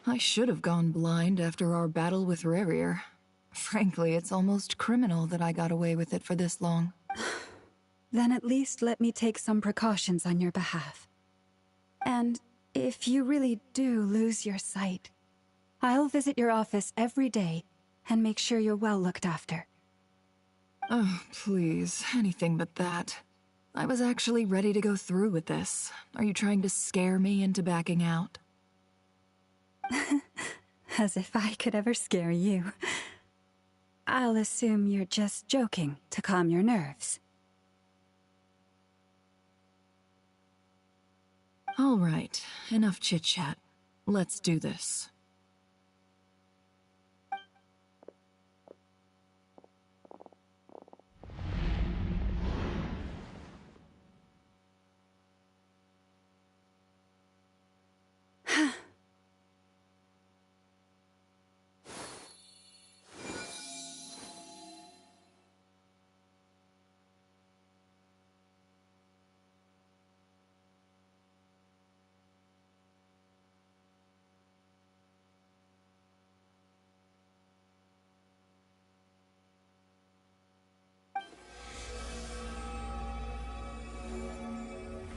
I should have gone blind after our battle with Rerir. Frankly, it's almost criminal that I got away with it for this long. Then at least let me take some precautions on your behalf. And if you really do lose your sight, I'll visit your office every day and make sure you're well looked after. Oh, please, anything but that. I was actually ready to go through with this. Are you trying to scare me into backing out? As if I could ever scare you. I'll assume you're just joking to calm your nerves. All right, enough chit-chat. Let's do this.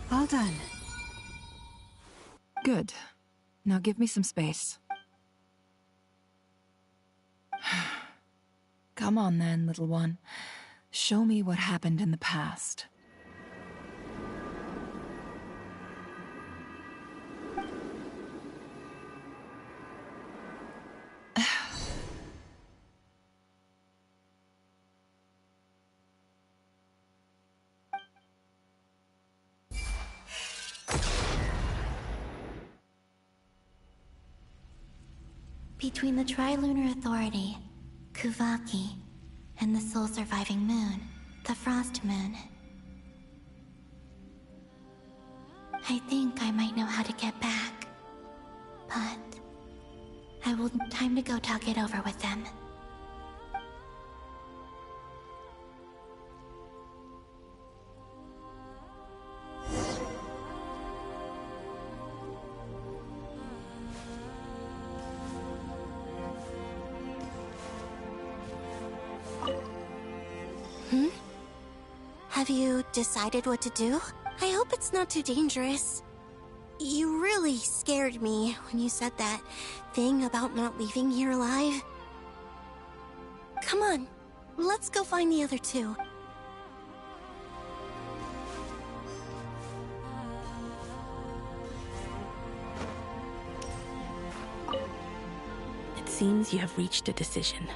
All done. Good. Now give me some space. Come on then, little one. Show me what happened in the past. Between the Trilunar Authority, Kuvaki, and the soul-surviving moon, the Frost Moon, I think I might know how to get back. But I will need time to go talk it over with them. Have you decided what to do? I hope it's not too dangerous. You really scared me when you said that thing about not leaving here alive. Come on, let's go find the other two. It seems you have reached a decision.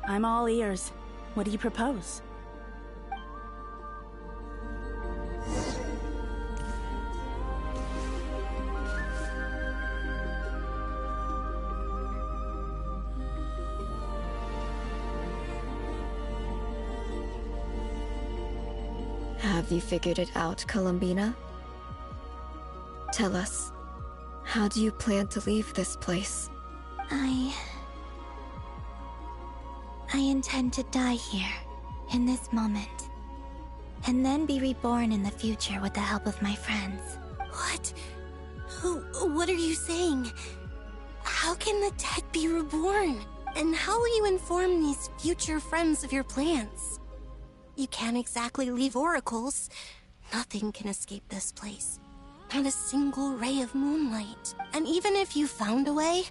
I'm all ears. What do you propose? Have you figured it out, Columbina? Tell us, how do you plan to leave this place? I intend to die here, in this moment, and then be reborn in the future with the help of my friends. What? What are you saying? How can the dead be reborn? And how will you inform these future friends of your plans? You can't exactly leave oracles. Nothing can escape this place. Not a single ray of moonlight. And even if you found a way,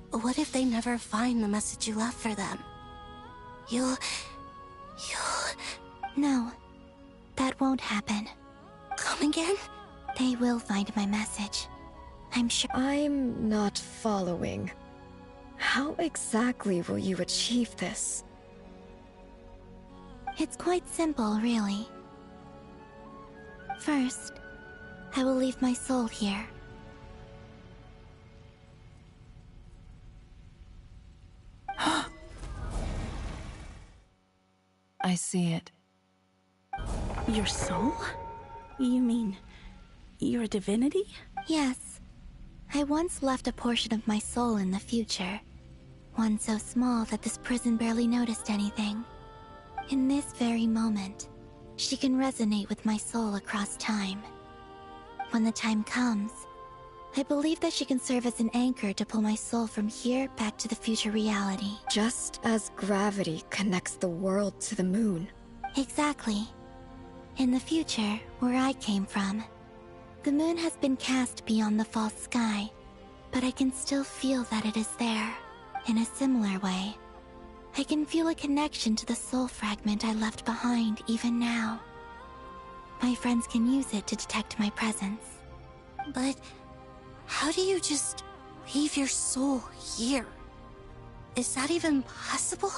what if they never find the message you left for them? You'll... No, that won't happen. Come again? They will find my message. I'm sure. I'm not following. How exactly will you achieve this? It's quite simple, really. First, I will leave my soul here. I see it. Your soul? You mean you're a divinity? Yes. I once left a portion of my soul in the future. One so small that this prison barely noticed anything. In this very moment, she can resonate with my soul across time. When the time comes, I believe that she can serve as an anchor to pull my soul from here back to the future reality. Just as gravity connects the world to the moon. Exactly. In the future, where I came from, the moon has been cast beyond the false sky, but I can still feel that it is there. In a similar way, I can feel a connection to the soul fragment I left behind even now. My friends can use it to detect my presence. But how do you just leave your soul here? Is that even possible?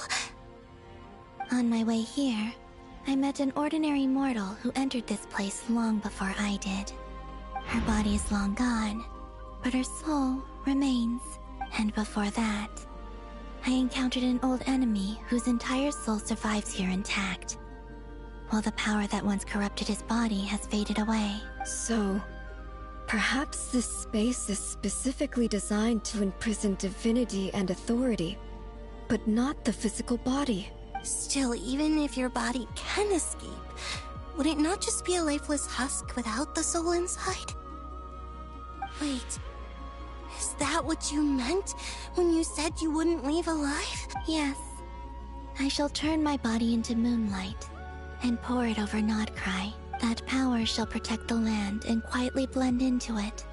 On my way here, I met an ordinary mortal who entered this place long before I did. Her body is long gone, but her soul remains. And before that, I encountered an old enemy whose entire soul survives here intact, while the power that once corrupted his body has faded away. So, perhaps this space is specifically designed to imprison divinity and authority, but not the physical body. Still, even if your body can escape, would it not just be a lifeless husk without the soul inside? Wait, is that what you meant when you said you wouldn't leave alive? Yes. I shall turn my body into moonlight and pour it over Nod-Krai. That power shall protect the land and quietly blend into it,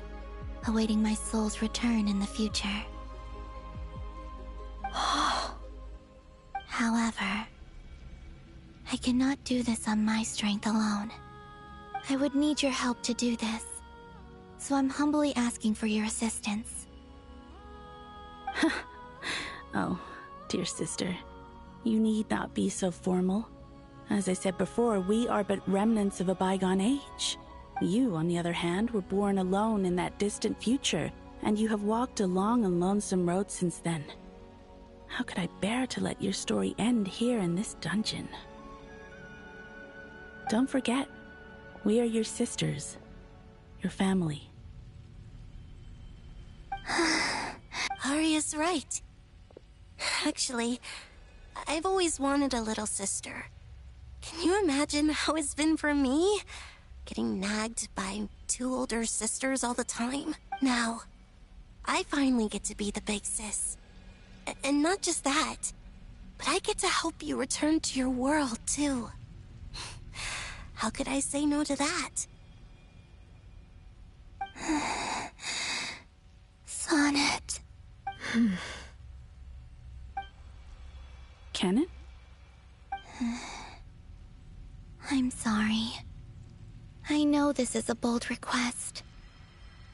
awaiting my soul's return in the future. However, I cannot do this on my strength alone. I would need your help to do this, so I'm humbly asking for your assistance. Oh, dear sister, you need not be so formal. As I said before, we are but remnants of a bygone age. You, on the other hand, were born alone in that distant future, and you have walked a long and lonesome road since then. How could I bear to let your story end here in this dungeon? Don't forget, we are your sisters, your family. Arya's right. Actually, I've always wanted a little sister. Can you imagine how it's been for me? Getting nagged by two older sisters all the time. Now, I finally get to be the big sis. And not just that, but I get to help you return to your world, too. How could I say no to that? Sonnet. Canon? I'm sorry. I know this is a bold request.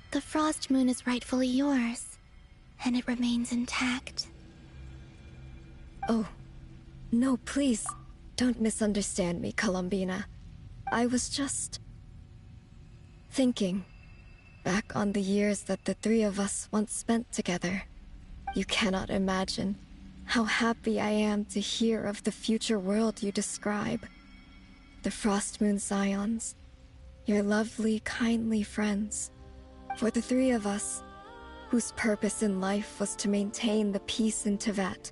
The Frost Moon is rightfully yours, and it remains intact. Oh, no, please, don't misunderstand me, Columbina. I was just thinking back on the years that the three of us once spent together. You cannot imagine how happy I am to hear of the future world you describe. The Frost Moon Scions, your lovely, kindly friends. For the three of us, whose purpose in life was to maintain the peace in Teyvat.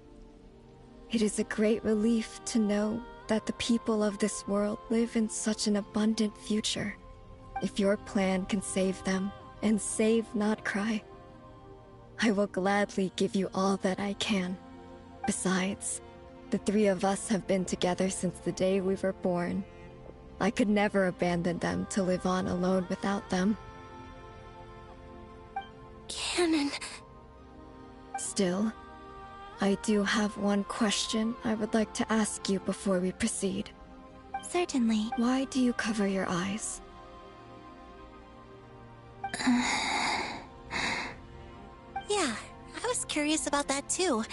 It is a great relief to know that the people of this world live in such an abundant future. If your plan can save them, and save Nod-Krai, I will gladly give you all that I can. Besides, the three of us have been together since the day we were born. I could never abandon them to live on alone without them. Canon. Still, I do have one question I would like to ask you before we proceed. Certainly. Why do you cover your eyes? Yeah, I was curious about that too.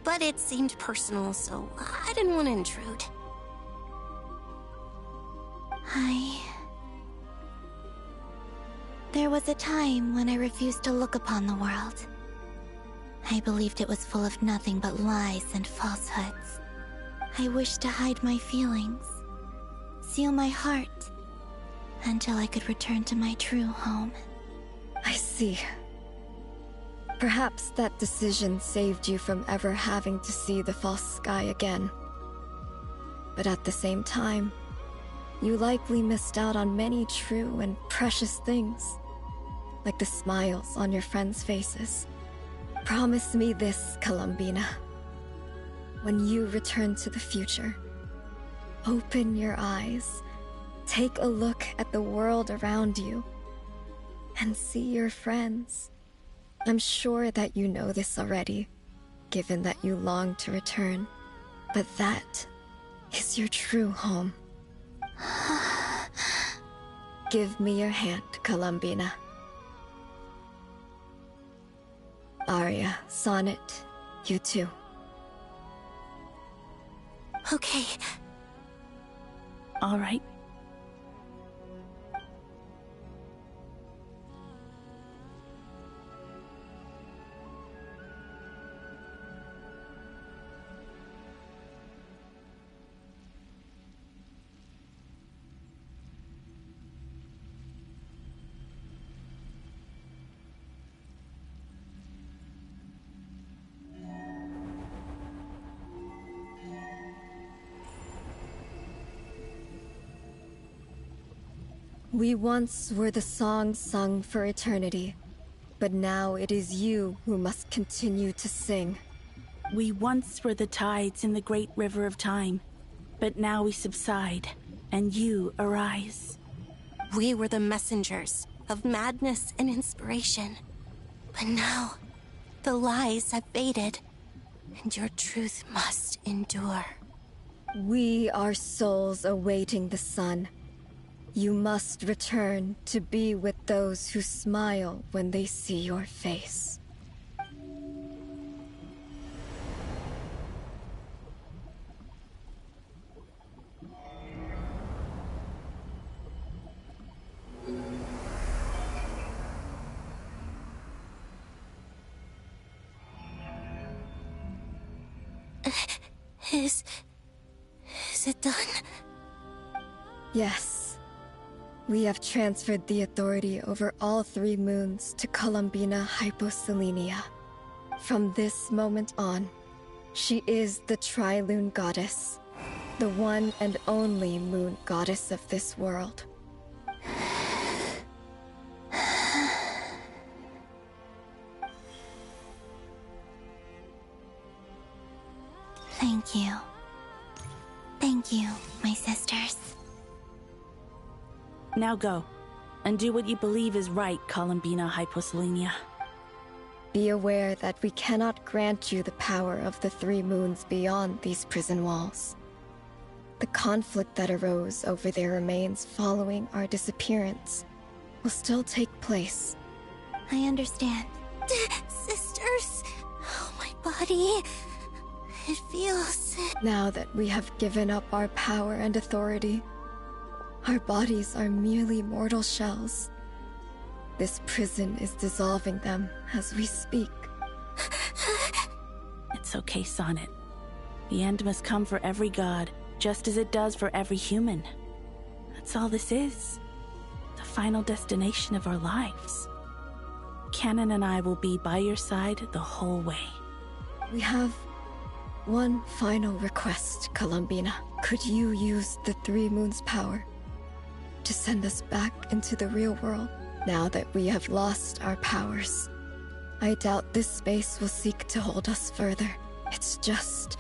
But it seemed personal, so I didn't want to intrude. There was a time when I refused to look upon the world. I believed it was full of nothing but lies and falsehoods. I wished to hide my feelings, seal my heart, until I could return to my true home. I see. Perhaps that decision saved you from ever having to see the false sky again. But at the same time, you likely missed out on many true and precious things, like the smiles on your friends' faces. Promise me this, Columbina. When you return to the future, open your eyes, take a look at the world around you, and see your friends. I'm sure that you know this already, given that you long to return, but that is your true home. Give me your hand, Columbina. Arya, Sonnet, you too. Okay. All right. We once were the song sung for eternity, but now it is you who must continue to sing. We once were the tides in the great river of time, but now we subside, and you arise. We were the messengers of madness and inspiration, but now the lies have faded, and your truth must endure. We are souls awaiting the sun. You must return to be with those who smile when they see your face. Is it done? Yes. We have transferred the authority over all 3 moons to Columbina Hyposelenia. From this moment on, she is the Tri-Lune Goddess, the one and only moon goddess of this world. Thank you. Thank you, my sisters. Now go, and do what you believe is right, Columbina Hyposelenia. Be aware that we cannot grant you the power of the 3 moons beyond these prison walls. The conflict that arose over their remains following our disappearance will still take place. I understand. Sisters! Oh, my body. It feels... Now that we have given up our power and authority, our bodies are merely mortal shells. This prison is dissolving them as we speak. It's okay, Sonnet. The end must come for every god, just as it does for every human. That's all this is. The final destination of our lives. Canon and I will be by your side the whole way. We have one final request, Columbina. Could you use the 3 moons' power to send us back into the real world now that we have lost our powers? I doubt this space will seek to hold us further. It's just...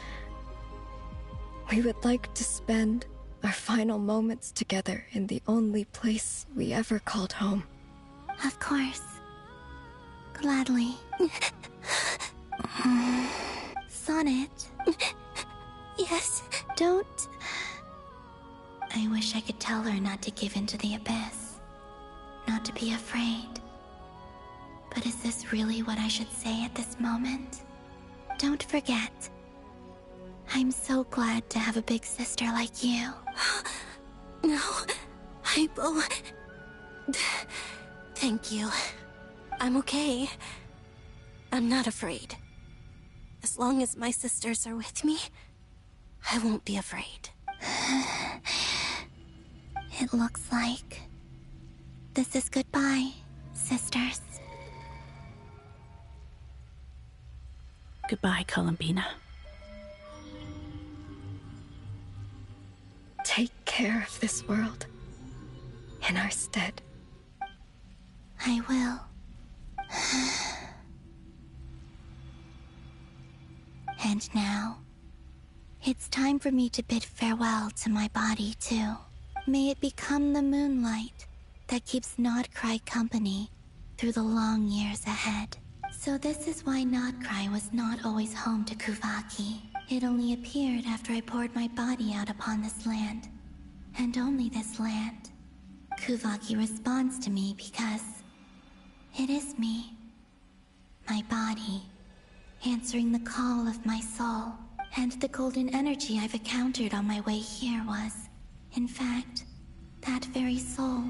we would like to spend our final moments together in the only place we ever called home. Of course. Gladly. Sonnet. Yes? Don't... I wish I could tell her not to give in to the abyss. Not to be afraid. But is this really what I should say at this moment? Don't forget. I'm so glad to have a big sister like you. No, Hypo. Thank you. I'm okay. I'm not afraid. As long as my sisters are with me, I won't be afraid. It looks like this is goodbye, sisters. Goodbye, Columbina. Take care of this world in our stead. I will. And now, it's time for me to bid farewell to my body, too. May it become the moonlight that keeps Nod-Krai company through the long years ahead. So this is why Nod-Krai was not always home to Kuvaki. It only appeared after I poured my body out upon this land. And only this land. Kuvaki responds to me because it is me. My body, answering the call of my soul. And the golden energy I've encountered on my way here was In fact, that very soul,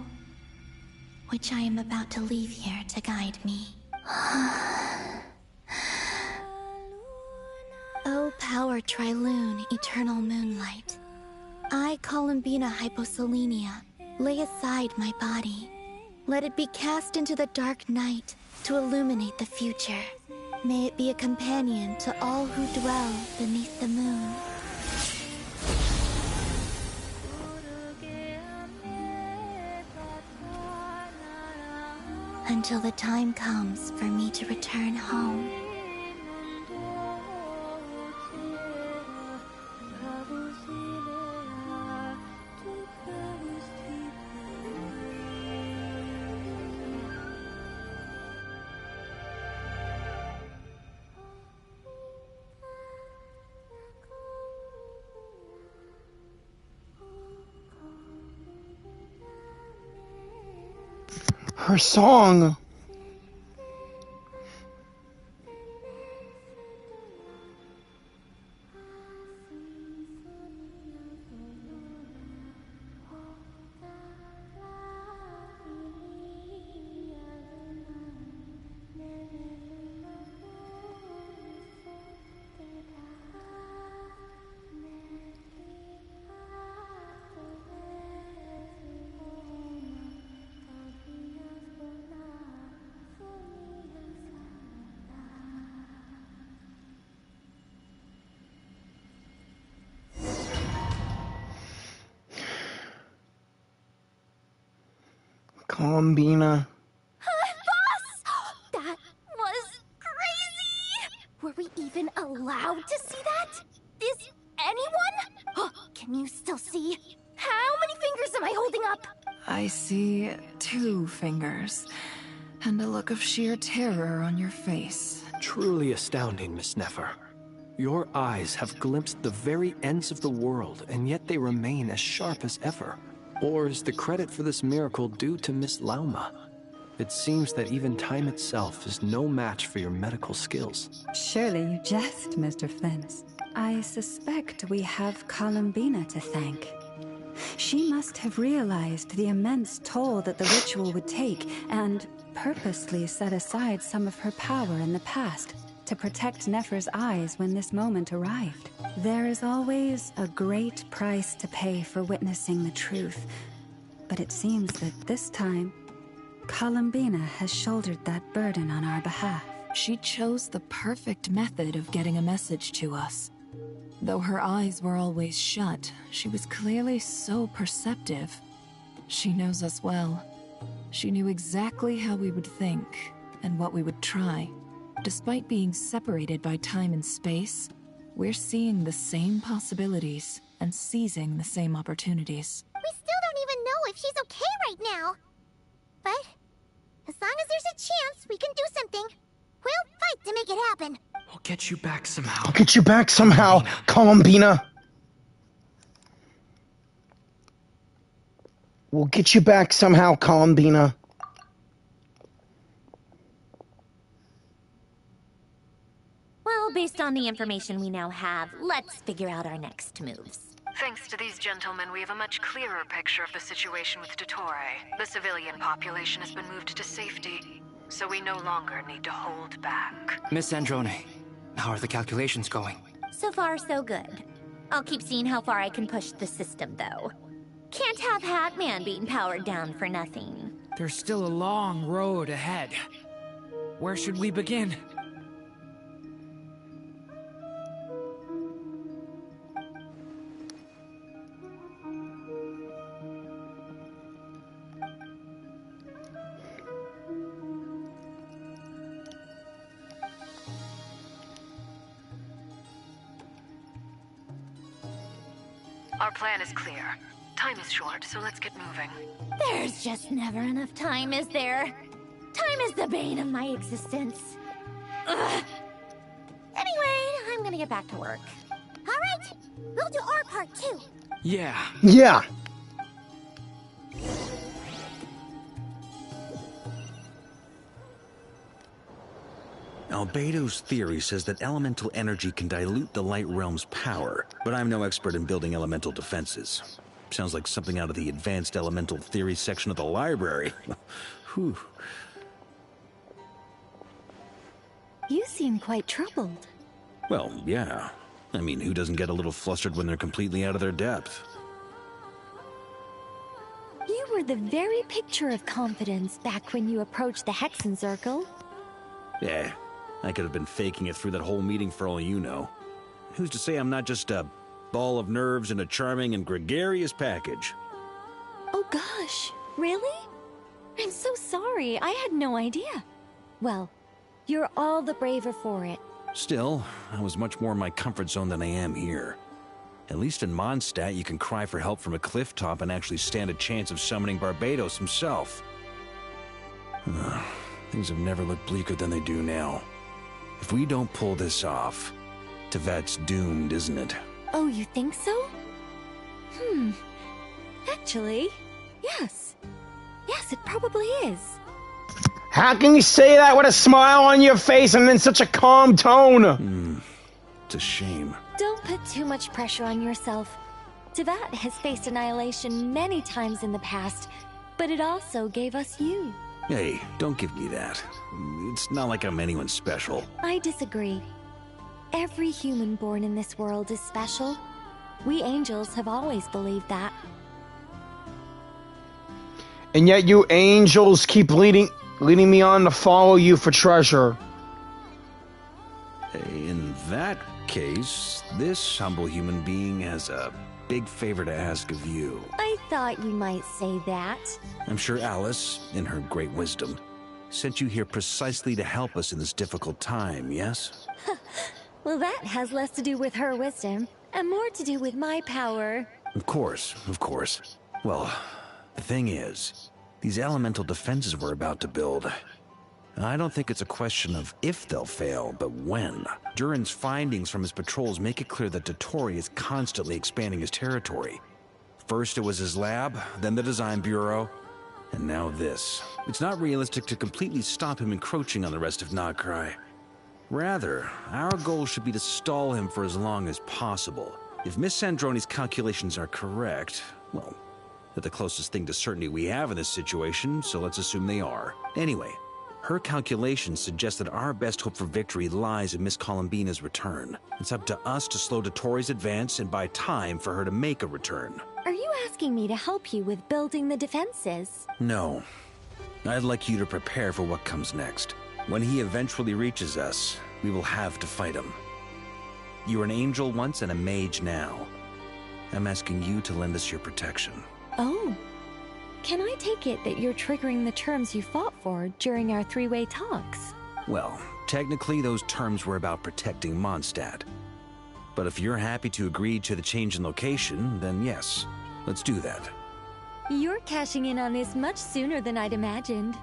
which I am about to leave here to guide me. O power Trilune, eternal moonlight. I, Columbina Hyposelenia, lay aside my body. Let it be cast into the dark night to illuminate the future. May it be a companion to all who dwell beneath the moon. Until the time comes for me to return home. Her song. Columbina. Boss! That was crazy! Were we even allowed to see that? Is anyone? Can you still see? How many fingers am I holding up? I see 2 fingers, and a look of sheer terror on your face. Truly astounding, Miss Nefer. Your eyes have glimpsed the very ends of the world, and yet they remain as sharp as ever. Or is the credit for this miracle due to Miss Lauma? It seems that even time itself is no match for your medical skills. Surely you jest, Mr. Flynns. I suspect we have Columbina to thank. She must have realized the immense toll that the ritual would take, and purposely set aside some of her power in the past to protect Nefer's eyes when this moment arrived. There is always a great price to pay for witnessing the truth, but it seems that this time, Columbina has shouldered that burden on our behalf. She chose the perfect method of getting a message to us. Though her eyes were always shut, she was clearly so perceptive. She knows us well. She knew exactly how we would think and what we would try. Despite being separated by time and space, we're seeing the same possibilities and seizing the same opportunities. We still don't even know if she's okay right now. But as long as there's a chance we can do something, we'll fight to make it happen. We'll get you back somehow. I'll get you back somehow, Columbina. We'll get you back somehow, Columbina. Well, based on the information we now have, let's figure out our next moves. Thanks to these gentlemen, we have a much clearer picture of the situation with Dottore. The civilian population has been moved to safety, so we no longer need to hold back. Miss Androne, how are the calculations going? So far, so good. I'll keep seeing how far I can push the system, though. Can't have Hatman being powered down for nothing. There's still a long road ahead. Where should we begin? Our plan is clear. Time is short, so let's get moving. There's just never enough time, is there? Time is the bane of my existence. Ugh. Anyway, I'm gonna get back to work. All right, we'll do our part too. Yeah. Yeah. Albedo's theory says that elemental energy can dilute the light realm's power, but I'm no expert in building elemental defenses. Sounds like something out of the Advanced Elemental Theory section of the library. Whew. You seem quite troubled. Well, yeah. I mean, who doesn't get a little flustered when they're completely out of their depth? You were the very picture of confidence back when you approached the Hexen Circle. Yeah, I could have been faking it through that whole meeting for all you know. Who's to say I'm not just a ball of nerves in a charming and gregarious package? Oh gosh, really? I'm so sorry, I had no idea. Well, you're all the braver for it. Still, I was much more in my comfort zone than I am here. At least in Mondstadt, you can cry for help from a cliff top and actually stand a chance of summoning Barbados himself. Things have never looked bleaker than they do now. If we don't pull this off, Teyvat's doomed, isn't it? Oh, you think so? Actually, yes. Yes, it probably is. How can you say that with a smile on your face and in such a calm tone? It's a shame. Don't put too much pressure on yourself. Teyvat has faced annihilation many times in the past, but it also gave us you. Hey, don't give me that. It's not like I'm anyone special. I disagree. Every human born in this world is special. We angels have always believed that. And yet you angels keep leading me on to follow you for treasure. In that case, this humble human being has a big favor to ask of you. I thought you might say that. I'm sure Alice, in her great wisdom, sent you here precisely to help us in this difficult time, yes? Well, that has less to do with her wisdom, and more to do with my power. Of course, of course. Well, the thing is, these elemental defenses we're about to build, I don't think it's a question of if they'll fail, but when. Jyran's findings from his patrols make it clear that Dottore is constantly expanding his territory. First it was his lab, then the design bureau, and now this. It's not realistic to completely stop him encroaching on the rest of Nod-Krai. Rather, our goal should be to stall him for as long as possible. If Miss Sandroni's calculations are correct, well, they're the closest thing to certainty we have in this situation, so let's assume they are. Anyway, her calculations suggest that our best hope for victory lies in Miss Columbina's return. It's up to us to slow Dottore's advance and buy time for her to make a return. Are you asking me to help you with building the defenses? No. I'd like you to prepare for what comes next. When he eventually reaches us, we will have to fight him. You were an angel once and a mage now. I'm asking you to lend us your protection. Oh. Can I take it that you're triggering the terms you fought for during our three-way talks? Well, technically those terms were about protecting Mondstadt. But if you're happy to agree to the change in location, then yes, let's do that. You're cashing in on this much sooner than I'd imagined.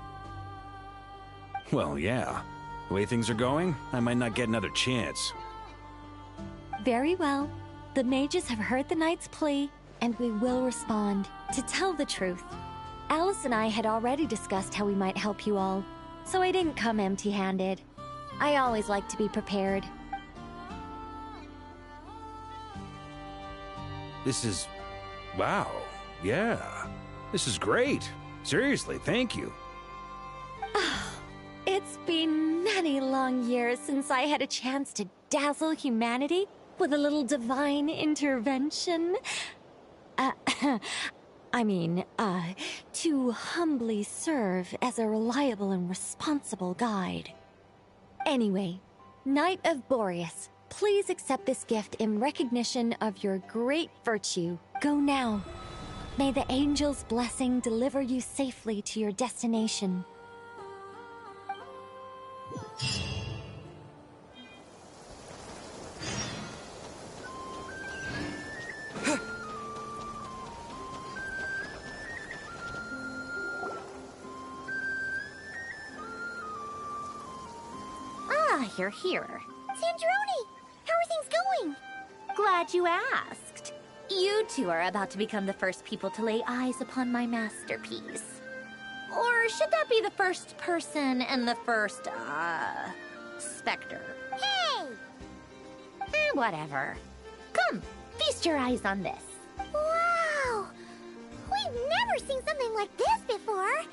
Well, yeah. The way things are going, I might not get another chance. Very well. The mages have heard the knight's plea, and we will respond. To tell the truth, Alice and I had already discussed how we might help you all, so I didn't come empty-handed. I always like to be prepared. This is... wow. Yeah. This is great. Seriously, thank you. It's been many long years since I had a chance to dazzle humanity with a little divine intervention. To humbly serve as a reliable and responsible guide. Anyway, Knight of Boreas, please accept this gift in recognition of your great virtue. Go now. May the angel's blessing deliver you safely to your destination. You're here. Sandroni! How are things going? Glad you asked. You two are about to become the first people to lay eyes upon my masterpiece. Or should that be the first person and the first, specter? Hey! Whatever. Come, feast your eyes on this. Wow! I've never seen something like this before.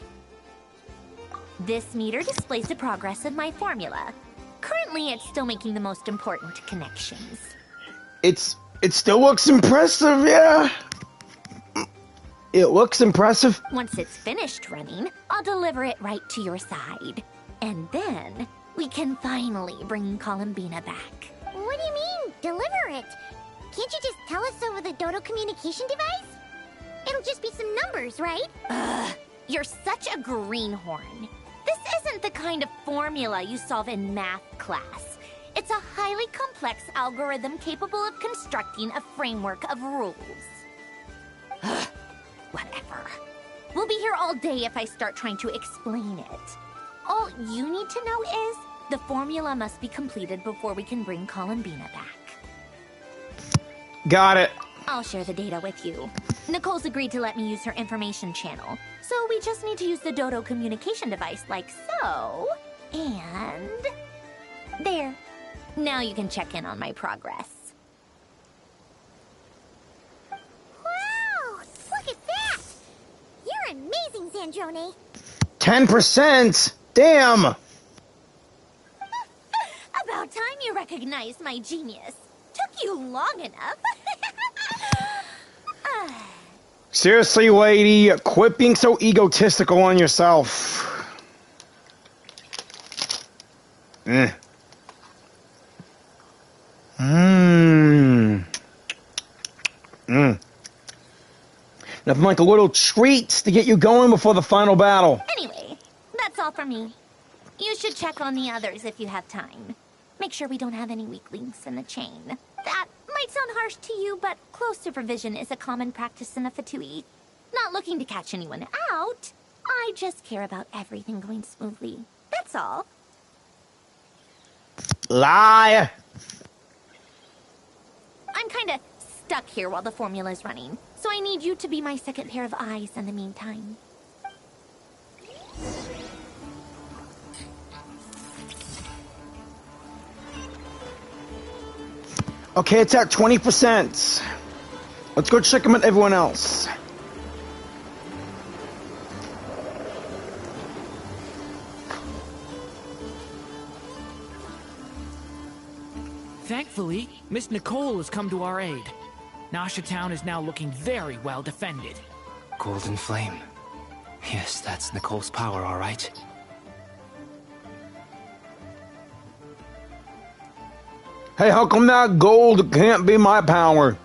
This meter displays the progress of my formula. Currently, it's still making the most important connections. It still looks impressive, yeah. It looks impressive. Once it's finished running, I'll deliver it right to your side. And then, we can finally bring Columbina back. What do you mean, deliver it? Can't you just tell us over the Dodo communication device? It'll just be some numbers, right? Ugh, you're such a greenhorn. This isn't the kind of formula you solve in math class. It's a highly complex algorithm capable of constructing a framework of rules. Ugh, whatever. We'll be here all day if I start trying to explain it. All you need to know is the formula must be completed before we can bring Columbina back. Got it. I'll share the data with you. Nicole's agreed to let me use her information channel, so we just need to use the Dodo communication device like so. And... there. Now you can check in on my progress. Wow! Look at that! You're amazing, Zandrone. 10%? Damn! About time you recognized my genius. Took you long enough. Seriously, lady, quit being so egotistical on yourself. Nothing like a little treat to get you going before the final battle. Anyway, that's all for me. You should check on the others if you have time. Make sure we don't have any weak links in the chain. That might sound harsh to you, but close supervision is a common practice in a Fatui. Not looking to catch anyone out. I just care about everything going smoothly. That's all. Lie! I'm kinda stuck here while the formula's running, so I need you to be my second pair of eyes in the meantime. Okay, it's at 20%. Let's go check them with everyone else. Thankfully, Miss Nicole has come to our aid. Nasha Town is now looking very well defended. Golden Flame. Yes, that's Nicole's power, all right. Hey, how come that gold can't be my power?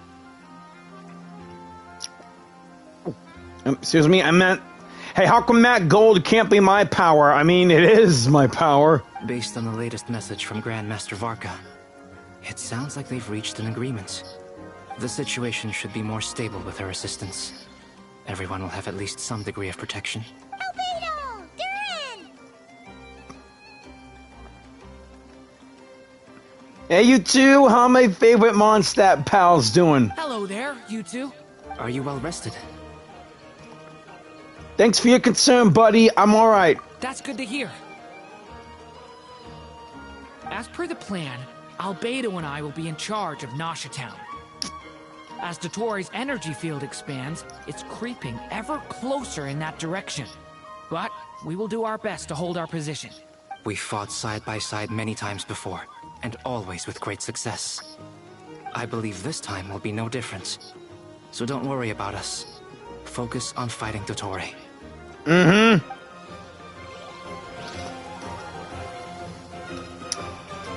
Excuse me, I meant... Hey, how come that gold can't be my power? I mean, it is my power. Based on the latest message from Grandmaster Varka, it sounds like they've reached an agreement. The situation should be more stable with her assistance. Everyone will have at least some degree of protection. Albedo! Jyran! Hey, you two, how my favorite Mondstadt pals doing? Hello there, you two. Are you well rested? Thanks for your concern, buddy. I'm alright. That's good to hear. As per the plan, Albedo and I will be in charge of Nasha Town. As Dottore's energy field expands, it's creeping ever closer in that direction. But we will do our best to hold our position. We fought side by side many times before, and always with great success. I believe this time will be no different. So don't worry about us. Focus on fighting Dottore.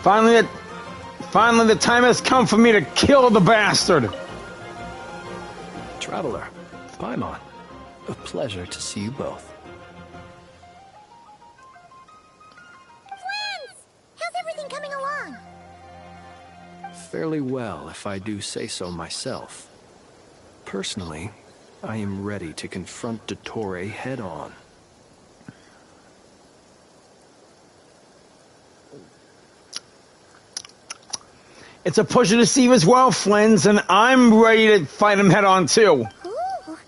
Finally the time has come for me to kill the bastard. Traveler, Paimon, a pleasure to see you both. Friends! How's everything coming along? Fairly well, if I do say so myself. Personally, I am ready to confront Dottore head-on. It's a pleasure to see you as well, friends, and I'm ready to fight him head-on, too. Ooh,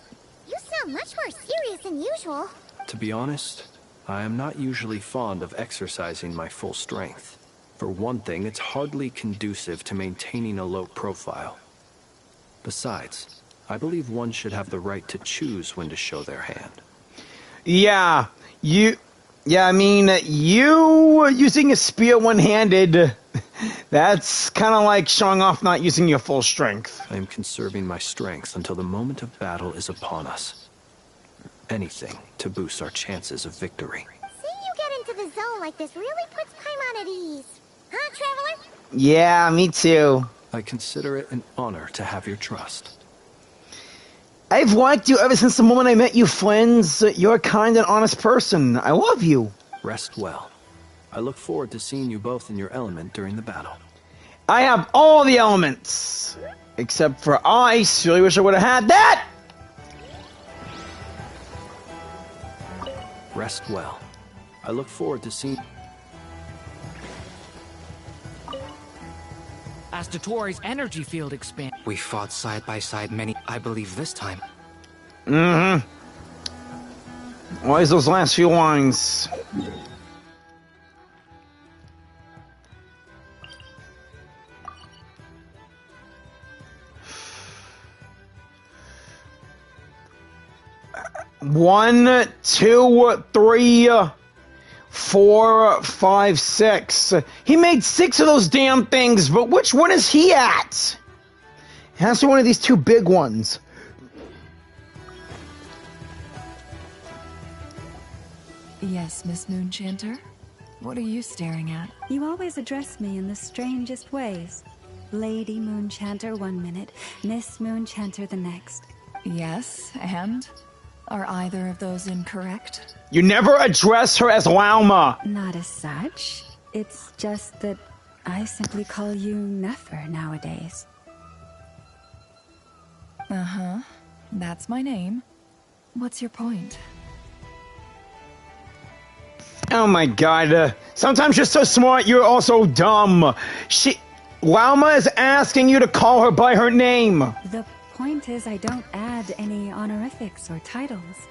you sound much more serious than usual. To be honest, I am not usually fond of exercising my full strength. For one thing, it's hardly conducive to maintaining a low profile. Besides, I believe one should have the right to choose when to show their hand. Yeah, I mean, you using a spear one-handed, that's kind of like showing off not using your full strength. I am conserving my strength until the moment of battle is upon us. Anything to boost our chances of victory. Seeing you get into the zone like this really puts Paimon at ease. Huh, Traveler? Yeah, me too. I consider it an honor to have your trust. I've liked you ever since the moment I met you, friends. You're a kind and honest person. I love you. Rest well. I look forward to seeing you both in your element during the battle. I have all the elements. Except for ice. Really wish I would have had that! Rest well. I look forward to seeing... As Dottore's energy field expands... We fought side by side many... I believe this time. Mm-hmm. Why is those last few lines? One, two, three, 4, 5, 6. He made 6 of those damn things, but which one is he at? It has to be one of these 2 big ones. Yes, Miss Moonchanter? What are you staring at? You always address me in the strangest ways. Lady Moonchanter 1 minute, Miss Moonchanter the next. Yes, and? Are either of those incorrect? You never address her as Lauma. Not as such. It's just that I simply call you Nefer nowadays. Uh-huh. That's my name. What's your point? Oh my god. Sometimes you're so smart, you're also dumb. Lauma is asking you to call her by her name. The point is I don't add any honorifics or titles.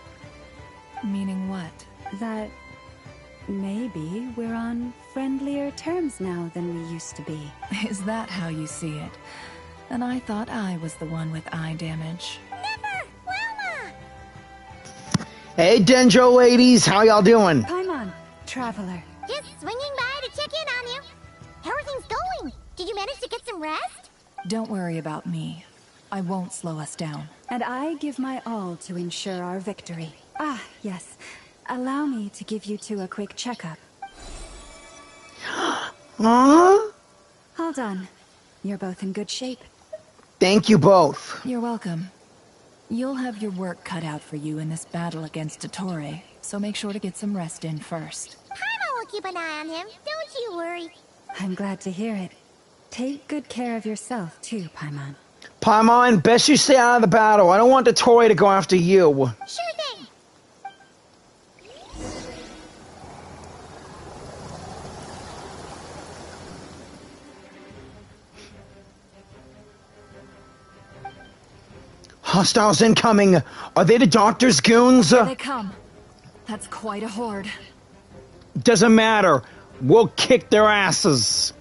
Meaning what? That maybe we're on friendlier terms now than we used to be. Is that how you see it? And I thought I was the one with eye damage. Never! Wilma! Hey, Dendro ladies, how y'all doing? Paimon, Traveler. Just swinging by to check in on you. How are things going? Did you manage to get some rest? Don't worry about me. I won't slow us down. And I give my all to ensure our victory. Ah, yes. Allow me to give you two a quick checkup. Huh? Hold on. You're both in good shape. Thank you both. You're welcome. You'll have your work cut out for you in this battle against Dottore, so make sure to get some rest in first. Paimon will keep an eye on him. Don't you worry. I'm glad to hear it. Take good care of yourself, too, Paimon. Paimon, best you stay out of the battle. I don't want Dottore to go after you. Sure thing. Hostiles incoming. Are they the doctor's goons? Here they come. That's quite a horde. Doesn't matter. We'll kick their asses.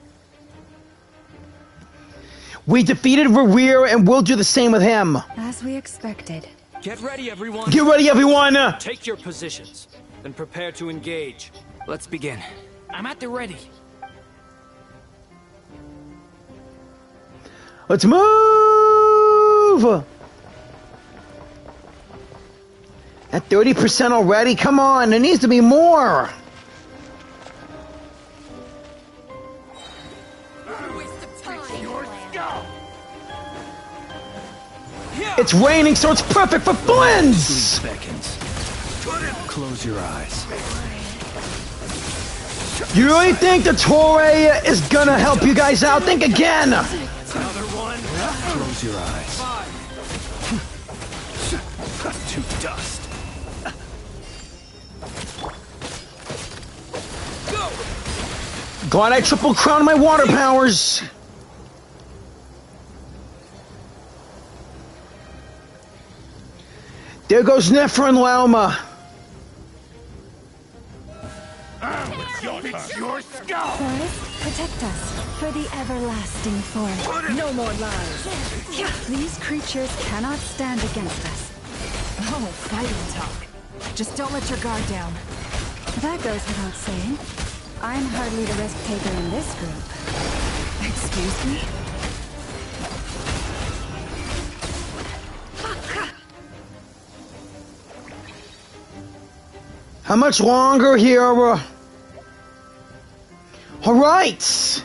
We defeated Rerir and we'll do the same with him. As we expected. Get ready, everyone. Get ready, everyone. Take your positions and prepare to engage. Let's begin. I'm at the ready. Let's move. At 30% already? Come on, there needs to be more. It's raining, so it's perfect for blends! Close your eyes. You really think Dottore is gonna help you guys out? Think again! Another one. Close your eyes. To dust. Glad I triple crowned my water powers. There goes Nefer and Lauma. Forest, could Protect us for the everlasting forest. No more lies. These creatures cannot stand against us. Oh, fighting talk. Just don't let your guard down. That goes without saying. I'm hardly the risk taker in this group. Excuse me? How much longer here? Alright!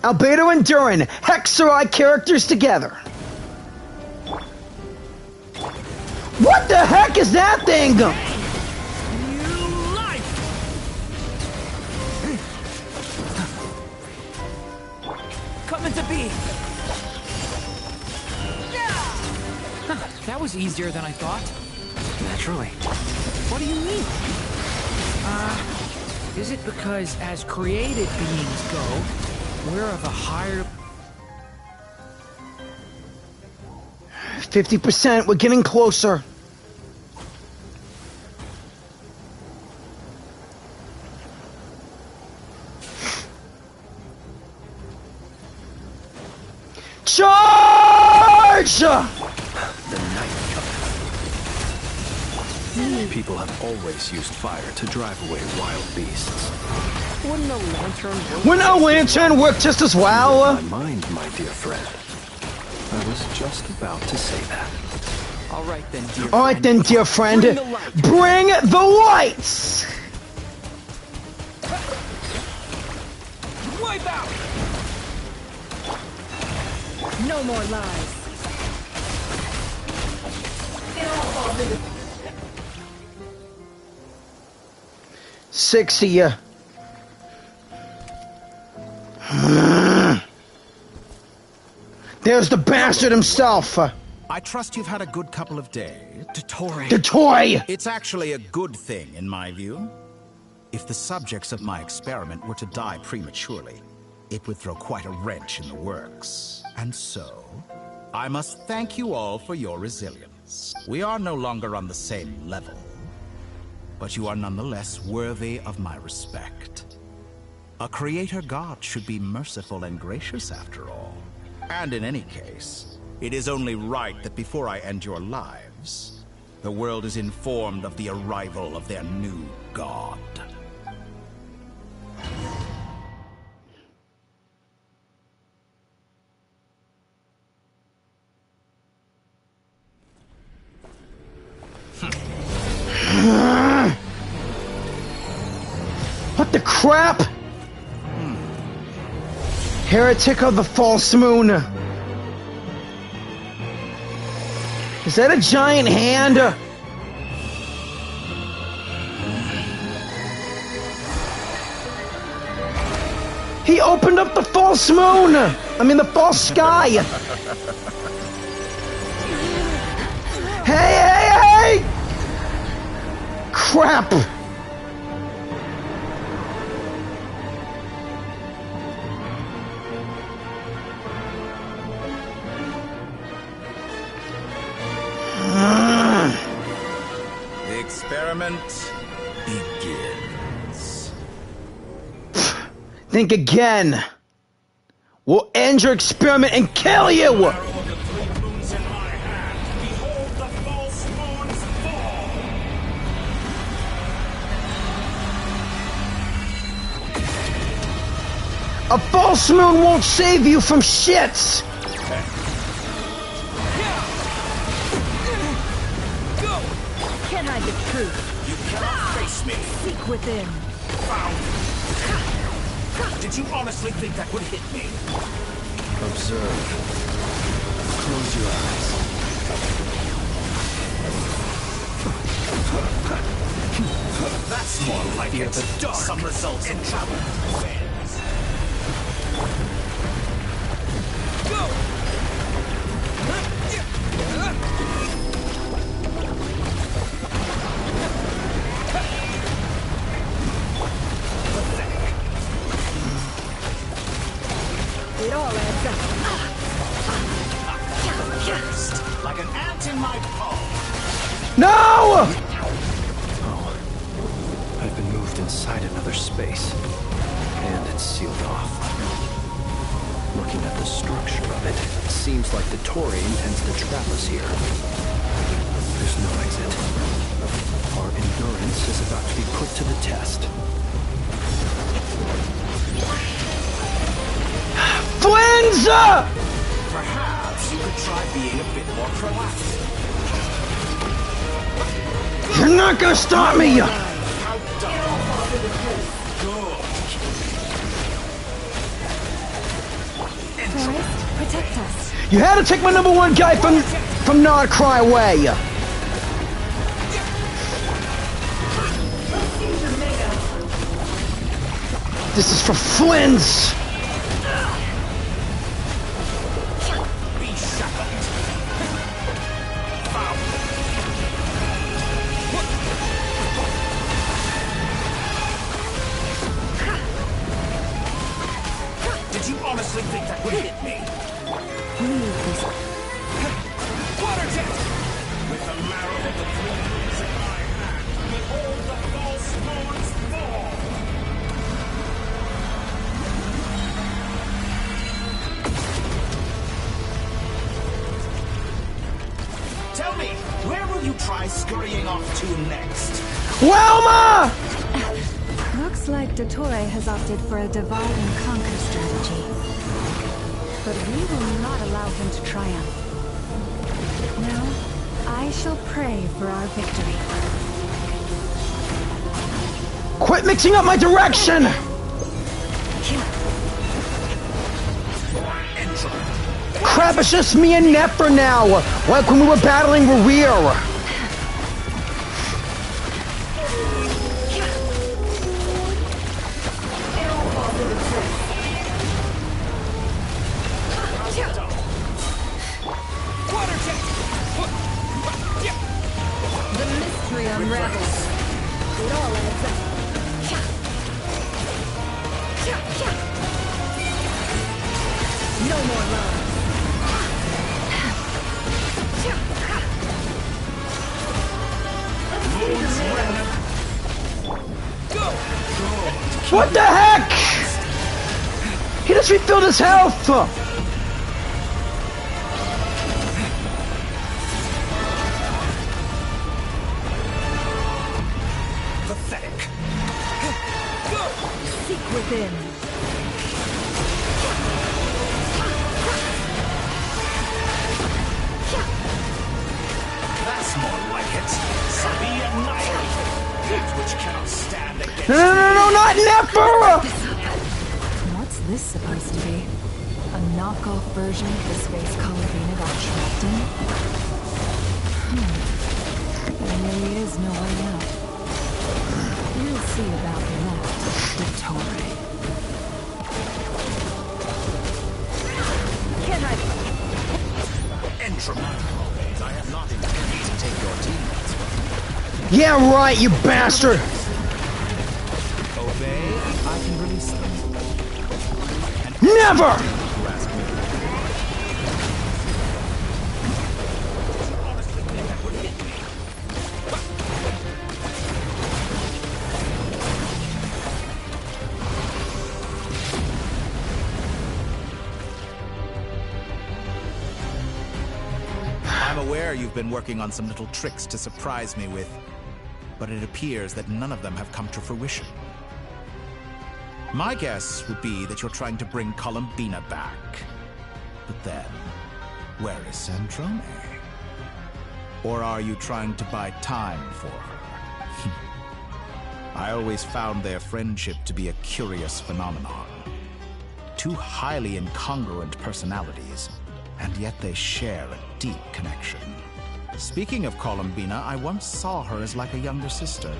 Albedo and Durin, Hexerei characters together. What the heck is that thing? Coming to be. That was easier than I thought. Naturally. What do you mean? Is it because as created beings go, we're of a higher... 50%, we're getting closer. Charge! The night people have always used fire to drive away wild beasts. Wouldn't a lantern work? Wouldn't a lantern work just as well? My mind, my dear friend. I was just about to say that. All right then, dear friend. All right then, dear friend. Bring the lights! Wipe out! No more lies. It all falls into 60. There's the bastard himself. I trust you've had a good couple of days. Dottore. Dottore! It's actually a good thing, in my view. If the subjects of my experiment were to die prematurely, it would throw quite a wrench in the works. And so, I must thank you all for your resilience. We are no longer on the same level, but you are nonetheless worthy of my respect. A creator god should be merciful and gracious after all. And in any case, it is only right that before I end your lives, the world is informed of the arrival of their new god. What the crap? Heretic of the false moon. Is that a giant hand? He opened up the false moon! I mean the false sky! Hey, hey, hey! Crap! The experiment begins. Think again. We'll end your experiment and kill you! A false moon won't save you from shits! Can't hide the truth. You cannot face me. Seek within. Found. Did you honestly think that would hit me? Observe. Close your eyes. That's more like it. Some results in travel. Go! It all adds up. Like an ant in my paw. No! Oh, I've been moved inside another space. And it's sealed off. Looking at the structure of it, seems like the Dottore intends to trap us here. There's no exit. Our endurance is about to be put to the test. Flinza! Perhaps you could try being a bit more proactive. You're not gonna stop me! Forest, protect us. You had to take my #1 guy from Nod-Krai away! This is for Flins! Did you honestly think that would hit me? Water jet! With the marrow of the dreams in my hand, behold the false lords fall! Tell me, where will you try scurrying off to next? Wilma! Looks like Dottore has opted for a divide and conquer strategy. But we will not allow him to triumph. Now, I shall pray for our victory. Quit mixing up my direction! Crap, it's just me and Nefer now! Like when we were battling Rear. The mystery unravels. It all adds up. No more love. What the heck? He just refilled his health! Pathetic. Seek within. That's more like it. Be annihilated. That which cannot stand against No, not Nefer! What's this supposed to be? A knockoff version of the space Columbina got trapped in? There really is no way out. We'll see about that, Dottore. Can I... I have not intended to take your teammates. Yeah, right, you bastard! Obey, I can release them. Never! I'm aware you've been working on some little tricks to surprise me with, but it appears that none of them have come to fruition. My guess would be that you're trying to bring Columbina back. But then, where is Sandrone? Or are you trying to buy time for her? I always found their friendship to be a curious phenomenon. Two highly incongruent personalities, and yet they share a deep connection. Speaking of Columbina, I once saw her as like a younger sister.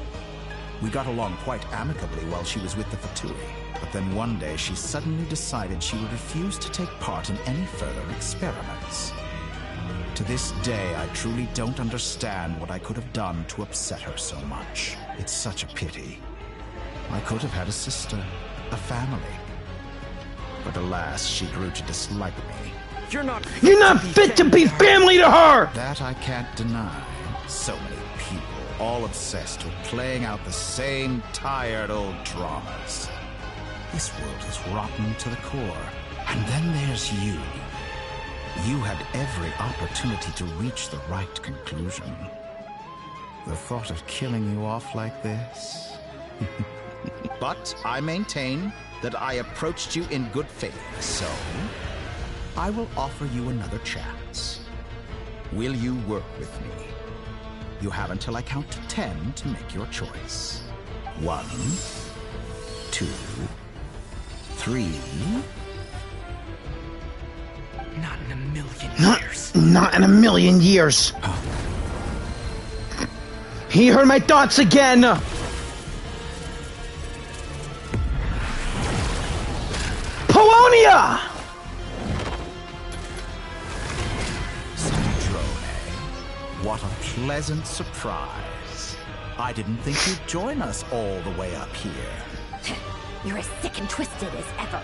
We got along quite amicably while she was with the Fatui, but then one day she suddenly decided she would refuse to take part in any further experiments. To this day, I truly don't understand what I could have done to upset her so much. It's such a pity. I could have had a sister, a family. But alas, she grew to dislike me. You're not fit to be family to her! That I can't deny. So many people, all obsessed with playing out the same tired old dramas. This world is rotten to the core. And then there's you. You had every opportunity to reach the right conclusion. The thought of killing you off like this? But I maintain that I approached you in good faith, so I will offer you another chance. Will you work with me? You have until I count to 10 to make your choice. 1, 2, 3. Not in a million years. Not in a million years. He heard my thoughts again. Polonia! What a pleasant surprise. I didn't think you'd join us all the way up here. You're as sick and twisted as ever.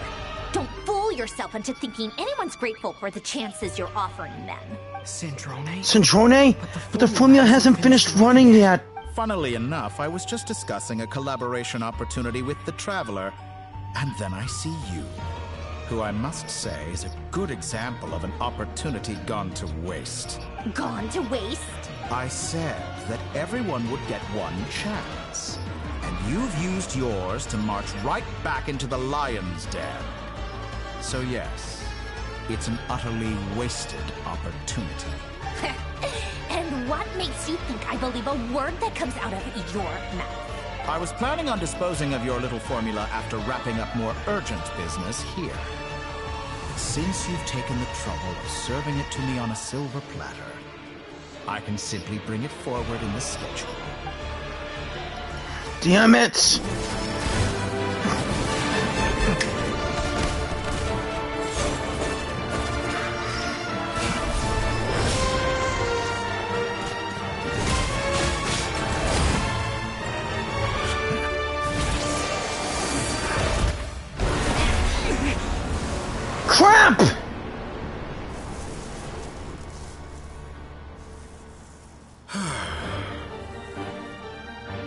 Don't fool yourself into thinking anyone's grateful for the chances you're offering them. Syndrome? Syndrome? But the formula hasn't finished running yet. Funnily enough, I was just discussing a collaboration opportunity with the Traveler, and then I see you, who I must say is a good example of an opportunity gone to waste. Gone to waste? I said that everyone would get one chance, and you've used yours to march right back into the lion's den. So yes, it's an utterly wasted opportunity. And what makes you think I believe a word that comes out of your mouth? I was planning on disposing of your little formula after wrapping up more urgent business here. Since you've taken the trouble of serving it to me on a silver platter, I can simply bring it forward in the schedule. Damn it! Crap!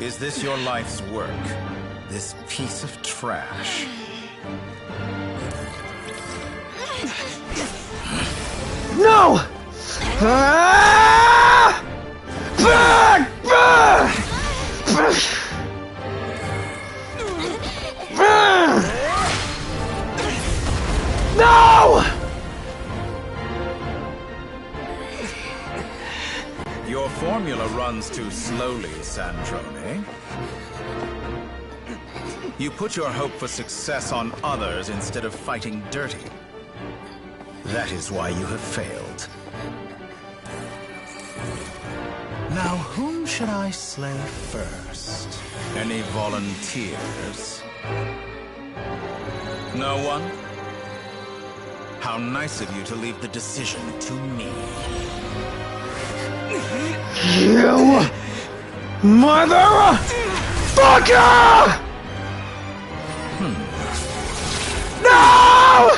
Is this your life's work? This piece of trash? No! Ah! Ah! Ah! Ah! No! Your formula runs too slowly, Sandrone. You put your hope for success on others instead of fighting dirty. That is why you have failed. Now, whom should I slay first? Any volunteers? No one? How nice of you to leave the decision to me. You motherfucker! No!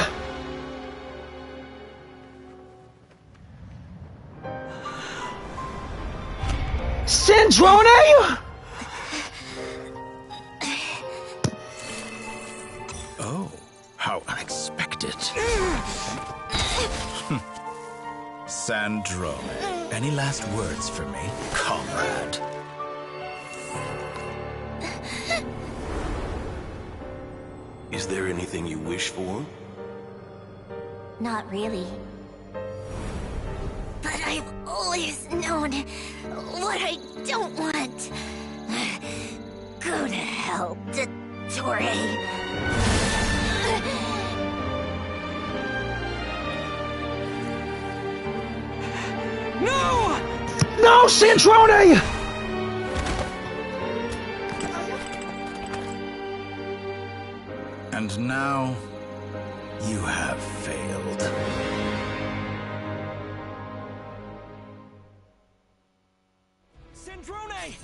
Sandrone? Oh, how unexpected. Sandrone, any last words for me, comrade? Is there anything you wish for? Not really. But I've always known what I don't want. Go to hell, Dottore. No! No, Sandrone! And now, you have failed. Sandrone!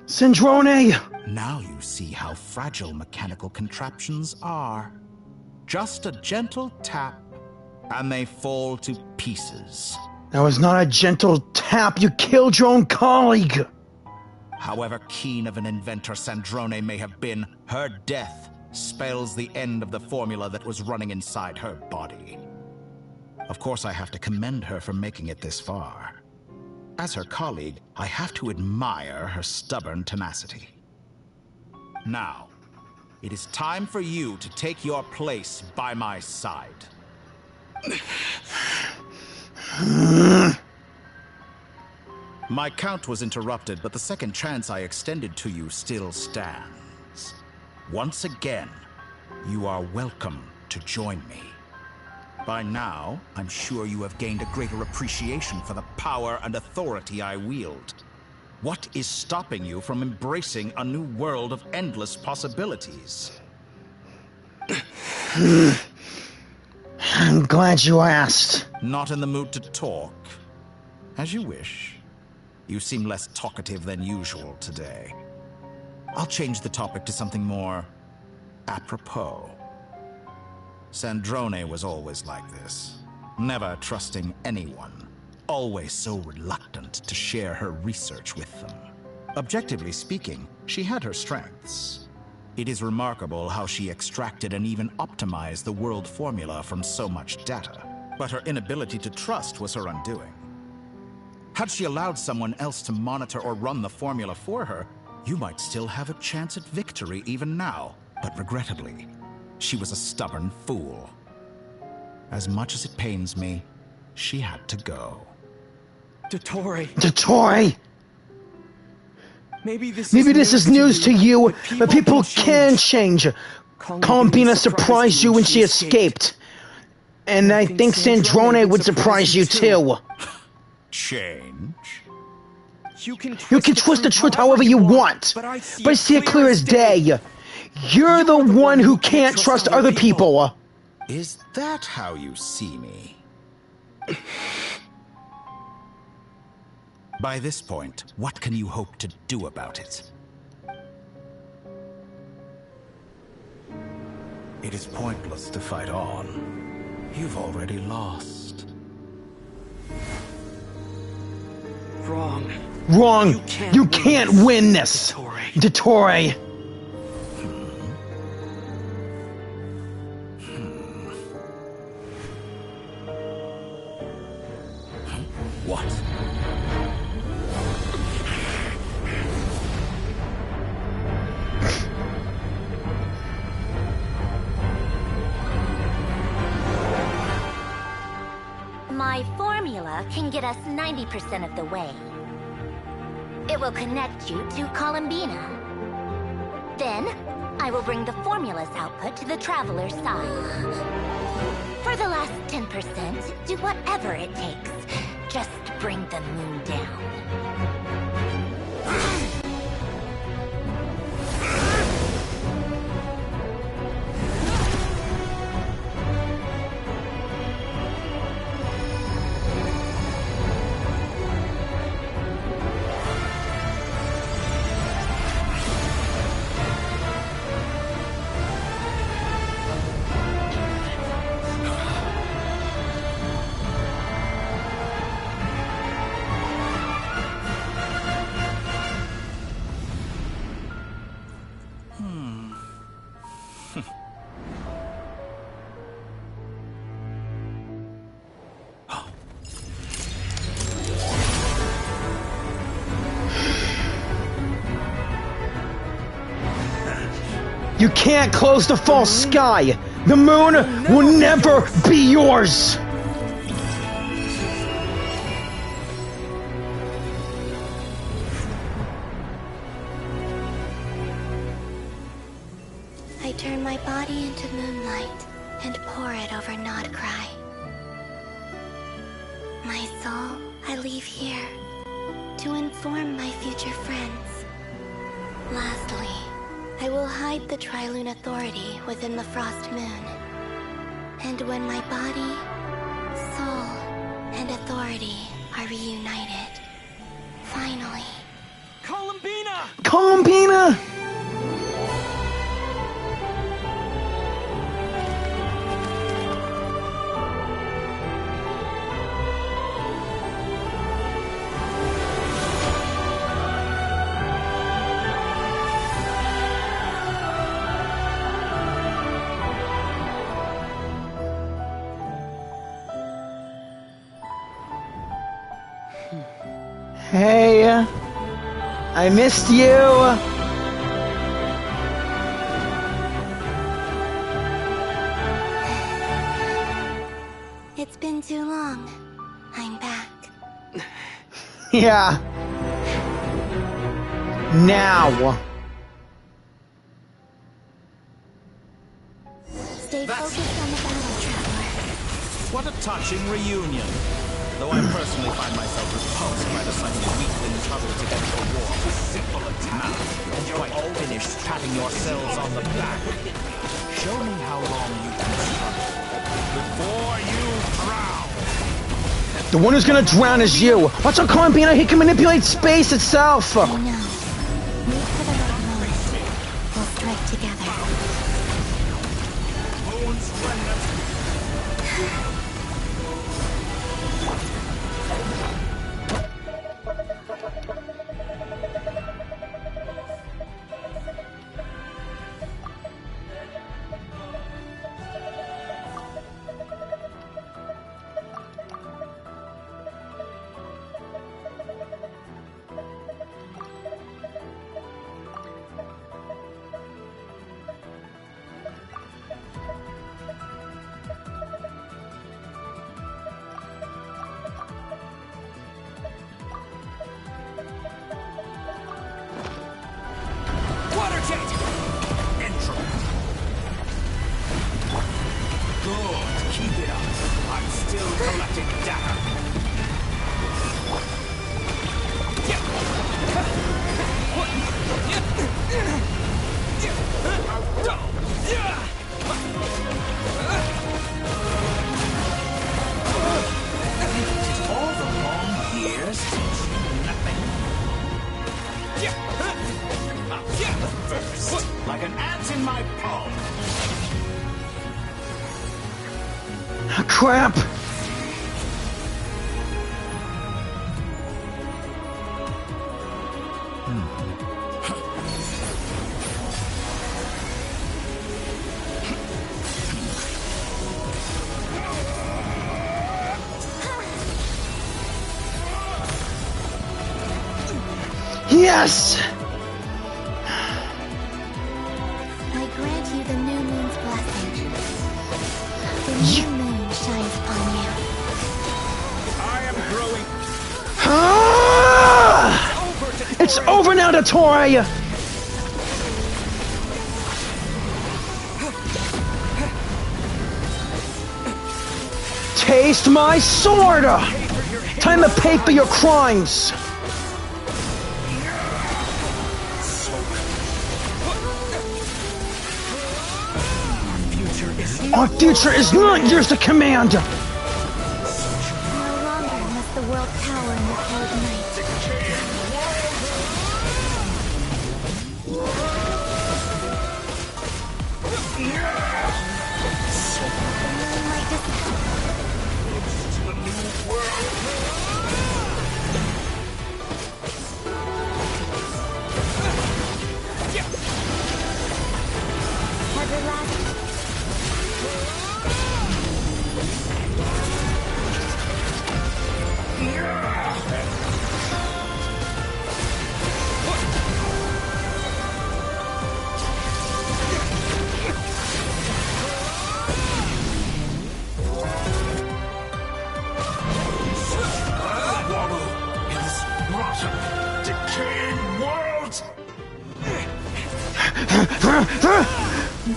Sandrone! Now you see how fragile mechanical contraptions are. Just a gentle tap, and they fall to pieces. That was not a gentle tap. You killed your own colleague. However keen of an inventor Sandrone may have been, her death spells the end of the formula that was running inside her body. Of course, I have to commend her for making it this far. As her colleague, I have to admire her stubborn tenacity. Now, it is time for you to take your place by my side. My count was interrupted, but the second chance I extended to you still stands. Once again, you are welcome to join me. By now, I'm sure you have gained a greater appreciation for the power and authority I wield. What is stopping you from embracing a new world of endless possibilities? I'm glad you asked. Not in the mood to talk? As you wish. You seem less talkative than usual today. I'll change the topic to something more apropos. Sandrone was always like this, never trusting anyone, always so reluctant to share her research with them. Objectively speaking, she had her strengths. It is remarkable how she extracted and even optimized the world formula from so much data, but her inability to trust was her undoing. Had she allowed someone else to monitor or run the formula for her, you might still have a chance at victory even now, but regrettably, she was a stubborn fool. As much as it pains me, she had to go. Dottore! Dottore! Maybe this is news to you, but people can change. Columbina surprised you when she escaped. And I think Sandrone would surprise you too. Change? You can twist the truth however you want, but I see it clear as day. You're the one who can't trust other people. Is that how you see me? By this point, what can you hope to do about it? It is pointless to fight on. You've already lost. Wrong. Wrong. You can't win this. Dottore. What? My formula can get us 90% of the way. It will connect you to Columbina. Then, I will bring the formula's output to the Traveler's side. For the last 10%, do whatever it takes. Just bring the moon down. You can't close the false sky. The moon will never be yours. I turn my body into moonlight and pour it over Nod-Krai. My soul, I leave here to inform my future friends. Lastly, I will hide the Trilune Authority within the Frost Moon. And when my body, soul, and authority are reunited, finally... Columbina! Columbina! Hey, I missed you. It's been too long. I'm back. Yeah. Now. Stay focused on the battle, traveler. What a touching reunion. Though I personally find myself repulsed by the sight of weaklings huddled together for war. Simple attack. And you're quite finished patting yourselves on the back. Show me how long you can struggle before you drown. The one who's gonna drown is you. Watch out, Columbina. He can manipulate space itself. I know. Wait for the right moment. We'll strike together. Like an ant in my palm. Crap. Yes! I grant you the new moon's blessing. The new moon shines upon you. I am growing. Ah! It's over now, Dottore! Taste my sword! Time to pay for your crimes! Our future is not yours to command! No longer must the world cower in the cold night.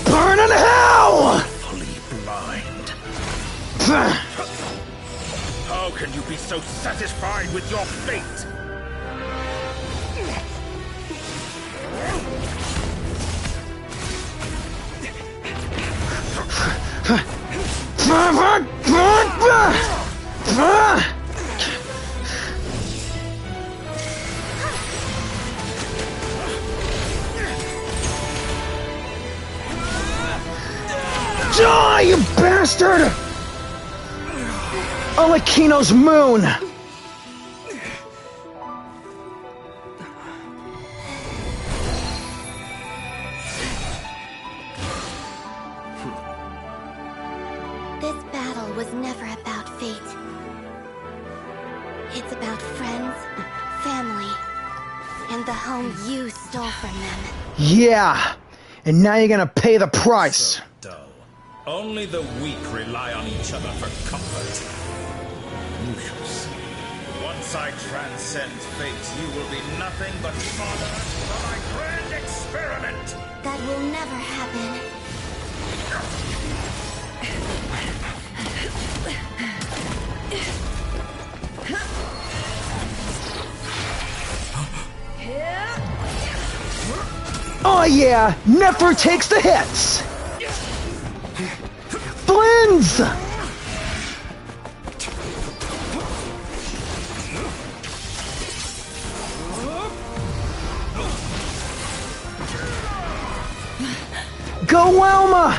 Burn in hell! Fully blind. How can you be so satisfied with your fate? bastard! Alakino's moon! This battle was never about fate. It's about friends, family, and the home you stole from them. Yeah! And now you're gonna pay the price! So dull. Only the weak rely on each other for comfort. You shall see. Once I transcend fate, you will be nothing but fodder for my grand experiment! That will never happen. Oh yeah! Nefer takes the hits! Blends! Go Elma!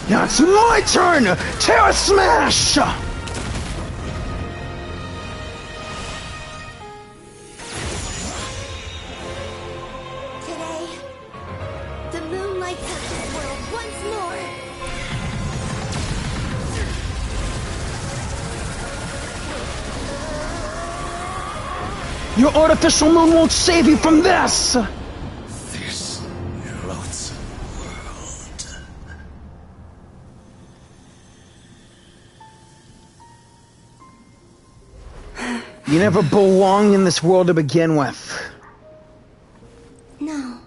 Now it's my turn! Terra Smash! Today, the moon lights up this world once more. Your artificial moon won't save you from this! This loathsome world. You never belonged in this world to begin with. No,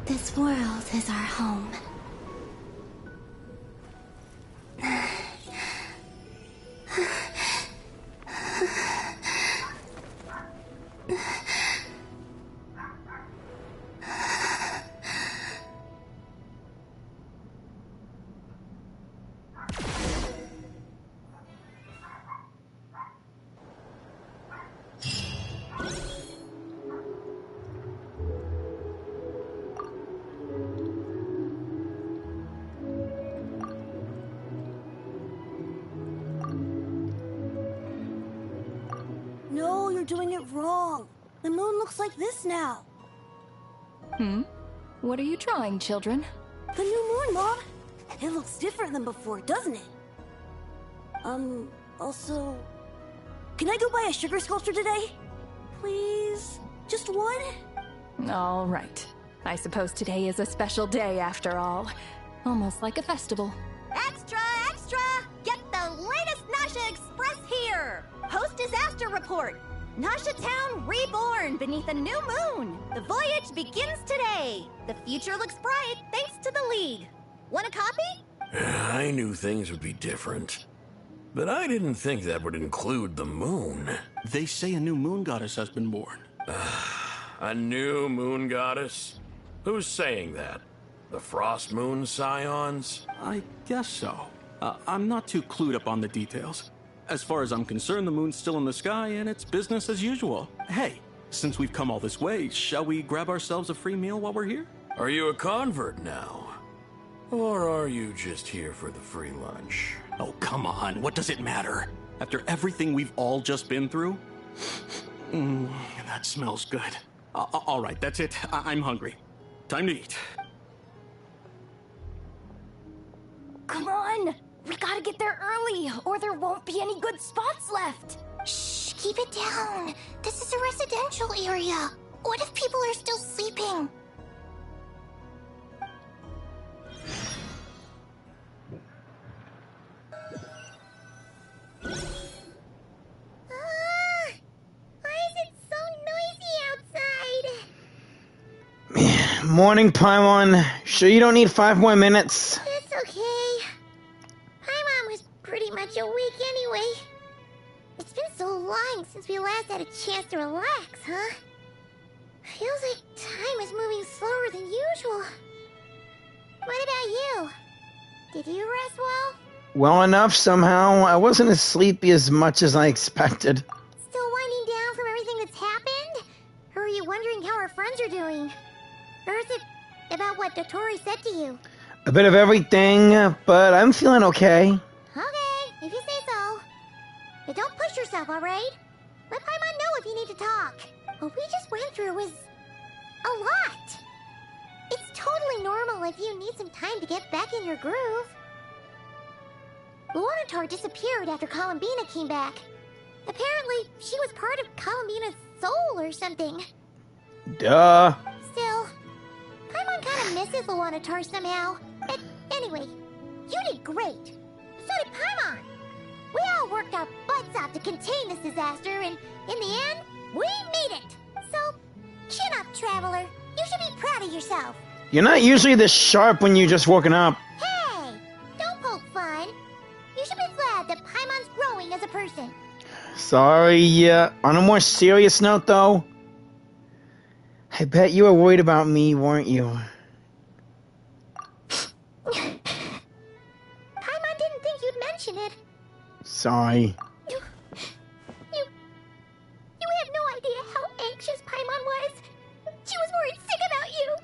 this world is our home. No, you're doing it wrong. The moon looks like this now. What are you drawing, children? The new moon, Mom. It looks different than before, doesn't it? Also... Can I go buy a sugar sculpture today? Please? Just one? All right. I suppose today is a special day after all. Almost like a festival. Extra, extra! Get the latest Nasha Express here! Post-disaster report! Nasha Town reborn beneath a new moon! The voyage begins today! The future looks bright thanks to the League. Want a copy? I knew things would be different. But I didn't think that would include the moon. They say a new moon goddess has been born. A new moon goddess? Who's saying that? The Frost Moon Scions? I guess so. I'm not too clued up on the details. As far as I'm concerned, the moon's still in the sky and it's business as usual. Hey, since we've come all this way, shall we grab ourselves a free meal while we're here? Are you a convert now? Or are you just here for the free lunch? Oh, come on. What does it matter? After everything we've all just been through? That smells good. All right, that's it. I'm hungry. Time to eat. Come on! We gotta get there early, or there won't be any good spots left! Shh, keep it down. This is a residential area. What if people are still sleeping? Why is it so noisy outside? Morning, Paimon. Sure you don't need 5 more minutes? It's okay. Paimon was pretty much awake anyway. It's been so long since we last had a chance to relax, huh? Feels like time is moving slower than usual. What about you? Did you rest well? Well enough, somehow. I wasn't as sleepy as much as I expected. Still winding down from everything that's happened? Or are you wondering how our friends are doing? Or is it about what what Dottore said to you? A bit of everything, but I'm feeling okay. Okay, if you say so. But don't push yourself, alright? Let Paimon know if you need to talk. What we just went through was a lot. It's totally normal if you need some time to get back in your groove. Luanatar disappeared after Columbina came back. Apparently, she was part of Columbina's soul or something. Duh. Still, Paimon kind of misses Luanatar somehow. But anyway, you did great. So did Paimon. We all worked our butts off to contain this disaster, and in the end, we made it. So, chin up, Traveler. You should be proud of yourself. You're not usually this sharp when you're just woken up. Hey, don't poke fun. You should be glad that Paimon's growing as a person. Sorry, on a more serious note, though, I bet you were worried about me, weren't you? Paimon didn't think you'd mention it. Sorry. You have no idea how anxious Paimon was. She was worried sick about you.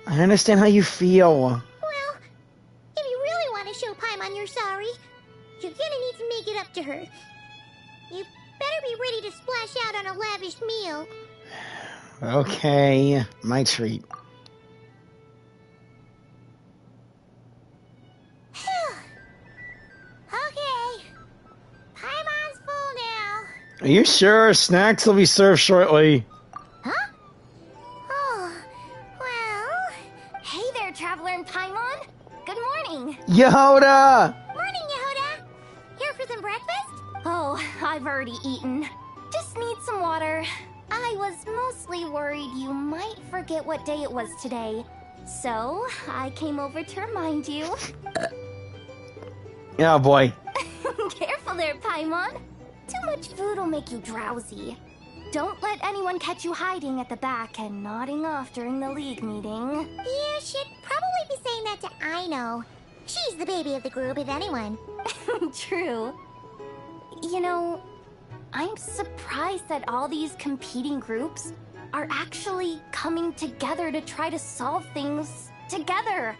I understand how you feel. Well, if you really want to show Paimon you're sorry, you're gonna need to make it up to her. You better be ready to splash out on a lavish meal. Okay, my treat. Okay, Paimon's full now. Are you sure? Snacks will be served shortly. Huh? Oh, well... Hey there, Traveler and Paimon. Good morning. Yehoda! Morning, Yehoda. Here for some breakfast? Oh, I've already eaten. Just need some water. I was mostly worried you might forget what day it was today. So, I came over to remind you. Oh boy. Careful there, Paimon. Too much food will make you drowsy. Don't let anyone catch you hiding at the back and nodding off during the league meeting. You should probably be saying that to Aino. She's the baby of the group, if anyone. True. You know, I'm surprised that all these competing groups are actually coming together to try to solve things together.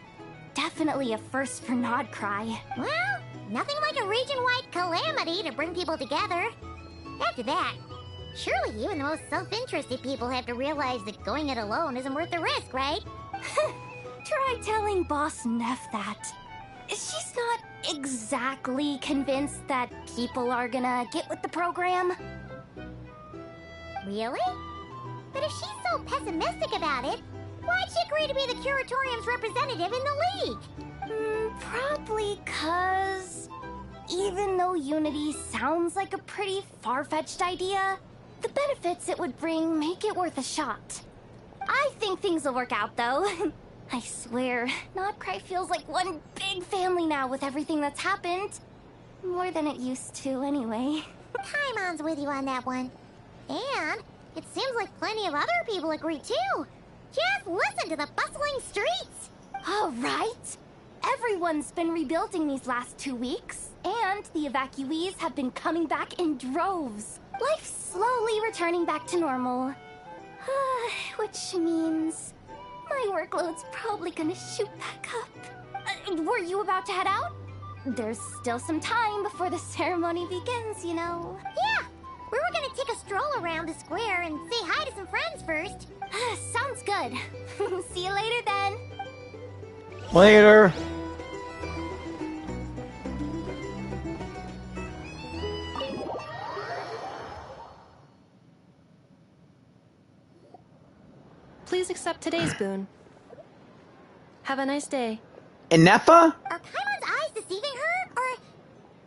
Definitely a first for Nod-Krai. Well, nothing like a region-wide calamity to bring people together. After that, surely even the most self-interested people have to realize that going it alone isn't worth the risk, right? Try telling Boss Neff that. She's not exactly convinced that people are gonna get with the program. Really? But if she's so pessimistic about it, why'd she agree to be the Curatorium's representative in the league? Probably 'cause even though Unity sounds like a pretty far-fetched idea, the benefits it would bring make it worth a shot. I think things will work out, though. I swear, Nod-Krai feels like one big family now with everything that's happened. More than it used to, anyway. Paimon's with you on that one. And it seems like plenty of other people agree, too. Just listen to the bustling streets. All right. Everyone's been rebuilding these last 2 weeks, and the evacuees have been coming back in droves. Life's slowly returning back to normal. Which means my workload's probably gonna shoot back up. Were you about to head out? There's still some time before the ceremony begins, you know. Yeah, we were gonna take a stroll around the square and say hi to some friends first. Sounds good. See you later then. Later. Please accept today's boon. Have a nice day. Inefa? Are Paimon's eyes deceiving her? Or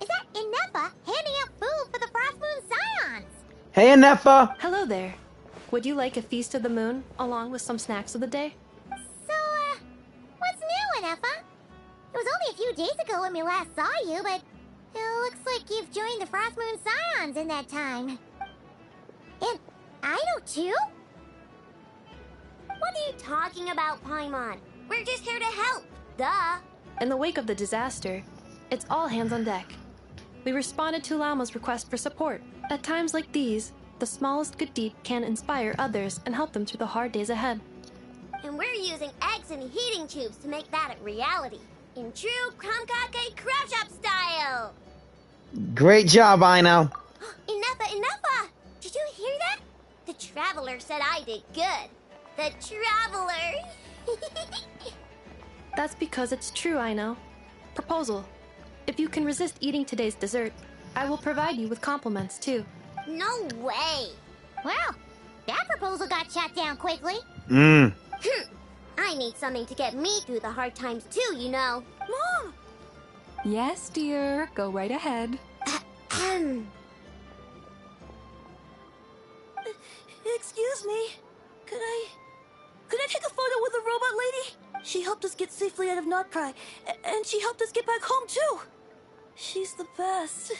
is that Inefa handing out food for the Frost Moon Scions? Hey, Inefa. Hello there. Would you like a feast of the moon, along with some snacks of the day? So, what's new, Inefa? It was only a few days ago when we last saw you, but it looks like you've joined the Frost Moon Scions in that time. And Aino too? What are you talking about, Paimon? We're just here to help. Duh. In the wake of the disaster, it's all hands on deck. We responded to Lama's request for support. At times like these, the smallest good deed can inspire others and help them through the hard days ahead. And we're using eggs and heating tubes to make that a reality. In true Krumkake Crab Shop style! Great job, Aino. Enough! Did you hear that? The Traveler said I did good. The Traveler! That's because it's true, I know. Proposal. If you can resist eating today's dessert, I will provide you with compliments, too. No way! Well, that proposal got shot down quickly. I need something to get me through the hard times too, you know. Mom! Yes, dear. Go right ahead. Excuse me. Could I take a photo with the robot lady? She helped us get safely out of Nod-Krai, and she helped us get back home too. She's the best.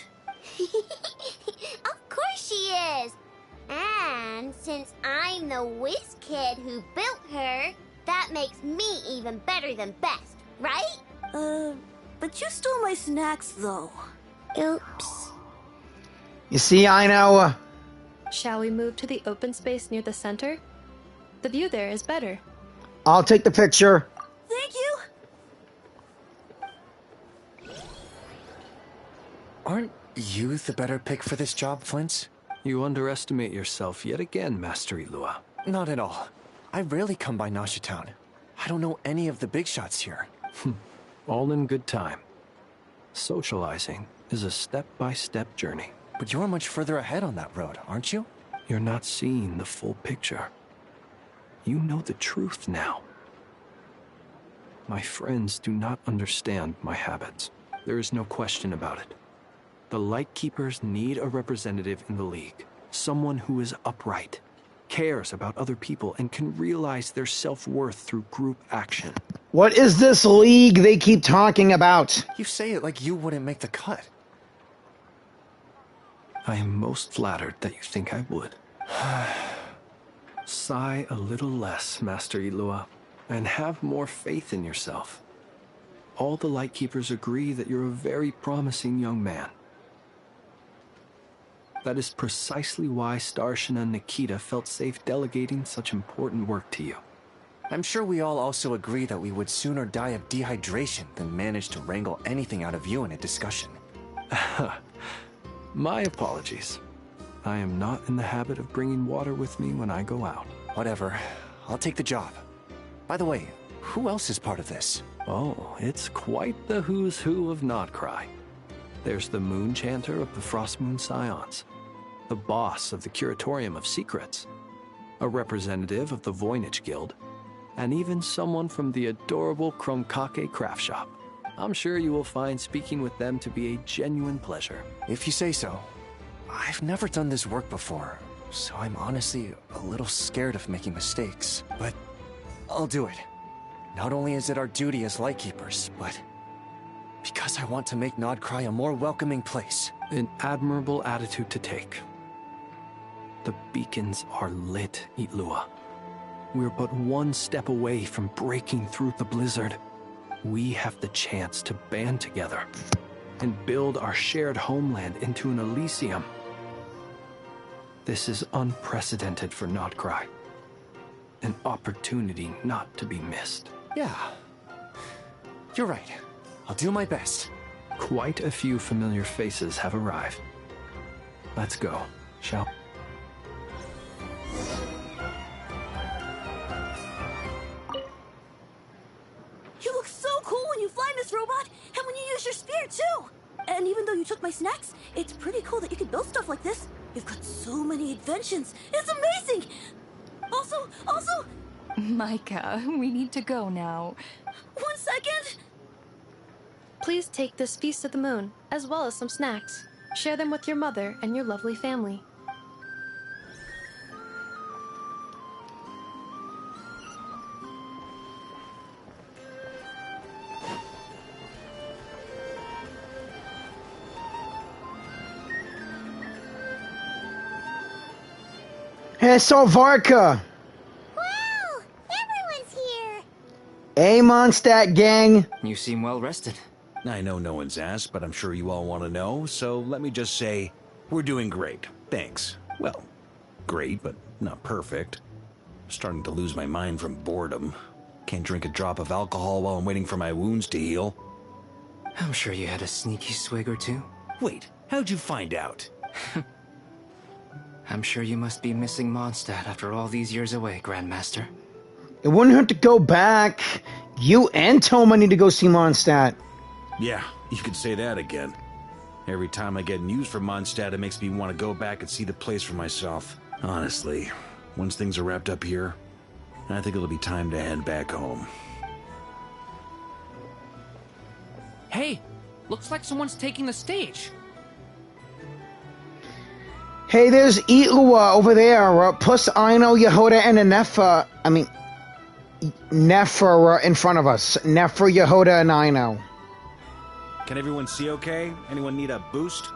Of course she is. And since I'm the whiz kid who built her, that makes me even better than best, right? But you stole my snacks though. Oops. You see, Aino, Shall we move to the open space near the center? The view there is better. I'll take the picture. Thank you. Aren't you the better pick for this job, Flint? You underestimate yourself yet again, Master Ilua. Not at all. I rarely come by Nasha Town. I don't know any of the big shots here. All in good time. Socializing is a step-by-step journey. But you're much further ahead on that road, aren't you? You're not seeing the full picture. You know the truth now. My friends do not understand my habits. There is no question about it. The Lightkeepers need a representative in the League. Someone who is upright, cares about other people, and can realize their self-worth through group action. What is this league they keep talking about? You say it like you wouldn't make the cut. I am most flattered that you think I would. Sigh a little less, Master Ilua, and have more faith in yourself. All the Lightkeepers agree that you're a very promising young man. That is precisely why Starshin and Nikita felt safe delegating such important work to you. I'm sure we all also agree that we would sooner die of dehydration than manage to wrangle anything out of you in a discussion. My apologies. I am not in the habit of bringing water with me when I go out. Whatever. I'll take the job. By the way, who else is part of this? Oh, it's quite the who's who of Nod-Krai. There's the Moon Chanter of the Frost Moon Scions, the boss of the Curatorium of Secrets, a representative of the Voynich Guild, and even someone from the adorable Krumkake Craft Shop. I'm sure you will find speaking with them to be a genuine pleasure. If you say so. I've never done this work before, so I'm honestly a little scared of making mistakes. But I'll do it. Not only is it our duty as Lightkeepers, but because I want to make Nod-Krai a more welcoming place. An admirable attitude to take. The beacons are lit, Ilua. We're but one step away from breaking through the blizzard. We have the chance to band together and build our shared homeland into an Elysium. This is unprecedented for Nod-Krai. An opportunity not to be missed. Yeah. You're right. I'll do my best. Quite a few familiar faces have arrived. Let's go, shall we? You look so cool when you fly, Miss Robot, and when you use your spear too. And even though you took my snacks, it's pretty cool that you can build stuff like this. You've got so many inventions. It's amazing. Also, Micah, we need to go now. 1 second. Please take this Feast of the Moon, as well as some snacks. Share them with your mother and your lovely family. Hey, I saw Varka. Wow! Everyone's here! Hey, Mondstadt gang. You seem well rested. I know no one's asked, but I'm sure you all want to know, so let me just say, we're doing great. Thanks. Well, great, but not perfect. Starting to lose my mind from boredom. Can't drink a drop of alcohol while I'm waiting for my wounds to heal. I'm sure you had a sneaky swig or two. Wait, how'd you find out? I'm sure you must be missing Mondstadt after all these years away, Grandmaster. It wouldn't hurt to go back. You and Toma need to go see Mondstadt. Yeah, you could say that again. Every time I get news from Mondstadt, it makes me want to go back and see the place for myself. Honestly, once things are wrapped up here, I think it'll be time to head back home. Hey, looks like someone's taking the stage. Hey, there's Itlua over there. Plus Aino, Yehoda, and a Nefer. Nefer in front of us. Nefer, Yehoda, and Aino. Can everyone see okay? Anyone need a boost?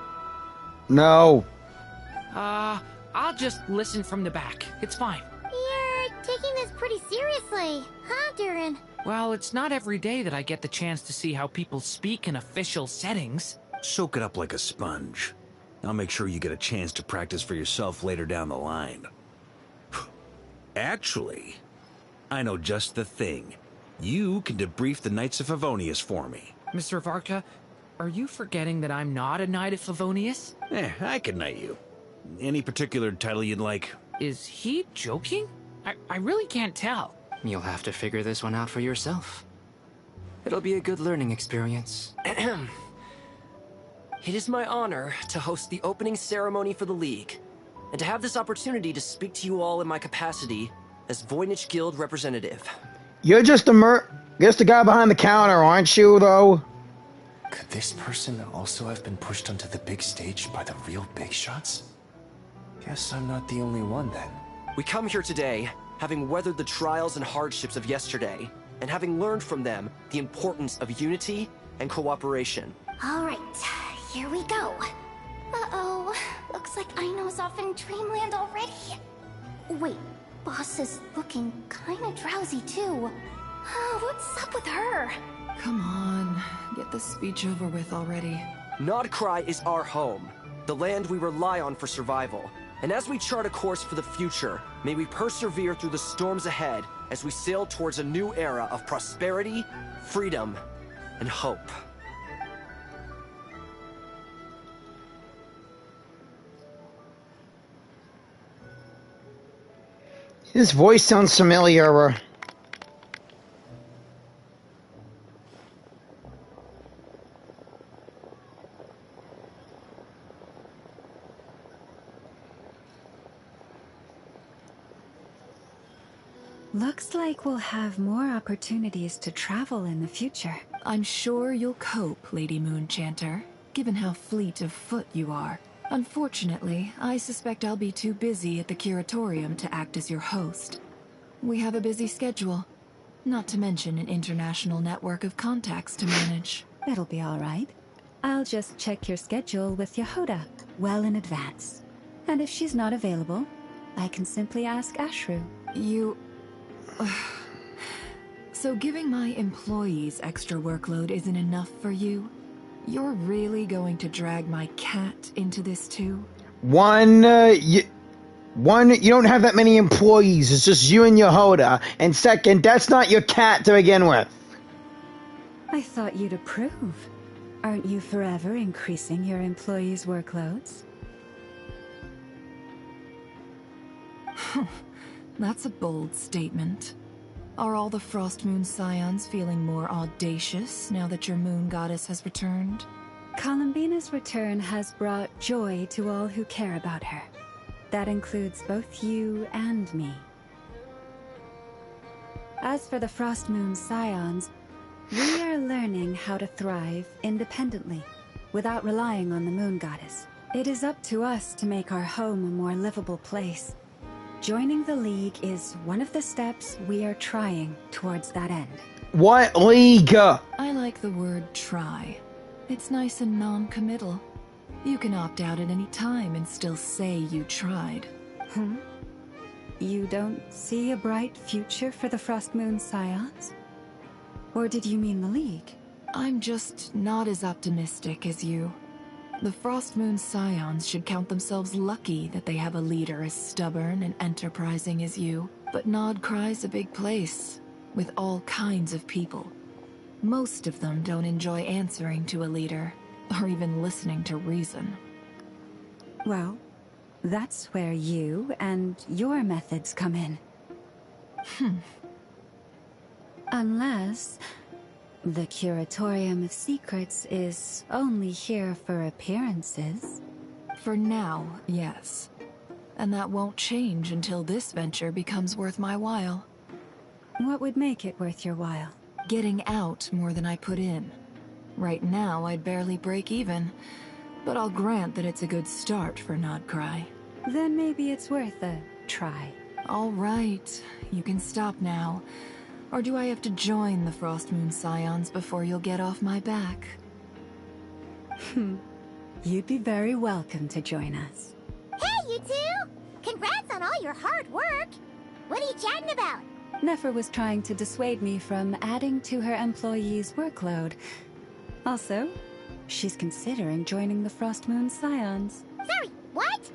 No. I'll just listen from the back. It's fine. You're taking this pretty seriously, huh, Jyran? Well, it's not every day that I get the chance to see how people speak in official settings. Soak it up like a sponge. I'll make sure you get a chance to practice for yourself later down the line. Actually, I know just the thing. You can debrief the Knights of Favonius for me. Mr. Varka, are you forgetting that I'm not a Knight of Favonius? I can knight you. Any particular title you'd like? Is he joking? I really can't tell. You'll have to figure this one out for yourself. It'll be a good learning experience. It is my honor to host the opening ceremony for the League, and to have this opportunity to speak to you all in my capacity as Voynich Guild representative. You're just the guy behind the counter, aren't you, though? Could this person also have been pushed onto the big stage by the real big shots? Guess I'm not the only one, then. We come here today, having weathered the trials and hardships of yesterday, and having learned from them the importance of unity and cooperation. All right, here we go. Uh-oh, looks like Aino's off in Dreamland already. Wait, Boss is looking kinda drowsy too. What's up with her? Come on, get this speech over with already. Nod-Krai is our home, the land we rely on for survival. And as we chart a course for the future, may we persevere through the storms ahead as we sail towards a new era of prosperity, freedom, and hope. His voice sounds familiar. Looks like we'll have more opportunities to travel in the future. I'm sure you'll cope, Lady Moonchanter, given how fleet of foot you are. Unfortunately, I suspect I'll be too busy at the Curatorium to act as your host. We have a busy schedule, not to mention an international network of contacts to manage. It'll be all right. I'll just check your schedule with Yehoda well in advance. And if she's not available, I can simply ask Ashru. So giving my employees extra workload isn't enough for you? You're really going to drag my cat into this too? One, you don't have that many employees. It's just you and Yehoda. And second, that's not your cat to begin with. I thought you'd approve. Aren't you forever increasing your employees' workloads? That's a bold statement. Are all the Frostmoon Scions feeling more audacious now that your moon goddess has returned? Columbina's return has brought joy to all who care about her. That includes both you and me. As for the Frostmoon Scions, we are learning how to thrive independently, without relying on the moon goddess. It is up to us to make our home a more livable place. Joining the League is one of the steps we are trying towards that end. What League? I like the word try. It's nice and non-committal. You can opt out at any time and still say you tried. You don't see a bright future for the Frostmoon Scions? Or did you mean the League? I'm just not as optimistic as you. The Frostmoon Scions should count themselves lucky that they have a leader as stubborn and enterprising as you. But Nod-Krai's a big place, with all kinds of people. Most of them don't enjoy answering to a leader, or even listening to reason. Well, that's where you and your methods come in. Unless the Curatorium of Secrets is only here for appearances. For now, yes. And that won't change until this venture becomes worth my while. What would make it worth your while? Getting out more than I put in. Right now, I'd barely break even, but I'll grant that it's a good start for Nod-Krai. Then maybe it's worth a try. All right, you can stop now. Or do I have to join the Frost Moon Scions before you'll get off my back? You'd be very welcome to join us. Hey, you two! Congrats on all your hard work! What are you chatting about? Nefer was trying to dissuade me from adding to her employees' workload. Also, she's considering joining the Frost Moon Scions. Sorry, what?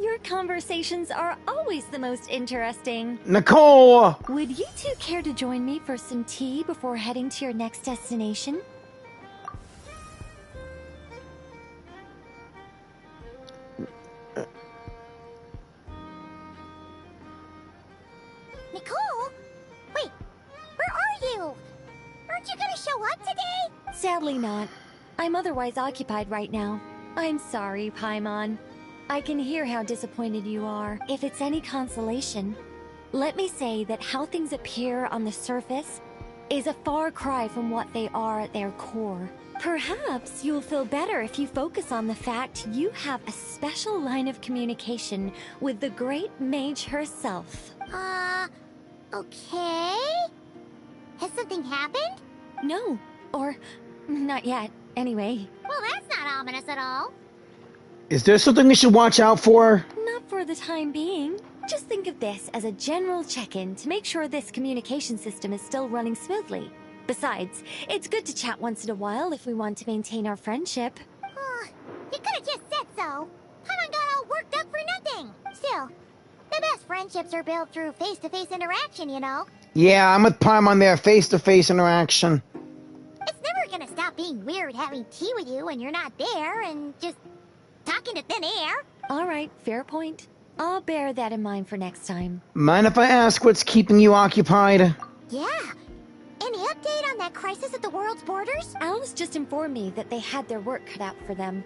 Your conversations are always the most interesting. Nicole! Would you two care to join me for some tea before heading to your next destination? Nicole? Wait, where are you? Aren't you gonna show up today? Sadly not. I'm otherwise occupied right now. I'm sorry, Paimon. I can hear how disappointed you are. If it's any consolation, let me say that how things appear on the surface is a far cry from what they are at their core. Perhaps you'll feel better if you focus on the fact you have a special line of communication with the great mage herself. Okay? Has something happened? No, or not yet, anyway. Well, that's not ominous at all. Is there something we should watch out for? Not for the time being. Just think of this as a general check-in to make sure this communication system is still running smoothly. Besides, it's good to chat once in a while if we want to maintain our friendship. You could have just said so. Paimon got all worked up for nothing. Still, the best friendships are built through face-to-face interaction, you know? Yeah, I'm with Paimon there, face-to-face interaction. It's never gonna stop being weird having tea with you when you're not there and just talking to thin air. All right, fair point. I'll bear that in mind for next time. Mind if I ask what's keeping you occupied? Yeah. Any update on that crisis at the world's borders? Alice just informed me that they had their work cut out for them.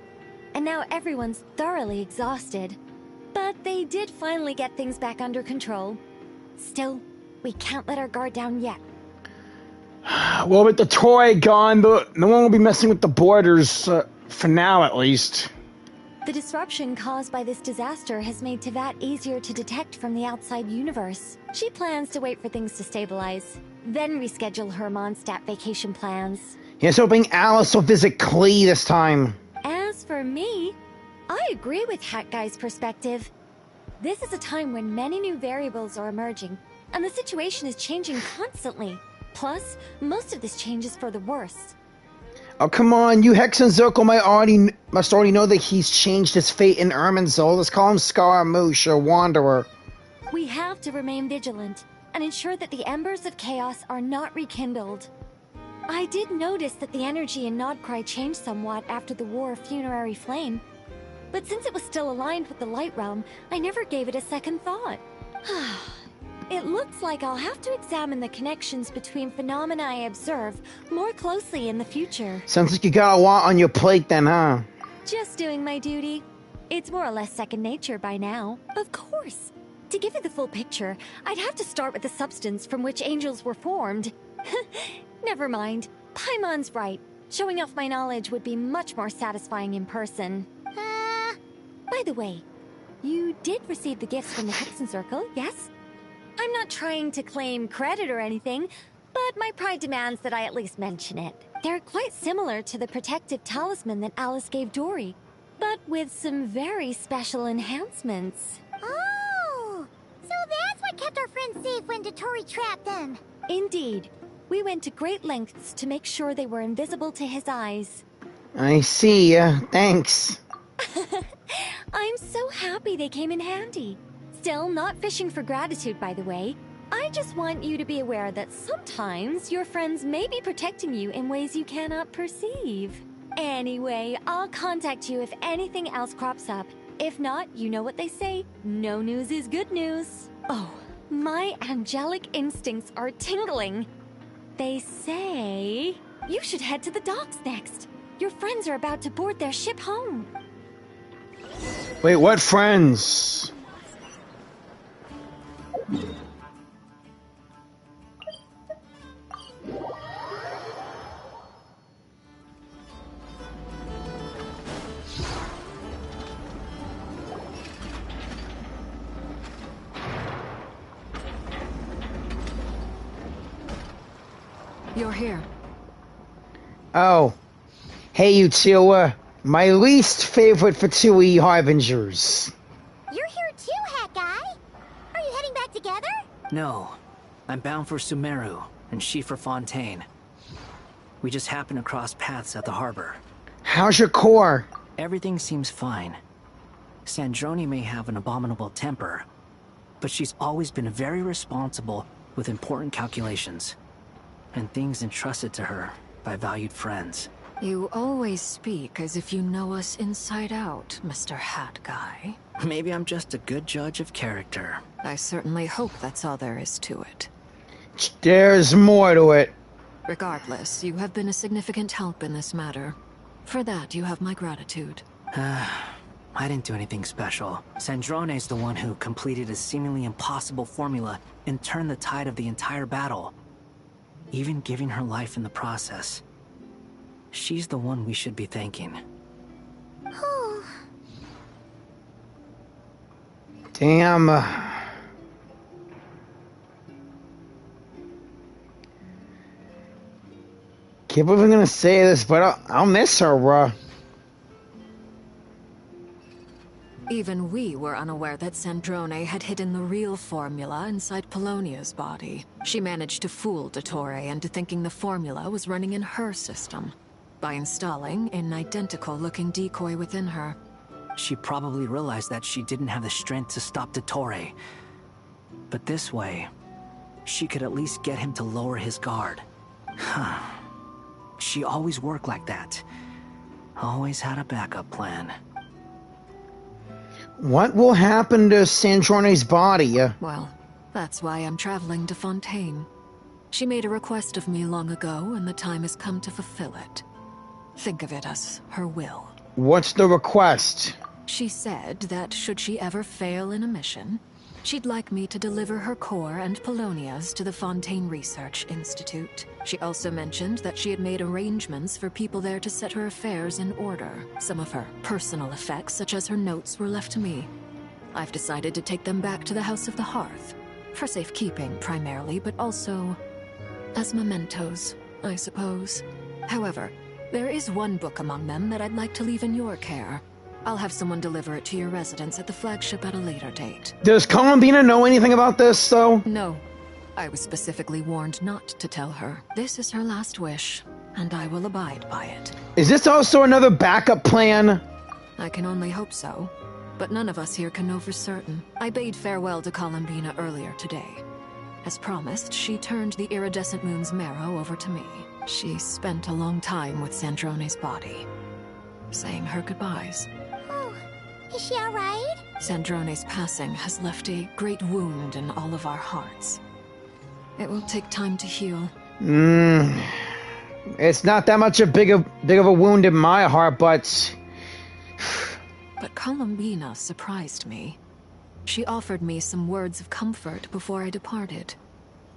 And now everyone's thoroughly exhausted. But they did finally get things back under control. Still, we can't let our guard down yet. Well, with the toy gone, no one will be messing with the borders, for now at least. The disruption caused by this disaster has made Teyvat easier to detect from the outside universe. She plans to wait for things to stabilize, then reschedule her Mondstadt vacation plans. Here's hoping Alice will visit Klee this time. As for me, I agree with Hat Guy's perspective. This is a time when many new variables are emerging, and the situation is changing constantly. Plus, most of this change is for the worse. Oh, come on, you Hex and Zirkle must already know that he's changed his fate in Irminsul. Let's call him Scaramouche or Wanderer. We have to remain vigilant and ensure that the embers of chaos are not rekindled. I did notice that the energy in Nod-Krai changed somewhat after the War of Funerary Flame, but since it was still aligned with the Light Realm, I never gave it a second thought. It looks like I'll have to examine the connections between phenomena I observe more closely in the future. Sounds like you got a lot on your plate then, huh? Just doing my duty. It's more or less second nature by now. Of course. To give you the full picture, I'd have to start with the substance from which angels were formed. Never mind. Paimon's right. Showing off my knowledge would be much more satisfying in person. By the way, you did receive the gifts from the Hexen Circle, yes? I'm not trying to claim credit or anything, but my pride demands that I at least mention it. They're quite similar to the protective talisman that Alice gave Dory, but with some very special enhancements. Oh, so that's what kept our friends safe when Dottore trapped them. Indeed. We went to great lengths to make sure they were invisible to his eyes. I see, thanks. I'm so happy they came in handy. Still not fishing for gratitude, by the way. I just want you to be aware that sometimes your friends may be protecting you in ways you cannot perceive. Anyway, I'll contact you if anything else crops up. If not, you know what they say, no news is good news. Oh, my angelic instincts are tingling. They say you should head to the docks next. Your friends are about to board their ship home. Wait, what friends? You're here. Oh. Hey, you two, my least favorite for 2E Harbingers. You're here too, Hat Guy. Are you heading back together? No. I'm bound for Sumeru, and she for Fontaine. We just happened to cross paths at the harbor. How's your core? Everything seems fine. Sandrone may have an abominable temper, but she's always been very responsible with important calculations, and things entrusted to her by valued friends. You always speak as if you know us inside out, Mr. Hat Guy. Maybe I'm just a good judge of character. I certainly hope that's all there is to it. There's more to it. Regardless, you have been a significant help in this matter. For that, you have my gratitude. I didn't do anything special. Sandrone's the one who completed a seemingly impossible formula and turned the tide of the entire battle, even giving her life in the process. She's the one we should be thanking. Damn. Can't believe I'm gonna say this, but I'll miss her, bruh. Even we were unaware that Sandrone had hidden the real formula inside Polonia's body. She managed to fool Dottore into thinking the formula was running in her system by installing an identical-looking decoy within her. She probably realized that she didn't have the strength to stop Dottore. But this way, she could at least get him to lower his guard. She always worked like that. Always had a backup plan. What will happen to Sandrone's body? Well, that's why I'm traveling to Fontaine. She made a request of me long ago, and the time has come to fulfill it. Think of it as her will. What's the request? She said that should she ever fail in a mission, she'd like me to deliver her core and Polonia's to the Fontaine Research Institute. She also mentioned that she had made arrangements for people there to set her affairs in order. Some of her personal effects, such as her notes, were left to me. I've decided to take them back to the House of the Hearth. For safekeeping, primarily, but also as mementos, I suppose. However, there is one book among them that I'd like to leave in your care. I'll have someone deliver it to your residence at the flagship at a later date. Does Columbina know anything about this, though? No. I was specifically warned not to tell her. This is her last wish, and I will abide by it. Is this also another backup plan? I can only hope so, but none of us here can know for certain. I bade farewell to Columbina earlier today. As promised, she turned the iridescent moon's marrow over to me. She spent a long time with Sandrone's body, saying her goodbyes. Oh, is she alright? Sandrone's passing has left a great wound in all of our hearts. It will take time to heal. It's not that much big of a wound in my heart, but... But Columbina surprised me. She offered me some words of comfort before I departed.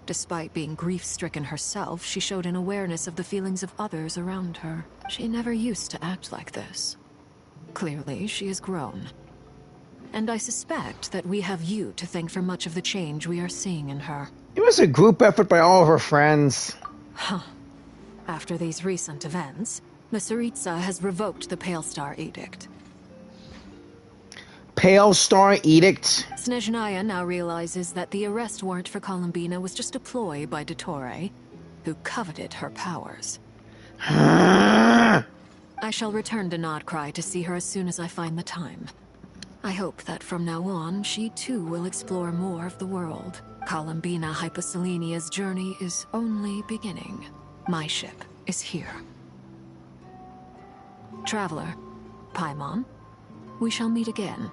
Despite being grief-stricken herself, she showed an awareness of the feelings of others around her. She never used to act like this. Clearly, she has grown. And I suspect that we have you to thank for much of the change we are seeing in her. It was a group effort by all of her friends. Huh. After these recent events, the Tsaritsa has revoked the Pale Star Edict. Pale Star Edict? Snezhnaya now realizes that the arrest warrant for Columbina was just a ploy by Dottore, who coveted her powers. I shall return to Nod-Krai to see her as soon as I find the time. I hope that from now on, she too will explore more of the world. Columbina Hyposelenia's journey is only beginning. My ship is here. Traveler, Paimon, we shall meet again.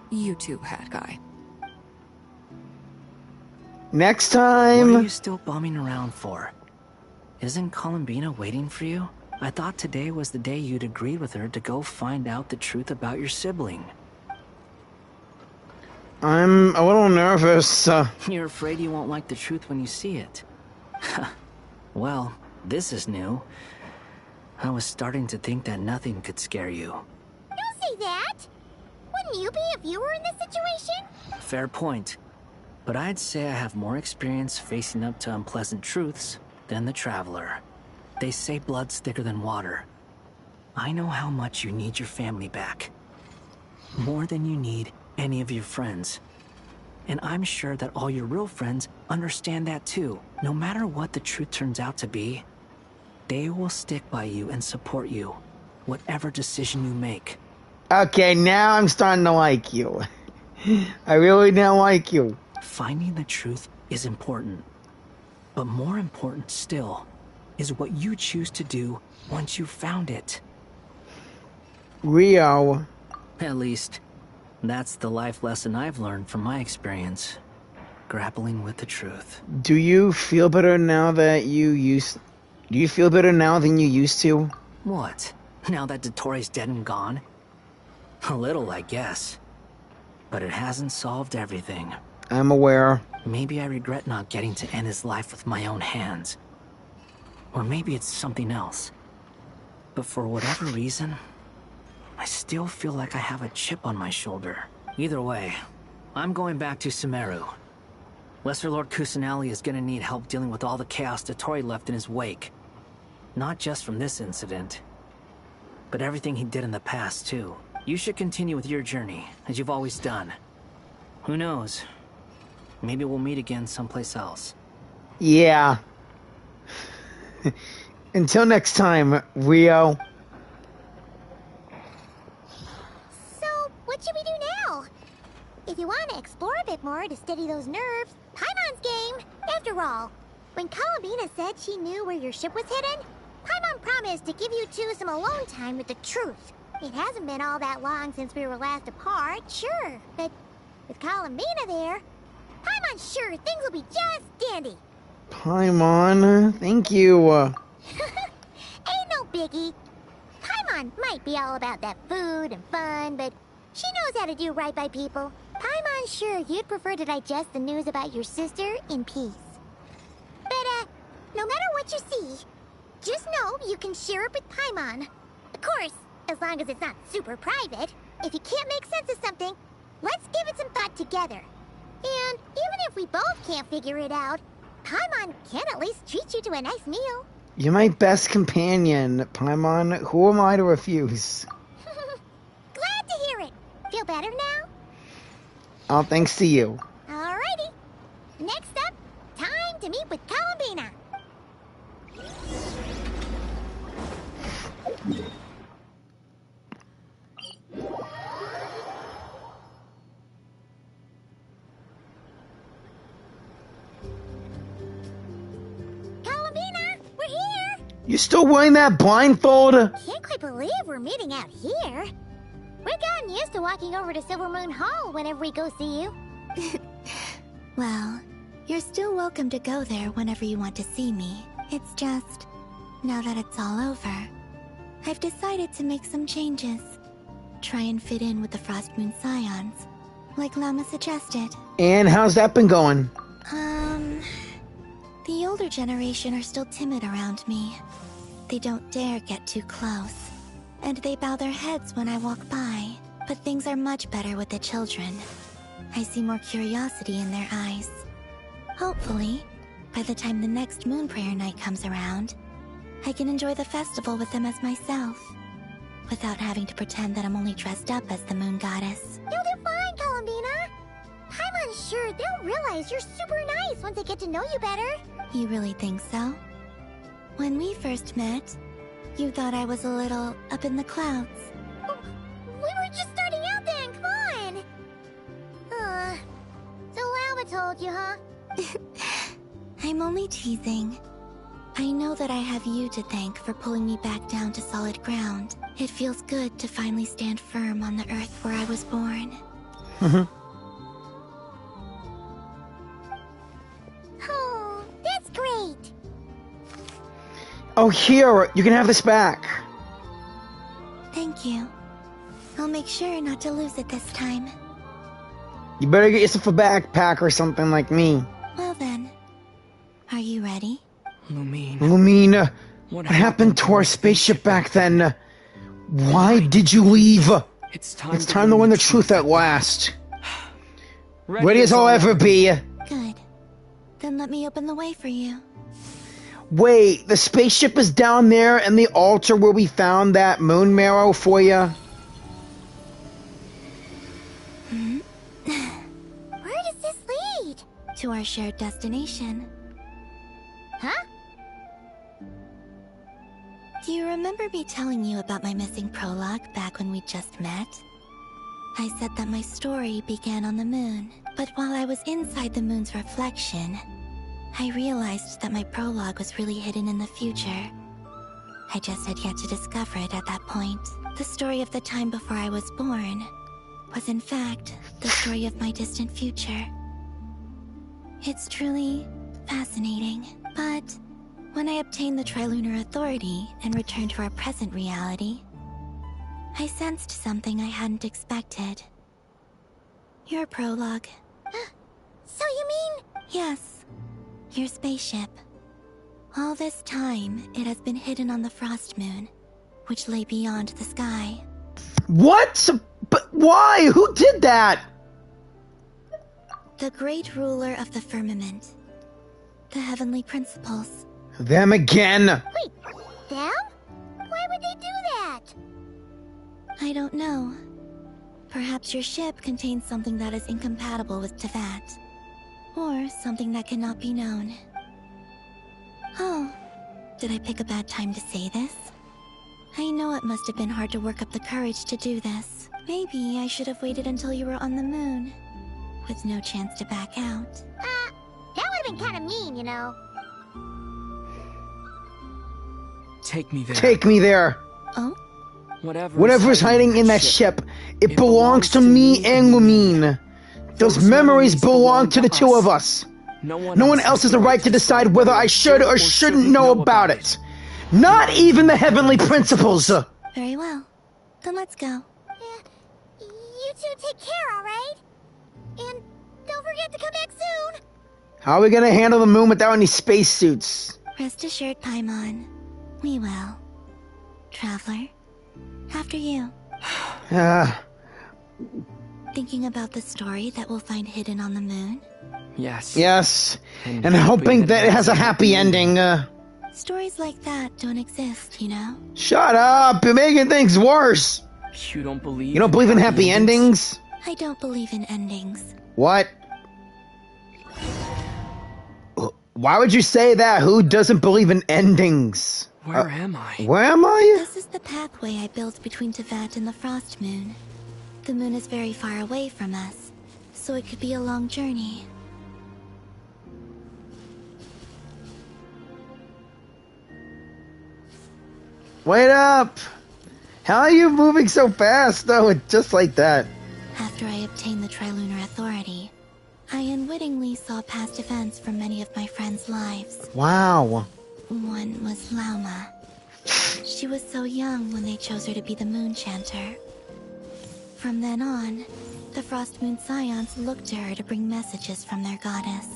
You too, Hat Guy. Next time! What are you still bumming around for? Isn't Columbina waiting for you? I thought today was the day you'd agreed with her to go find out the truth about your sibling. I'm a little nervous. You're afraid you won't like the truth when you see it. Well, this is new. I was starting to think that nothing could scare you. Don't say that! Wouldn't you be if you were in this situation? Fair point. But I'd say I have more experience facing up to unpleasant truths than the Traveler. They say blood's thicker than water. I know how much you need your family back. More than you need any of your friends. And I'm sure that all your real friends understand that too. No matter what the truth turns out to be, they will stick by you and support you, whatever decision you make. Okay, now I'm starting to like you. I really now like you. Finding the truth is important. But more important still is what you choose to do once you've found it. Rio. At least, that's the life lesson I've learned from my experience. Grappling with the truth. Do you feel better now that Do you feel better now than you used to? What? Now that Dottore's dead and gone? A little, I guess. But it hasn't solved everything. I'm aware. Maybe I regret not getting to end his life with my own hands. Or maybe it's something else. But for whatever reason, I still feel like I have a chip on my shoulder. Either way, I'm going back to Sumeru. Lesser Lord Kusanali is gonna need help dealing with all the chaos Dottore left in his wake. Not just from this incident, but everything he did in the past, too. You should continue with your journey, as you've always done. Who knows? Maybe we'll meet again someplace else. Yeah. Until next time, Rio. So, what should we do now? If you want to explore a bit more to steady those nerves, Paimon's game. After all, when Columbina said she knew where your ship was hidden, Paimon promised to give you two some alone time with the truth. It hasn't been all that long since we were last apart, sure, but with Columbina there, Paimon's sure things will be just dandy. Paimon, thank you. Ain't no biggie. Paimon might be all about that food and fun, but she knows how to do right by people. Paimon's sure you'd prefer to digest the news about your sister in peace. But, no matter what you see, just know you can share it with Paimon. Of course, as long as it's not super private. If you can't make sense of something, let's give it some thought together. And even if we both can't figure it out, Paimon can at least treat you to a nice meal. You're my best companion, Paimon. Who am I to refuse? Glad to hear it. Feel better now? All thanks to you. Alrighty. Next up, time to meet with Columbina. Columbina, we're here! You still wearing that blindfold? Can't quite believe we're meeting out here. We've gotten used to walking over to Silver Moon Hall whenever we go see you. Well, you're still welcome to go there whenever you want to see me. It's just, now that it's all over, I've decided to make some changes. Try and fit in with the Frost Moon Scions, like Lama suggested. And how's that been going? The older generation are still timid around me. They don't dare get too close, and they bow their heads when I walk by. But things are much better with the children. I see more curiosity in their eyes. Hopefully, by the time the next Moon Prayer Night comes around, I can enjoy the festival with them as myself, without having to pretend that I'm only dressed up as the Moon Goddess. You'll do fine, Columbina. Paimon's sure they'll realize you're super nice once they get to know you better. You really think so? When we first met, you thought I was a little up in the clouds. We were just starting out then, come told you, huh? I'm only teasing. I know that I have you to thank for pulling me back down to solid ground. It feels good to finally stand firm on the earth where I was born. Oh, that's great. Oh, here, you can have this back. Thank you. I'll make sure not to lose it this time. You better get yourself a backpack or something like me. Well then, are you ready? Lumina, what happened to our spaceship back then? Why did you leave? It's time to learn the truth at last. Ready as I'll ever be. Good. Then let me open the way for you. Wait, the spaceship is down there and the altar where we found that moon marrow for you? Where does this lead? To our shared destination. Huh? Do you remember me telling you about my missing prologue back when we just met? I said that my story began on the moon, but while I was inside the moon's reflection, I realized that my prologue was really hidden in the future. I just had yet to discover it at that point. The story of the time before I was born was in fact the story of my distant future. It's truly fascinating, but when I obtained the Trilunar Authority and returned to our present reality, I sensed something I hadn't expected. Your prologue. So you mean? Yes. Your spaceship. All this time, it has been hidden on the Frost Moon, which lay beyond the sky. What? But why? Who did that? The great ruler of the firmament. The heavenly principles. Them again. Wait, them? Why would they do that? I don't know. Perhaps your ship contains something that is incompatible with Teyvat. Or something that cannot be known. Oh, did I pick a bad time to say this? I know it must have been hard to work up the courage to do this. Maybe I should have waited until you were on the moon, with no chance to back out. That would have been kind of mean, you know. Take me there. Take me there. Oh? Whatever's hiding in that ship, it belongs to me and Lumine. Those memories belong to the two of us. No one else has the right to decide whether I should or shouldn't know about it. Not even the heavenly principles. Very well. Then let's go. Yeah, you two take care, alright? And don't forget to come back soon. How are we gonna handle the moon without any spacesuits? Rest assured, Paimon. We will. Traveler, after you. Thinking about the story that we'll find hidden on the moon? Yes. Yes, and hoping that it has a happy ending. Stories like that don't exist, you know? Shut up! You're making things worse! You don't believe in happy endings? I don't believe in endings. What? Why would you say that? Who doesn't believe in endings? Where am I? Where am I? This is the pathway I built between Teyvat and the Frost Moon. The moon is very far away from us, so it could be a long journey. Wait up! How are you moving so fast, though, just like that? After I obtained the Trilunar Authority, I unwittingly saw past events from many of my friends' lives. Wow. One was Lauma. She was so young when they chose her to be the Moon Chanter. From then on, the Frost Moon Scions looked to her to bring messages from their goddess.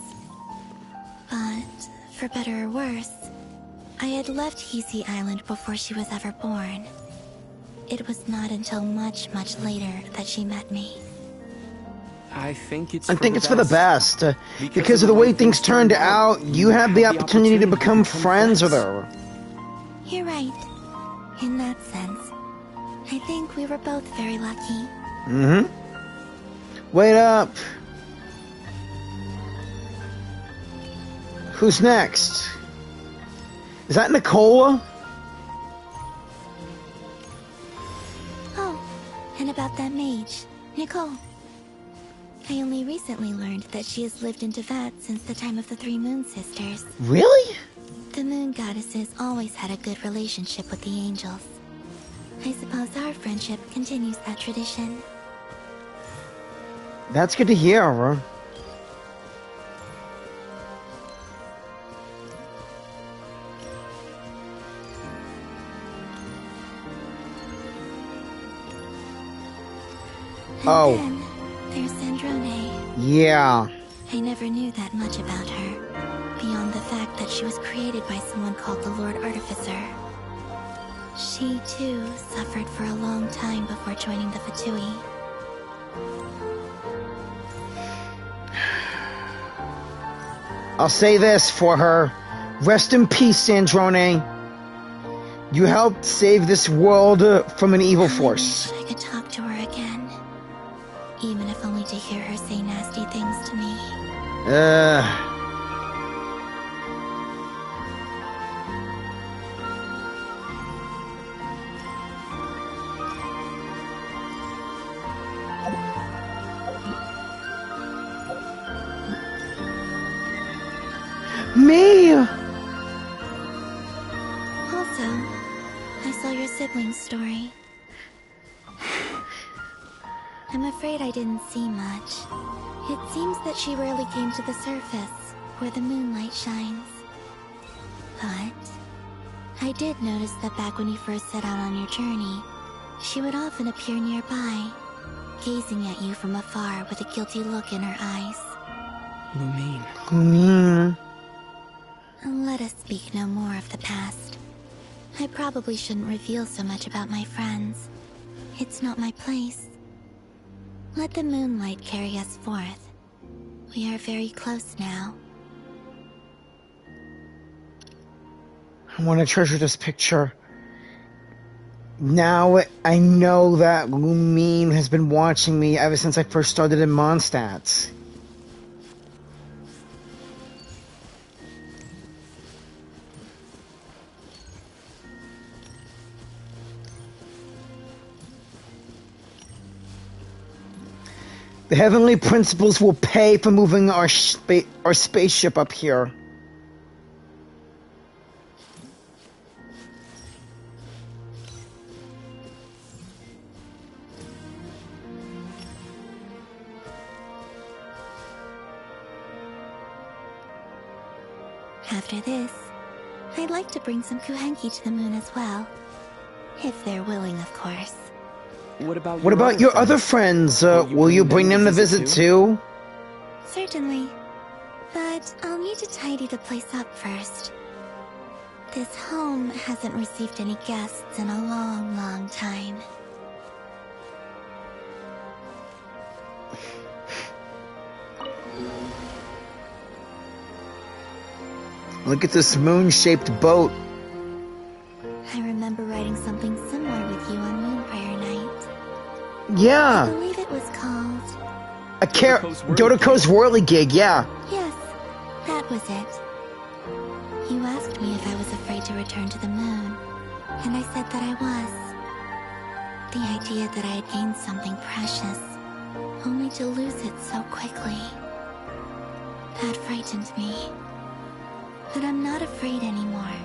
But, for better or worse, I had left Hisi Island before she was ever born. It was not until much, much later that she met me. I think it's for the best. Because of the way things turned out, you had the opportunity to become friends with her. You're right. In that sense, I think we were both very lucky. Mm-hmm. Wait up. Who's next? Is that Nicola? Oh, and about that mage, Nicole. I only recently learned that she has lived in Teyvat since the time of the Three Moon Sisters. Really? The Moon Goddesses always had a good relationship with the angels. I suppose our friendship continues that tradition. That's good to hear. And then there's Sandrone. Yeah. I never knew that much about her, beyond the fact that she was created by someone called the Lord Artificer. She, too, suffered for a long time before joining the Fatui. I'll say this for her. Rest in peace, Sandrone. You helped save this world from an evil force. I could talk to her again. Even if only to hear her say nasty things to me. Me! Also, I saw your siblings' story. I'm afraid I didn't see much. It seems that she rarely came to the surface, where the moonlight shines. But I did notice that back when you first set out on your journey, she would often appear nearby, gazing at you from afar with a guilty look in her eyes. Lumine. Let us speak no more of the past. I probably shouldn't reveal so much about my friends. It's not my place. Let the moonlight carry us forth. We are very close now. I want to treasure this picture. Now I know that Lumine has been watching me ever since I first started in Mondstadt. The Heavenly Principles will pay for moving our spaceship up here. After this, I'd like to bring some Kuhenki to the moon as well. If they're willing, of course. What about your other friends? Will you bring them to visit too? Certainly. But I'll need to tidy the place up first. This home hasn't received any guests in a long, long time. Look at this moon-shaped boat. I remember writing something similar with you on Moonprayer Night. Yeah. I believe it was called... Dotako's Whirligig, yeah. Yes, that was it. You asked me if I was afraid to return to the moon, and I said that I was. The idea that I had gained something precious, only to lose it so quickly. That frightened me. But I'm not afraid anymore.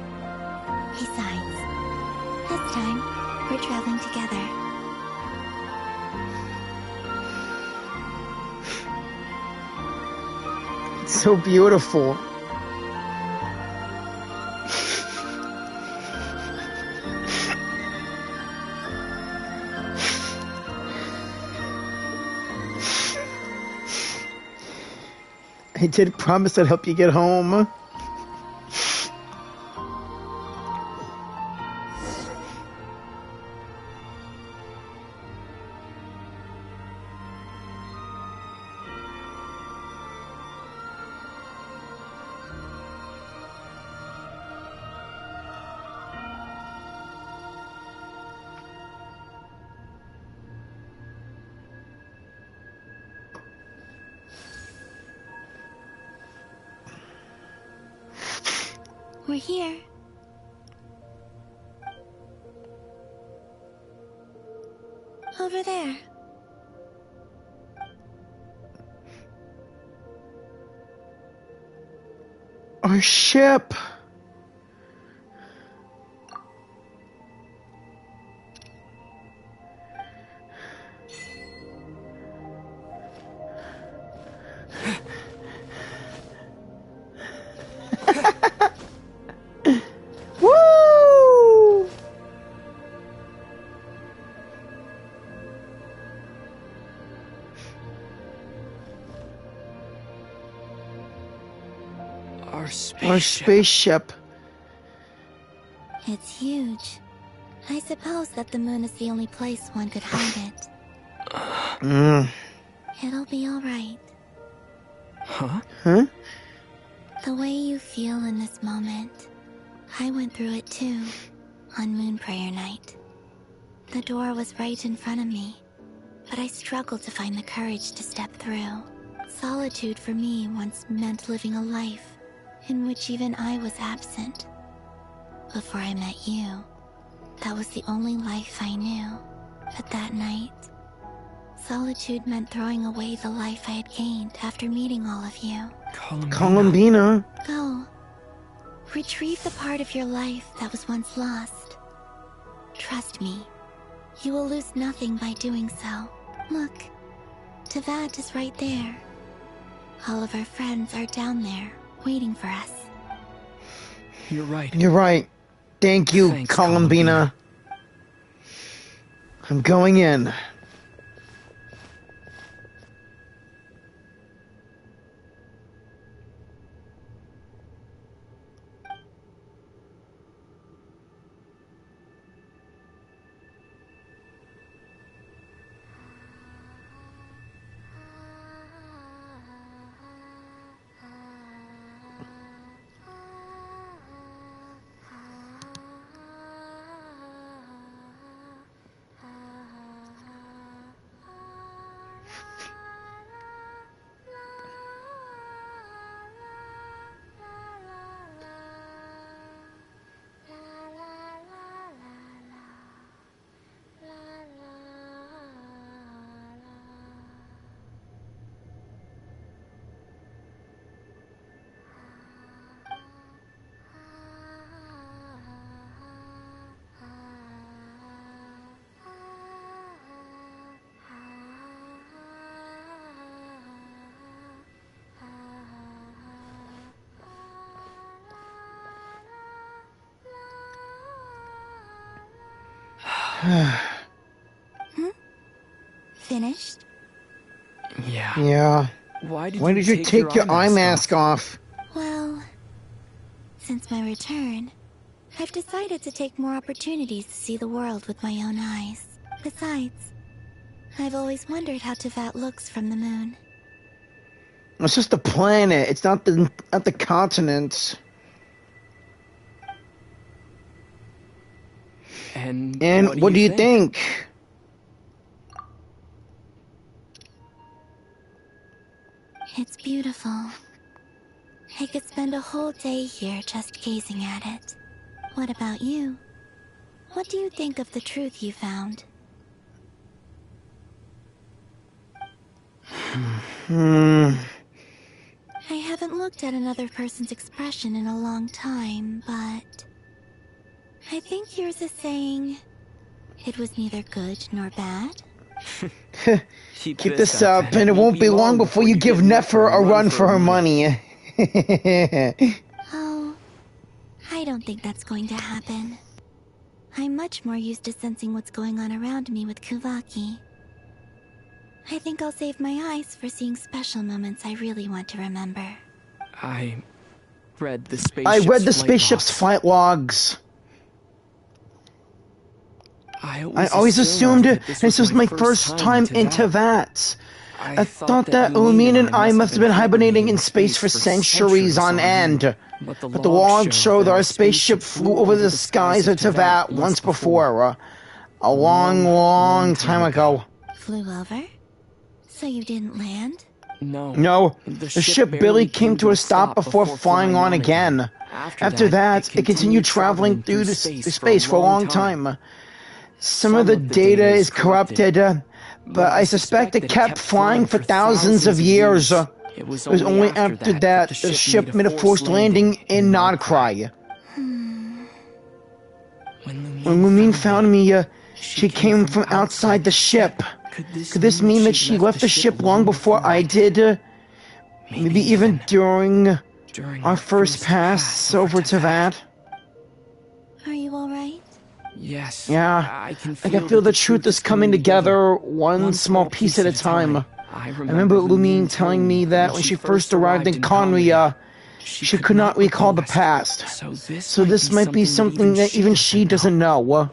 Besides, this time, we're traveling together. It's so beautiful. I did promise I'd help you get home. We're here. Over there. Our ship. Woo! Our spaceship. It's huge. I suppose that the moon is the only place one could hide it. It'll be alright. Huh? Huh? The way you feel in this moment, I went through it too, on Moon Prayer Night. The door was right in front of me, but I struggled to find the courage to step through. Solitude for me once meant living a life in which even I was absent. Before I met you, that was the only life I knew. But that night, solitude meant throwing away the life I had gained after meeting all of you. Columbina. Go. Retrieve the part of your life that was once lost. Trust me, you will lose nothing by doing so. Look, Teyvat is right there. All of our friends are down there, waiting for us. You're right. You're right. Thank you, Thanks, Columbina. I'm going in. Finished? Yeah. Yeah. Why did you take your eye mask off? Well, since my return, I've decided to take more opportunities to see the world with my own eyes. Besides, I've always wondered how Teyvat looks from the moon. It's just the planet. It's not the continents. And what do you think? It's beautiful. I could spend a whole day here just gazing at it. What about you? What do you think of the truth you found? I haven't looked at another person's expression in a long time, but I think yours is saying it was neither good nor bad. Keep this up, and it won't be long before you give Nefer a run for her money. Oh, I don't think that's going to happen. I'm much more used to sensing what's going on around me with Kuvaki. I think I'll save my eyes for seeing special moments I really want to remember. I read the spaceship's flight logs. I always assumed this was my first time in Teyvat. I thought that Lumine and I must have been hibernating in space for centuries on end. But the logs show that our spaceship flew over the skies of Teyvat once before. A long, long time ago. Flew over? So you didn't land? No, the ship barely came to a stop before flying on again. After that, it continued traveling through the space for a long time. Some of the data is corrupted, but I suspect it kept flying for thousands of years. It was only after that the ship made a forced landing in Nod-Krai. When Lumine found me, she came from outside the ship. Could this mean that she left the ship long before I did? Maybe even during our first pass over Teyvat? Are you alright? Yes. Yeah, I can feel the truth is coming together one small piece at a time. I remember Lumine telling me that when she first arrived in Conria, she could not recall the past. So this might be something that even she doesn't know.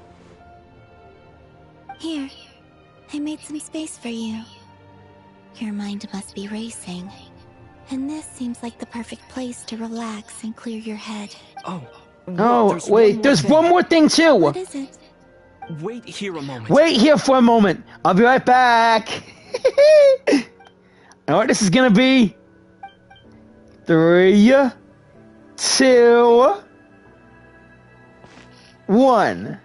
Here, I made some space for you. Your mind must be racing. And this seems like the perfect place to relax and clear your head. Oh, wait, there's one more thing too! What is it? Wait here a moment. Wait here for a moment. I'll be right back. Know what this is gonna be? 3, 2, 1.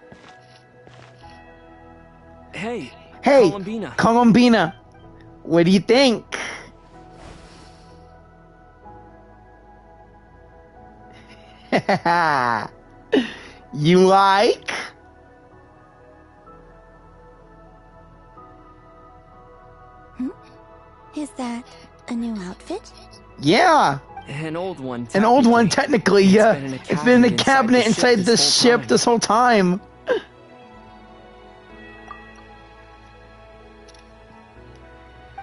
Hey, Columbina. What do you think? You like? Is that a new outfit? Yeah. An old one. An old one, technically. Yeah. It's been in a cabinet inside this ship this whole time.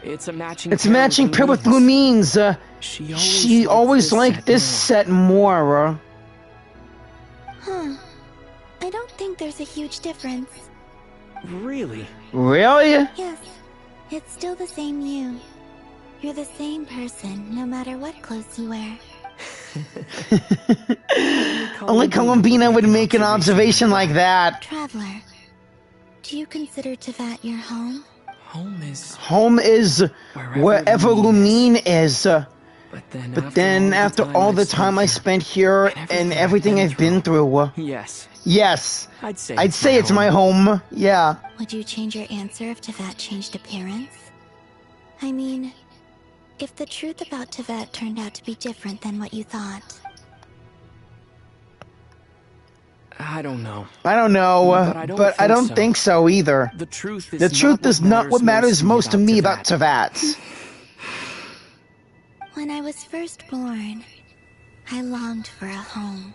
It's a matching pair with Lumine's. She always liked this set more. Huh. I don't think there's a huge difference. Really? Really? Yes. It's still the same you. You're the same person, no matter what clothes you wear. Only Columbina would make an observation like that. Traveler, do you consider Teyvat your home? Home is wherever Lumine is. But then after all the time I spent here and everything I've been through. Yes. I'd say it's my home. Yeah. Would you change your answer if Teyvat changed appearance? I mean, if the truth about Teyvat turned out to be different than what you thought. I don't know. But I don't think so either. The truth is not what matters most to me about Teyvat. When I was first born, I longed for a home.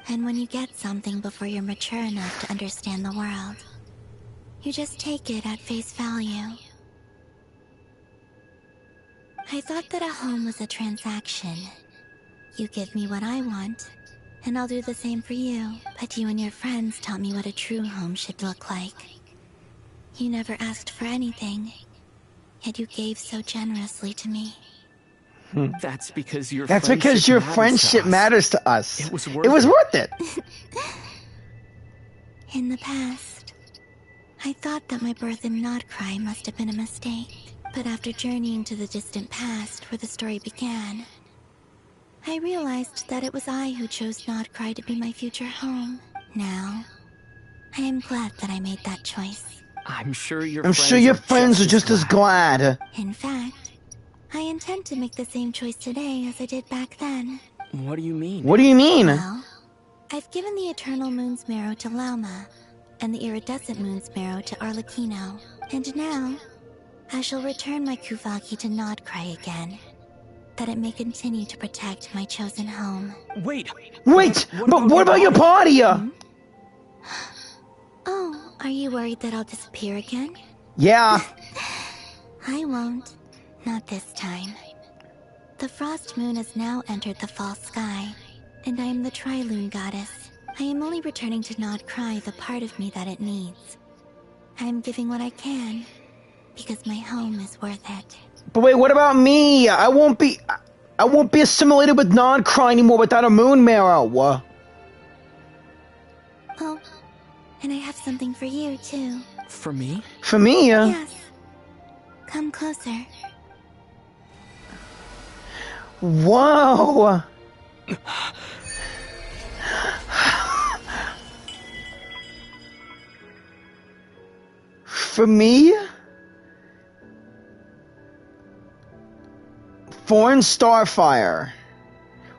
And when you get something before you're mature enough to understand the world, you just take it at face value. I thought that a home was a transaction. You give me what I want, and I'll do the same for you. But you and your friends taught me what a true home should look like. You never asked for anything, yet you gave so generously to me. That's because your friendship matters to us. It was worth it. In the past, I thought that my birth in Nod-Krai must have been a mistake. But after journeying to the distant past where the story began, I realized that it was I who chose Nod-Krai to be my future home. Now, I am glad that I made that choice. I'm sure your friends are just as glad. In fact, I intend to make the same choice today as I did back then. What do you mean? Well, I've given the Eternal Moon's Marrow to Lauma, and the Iridescent Moon's Marrow to Arlecchino. And now, I shall return my Kuvaki to Nod-Krai again, that it may continue to protect my chosen home. Wait! But what about your party? Oh, are you worried that I'll disappear again? Yeah. I won't. Not this time. The Frost Moon has now entered the false sky, and I am the Tri-Lune Goddess. I am only returning to Nod-Krai the part of me that it needs. I am giving what I can, because my home is worth it. But wait, what about me? I won't be assimilated with Nod-Krai anymore without a moon marrow. Oh, and I have something for you, too. For me? For me? Yes. Come closer. Whoa! For me? Foreign Starfire,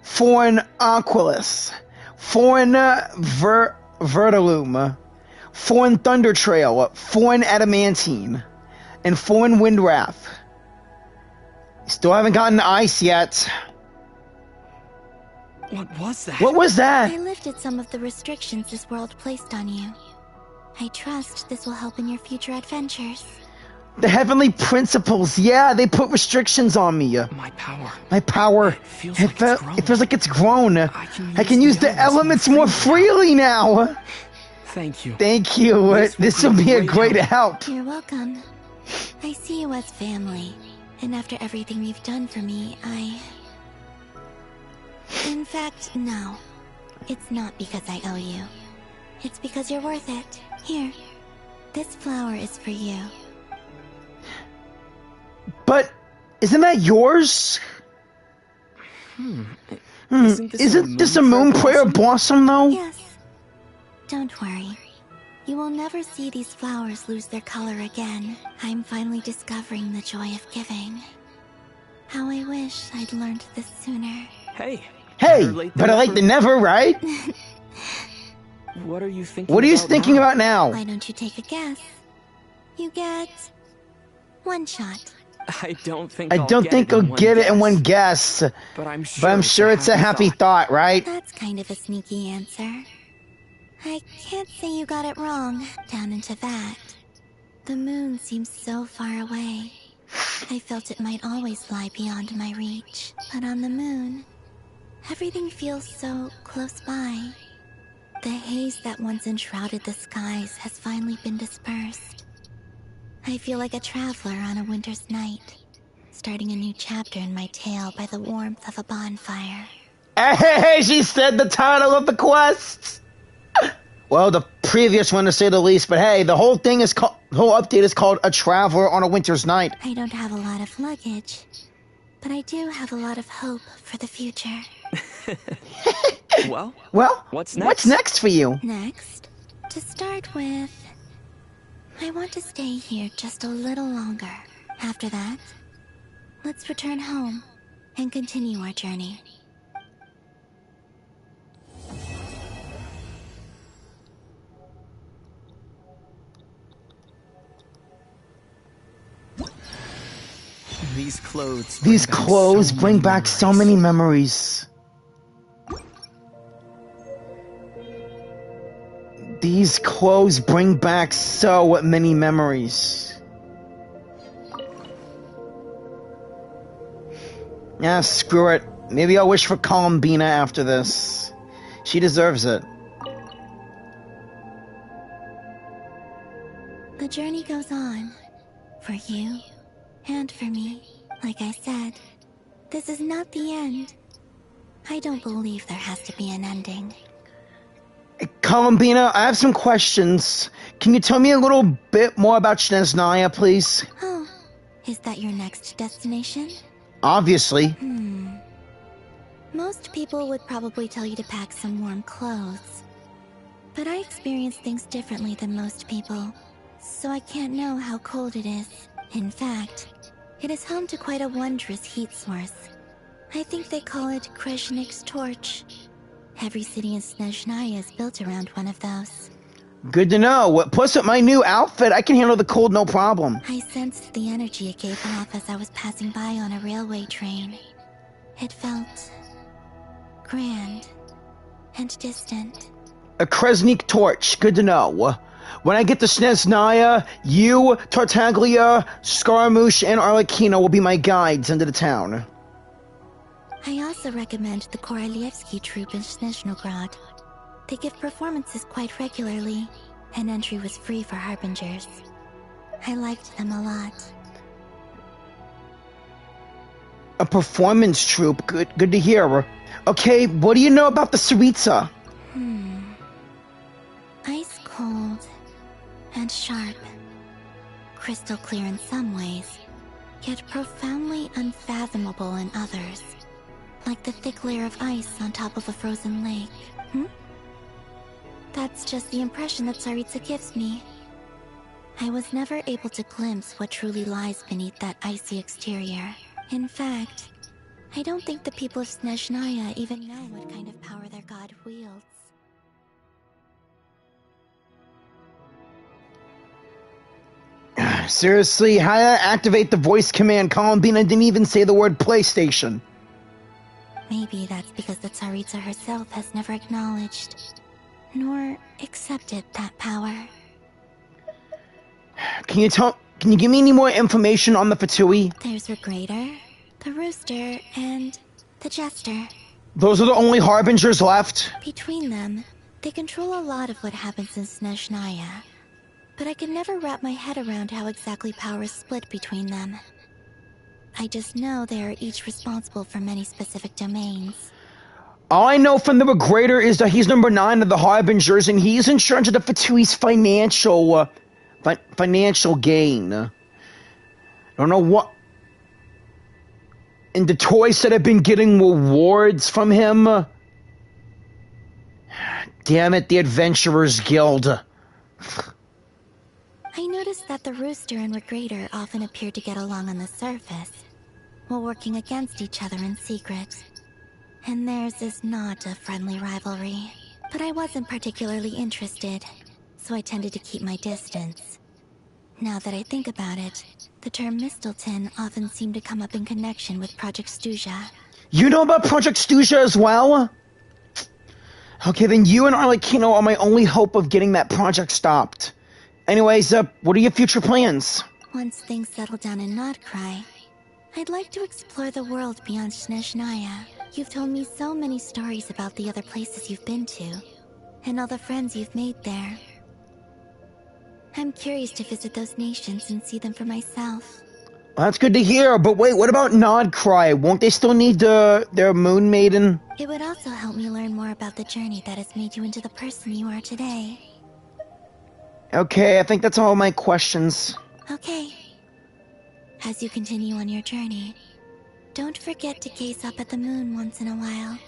Foreign Aquilus, Foreign Vertilume, Foreign Thunder Trail, Foreign Adamantine, and Foreign Windwrath. Still haven't gotten ice yet. What was that? What was that? I lifted some of the restrictions this world placed on you. I trust this will help in your future adventures. The heavenly principles, yeah, they put restrictions on me. My power. My power. It feels like it's grown. I can use the elements more freely now. Thank you. Thank you. This will be a great help. You're welcome. I see you as family, and after everything you've done for me, In fact, no. It's not because I owe you. It's because you're worth it. Here. This flower is for you. But isn't that yours? Isn't this a moon prayer blossom, though? Yes. Don't worry. You will never see these flowers lose their color again. I'm finally discovering the joy of giving. How I wish I'd learned this sooner. Hey, better late than never, right? What are you thinking? What are you thinking about now? Why don't you take a guess? You get one shot. I don't think I'll get it in one guess. But I'm sure it's a happy thought, right? That's kind of a sneaky answer. I can't say you got it wrong, down into that. The moon seems so far away. I felt it might always lie beyond my reach. But on the moon, everything feels so close by. The haze that once enshrouded the skies has finally been dispersed. I feel like a traveler on a winter's night, starting a new chapter in my tale by the warmth of a bonfire. Hey, she said the title of the quest! Well, the previous one to say the least, but hey, the whole update is called A Traveler on a Winter's Night. I don't have a lot of luggage, but I do have a lot of hope for the future. Well, what's next? What's next for you? Next, to start with, I want to stay here just a little longer. After that, let's return home and continue our journey. These clothes bring back so many memories. These clothes bring back so many memories. Yeah, screw it. Maybe I'll wish for Columbina after this. She deserves it. The journey goes on. For you, and for me. Like I said, this is not the end. I don't believe there has to be an ending. Columbina, I have some questions. Can you tell me a little bit more about Snezhnaya, please? Oh, is that your next destination? Obviously. Most people would probably tell you to pack some warm clothes. But I experience things differently than most people, so I can't know how cold it is. In fact, it is home to quite a wondrous heat source. I think they call it Kreshnik's torch. Every city in Snezhnaya is built around one of those. Good to know. Plus, with my new outfit, I can handle the cold no problem. I sensed the energy it gave off as I was passing by on a railway train. It felt grand and distant. A Kreshnik torch. Good to know. When I get to Snezhnaya, you, Tartaglia, Scaramouche, and Arlecchino will be my guides into the town. I also recommend the Korolievsky troupe in Snezhnograd. They give performances quite regularly, and entry was free for Harbingers. I liked them a lot. A performance troupe? Good to hear. Okay, what do you know about the Tsaritsa? Ice cold and sharp. Crystal clear in some ways, yet profoundly unfathomable in others. Like the thick layer of ice on top of a frozen lake. That's just the impression that Tsaritsa gives me. I was never able to glimpse what truly lies beneath that icy exterior. In fact, I don't think the people of Snezhnaya even know what kind of power their god wields. Seriously, how to activate the voice command? Columbina didn't even say the word PlayStation. Maybe that's because the Tsaritsa herself has never acknowledged, nor accepted that power. Can you give me any more information on the Fatui? There's Regrator, the Rooster, and the Jester. Those are the only Harbingers left? Between them, they control a lot of what happens in Snezhnaya. But I can never wrap my head around how exactly power is split between them. I just know they are each responsible for many specific domains. All I know from the Regrator is that he's number 9 of the Harbingers, and he's in charge of the Fatui's financial gain. I don't know what... And the toys that have been getting rewards from him. Damn it, the Adventurers Guild. I noticed that the Rooster and Regrator often appear to get along on the surface, while working against each other in secret. And theirs is not a friendly rivalry. But I wasn't particularly interested, so I tended to keep my distance. Now that I think about it, the term Mistelton often seemed to come up in connection with Project Stuja. You know about Project Stuja as well? Okay, then you and Arlecchino are my only hope of getting that project stopped. Anyways, what are your future plans? Once things settle down in Nod-Krai, I'd like to explore the world beyond Snezhnaya. You've told me so many stories about the other places you've been to, and all the friends you've made there. I'm curious to visit those nations and see them for myself. Well, that's good to hear, but wait, what about Nod-Krai? Won't they still need their Moon Maiden? It would also help me learn more about the journey that has made you into the person you are today. Okay, I think that's all my questions. Okay. As you continue on your journey, don't forget to gaze up at the moon once in a while.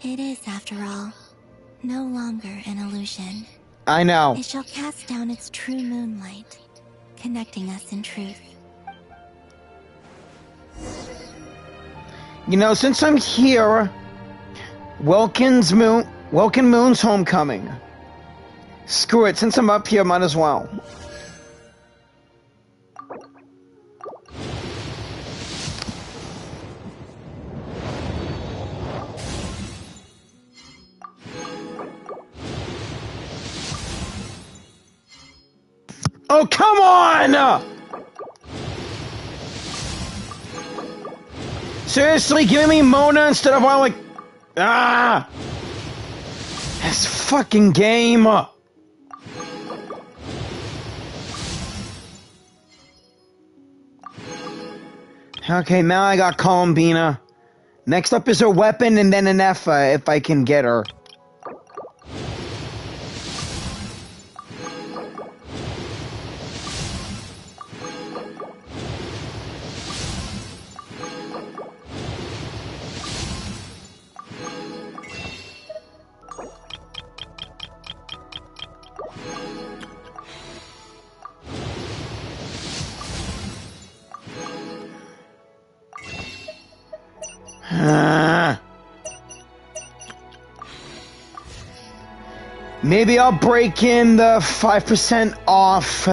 It is, after all, no longer an illusion. I know. It shall cast down its true moonlight, connecting us in truth. You know, since I'm here, Welkin Moon's homecoming. Screw it, since I'm up here, might as well. Oh, come on! Seriously, giving me Mona instead of all like... Ah! This fucking game! Okay, now I got Columbina. Next up is her weapon and then an Effa, if I can get her. Maybe I'll break in the 5% off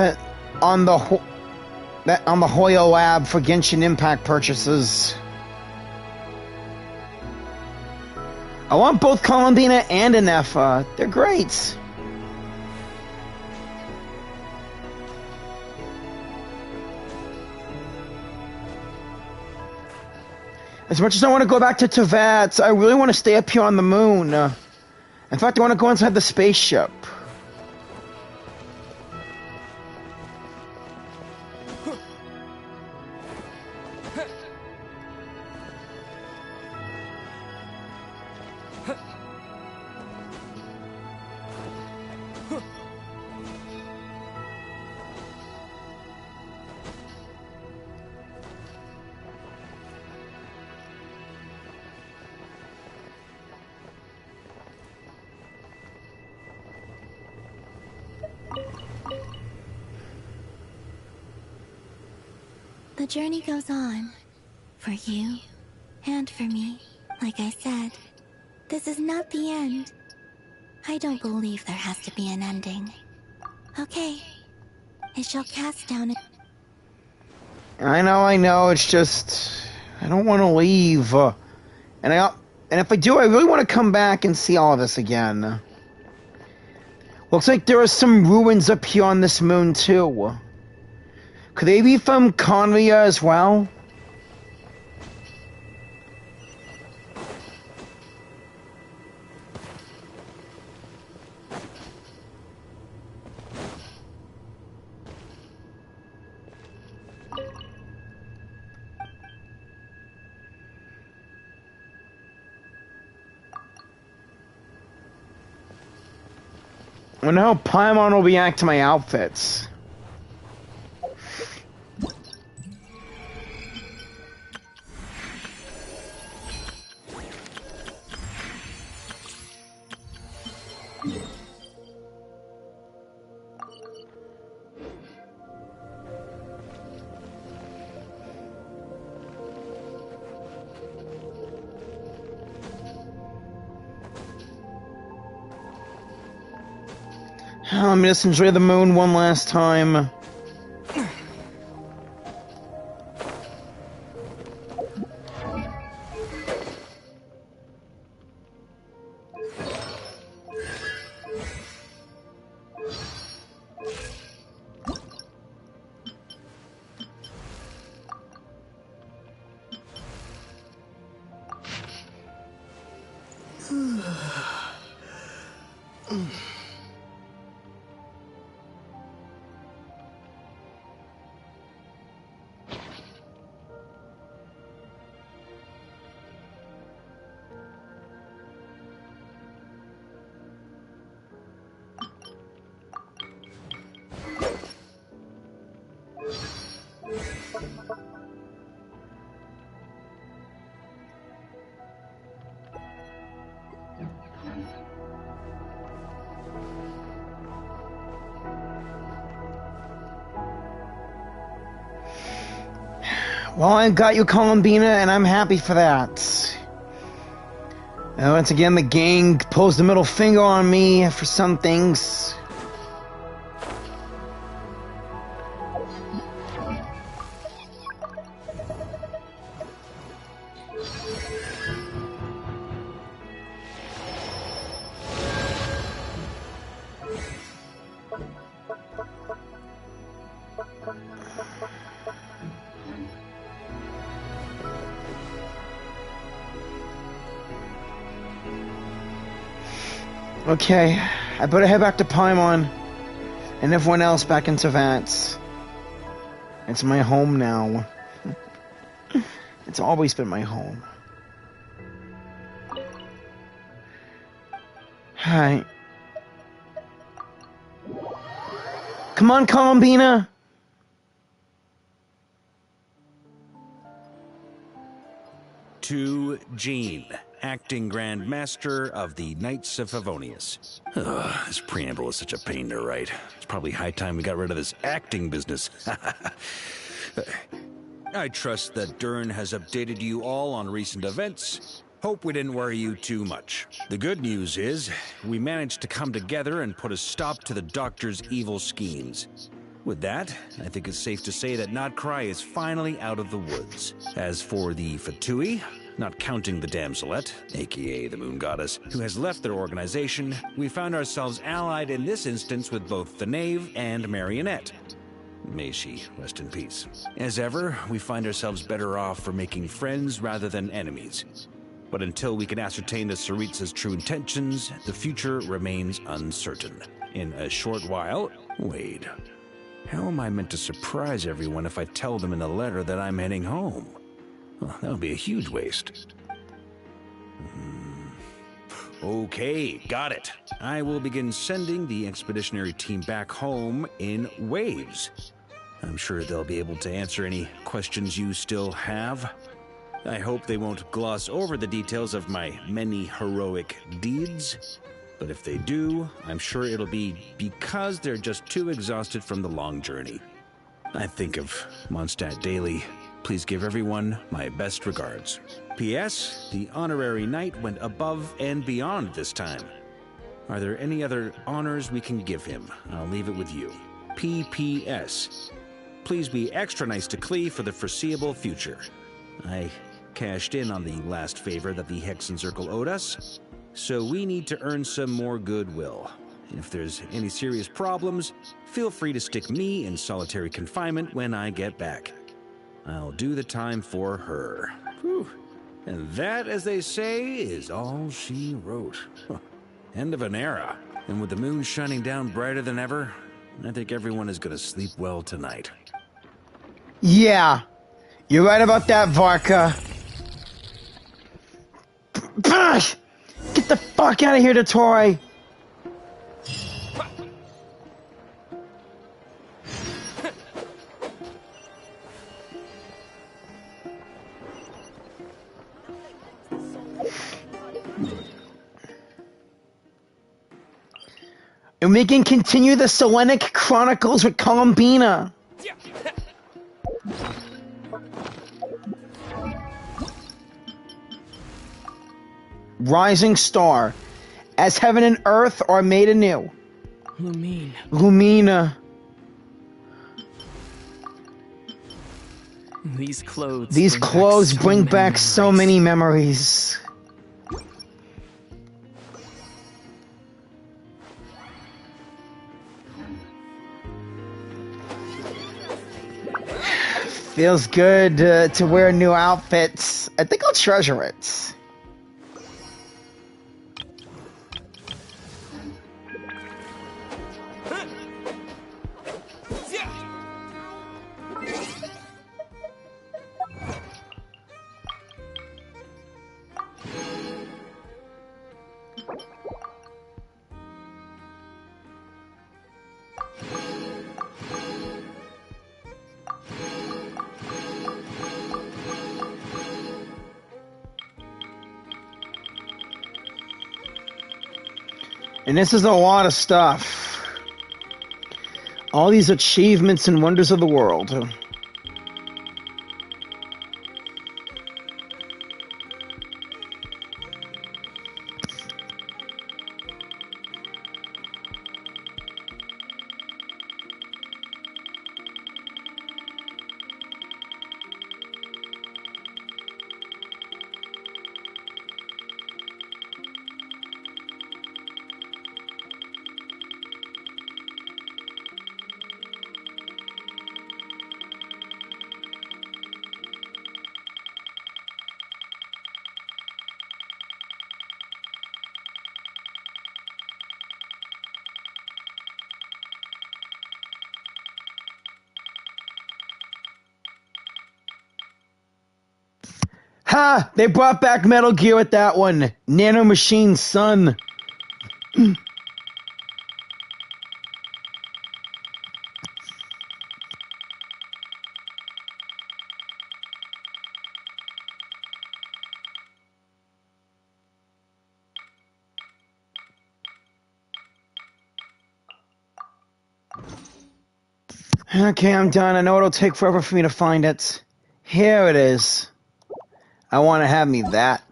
on the Hoyo Lab for Genshin Impact purchases. I want both Columbina and an Effa. They're great. As much as I want to go back to Teyvat, I really want to stay up here on the moon. In fact, I want to go inside the spaceship. The journey goes on. For you And for me, like I said, this is not the end. I don't believe there has to be an ending. Okay, I shall cast down it. I know, it's just... I don't want to leave. And if I do, I really want to come back and see all of this again. Looks like there are some ruins up here on this moon, too. Could they be from Conria as well? I wonder how Paimon will react to my outfits. Let me just enjoy the moon one last time. Well, I got you, Columbina, and I'm happy for that. And once again, the gang pulls the middle finger on me for some things. Okay, I better head back to Paimon, and everyone else back in Teyvat. It's my home now. It's always been my home. Hi. Come on, Columbina! To Jean, acting Grand Master of the Knights of Favonius. This preamble is such a pain to write. It's probably high time we got rid of this acting business. I trust that Jyran has updated you all on recent events. Hope we didn't worry you too much. The good news is, we managed to come together and put a stop to the Doctor's evil schemes. With that, I think it's safe to say that Nod-Krai is finally out of the woods. As for the Fatui, not counting the Damselet, aka the Moon Goddess, who has left their organization, we found ourselves allied in this instance with both the Knave and Marionette. May she rest in peace. As ever, we find ourselves better off for making friends rather than enemies. But until we can ascertain the Tsaritsa's true intentions, the future remains uncertain. In a short while, wait. How am I meant to surprise everyone if I tell them in the letter that I'm heading home? Well, that would be a huge waste. Okay, got it. I will begin sending the expeditionary team back home in waves. I'm sure they'll be able to answer any questions you still have. I hope they won't gloss over the details of my many heroic deeds. But if they do, I'm sure it'll be because they're just too exhausted from the long journey. I think of Mondstadt daily, Please give everyone my best regards. P.S. The honorary knight went above and beyond this time. Are there any other honors we can give him? I'll leave it with you. P.P.S. Please be extra nice to Klee for the foreseeable future. I cashed in on the last favor that the Hexen Circle owed us, so we need to earn some more goodwill. If there's any serious problems, feel free to stick me in solitary confinement when I get back. I'll do the time for her. Whew. And that, as they say, is all she wrote. End of an era. And with the moon shining down brighter than ever, I think everyone is going to sleep well tonight. Yeah, you're right about that, Varka. Get the fuck out of here, Dottore. And we can continue the Selenic Chronicles with Columbina. Rising star, as heaven and earth are made anew. Lumine. Lumina. These clothes. These clothes bring back so many memories. Feels good to wear new outfits. I think I'll treasure it. And this is a lot of stuff. All these achievements and wonders of the world. Ha! They brought back Metal Gear with that one. Nano Machine's son. Okay, I'm done. I know it'll take forever for me to find it. Here it is. I want to have me that.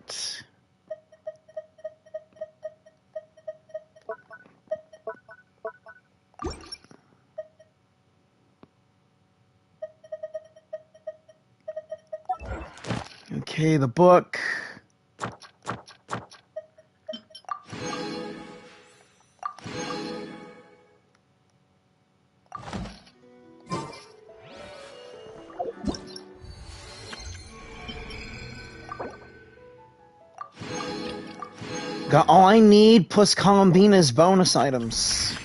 Okay, the book. Got all I need plus Columbina's bonus items.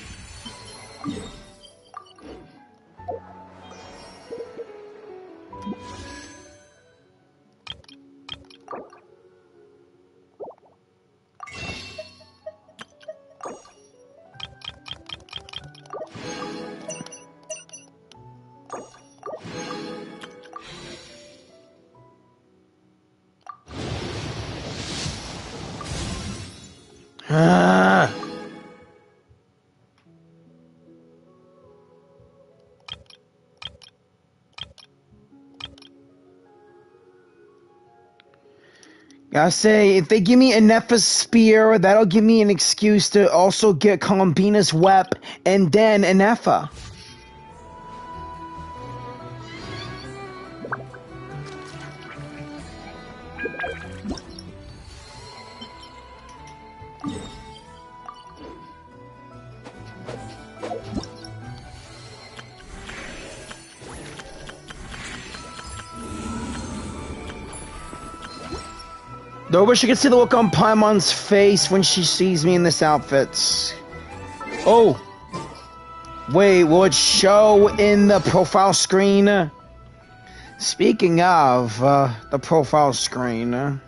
Gotta say, if they give me Anefa's spear, that'll give me an excuse to also get Columbina's wep and then Anefa. Though I wish you could see the look on Paimon's face when she sees me in this outfit. Oh! Wait, will it show in the profile screen? Speaking of, the profile screen...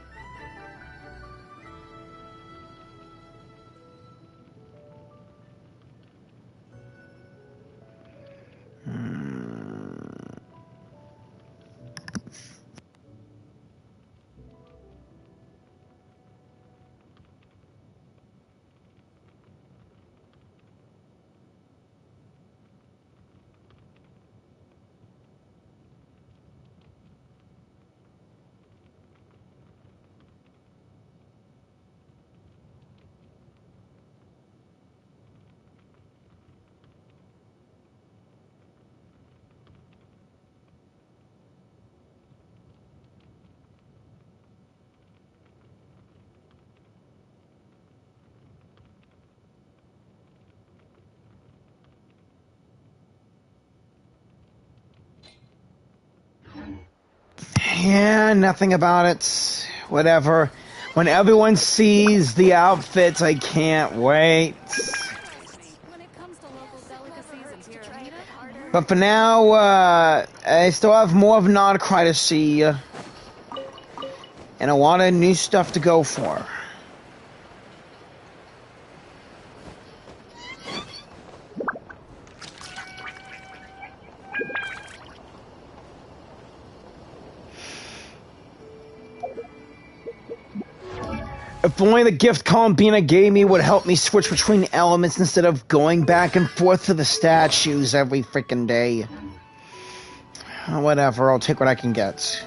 Yeah, nothing about it. Whatever. When everyone sees the outfits, I can't wait. But for now, I still have more of Nod-Krai to see. And a lot of new stuff to go for. If only the gift Columbina gave me would help me switch between elements instead of going back and forth to the statues every freaking day. Whatever, I'll take what I can get.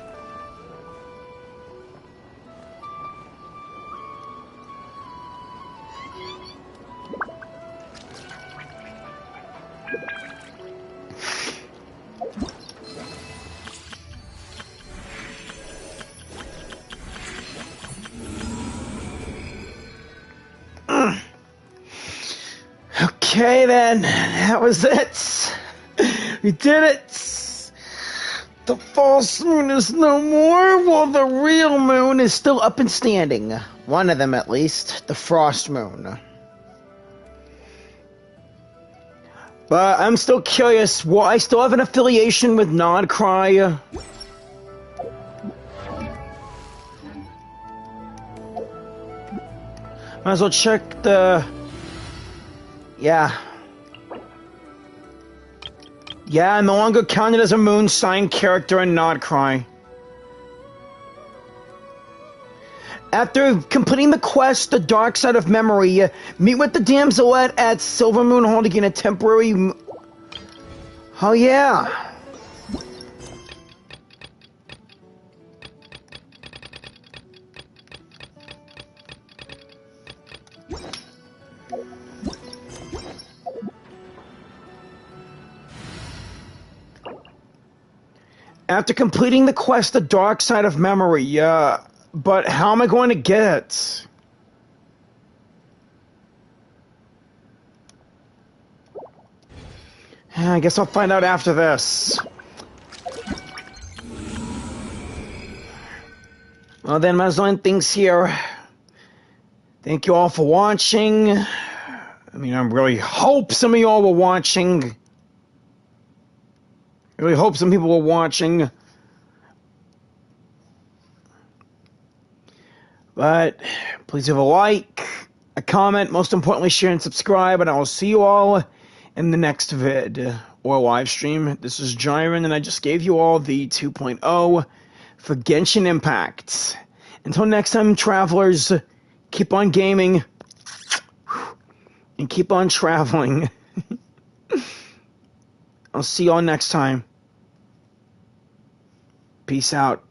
Okay then, that was it. We did it. The false moon is no more, while the real moon is still up and standing. One of them at least, the frost moon. But I'm still curious, will I still have an affiliation with Nod-Krai? Might as well check the... Yeah, I'm no longer counted as a moon sign character in Nod-Krai. After completing the quest, The Dark Side of Memory, meet with the damselette at Silver Moon Hall to gain a temporary... Oh yeah! After completing the quest, The Dark Side of Memory, but how am I going to get it? I guess I'll find out after this. Well then, might as well end things here. Thank you all for watching. I mean, I really hope some of y'all were watching. I really hope some people were watching. But please leave a like, a comment, most importantly share and subscribe, and I will see you all in the next vid or live stream. This is Jyran, and I just gave you all the 2.0 for Genshin Impact. Until next time, travelers, keep on gaming and keep on traveling. I'll see you all next time. Peace out.